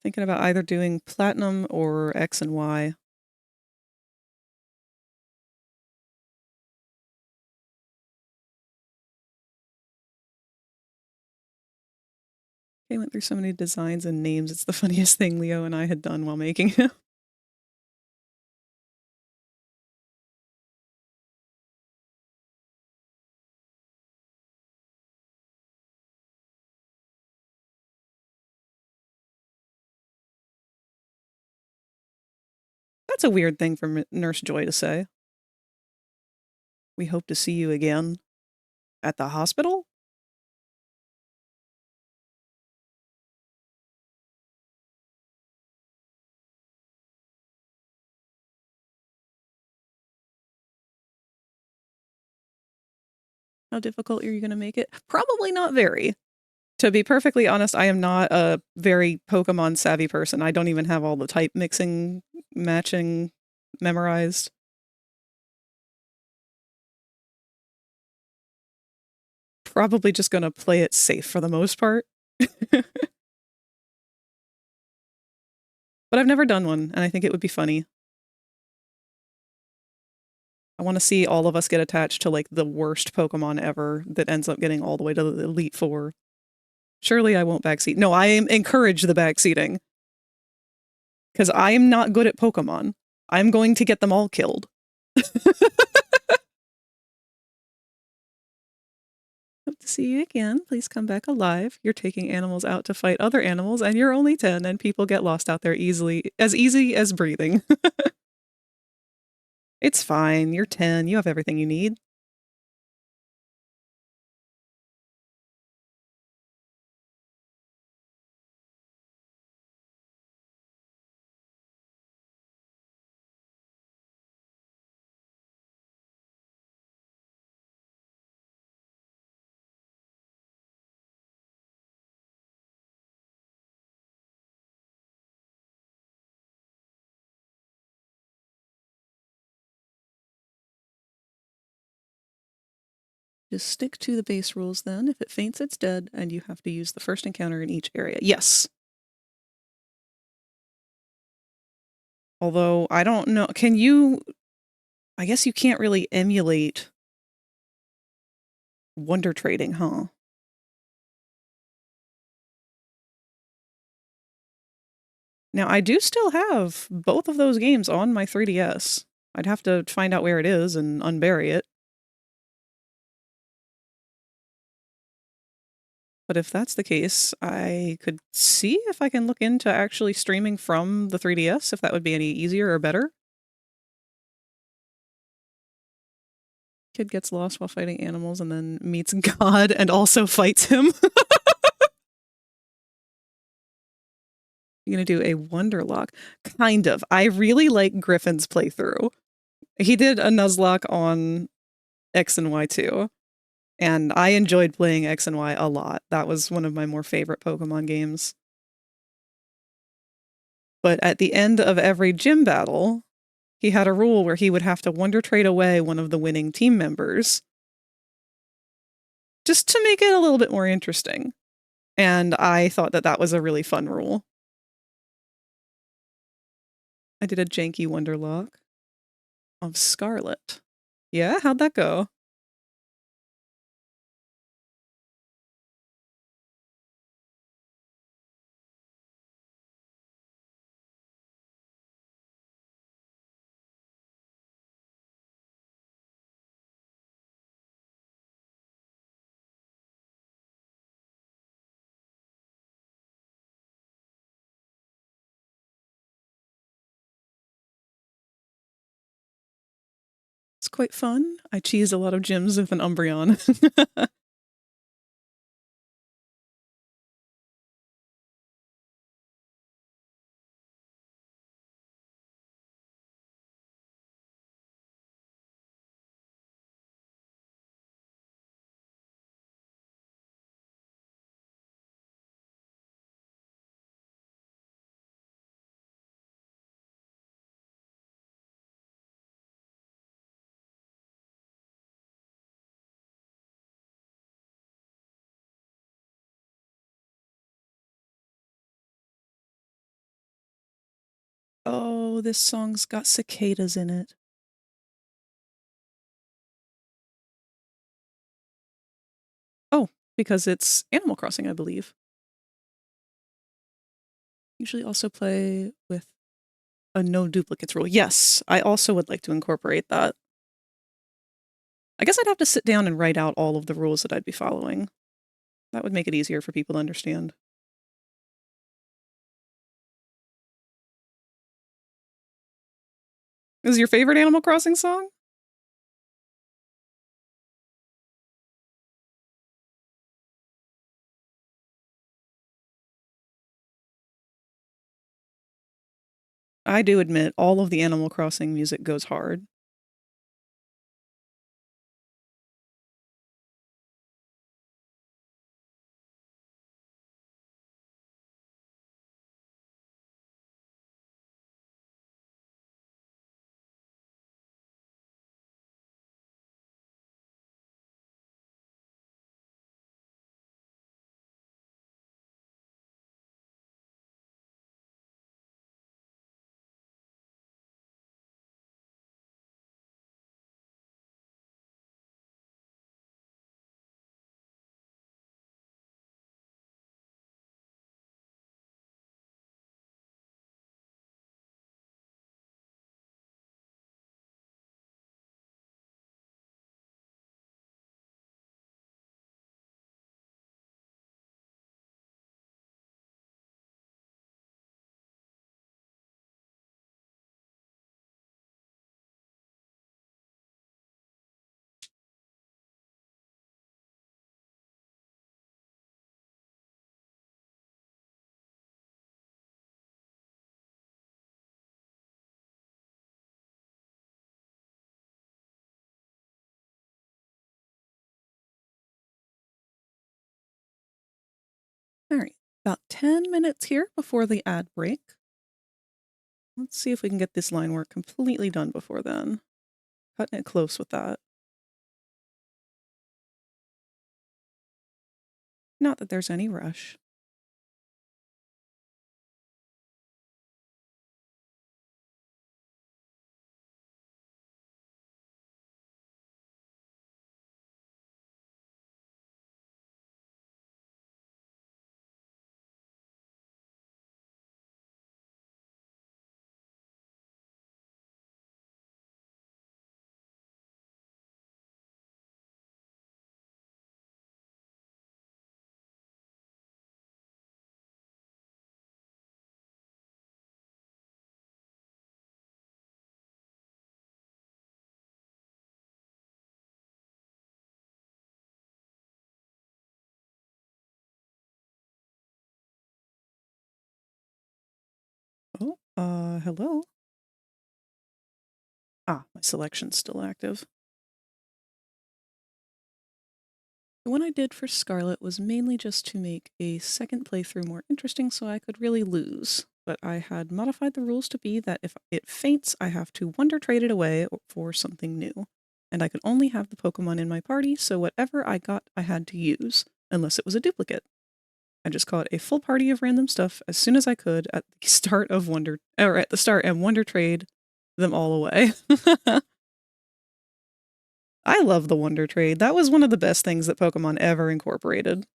Thinking about either doing Platinum or X and Y. I went through so many designs and names. It's the funniest thing Leo and I had done while making him. That's a weird thing for Nurse Joy to say. We hope to see you again at the hospital? How difficult are you going to make it? Probably not very. To be perfectly honest, I am not a very Pokemon savvy person. I don't even have all the type mixing, matching memorized. Probably just going to play it safe for the most part. But I've never done one, and I think it would be funny. I want to see all of us get attached to, like, the worst Pokemon ever that ends up getting all the way to the Elite Four. Surely I won't backseat. No, I encourage the backseating. Because I am not good at Pokemon. I'm going to get them all killed. Hope to see you again. Please come back alive. You're taking animals out to fight other animals, and you're only 10, and people get lost out there easy as breathing. It's fine. You're 10. You have everything you need. Just stick to the base rules then. If it faints, it's dead, and you have to use the first encounter in each area. Yes. Although, I don't know. Can you... I guess you can't really emulate Wonder Trading, huh? Now, I do still have both of those games on my 3DS. I'd have to find out where it is and unbury it. But if that's the case, I could see if I can look into actually streaming from the 3DS, if that would be any easier or better. Kid gets lost while fighting animals and then meets God and also fights him. You're gonna do a Wonderlock? Kind of. I really like Griffin's playthrough. He did a Nuzlocke on X and Y too. And I enjoyed playing X and Y a lot. That was one of my more favorite Pokemon games. But at the end of every gym battle, he had a rule where he would have to Wonder Trade away one of the winning team members. Just to make it a little bit more interesting. And I thought that that was a really fun rule. I did a janky Wonderlock of Scarlet. Yeah, how'd that go? It's quite fun. I cheesed a lot of gyms with an Umbreon. Oh, this song's got cicadas in it. Oh, because it's Animal Crossing, I believe. Usually also play with a no duplicates rule. Yes, I also would like to incorporate that. I guess I'd have to sit down and write out all of the rules that I'd be following. That would make it easier for people to understand. Is your favorite Animal Crossing song? I do admit all of the Animal Crossing music goes hard. All right, about 10 minutes here before the ad break. Let's see if we can get this line work completely done before then. Cutting it close with that. Not that there's any rush. Oh, hello? Ah, my selection's still active. The one I did for Scarlet was mainly just to make a second playthrough more interesting so I could really lose. But I had modified the rules to be that if it faints, I have to wonder trade it away for something new. And I could only have the Pokemon in my party, so whatever I got, I had to use, unless it was a duplicate. I just caught a full party of random stuff as soon as I could at the start of Wonder Trade them all away. I love the Wonder Trade. That was one of the best things that Pokemon ever incorporated.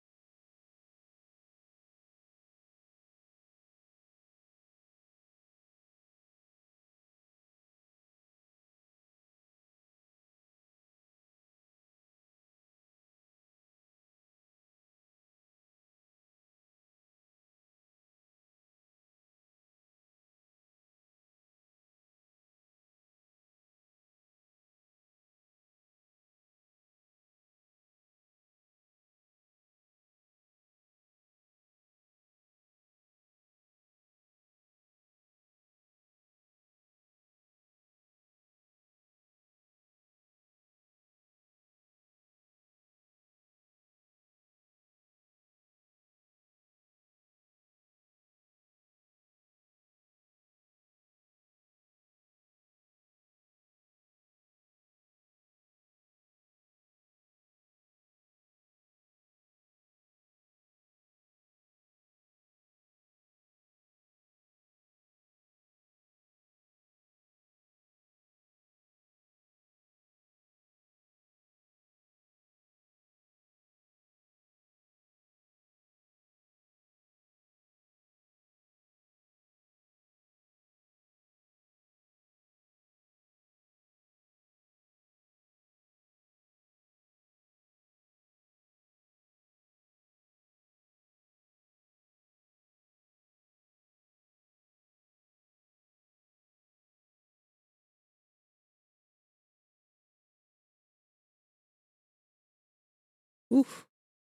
Ooh.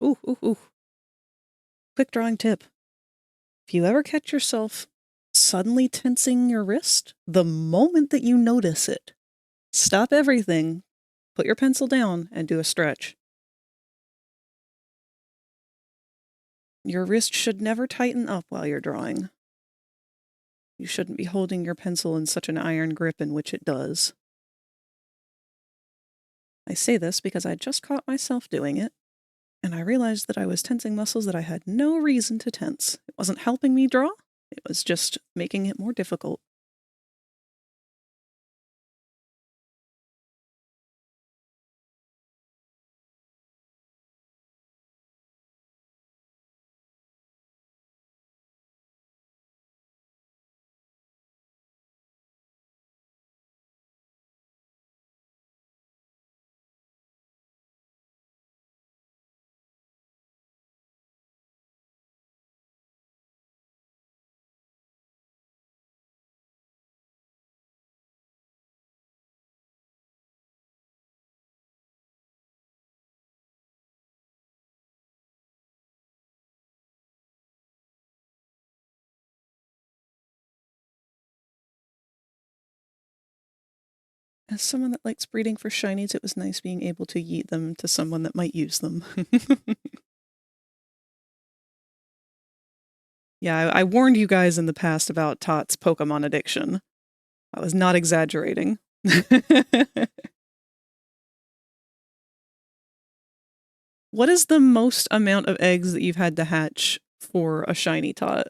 Ooh, ooh, ooh. Quick drawing tip. If you ever catch yourself suddenly tensing your wrist, the moment that you notice it, stop everything, put your pencil down, and do a stretch. Your wrist should never tighten up while you're drawing. You shouldn't be holding your pencil in such an iron grip in which it does. I say this because I just caught myself doing it, and I realized that I was tensing muscles that I had no reason to tense. It wasn't helping me draw, it was just making it more difficult. As someone that likes breeding for shinies, it was nice being able to yeet them to someone that might use them. Yeah, I warned you guys in the past about Tot's Pokemon addiction. I was not exaggerating. What is the most amount of eggs that you've had to hatch for a shiny Tot?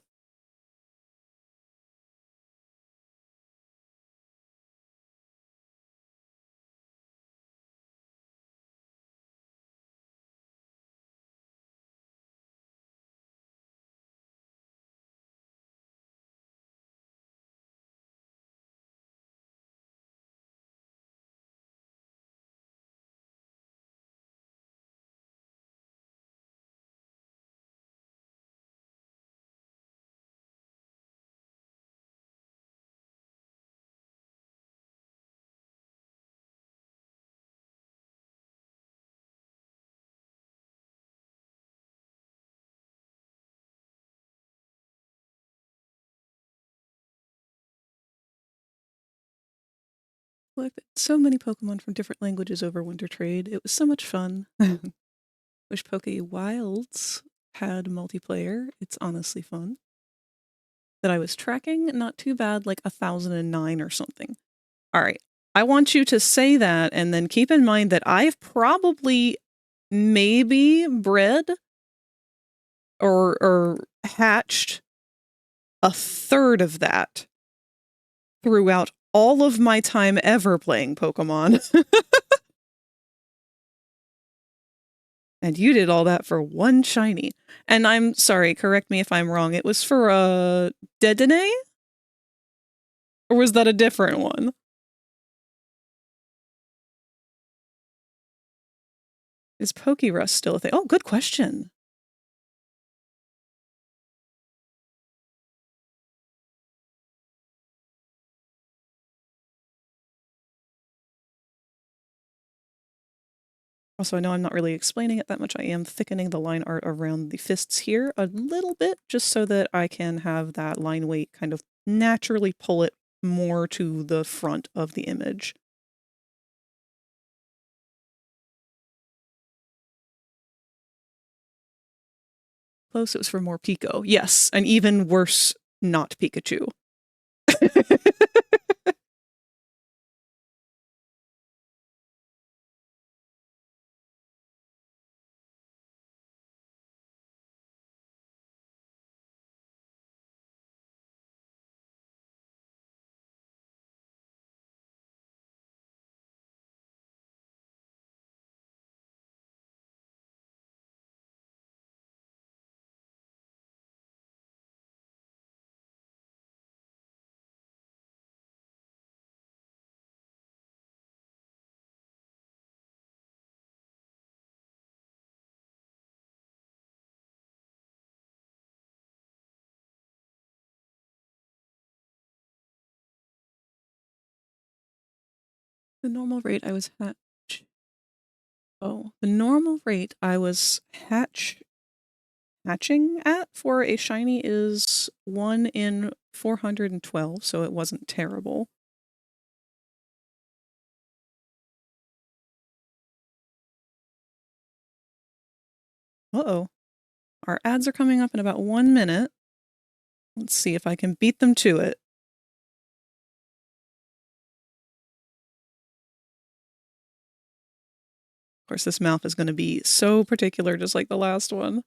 Well, I've got so many Pokemon from different languages over Winter Trade. It was so much fun. Wish Poke Wilds had multiplayer. It's honestly fun. That I was tracking, not too bad, like 1009 or something. All right. I want you to say that and then keep in mind that I've probably maybe bred or hatched a third of that throughout all of my time ever playing Pokemon. And you did all that for one shiny. And I'm sorry, correct me if I'm wrong. It was for a Dedenne? Or was that a different one? Is Pokerust still a thing? Oh, good question. Also, I know I'm not really explaining it that much. I am thickening the line art around the fists here a little bit, just so that I can have that line weight kind of naturally pull it more to the front of the image. Close, it was for more Pico. Yes, an even worse not Pikachu. The normal rate I was hatched. Oh, the normal rate I was hatching at for a shiny is 1 in 412, so it wasn't terrible. Uh-oh. Our ads are coming up in about 1 minute. Let's see if I can beat them to it. Of course, this mouth is going to be so particular, just like the last one.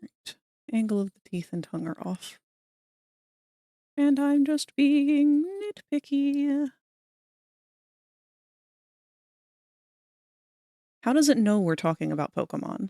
Right. Angle of the teeth and tongue are off. And I'm just being nitpicky. How does it know we're talking about Pokemon?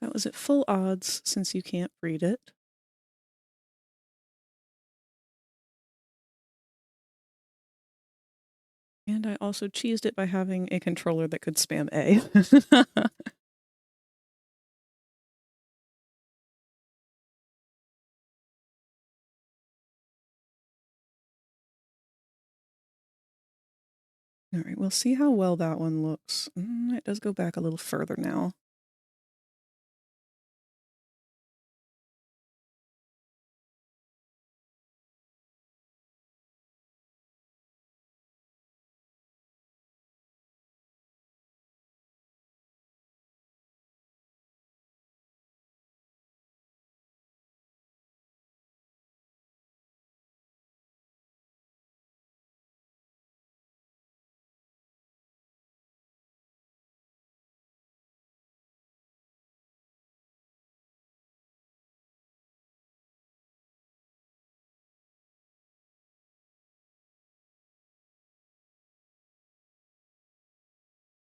That was at full odds since you can't breed it. And I also cheesed it by having a controller that could spam A. All right, we'll see how well that one looks. It does go back a little further now.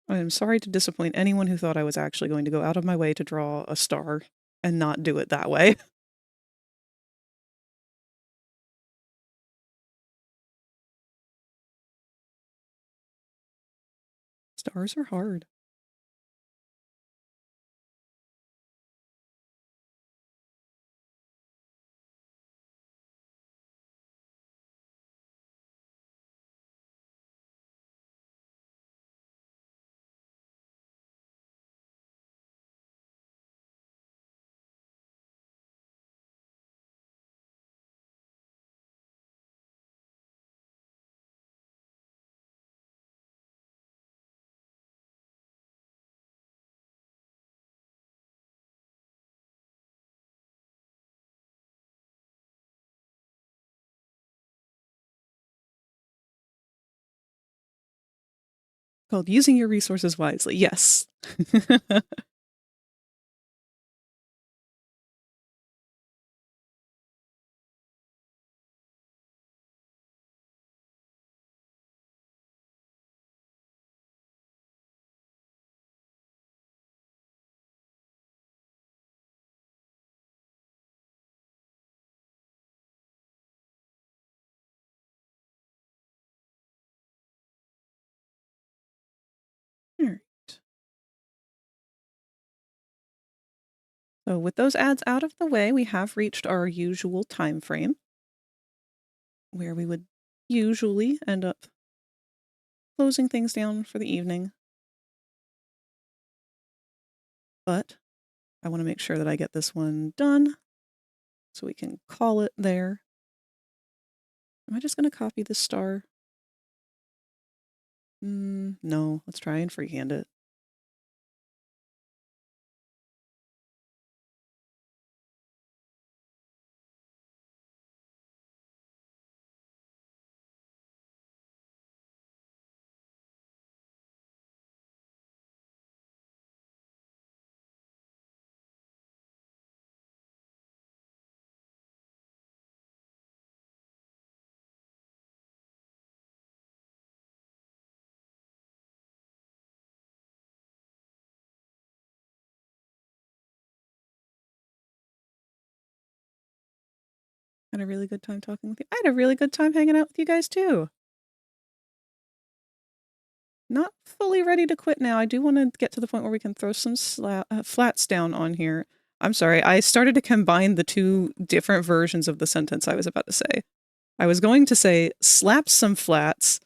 I am sorry to disappoint anyone who thought I was actually going to go out of my way to draw a star and not do it that way. Stars are hard. Called Using Your Resources Wisely. Yes. All right. So with those ads out of the way, we have reached our usual time frame where we would usually end up closing things down for the evening. But I want to make sure that I get this one done so we can call it there. Am I just going to copy this star? No, let's try and freehand it. Had a really good time talking with you. I had a really good time hanging out with you guys too. Not fully ready to quit now. I do want to get to the point where we can throw some flats down on here. I'm sorry, I started to combine the two different versions of the sentence I was about to say. I was going to say slap some flats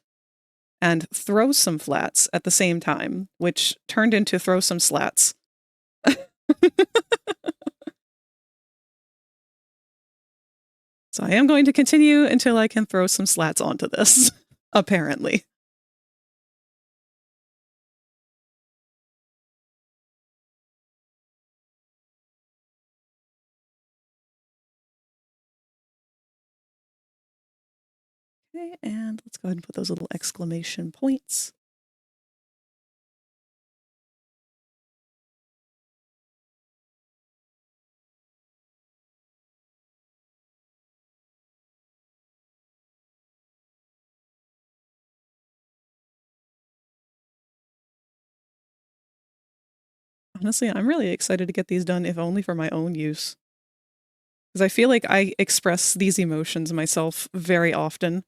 and throw some flats at the same time, which turned into throw some slats. So I am going to continue until I can throw some slats onto this, apparently. Okay, and let's go ahead and put those little exclamation points. Honestly, I'm really excited to get these done, if only for my own use. Because I feel like I express these emotions myself very often.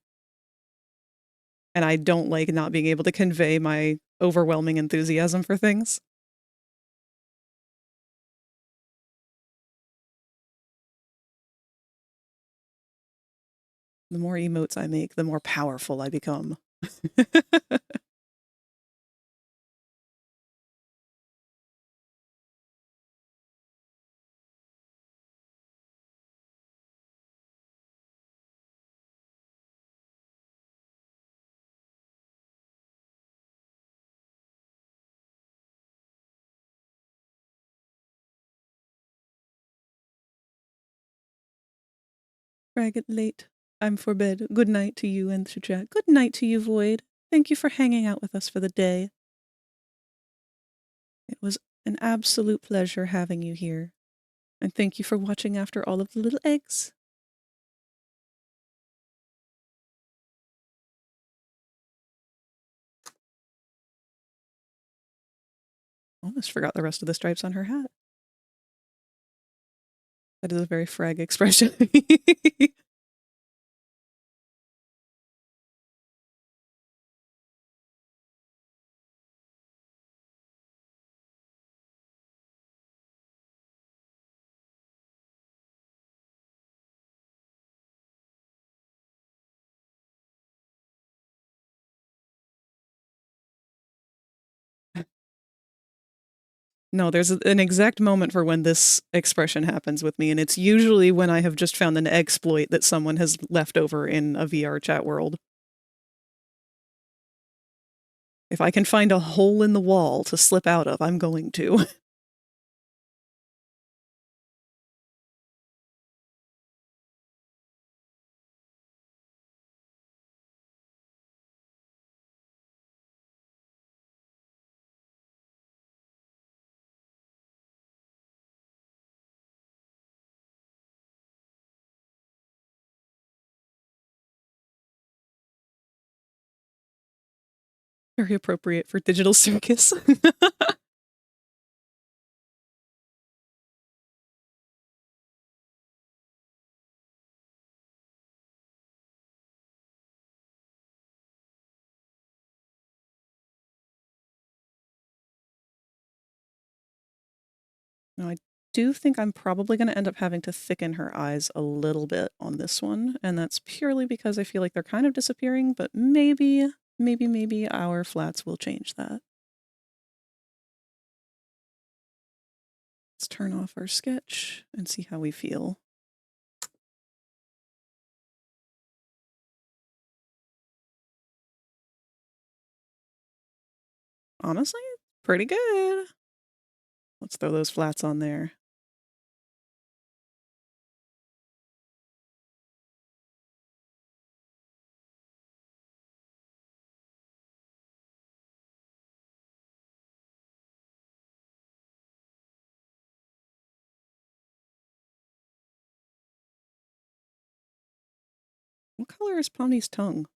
And I don't like not being able to convey my overwhelming enthusiasm for things. The more emotes I make, the more powerful I become. Frag it late. I'm for bed. Good night to you and to chat. Good night to you, Void. Thank you for hanging out with us for the day. It was an absolute pleasure having you here. And thank you for watching after all of the little eggs. Almost forgot the rest of the stripes on her hat. That is a very frag expression. No, there's an exact moment for when this expression happens with me, and it's usually when I have just found an exploit that someone has left over in a VR chat world. If I can find a hole in the wall to slip out of, I'm going to. Very appropriate for digital circus. Now, I do think I'm probably going to end up having to thicken her eyes a little bit on this one, and that's purely because I feel like they're kind of disappearing, but maybe our flats will change that. Let's turn off our sketch and see how we feel. Honestly, pretty good. Let's throw those flats on there. What color is Pomni's tongue?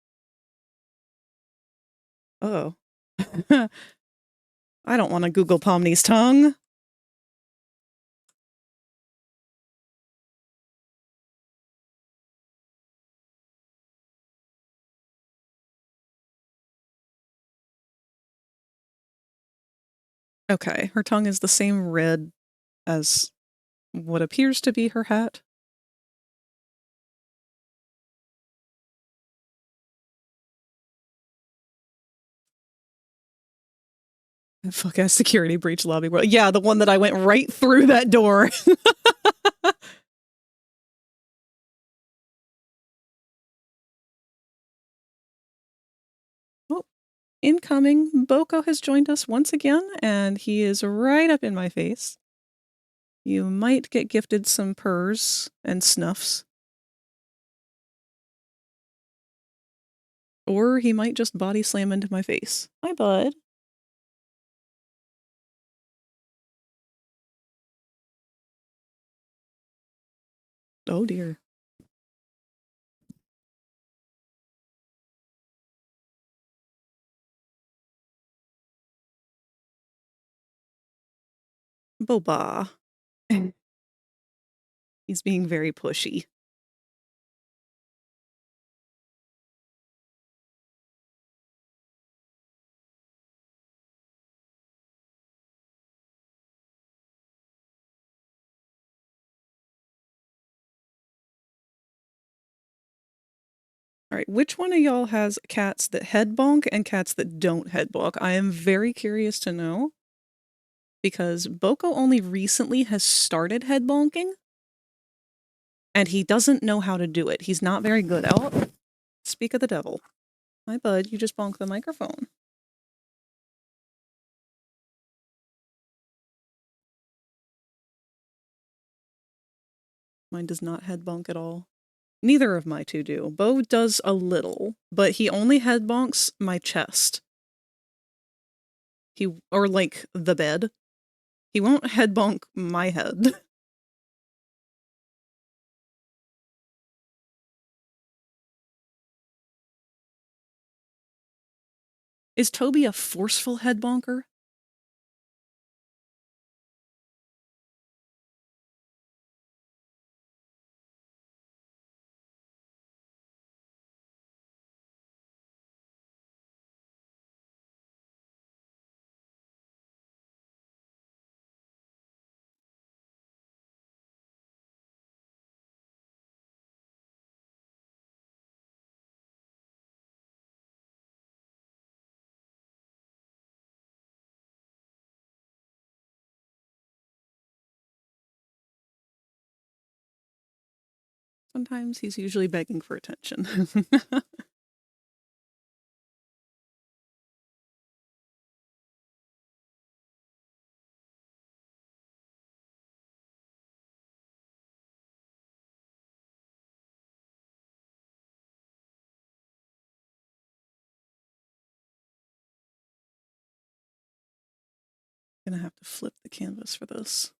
Oh. I don't want to Google Pomni's tongue. Okay, her tongue is the same red as what appears to be her hat. Fuck ass security breach lobby world. Yeah, the one that I went right through that door. Oh, incoming. Boko has joined us once again, and he is right up in my face. You might get gifted some purrs and snuffs. Or he might just body slam into my face. Hi, bud. Oh, dear. Boba. He's being very pushy. All right, which one of y'all has cats that head bonk and cats that don't head bonk? I am very curious to know, because Boko only recently has started head bonking, and he doesn't know how to do it. He's not very good at it. Speak of the devil. Hi, bud, you just bonked the microphone. Mine does not head bonk at all. Neither of my two do. Bo does a little, but he only head bonks my chest. Or like the bed. He won't head bonk my head. Is Toby a forceful head bonker? Sometimes he's usually begging for attention. Gonna have to flip the canvas for this.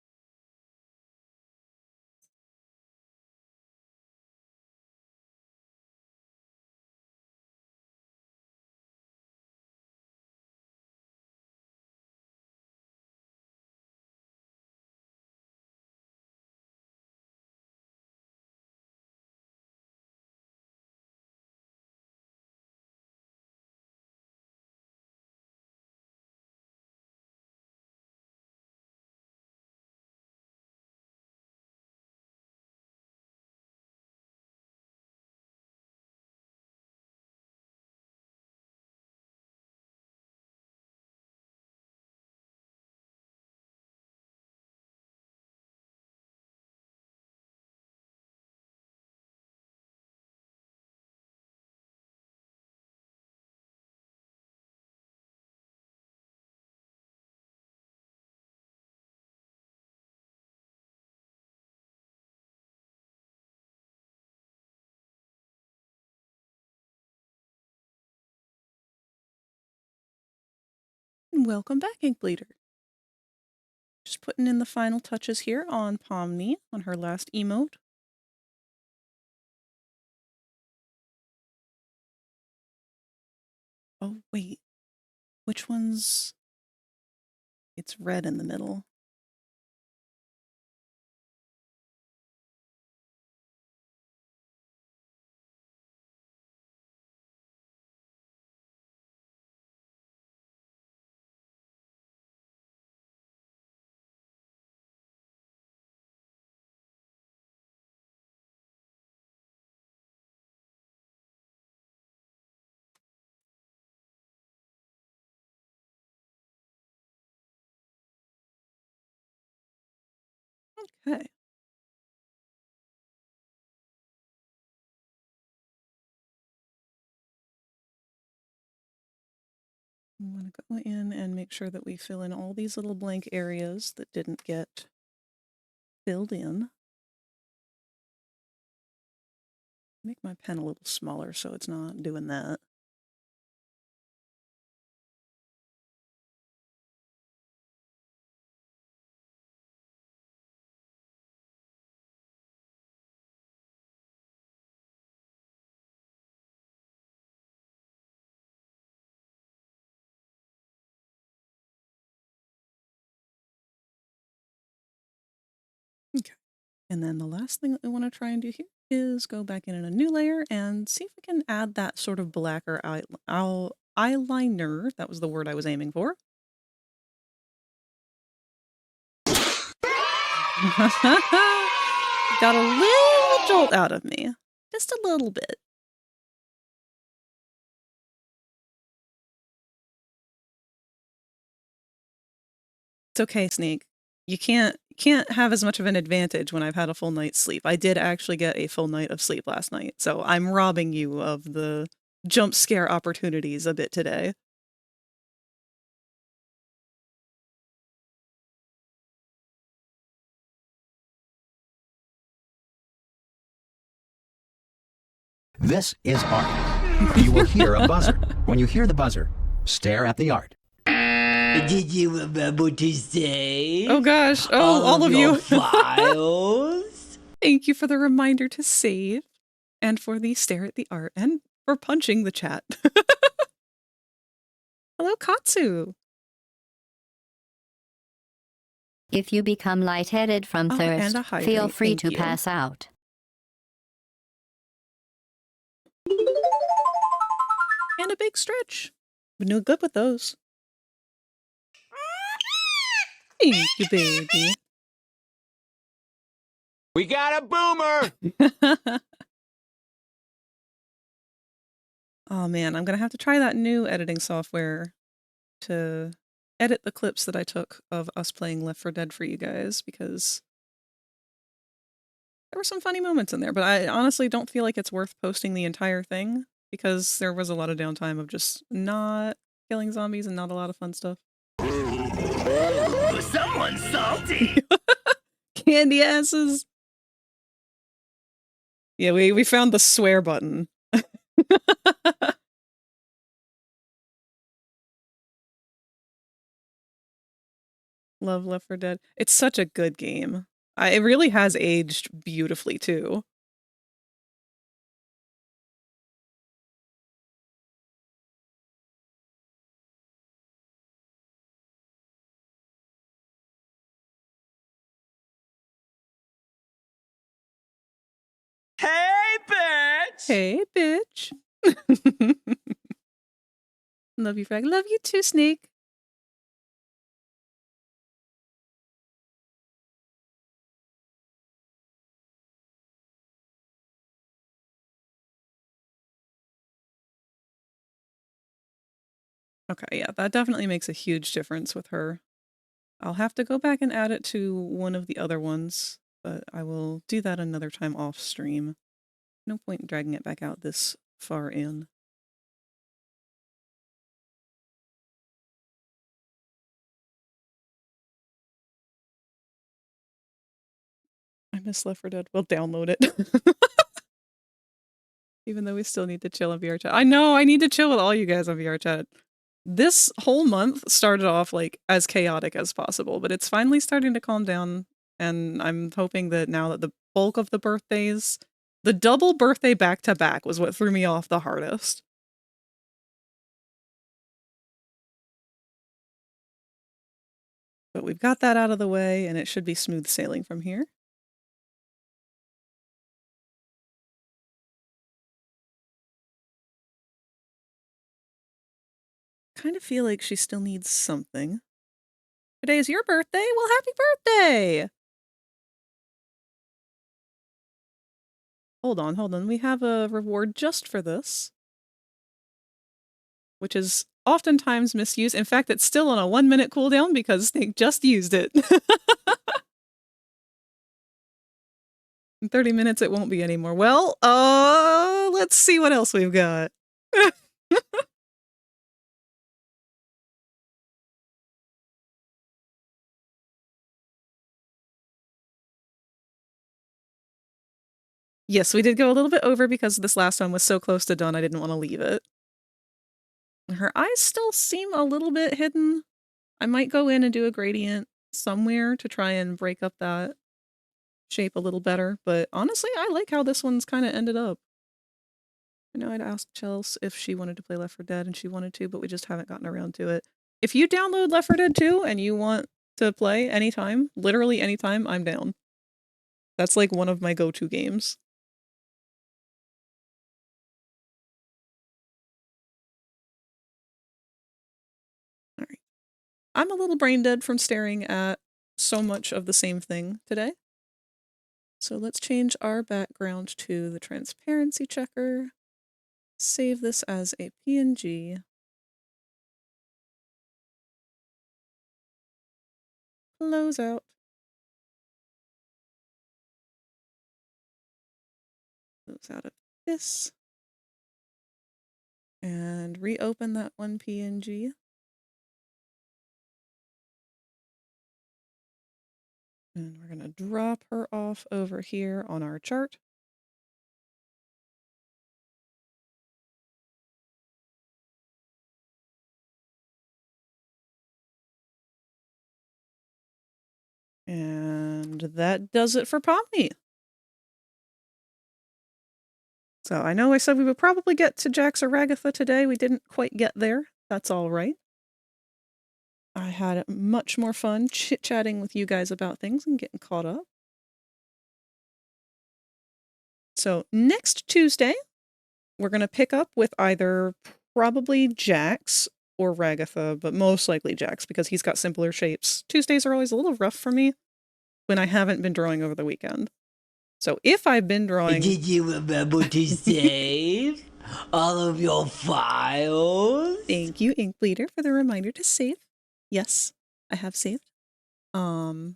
Welcome back, Inkbleeder. Just putting in the final touches here on Pomni on her last emote. Oh, wait. Which one's... It's red in the middle. Okay. I'm going to go in and make sure that we fill in all these little blank areas that didn't get filled in. Make my pen a little smaller so it's not doing that. Okay. And then the last thing that we want to try and do here is go back in a new layer and see if we can add that sort of blacker eyeliner. That was the word I was aiming for. Got a little jolt out of me. Just a little bit. It's okay, Snake. You can't have as much of an advantage when I've had a full night's sleep. I did actually get a full night of sleep last night, so I'm robbing you of the jump scare opportunities a bit today. This is art. You will hear a buzzer. When you hear the buzzer, stare at the art. Did you remember to save? Oh gosh, all of your you. files? Thank you for the reminder to save, and for the stare at the art, and for punching the chat. Hello, Katsu. If you become lightheaded from Oh, thirst, and a hydrate, feel free thank to you. pass out. And a big stretch. We knew good with those. Thank you, baby. We got a boomer! Oh man, I'm gonna have to try that new editing software to edit the clips that I took of us playing Left 4 Dead for you guys, because there were some funny moments in there, but I honestly don't feel like it's worth posting the entire thing, because there was a lot of downtime of just not killing zombies and not a lot of fun stuff. Someone's salty! Candy asses! Yeah, we found the swear button. Love Left 4 Dead. It's such a good game. It really has aged beautifully, too. Hey, bitch! Hey, bitch. Love you, Frag. Love you too, Snake. Okay, yeah, that definitely makes a huge difference with her. I'll have to go back and add it to one of the other ones, but I will do that another time off stream. No point in dragging it back out this far in. I miss Left 4 Dead. We'll download it. Even though we still need to chill on VR chat. I know, I need to chill with all you guys on VR chat. This whole month started off, like, as chaotic as possible, but it's finally starting to calm down, and I'm hoping that now that the bulk of the birthdays the double birthday back-to-back was what threw me off the hardest. But we've got that out of the way, and it should be smooth sailing from here. Kind of feel like she still needs something. Today is your birthday? Well, happy birthday! Hold on. We have a reward just for this, which is oftentimes misused. In fact, it's still on a 1-minute cooldown because Snake just used it. In 30 minutes, it won't be anymore. Well, let's see what else we've got. Yes, we did go a little bit over because this last one was so close to done, I didn't want to leave it. Her eyes still seem a little bit hidden. I might go in and do a gradient somewhere to try and break up that shape a little better, but honestly, I like how this one's kind of ended up. I know I'd asked Chels if she wanted to play Left 4 Dead, and she wanted to, but we just haven't gotten around to it. If you download Left 4 Dead 2 and you want to play anytime, literally anytime, I'm down. That's like one of my go-to games. Alright. I'm a little brain dead from staring at so much of the same thing today. So let's change our background to the transparency checker. Save this as a PNG. Close out. Close out of this. And reopen that one PNG. And we're going to drop her off over here on our chart. And that does it for Pomni. So I know I said we would probably get to Jax or Ragatha today. We didn't quite get there. That's all right. I had much more fun chit-chatting with you guys about things and getting caught up. So next Tuesday, we're going to pick up with either probably Jax or Ragatha, but most likely Jax because he's got simpler shapes. Tuesdays are always a little rough for me when I haven't been drawing over the weekend. So if I've been drawing... Did you remember to save all of your files? Thank you, Inkbleeder, for the reminder to save. Yes, I have saved. But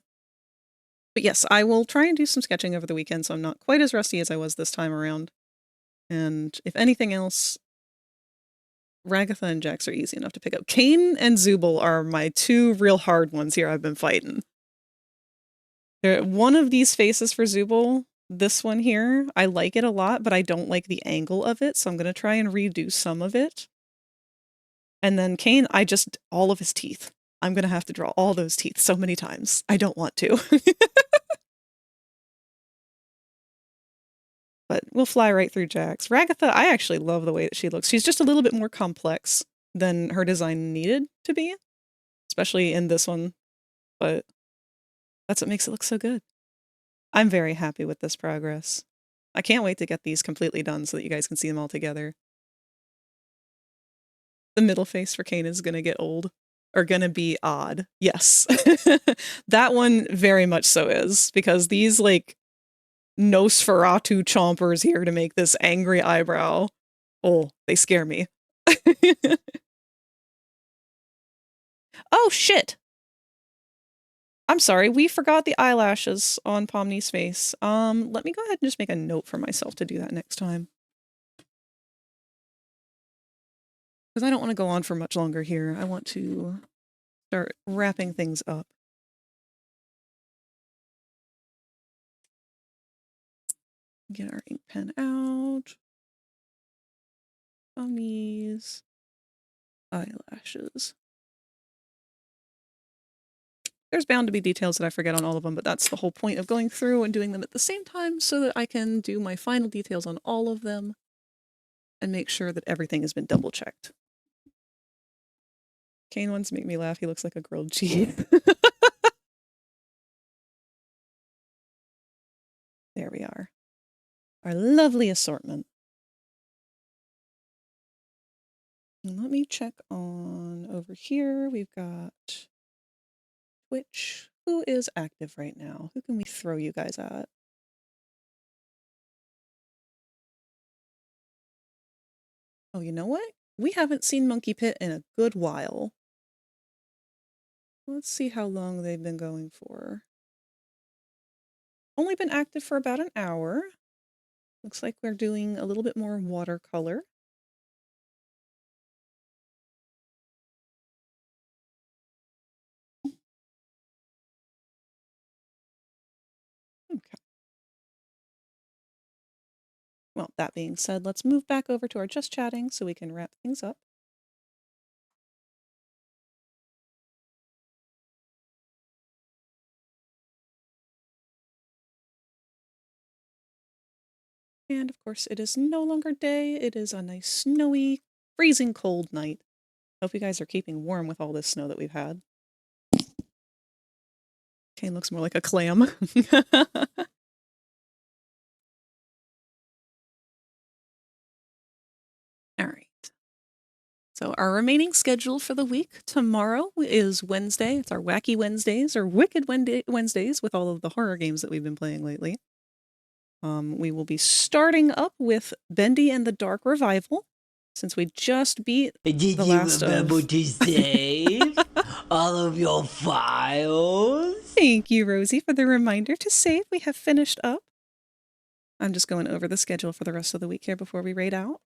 yes, I will try and do some sketching over the weekend so I'm not quite as rusty as I was this time around. And if anything else, Ragatha and Jax are easy enough to pick up. Kain and Zubul are my two real hard ones here I've been fighting. One of these faces for Zubul, this one here, I like it a lot, but I don't like the angle of it, so I'm going to try and redo some of it. And then Kain, all of his teeth. I'm going to have to draw all those teeth so many times. I don't want to. But we'll fly right through Jax. Ragatha, I actually love the way that she looks. She's just a little bit more complex than her design needed to be, especially in this one. But that's what makes it look so good. I'm very happy with this progress. I can't wait to get these completely done so that you guys can see them all together. The middle face for Kain is going to get old. Or going to be odd. Yes. That one very much so is. Because these, like, Nosferatu chompers here to make this angry eyebrow. Oh, they scare me. Oh, shit! I'm sorry, we forgot the eyelashes on Pomni's face. Let me go ahead and just make a note for myself to do that next time. Because I don't want to go on for much longer here. I want to start wrapping things up. Get our ink pen out. Pomni's eyelashes. There's bound to be details that I forget on all of them, but that's the whole point of going through and doing them at the same time so that I can do my final details on all of them and make sure that everything has been double checked. Kane wants to make me laugh. He looks like a grilled cheese. There we are. Our lovely assortment. And let me check on over here. We've got Twitch. Who is active right now? Who can we throw you guys at? Oh, you know what? We haven't seen Monkey Pit in a good while. Let's see how long they've been going for. Only been active for about an hour. Looks like we're doing a little bit more watercolor. Okay. Well, that being said, let's move back over to our just chatting so we can wrap things up. And of course, it is no longer day. It is a nice snowy, freezing cold night. Hope you guys are keeping warm with all this snow that we've had. Kane looks more like a clam. All right. So our remaining schedule for the week tomorrow is Wednesday. It's our Wacky Wednesdays or Wicked Wednesdays with all of the horror games that we've been playing lately. We will be starting up with Bendy and the Dark Revival, since we just beat Did the you last remember of... to save all of your files? Thank you, Rosie, for the reminder to save. We have finished up. I'm just going over the schedule for the rest of the week here before we raid out.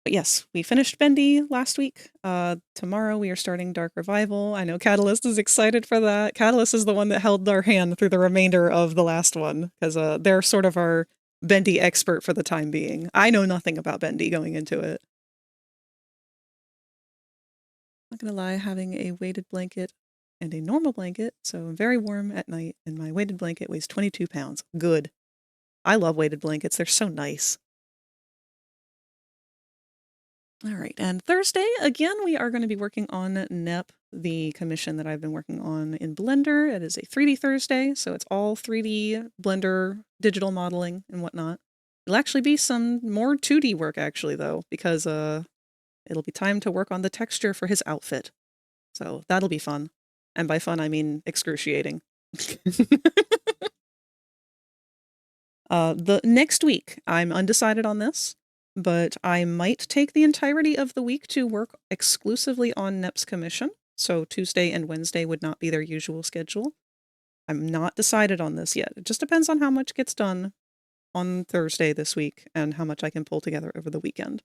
But yes, we finished Bendy last week. Tomorrow we are starting Dark Revival. I know Catalyst is excited for that. Catalyst is the one that held our hand through the remainder of the last one, because they're sort of our Bendy expert for the time being. I know nothing about Bendy going into it. Not gonna lie, having a weighted blanket and a normal blanket, so I'm very warm at night, and my weighted blanket weighs 22 pounds. Good. I love weighted blankets. They're so nice. All right, and Thursday, again, we are going to be working on NEP, the commission that I've been working on in Blender. It is a 3D Thursday, so it's all 3D Blender digital modeling and whatnot. It'll actually be some more 2D work, actually, though, because it'll be time to work on the texture for his outfit. So that'll be fun. And by fun, I mean excruciating. The next week, I'm undecided on this, but I might take the entirety of the week to work exclusively on NEP's commission. So Tuesday and Wednesday would not be their usual schedule. I'm not decided on this yet. It just depends on how much gets done on Thursday this week and how much I can pull together over the weekend.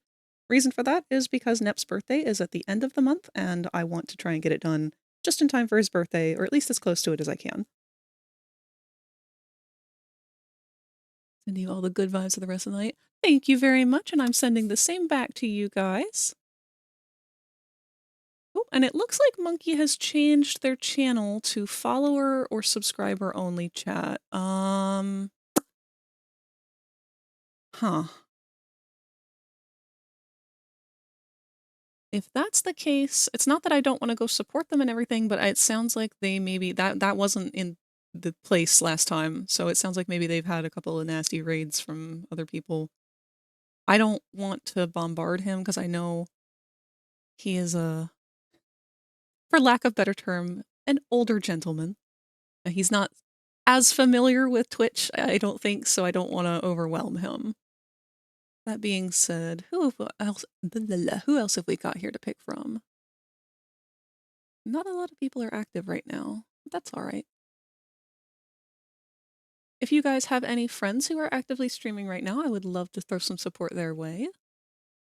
Reason for that is because NEP's birthday is at the end of the month, and I want to try and get it done just in time for his birthday, or at least as close to it as I can. Sending you all the good vibes for the rest of the night. Thank you very much, and I'm sending the same back to you guys. Oh, and it looks like Monkey has changed their channel to follower or subscriber only chat. Huh. If that's the case, it's not that I don't want to go support them and everything, but it sounds like they maybe that wasn't in the place last time. So it sounds like maybe they've had a couple of nasty raids from other people. I don't want to bombard him because I know he is for lack of better term, an older gentleman. He's not as familiar with Twitch, I don't think, so I don't want to overwhelm him. That being said, who else have we got here to pick from? Not a lot of people are active right now, but that's all right. If you guys have any friends who are actively streaming right now, I would love to throw some support their way.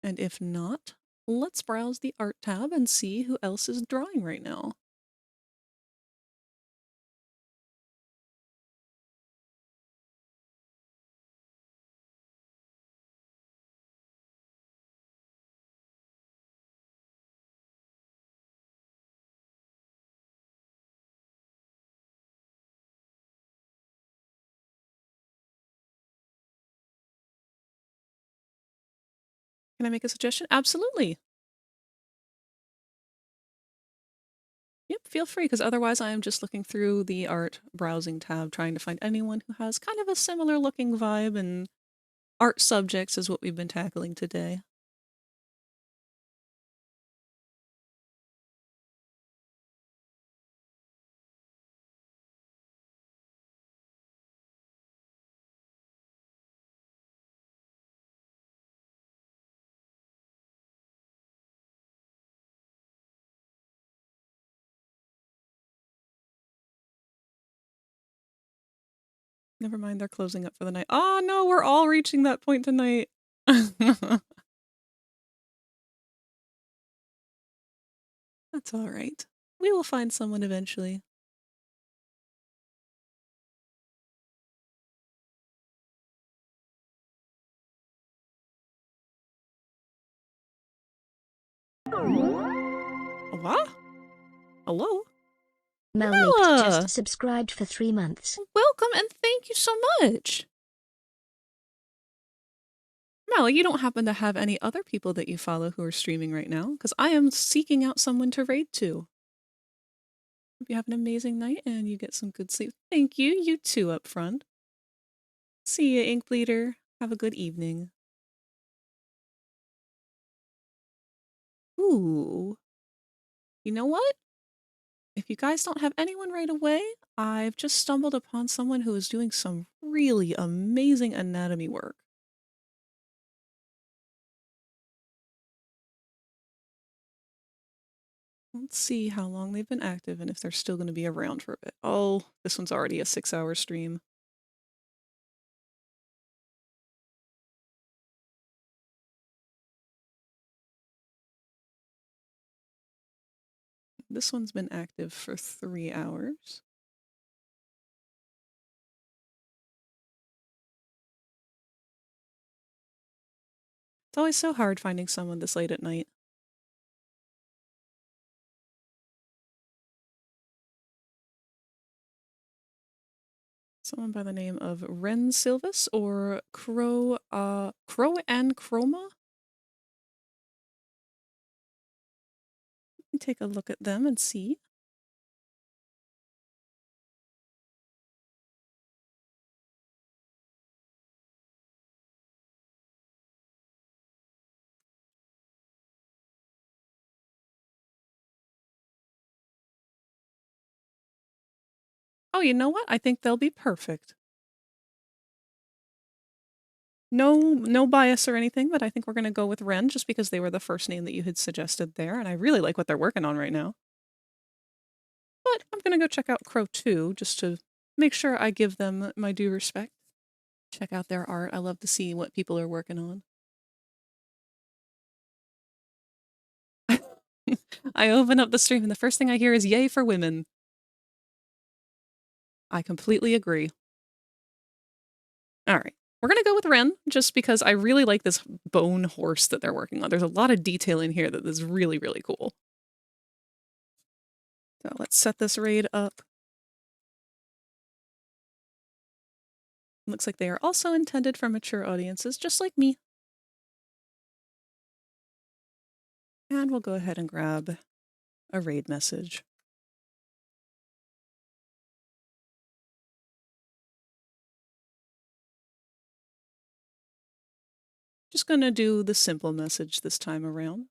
And if not, let's browse the art tab and see who else is drawing right now. Can I make a suggestion? Absolutely. Yep, feel free, because otherwise I am just looking through the art browsing tab trying to find anyone who has kind of a similar looking vibe and art subjects is what we've been tackling today. Never mind, they're closing up for the night. Oh no, we're all reaching that point tonight. That's all right. We will find someone eventually. What? Hello? Melnick Mela! just subscribed for 3 months. Welcome and thank you so much. Mela, you don't happen to have any other people that you follow who are streaming right now? Because I am seeking out someone to raid to. Hope you have an amazing night and you get some good sleep. Thank you. You too up front. See ya, Ink Bleeder. Have a good evening. Ooh. You know what? If you guys don't have anyone right away, I've just stumbled upon someone who is doing some really amazing anatomy work. Let's see how long they've been active and if they're still going to be around for a bit. Oh, this one's already a 6-hour stream. This one's been active for 3 hours. It's always so hard finding someone this late at night. Someone by the name of Ren Silvis or Crow and Chroma? Let me take a look at them and see. Oh, you know what? I think they'll be perfect. No bias or anything, but I think we're going to go with Ren just because they were the first name that you had suggested there, and I really like what they're working on right now. But I'm going to go check out Crow too, just to make sure I give them my due respect. Check out their art. I love to see what people are working on. I open up the stream and the first thing I hear is yay for women. I completely agree. All right. We're going to go with Ren just because I really like this bone horse that they're working on. There's a lot of detail in here that is really, really cool. So let's set this raid up. Looks like they are also intended for mature audiences, just like me. And we'll go ahead and grab a raid message. Just going to do the simple message this time around.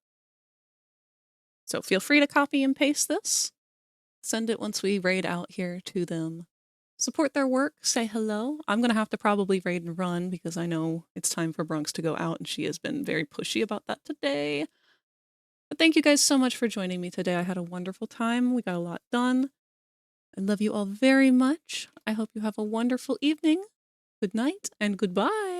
So feel free to copy and paste this. Send it once we raid out here to them. Support their work, say hello. I'm going to have to probably raid and run because I know it's time for Bronx to go out and she has been very pushy about that today. But thank you guys so much for joining me today. I had a wonderful time. We got a lot done. I love you all very much. I hope you have a wonderful evening. Good night and goodbye.